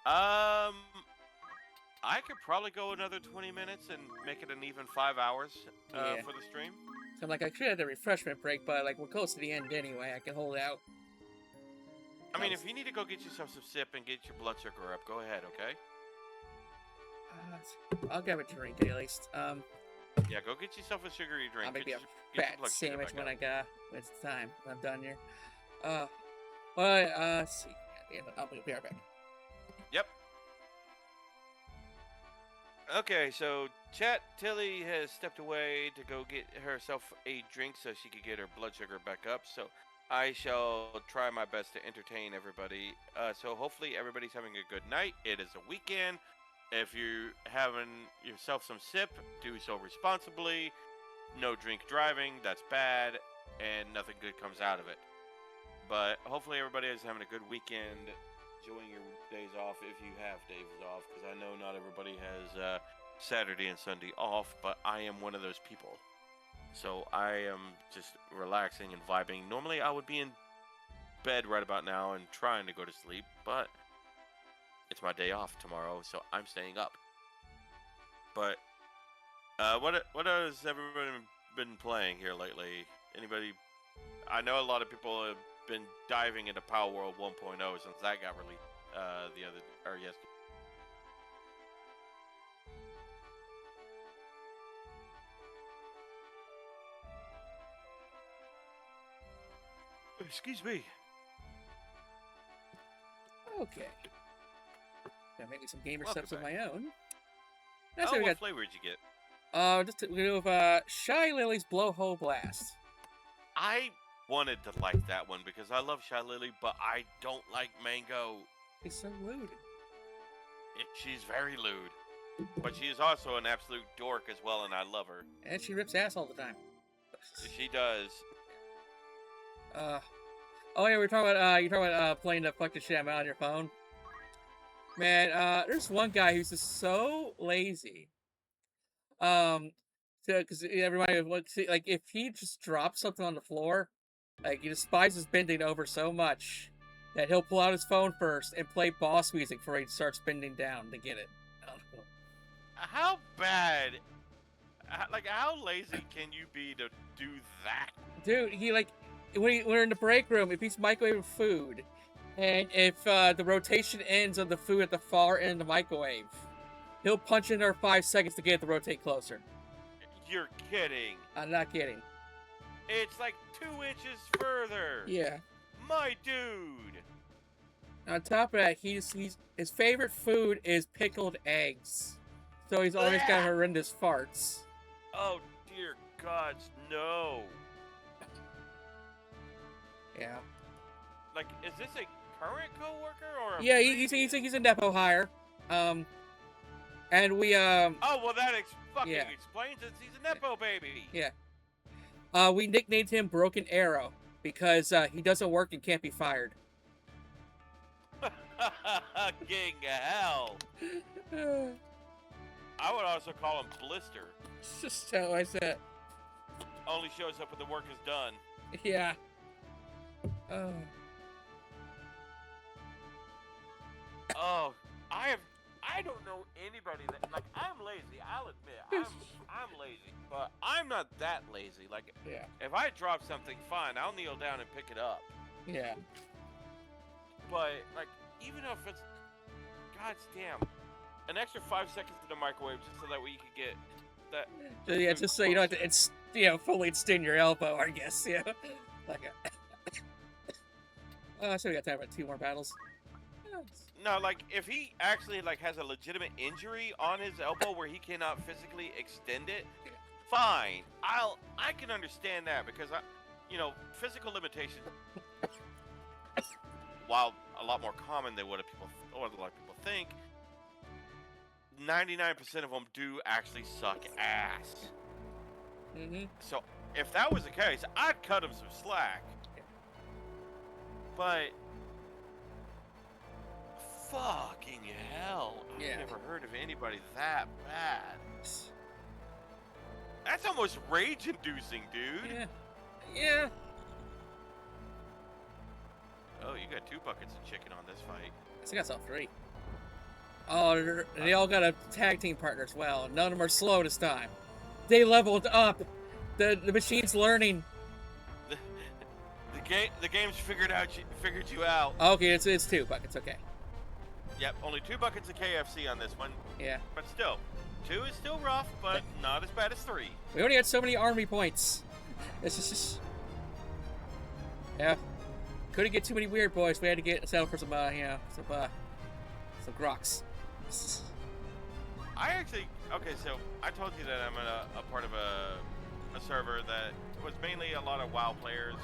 I could probably go another 20 minutes and make it an even 5 hours for the stream. So I'm like, I should have the refreshment break, but like we're close to the end anyway. I can hold out. I mean, if you need to go get yourself some sip and get your blood sugar up, go ahead, okay? I'll grab a drink at least. Yeah, go get yourself a sugary drink. I'll make me a fat sandwich when it's time. When I'm done here. Let's see. Yeah, I'll be right back. Yep. Okay, so Tilly has stepped away to go get herself a drink so she could get her blood sugar back up. So I shall try my best to entertain everybody. So hopefully everybody's having a good night. It is a weekend. If you're having yourself some sip, do so responsibly. No drink driving, that's bad, and nothing good comes out of it. But hopefully everybody is having a good weekend, enjoying your days off if you have days off, because I know not everybody has Saturday and Sunday off, but I am one of those people. So I am just relaxing and vibing. Normally I would be in bed right about now and trying to go to sleep, but it's my day off tomorrow, so I'm staying up. But what has everyone been playing here lately? Anybody? I know a lot of people have been diving into Power World 1.0 since that got released yesterday. Excuse me. Okay. Got maybe some gamer Welcome steps of back. my own. What flavor did you get? Just Shy Lily's Blowhole Blast. I wanted to like that one because I love Shy Lily, but I don't like Mango. He's so lewd. She's very lewd, but she is also an absolute dork as well, and I love her. And she rips ass all the time. She does. Oh yeah, you're talking about playing the fuck the shit out on your phone. Man, there's one guy who's just so lazy. Because everybody would see, like, if he just drops something on the floor, like, he despises bending over so much that he'll pull out his phone first and play boss music before he starts bending down to get it. How bad? Like, how lazy can you be to do that? Dude, he like when we're in the break room, if he's microwaving food, and if the rotation ends on the food at the far end of the microwave, he'll punch in there 5 seconds to get it to rotate closer. You're kidding. I'm not kidding. It's like 2 inches further. Yeah. My dude. On top of that, his favorite food is pickled eggs. So he's always got horrendous farts. Oh dear gods, no. Yeah. Like, is this a current coworker or? Yeah, he's a Nepo hire. And we Oh well, that fucking yeah. explains it. He's a Nepo baby. Yeah. We nicknamed him Broken Arrow because he doesn't work and can't be fired. King hell. I would also call him Blister. Just how I said. Only shows up when the work is done. Yeah. Oh. Oh, I don't know anybody that, like, I'm lazy. I'll admit, I'm lazy, but I'm not that lazy. Like, Yeah. if I drop something, fine, I'll kneel down and pick it up. Yeah. But, like, even if it's, god's damn, an extra 5 seconds in the microwave just so that way you could get that. So, yeah, just so you don't have to, fully extend your elbow, I guess. Yeah. Like a. So we got time for 2 more battles. No, like, if he actually, like, has a legitimate injury on his elbow where he cannot physically extend it, fine. I can understand that because physical limitations, while a lot more common than what a lot of people think, 99% of them do actually suck ass. Mm-hmm. So if that was the case, I'd cut him some slack. But fucking hell, Yeah. I've never heard of anybody that bad. That's almost rage-inducing, dude. Yeah. Yeah. Oh, you got 2 buckets of chicken on this fight. I think I saw 3. Oh, they all got a tag team partner as well. None of them are slow this time. They leveled up. The machine's learning. The game's figured you out. Okay, it's 2 buckets. Okay. Yep, only 2 buckets of KFC on this one. Yeah. But still, 2 is still rough, but not as bad as 3. We only had so many army points. This is just. Yeah. Couldn't get too many weird boys. We had to settle for some some groks. So I told you that I'm a part of a server that was mainly a lot of WoW players,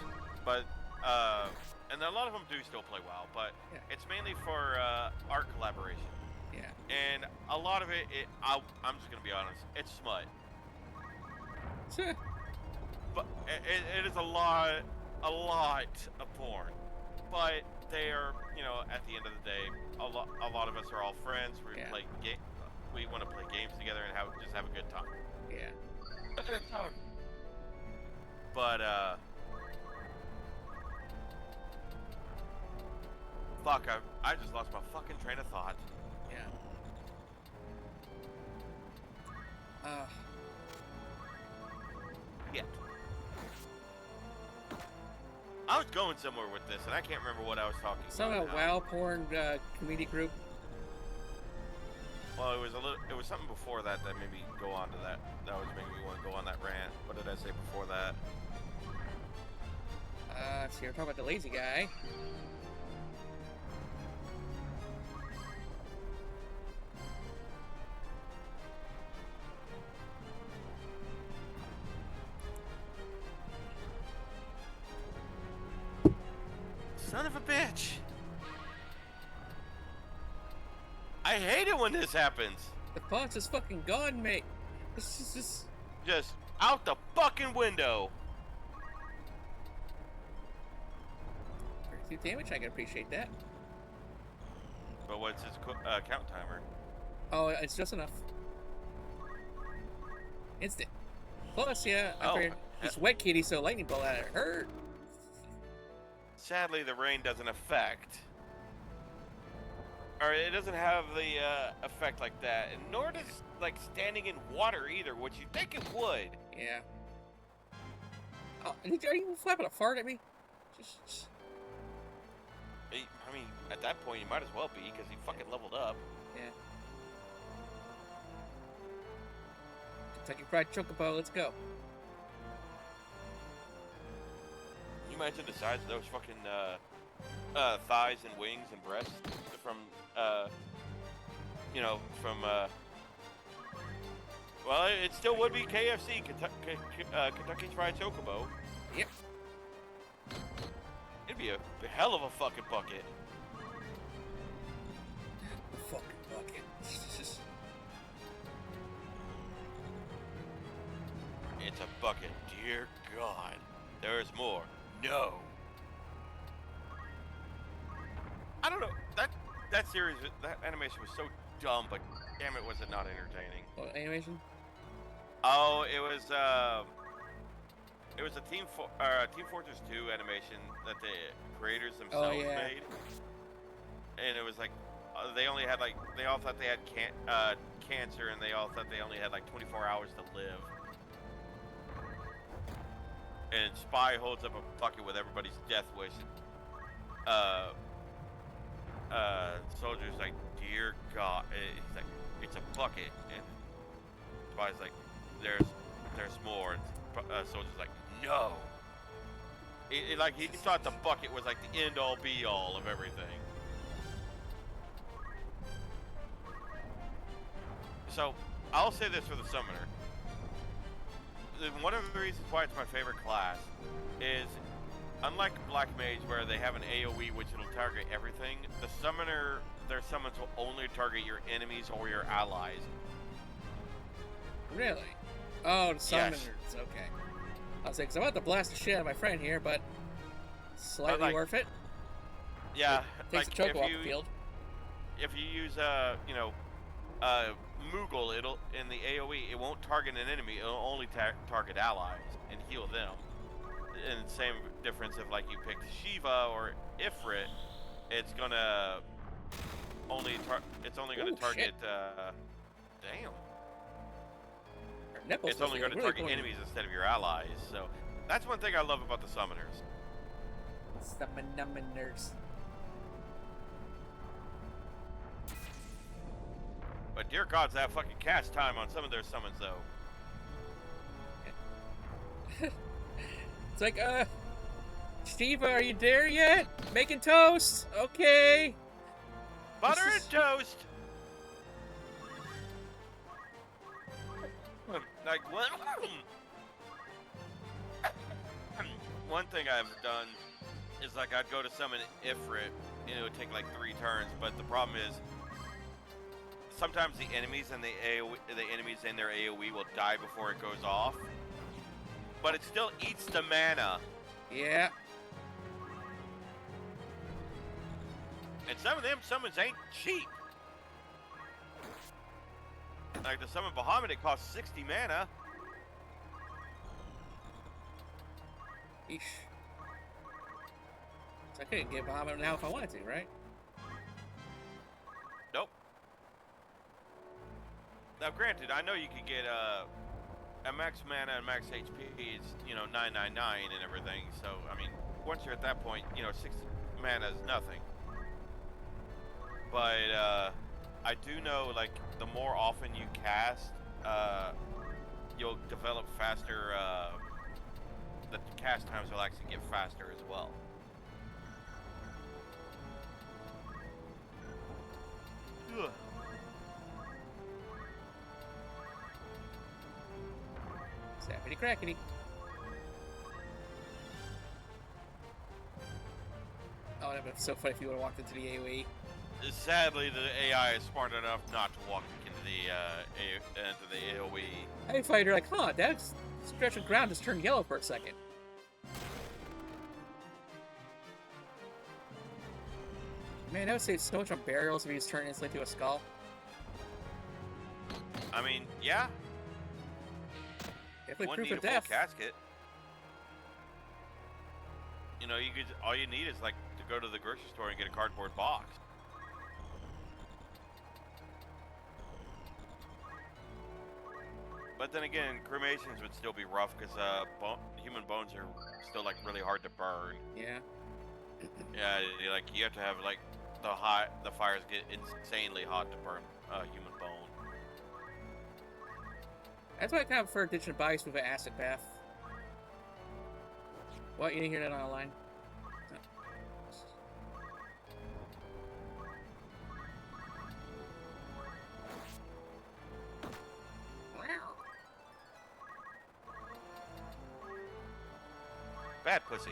but and a lot of them do still play WoW, but Yeah. it's mainly for art collaboration. Yeah. And a lot of I'm just gonna be honest, it's smut. But it is a lot of porn. But they are, at the end of the day, a lot of us are all friends. We Yeah. we want to play games together and just have a good time. Yeah. But fuck, I just lost my fucking train of thought. Yeah. Yeah. I was going somewhere with this, and I can't remember what I was talking Some about. WoW porn community group. Well, it was something before that made me go on to that. That was making me want to go on that rant. What did I say before that? Let's see, we're talking about the lazy guy. Son of a bitch! I hate it when this happens. The font's is fucking gone, mate. This is just... Just out the fucking window. 32 damage, I can appreciate that. But what's his count timer? Oh, it's just enough. Instant. Plus, yeah, I figured he's wet kitty, so lightning bolt at it hurt. Sadly, the rain doesn't affect. Or it doesn't have the effect like that, and nor does like standing in water either, which you think it would. Yeah. Oh, are you flapping a fart at me? Just... I mean, at that point, you might as well be, because he fucking leveled up. Yeah. Kentucky Fried Chocobo, let's go. Can you imagine the size of those fucking thighs and wings and breasts from, well, it still would be KFC, Kentucky Fried Chocobo. Yep. It'd be a hell of a fucking bucket. The fucking bucket. It's a bucket. Dear God. There's more. No. I don't know. That series, that animation was so dumb, but damn it, was it not entertaining. What animation? Oh, it was a Team Fortress 2 animation that the creators themselves made. And it was like, they only had like, they all thought they had cancer, and they all thought they only had like 24 hours to live. And Spy holds up a bucket with everybody's death wish. Soldier's like, dear God, he's like, it's a bucket, and Spy's like, there's more, and Soldier's like, no. He thought the bucket was like the end all be all of everything. So I'll say this for the Summoner. One of the reasons why it's my favorite class is, unlike Black Mage where they have an AoE which will target everything, the Summoner, their summons will only target your enemies or your allies. Really? Oh, the summoners. Yes. Okay. I was like, I'm about to blast the shit out of my friend here, but slightly worth it. Yeah. Takes the choke off the field. If you use, Moogle, it'll, in the AoE, it won't target an enemy, it'll only target allies and heal them. And same difference if, like, you picked Shiva or Ifrit, it's gonna only target, damn. It's only going to target enemies instead of your allies, so that's one thing I love about the Summoners. Summoners. But dear gods, that fucking cast time on some of their summons, though. It's like, Steve, are you there yet? Making toast? Okay. Butter and toast! Like, one thing I've done is like I'd go to summon Ifrit, and it would take like 3 turns. But the problem is, sometimes the enemies and the enemies in their AOE will die before it goes off. But it still eats the mana. Yeah. And some of them summons ain't cheap. Like the summon Bahamut, it costs 60 mana. Eesh. So I couldn't get Bahamut now if I wanted to, right? Nope. Now, granted, I know you can get at max mana and max HP is 999 and everything. So I mean, once you're at that point, 60 mana is nothing. But I do know, like, the more often you cast, you'll develop faster. The cast times will actually get faster as well. Ugh. Zappity crackety. Oh, that'd been so funny if you would have walked into the AoE. Sadly, the AI is smart enough not to walk into the AoE. I fight her like, huh, that stretch of ground just turned yellow for a second. Man, that would save so much on burials if he just turned instantly to a skull. I mean, yeah. Definitely proof Need of a full death. casket. All you need is like to go to the grocery store and get a cardboard box. But then again, cremations would still be rough because human bones are still like really hard to burn. Yeah. Yeah, you have to have like the fires get insanely hot to burn human bone. That's why I kind of prefer ditching bodies with an acid bath. What? You didn't hear that on the line? Bad pussy.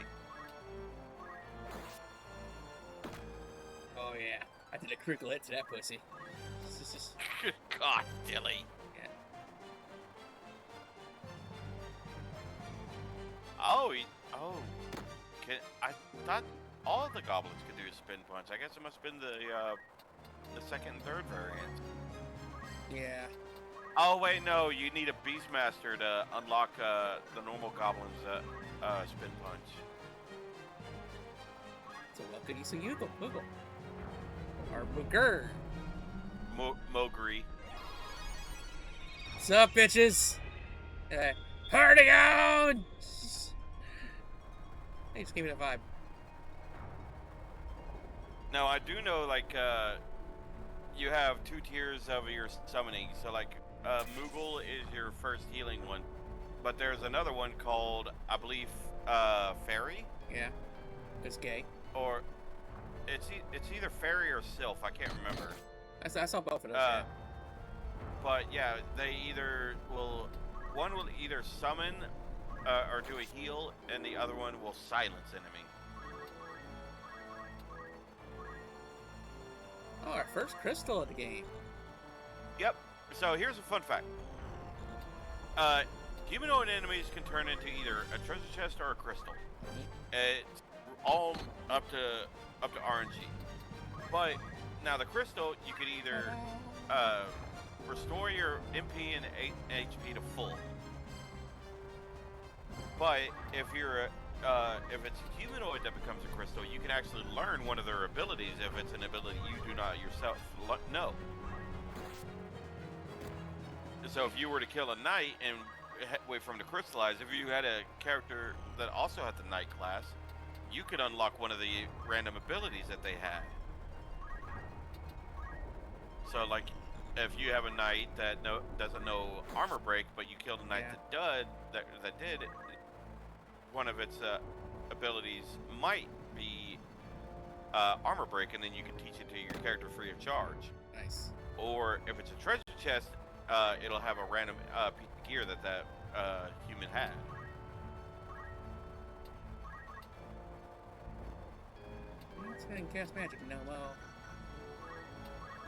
Oh yeah, I did a critical hit to that pussy. Good God, Dilly. Yeah. I thought all the goblins could do a spin punch. I guess it must have been the second and third variant. Yeah. Oh wait, no, you need a Beastmaster to unlock the normal goblins spin punch. So what could you say? Google. Or Booger. Mogri. What's up, bitches? Party on! They just gave me that vibe. Now I do know, like, you have 2 tiers of your summoning. So like, Moogle is your first healing one, but there's another one called, I believe, Fairy. Yeah. It's gay. Or it's either Fairy or Sylph. I can't remember. I saw both of those. Yeah. But yeah, one will either summon or do a heal, and the other one will silence enemy. Oh, our first crystal of the game. Yep. So here's a fun fact. Humanoid enemies can turn into either a treasure chest or a crystal. It's all up to RNG. But now the crystal, you could either restore your MP and HP to full. But if it's a humanoid that becomes a crystal, you can actually learn one of their abilities if it's an ability you do not yourself know. So if you were to kill a knight and wait for him to crystallize, if you had a character that also had the knight class, you could unlock one of the random abilities that they had. So like, if you have a knight that doesn't know armor break, but you killed a knight that did, one of its abilities might be armor break, and then you can teach it to your character free of charge. Nice. Or if it's a treasure chest, it'll have a random piece of gear that human had. Let's go ahead and cast magic, no more.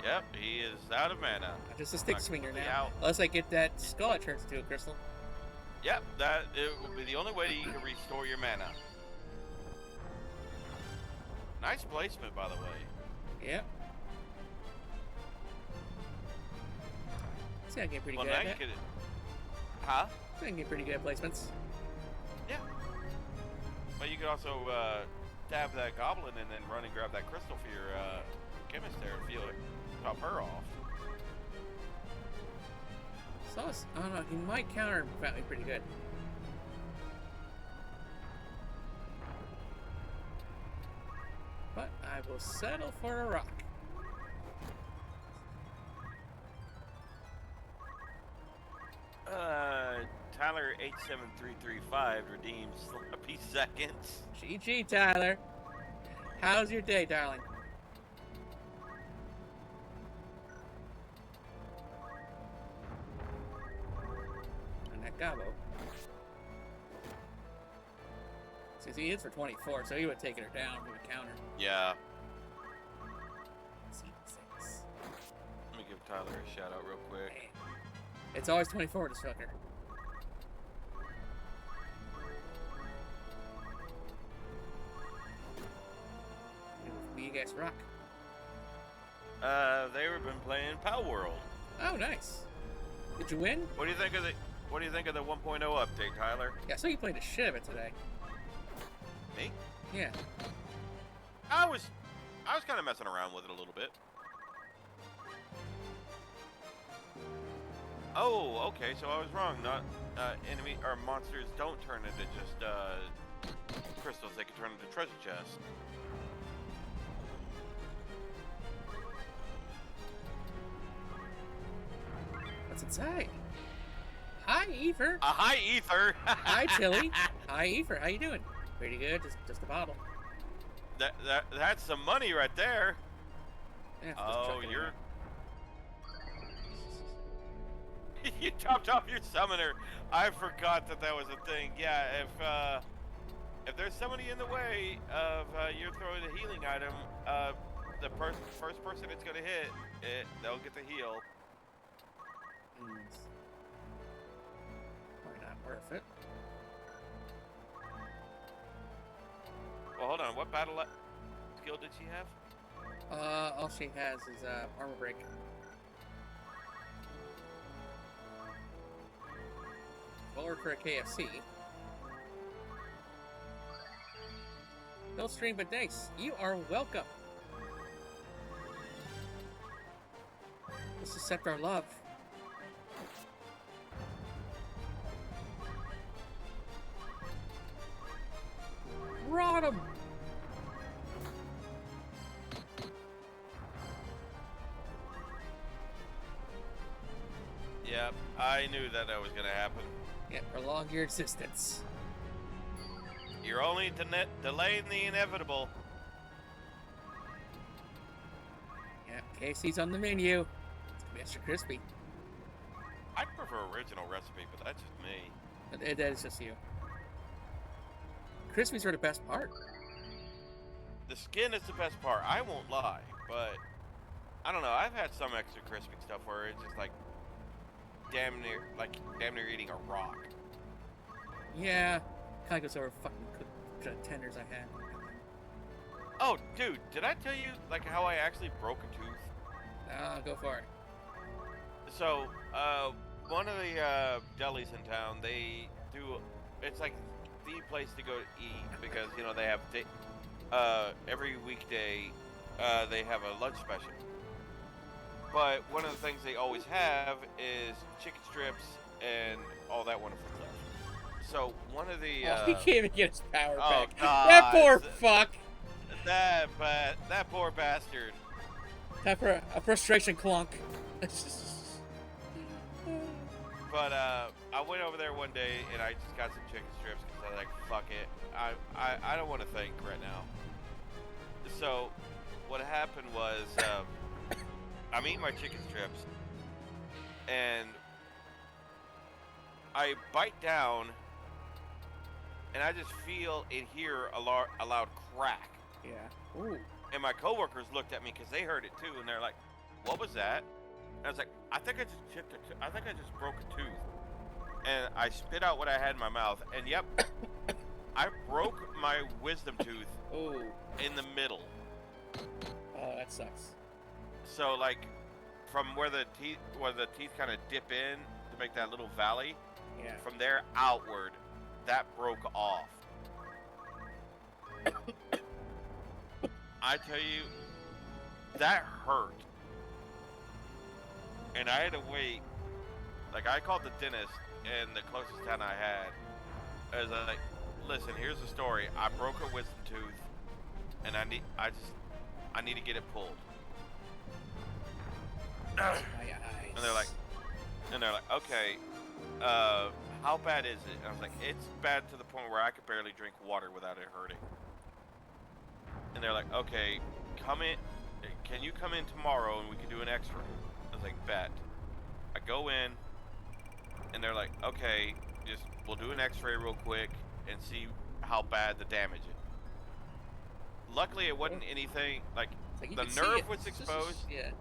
Yep, he is out of mana. I'm just a stick swinger now. Out. Unless I get that skull it turns into a crystal. Yep, it will be the only way that you can restore your mana. Nice placement, by the way. Yep. See, I get pretty good now at you that. could... Huh? I can get pretty good at placements. Yeah. But you could also stab that goblin and then run and grab that crystal for your chemist there and feel it top her off. So, I don't know, he might counter me pretty good. But I will settle for a rock. Tyler 87335 redeems sloppy seconds. GG, Tyler. How's your day, darling? And that Gabo. Since he hits for 24, so he would have taken her down with a counter. Yeah. C6. Let me give Tyler a shout out real quick. Man. It's always 24 with this fucker. You guys rock. They've been playing Pow World. Oh, nice. Did you win? What do you think of the 1.0 update, Tyler? Yeah, I saw you played the shit of it today. Me? Yeah. I was kind of messing around with it a little bit. Oh, okay, so I was wrong. Not enemy or monsters don't turn into just crystals. They can turn into treasure chests. What's inside? Hi, Ether. Hi, Ether. Hi, Tilly. Hi, Ether. How you doing? Pretty good. Just a bottle. That's some money right there. Yeah, Oh, you're... You chopped off your summoner. I forgot that was a thing. Yeah, if there's somebody in the way of you throwing a healing item, the first person it's gonna hit, they'll get the heal. Probably not worth it. Well, hold on. What battle skill did she have? All she has is armor break. Forward for a KFC. No stream, but thanks. You are welcome. Let's accept our love. Rot him! Yep, I knew that was gonna happen. Yeah, prolong your existence. You're only delaying the inevitable. Yeah, KFC's on the menu. It's gonna be extra crispy. I prefer original recipe, but that's just me. But that is just you. Crispies are the best part. The skin is the best part. I won't lie, but I don't know. I've had some extra crispy stuff where it's just like damn near eating a rock. Yeah, kind of goes over fucking cooked tenders I had. Oh, dude, did I tell you like how I actually broke a tooth? Go for it. So, one of the delis in town, they do. It's like the place to go to eat because you know they have every weekday they have a lunch special. But one of the things they always have is chicken strips and all that wonderful stuff. So one of the he can't even get his power back. God. That poor fuck. That poor bastard. Time for a frustration clunk. But I went over there one day and I just got some chicken strips because I was like, fuck it. I don't want to think right now. So what happened was I'm eating my chicken strips and I bite down and I just feel and hear a loud crack. Yeah. Ooh. And my coworkers looked at me because they heard it too, and they're like, "What was that?" And I was like, "I think I just I think I just broke a tooth." And I spit out what I had in my mouth, and yep, I broke my wisdom tooth Oh. in the middle. Oh, that sucks. So like, from where the teeth kind of dip in to make that little valley, Yeah. from there outward, that broke off. I tell you, that hurt. And I had to wait. Like, I called the dentist in the closest town I had. I was like, listen, here's the story. I broke a wisdom tooth, and I need to get it pulled. My eyes. And they're like, okay, how bad is it? And I was like, it's bad to the point where I could barely drink water without it hurting. And they're like, okay, can you come in tomorrow and we can do an x-ray? I was like, bet. I go in, and they're like, okay, we'll do an x-ray real quick and see how bad the damage is. Luckily, it wasn't anything, like the nerve was exposed. Yeah.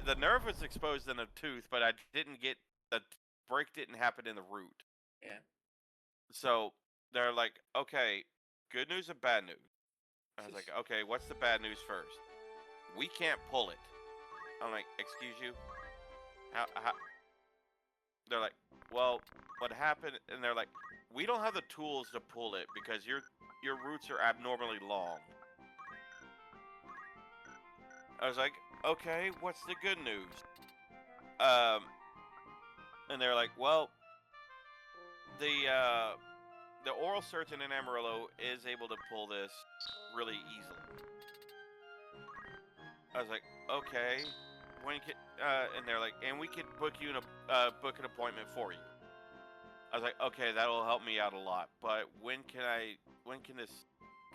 The nerve was exposed in a tooth, but the break didn't happen in the root. Yeah. So they're like, okay, good news and bad news. I was like, okay, what's the bad news first? We can't pull it. I'm like, excuse you? How? They're like, well, what happened? And they're like, we don't have the tools to pull it because your roots are abnormally long. I was like, okay, what's the good news? And they're like, well, the oral surgeon in Amarillo is able to pull this really easily. I was like, okay, and they're like, and we could book an appointment for you. I was like, okay, that'll help me out a lot, but when can this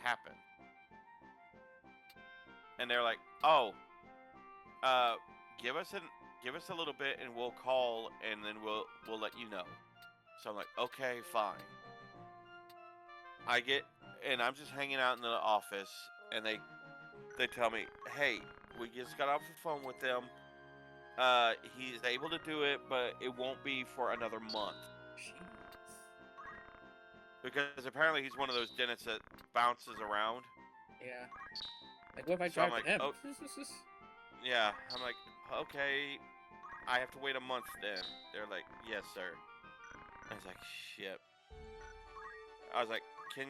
happen? And they're like, oh, give us a little bit and we'll call and then we'll let you know. So I'm like, okay, fine. I'm just hanging out in the office, and they tell me, hey, we just got off the phone with them. He's able to do it, but it won't be for another month. Because apparently he's one of those dentists that bounces around. Yeah. Like, what if I try to him? Oh, yeah, I'm like, okay, I have to wait a month then. They're like, yes, sir. I was like, shit. I was like, can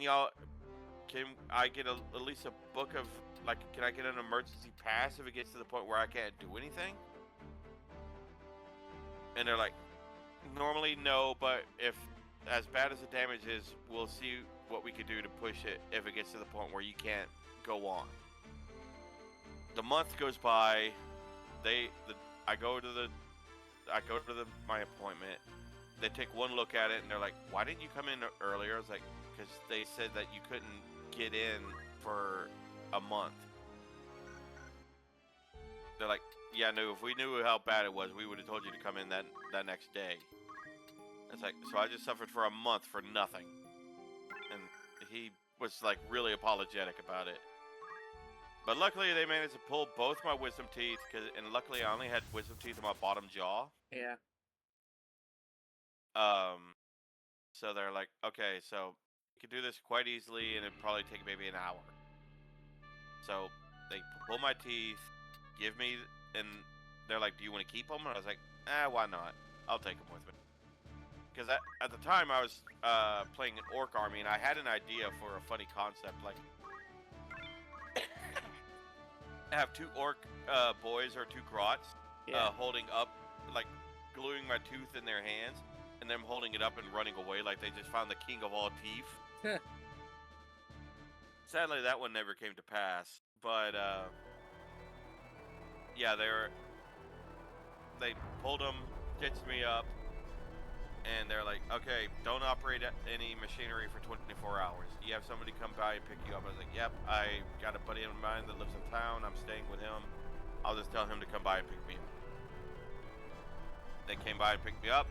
I get at least a book of, like, can I get an emergency pass if it gets to the point where I can't do anything? And they're like, normally no, but if as bad as the damage is, we'll see what we could do to push it if it gets to the point where you can't go on. The month goes by. I go to my appointment. They take one look at it and they're like, why didn't you come in earlier? I was like, because they said that you couldn't get in for a month. They're like, yeah, no, if we knew how bad it was, we would have told you to come in that next day. It's like, so I just suffered for a month for nothing. And he was like really apologetic about it. But luckily they managed to pull both my wisdom teeth, and luckily I only had wisdom teeth in my bottom jaw. Yeah. So they're like, okay, so you can do this quite easily, and it'd probably take maybe an hour. So they pull my teeth, and they're like, do you want to keep them? And I was like, why not? I'll take them with me. Because at the time I was playing an orc army, and I had an idea for a funny concept, like have two orc boys or two grots holding up, like gluing my tooth in their hands, and them holding it up and running away like they just found the king of all teeth. Sadly, that one never came to pass. But yeah, they pulled them, stitched me up, and they're like, okay, don't operate any machinery for 24 hours. You have somebody come by and pick you up. I was like, yep, I got a buddy of mine that lives in town. I'm staying with him. I'll just tell him to come by and pick me up. They came by and picked me up,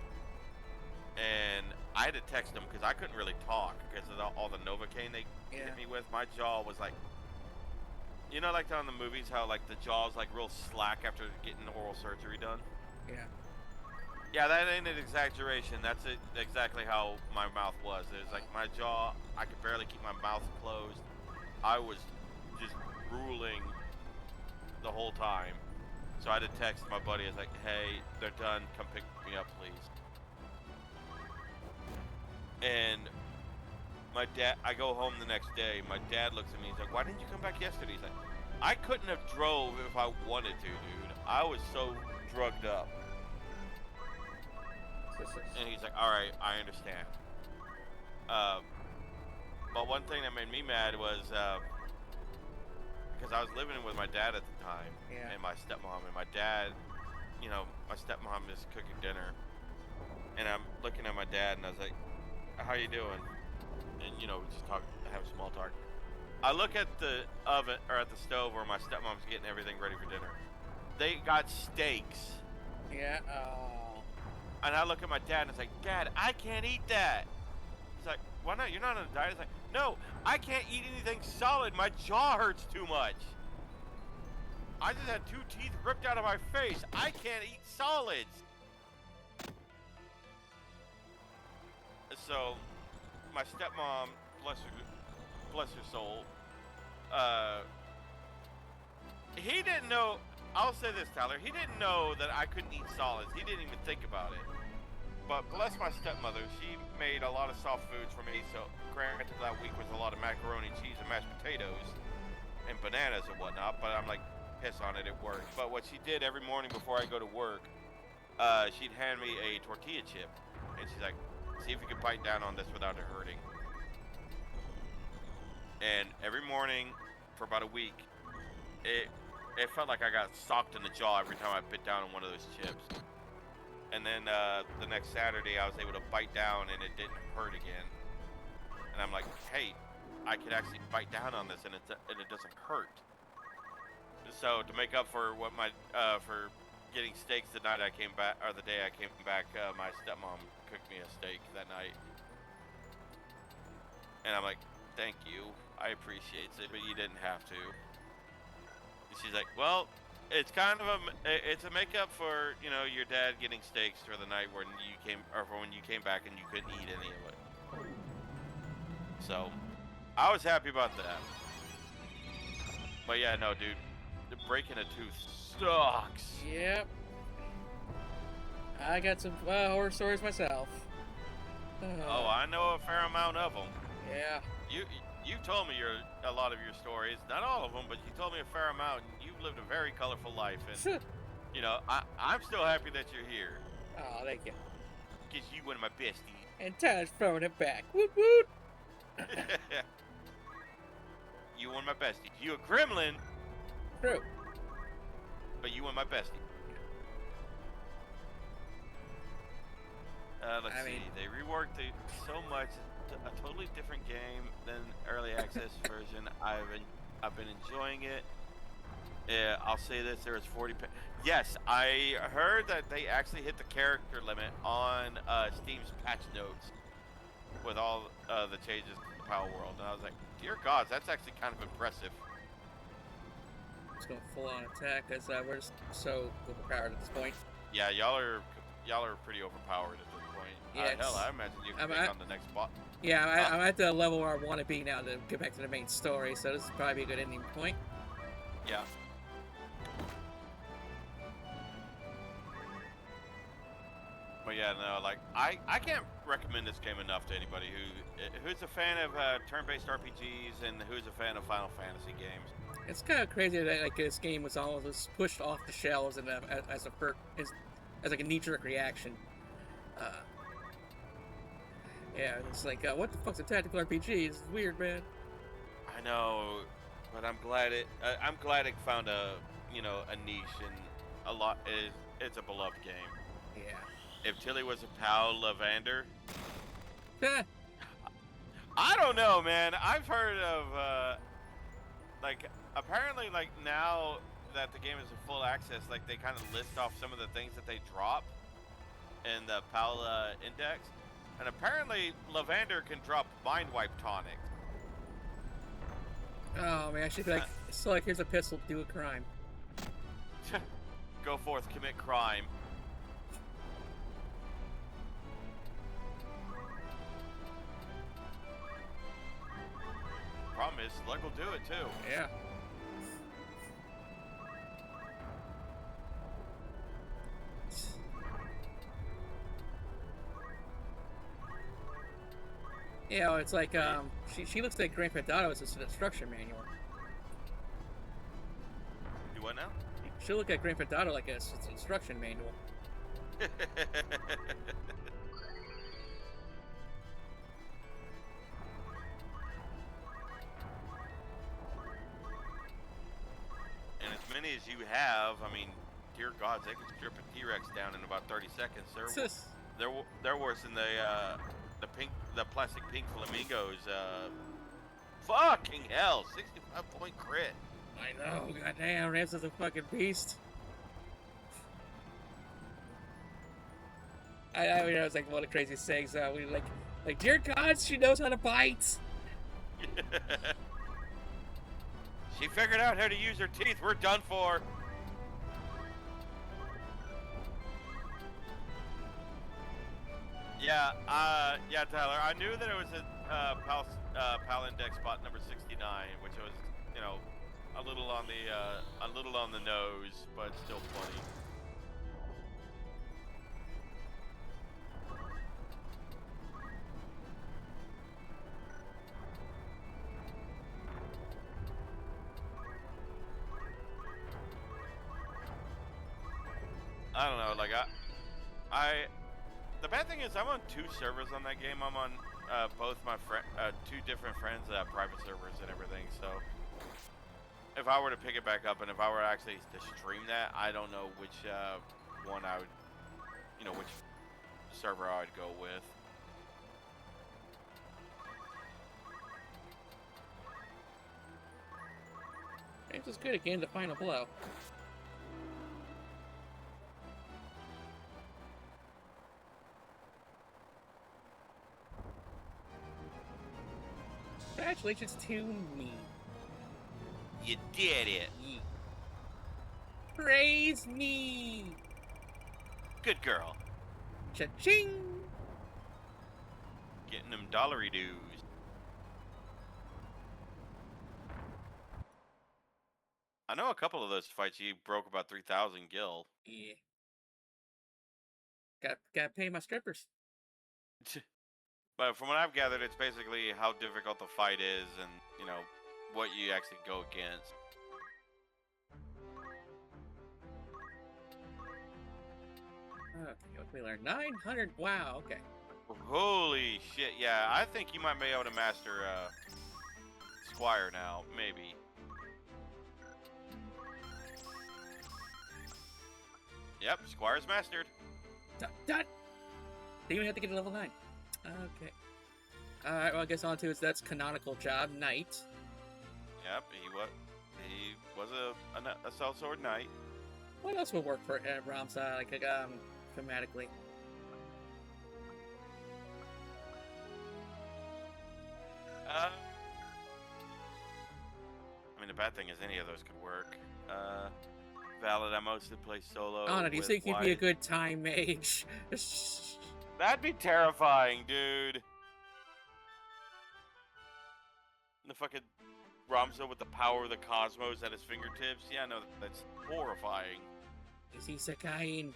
and I had to text them because I couldn't really talk because of all the Novocaine they hit me with. My jaw was like, You know, like on the movies, how like the jaw's like real slack after getting oral surgery done. Yeah. Yeah, that ain't an exaggeration. That's exactly how my mouth was. It was like my jaw, I could barely keep my mouth closed. I was just drooling the whole time. So I had to text my buddy. I was like, hey, they're done. Come pick me up, please. And my dad, I go home the next day. My dad looks at me. He's like, why didn't you come back yesterday? He's like, I couldn't have drove if I wanted to, dude. I was so drugged up. And he's like, all right, I understand. But one thing that made me mad was because I was living with my dad at the time, and my stepmom. And my dad, you know, my stepmom is cooking dinner, and I'm looking at my dad, and I was like, how you doing? And you know, we just have small talk. I look at the oven or at the stove where my stepmom's getting everything ready for dinner. They got steaks. Yeah. Oh. And I look at my dad and it's like, Dad, I can't eat that. He's like, why not? You're not on a diet. It's like, no, I can't eat anything solid. My jaw hurts too much. I just had 2 teeth ripped out of my face. I can't eat solids. So, my stepmom, bless her soul, he didn't know. I'll say this, Tyler. He didn't know that I couldn't eat solids. He didn't even think about it. But bless my stepmother, she made a lot of soft foods for me. So granted, that week was a lot of macaroni, cheese, and mashed potatoes, and bananas and whatnot. But I'm like, piss on it, it worked. But what she did every morning before I go to work, she'd hand me a tortilla chip, and she's like, see if you can bite down on this without it hurting. And every morning for about a week, it felt like I got socked in the jaw every time I bit down on one of those chips. And then the next Saturday, I was able to bite down and it didn't hurt again. And I'm like, hey, I could actually bite down on this and it doesn't hurt. So to make up for what for getting steaks the night I came back, or the day I came back, my stepmom cooked me a steak that night. And I'm like, thank you, I appreciate it, but you didn't have to. She's like, well, it's kind of it's a makeup for, you know, your dad getting steaks for the night when you came, or for when you came back and you couldn't eat any of it. So, I was happy about that. But yeah, no, dude, breaking a tooth sucks. Yep. I got some horror stories myself. Oh, I know a fair amount of them. Yeah. You told me a lot of your stories, not all of them, but you told me a fair amount, and you've lived a very colorful life, and you know, I'm still happy that you're here. Oh, thank you. Because you one of my besties. And Tyler's throwing it back. Woot woot! You one of my besties. You a gremlin. True. But you one of my besties. Let's see. They reworked it so much. A totally different game than early access version. I've been enjoying it. I'll say this: there was 40. Yes, I heard that they actually hit the character limit on Steam's patch notes with all the changes to the Power World, and I was like, dear God, that's actually kind of impressive. Just going full on attack because we're just so overpowered at this point. Yeah, y'all are pretty overpowered at this point. Yeah, hell, I imagine you can take on the next boss. Yeah, I'm at the level where I want to be now to get back to the main story, so this is probably a good ending point. Yeah. But yeah, no, like I can't recommend this game enough to anybody who's a fan of turn-based RPGs and who's a fan of Final Fantasy games. It's kind of crazy that like this game was almost pushed off the shelves and as like a knee-jerk reaction. Yeah, it's like, what the fuck's a tactical RPG? It's weird, man. I know, but I'm glad it found a niche, and it's a beloved game. Yeah. If Tilly was a pal Lavander, Heh. I don't know, man. I've heard of apparently now that the game is in full access, like they kind of list off some of the things that they drop in the pal index. And apparently, Lavander can drop Mind Wipe tonic. Oh man, So, like, here's a pistol, do a crime. Go forth, commit crime. Problem is, luck will do it too. Yeah. You know, it's like, she looks like Grand Theft Auto is just an instruction manual. You what now? She'll look at Grand Theft Auto like it's an instruction manual. And as many as you have, I mean, dear gods, they can strip a T-Rex down in about 30 seconds. They're worse than the plastic pink flamingos. Fucking hell, 65-point crit. I know, goddamn, Ramses a fucking beast. I mean, I was like one of the craziest things. We like, dear gods, she knows how to bite. She figured out how to use her teeth. We're done for. Yeah, Tyler. I knew that it was a PAL index spot number 69, which was, you know, a little on the nose, but still plenty. I don't know, like the bad thing is I'm on 2 servers on that game. I'm on both my 2 different friends' private servers and everything. So if I were to pick it back up and if I were actually to stream that, I don't know which one I would, you know, which server I would go with. It's just good again, the final blow. Congratulations to me. You did it. Praise me. Good girl. Cha-ching. Getting them dollary dues. I know a couple of those fights you broke about 3,000 gil. Yeah. Gotta pay my strippers. But from what I've gathered, it's basically how difficult the fight is and, you know, what you actually go against. Okay, what we learned? 900. Wow, okay. Holy shit, yeah. I think you might be able to master Squire now, maybe. Yep, Squire's mastered. Done. They even have to get to level 9. Okay. Alright, well, I guess on to that's canonical job, Knight. Yep, he was a sellsword knight. What else would work for Ramsa, like, thematically? I mean, the bad thing is any of those could work. Valid, I mostly play solo. Oh, no, do you think you'd be a good time mage? That'd be terrifying, dude. The fucking Ramza with the power of the cosmos at his fingertips. Yeah, no, that's horrifying. Is he Sakain?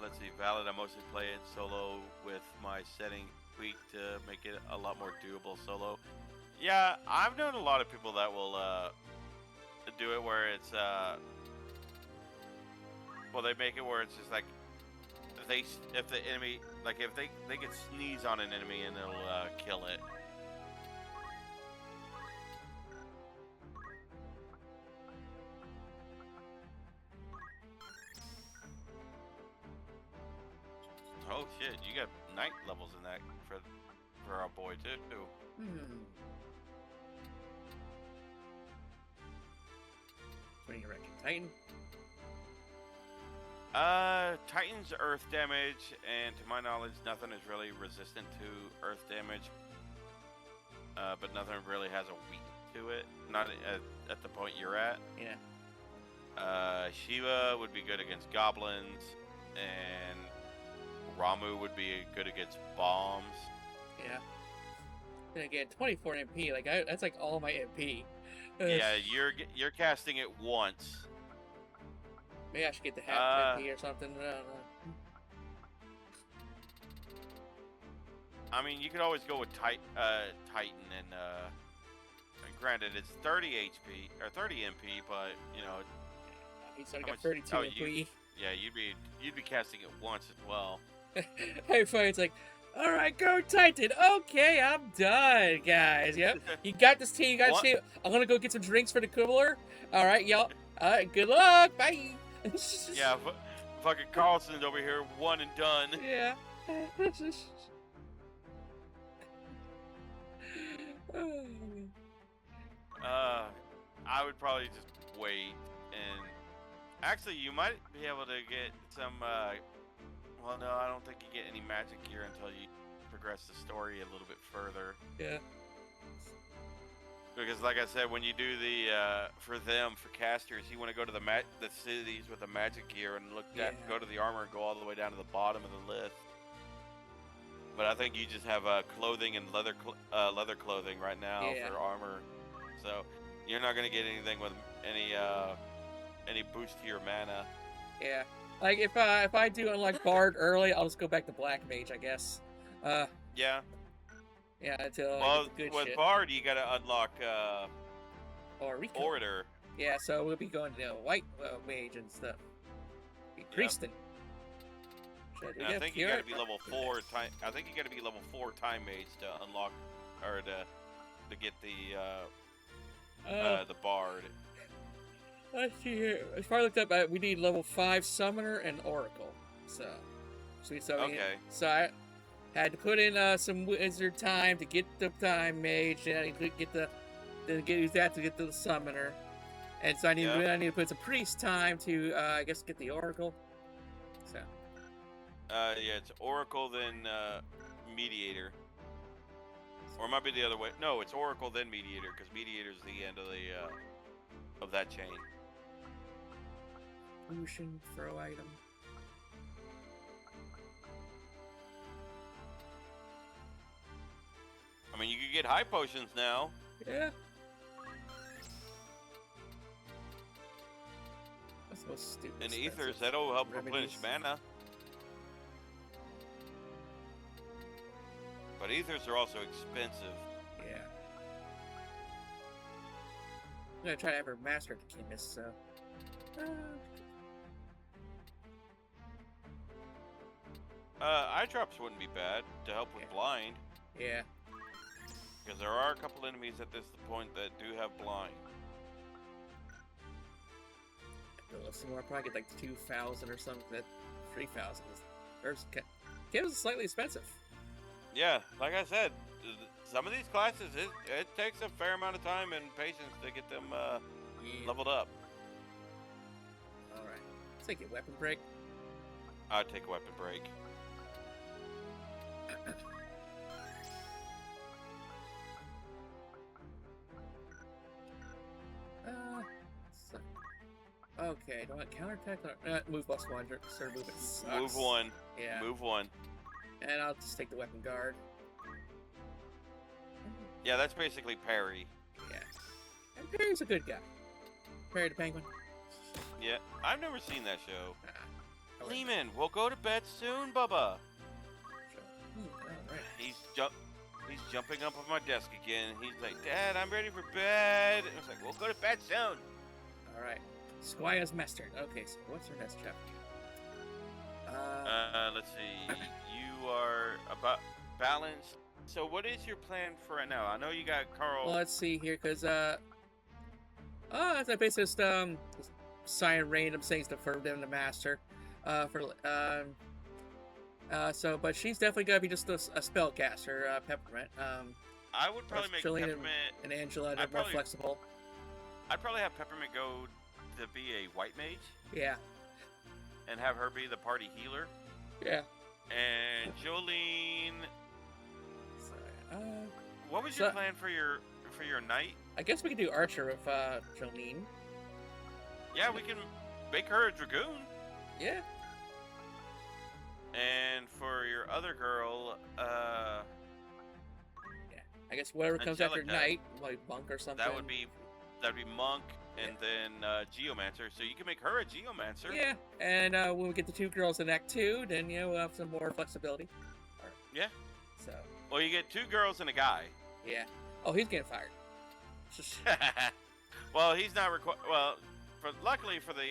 Let's see, Valid, I mostly play it solo with my setting tweaked to make it a lot more doable solo. Yeah, I've known a lot of people that will do it where it's well, they make it where it's just like if the enemy, like if they can sneeze on an enemy and it'll kill it. Oh shit, you got knight levels in that for our boy too. What do you reckon, Titan? Titan's earth damage, and to my knowledge, nothing is really resistant to earth damage. But nothing really has a weak to it. not at the point you're at. Yeah. Shiva would be good against goblins, and Ramu would be good against bombs. Yeah. Then again, 24 MP, like that's like all my MP. Yeah, you're casting it once. Maybe I should get the half MP or something. I don't know. I mean, you could always go with Titan, and granted, it's 30 HP or 30 MP, but you know, He's only got 32 MP. Yeah, you'd be casting it once as well. Hey, fine. It's like, all right, go Titan. Okay, I'm done, guys. Yep, you got this team. You got this team. I'm gonna go get some drinks for the cooler. All right, y'all. All right, good luck. Bye. Yeah, fucking Carlson's over here, one and done. Yeah. I would probably just wait, and actually, you might be able to get some. Well, no, I don't think you get any magic gear until you progress the story a little bit further. Yeah. Because, like I said, when you do the for casters, you want to go to the cities with the magic gear and go to the armor and go all the way down to the bottom of the list. But I think you just have clothing and leather clothing right now for armor, so you're not gonna get anything with any boost to your mana. Yeah, like if I do unlock Bard early, I'll just go back to Black Mage, I guess. Yeah. Yeah, until with shit. Bard, you gotta unlock Orator. Yeah, so we'll be going to White Mage and stuff. Priestin. I think you gotta be level 4 time. I think you gotta be level 4 time mage to unlock or to get the Bard. Let's see here. As far as I looked up, we need level 5 Summoner and Oracle. So Okay. So I had to put in some wizard time to get the time mage, and I could get use that to get to the Summoner, and so I need to put some priest time to I guess get the Oracle. So. Yeah, it's Oracle then Mediator, or it might be the other way. No, it's Oracle then Mediator, because Mediator's the end of that chain. Potion, throw item. I mean, you could get high potions now. Yeah. That's so stupid. And ethers, that'll help replenish mana. But ethers are also expensive. Yeah. I'm gonna try to have her master Alchemist, so. Eye drops wouldn't be bad to help with blind. Yeah. Because there are a couple enemies at this point that do have blind. Let's see more. I'll probably get like 2,000 or something. That 3,000 is. It was slightly expensive. Yeah, like I said, some of these classes, it takes a fair amount of time and patience to get them leveled up. Alright. Let's take a weapon break. I'd take a weapon break. Okay, don't want counterattack. Move plus 1. Start movement sucks. Move 1. Yeah. Move 1. And I'll just take the weapon guard. Yeah, that's basically parry. Yeah. And Parry's a good guy. Parry the Penguin. Yeah, I've never seen that show. Lehman, we'll go to bed soon, Bubba. Alright. He's jumping up on my desk again. He's like, Dad, I'm ready for bed. And I was like, we'll go to bed soon. Alright. Squire's mastered. Okay, so what's our next chapter? Let's see. You are about balanced. So what is your plan for right now? I know you got Carl. Well, let's see here, because I basically just sign random things to for them to master. But she's definitely gonna be just a spellcaster, Peppermint. I would probably make Trillian Peppermint and Angela. They're more flexible. I'd probably have Peppermint go to be a white mage. Yeah. And have her be the party healer. Yeah. And Jolene. Sorry. What was your plan for your knight? I guess we could do Archer with Jolene. Yeah, we can make her a Dragoon. Yeah. And for your other girl, Yeah. I guess whatever comes after Angelica, Knight, like Monk or something. That would be Monk, and then Geomancer. So you can make her a Geomancer. Yeah, and when we get the 2 girls in Act 2, then we'll have some more flexibility. Yeah. So. Well, you get 2 girls and a guy. Yeah. Oh, he's getting fired. Well, he's not required. Well, luckily for the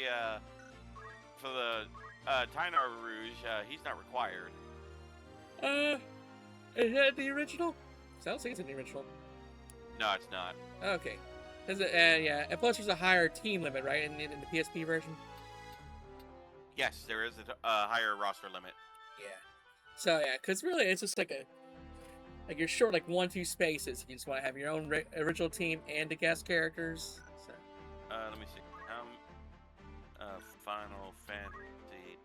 Tynar Rouge, he's not required. Is that the original? Sounds like it's in the original. No, it's not. Okay. Yeah, and plus there's a higher team limit, right, in the PSP version? Yes, there is a higher roster limit. Yeah. So, yeah, because really it's just like you're short like 1-2 spaces. You just want to have your own original team and the guest characters. So. Let me see. Final Fantasy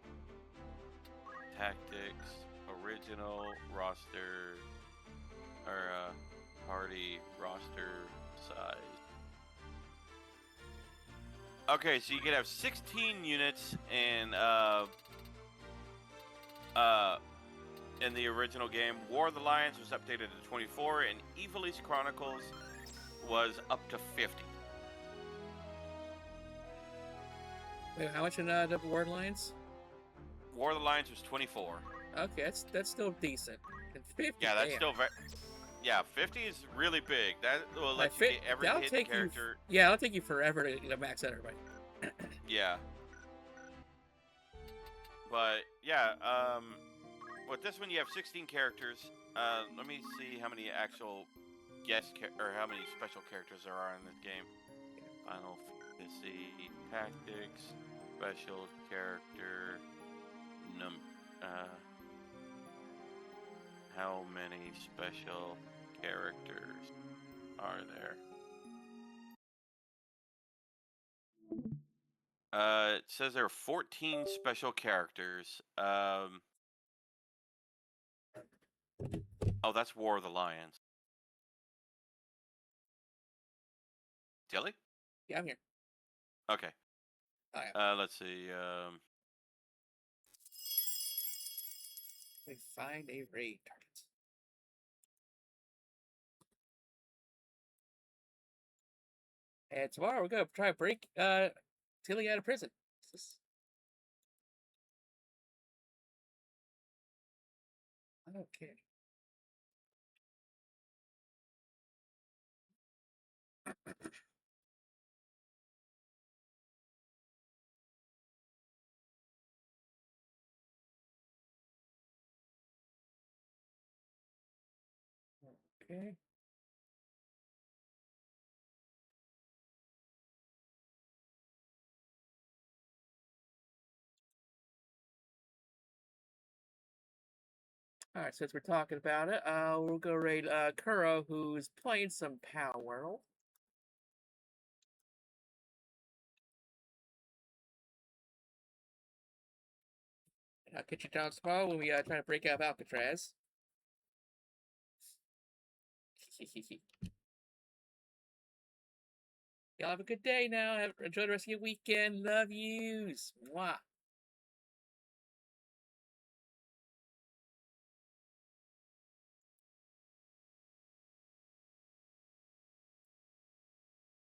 Tactics original roster or party roster size. Okay, so you could have 16 units in the original game. War of the Lions was updated to 24, and Ivalice Chronicles was up to 50. Wait, how much in the War of the Lions? War of the Lions was 24. Okay, that's still decent. And 50. Yeah, that's damn. still very. Yeah, 50 is really big. That will let you get every hidden character. Yeah, it'll take you forever to max out everybody. Yeah. But yeah, with this one you have 16 characters. Let me see how many actual or how many special characters there are in this game. Final Fantasy Tactics, special character, how many special characters are there? It says there are 14 special characters. Oh, that's War of the Lions. Dilly? Yeah, I'm here. Okay. Oh, yeah. Let's see. We find a raid target. And tomorrow we're gonna try to break Tilly out of prison. Okay. Okay. Alright, since we're talking about it, we'll go raid Kuro, who's playing some Power World. And I'll catch you down tomorrow when we try to break out of Alcatraz. Y'all have a good day now. Enjoy the rest of your weekend. Love yous. Mwah.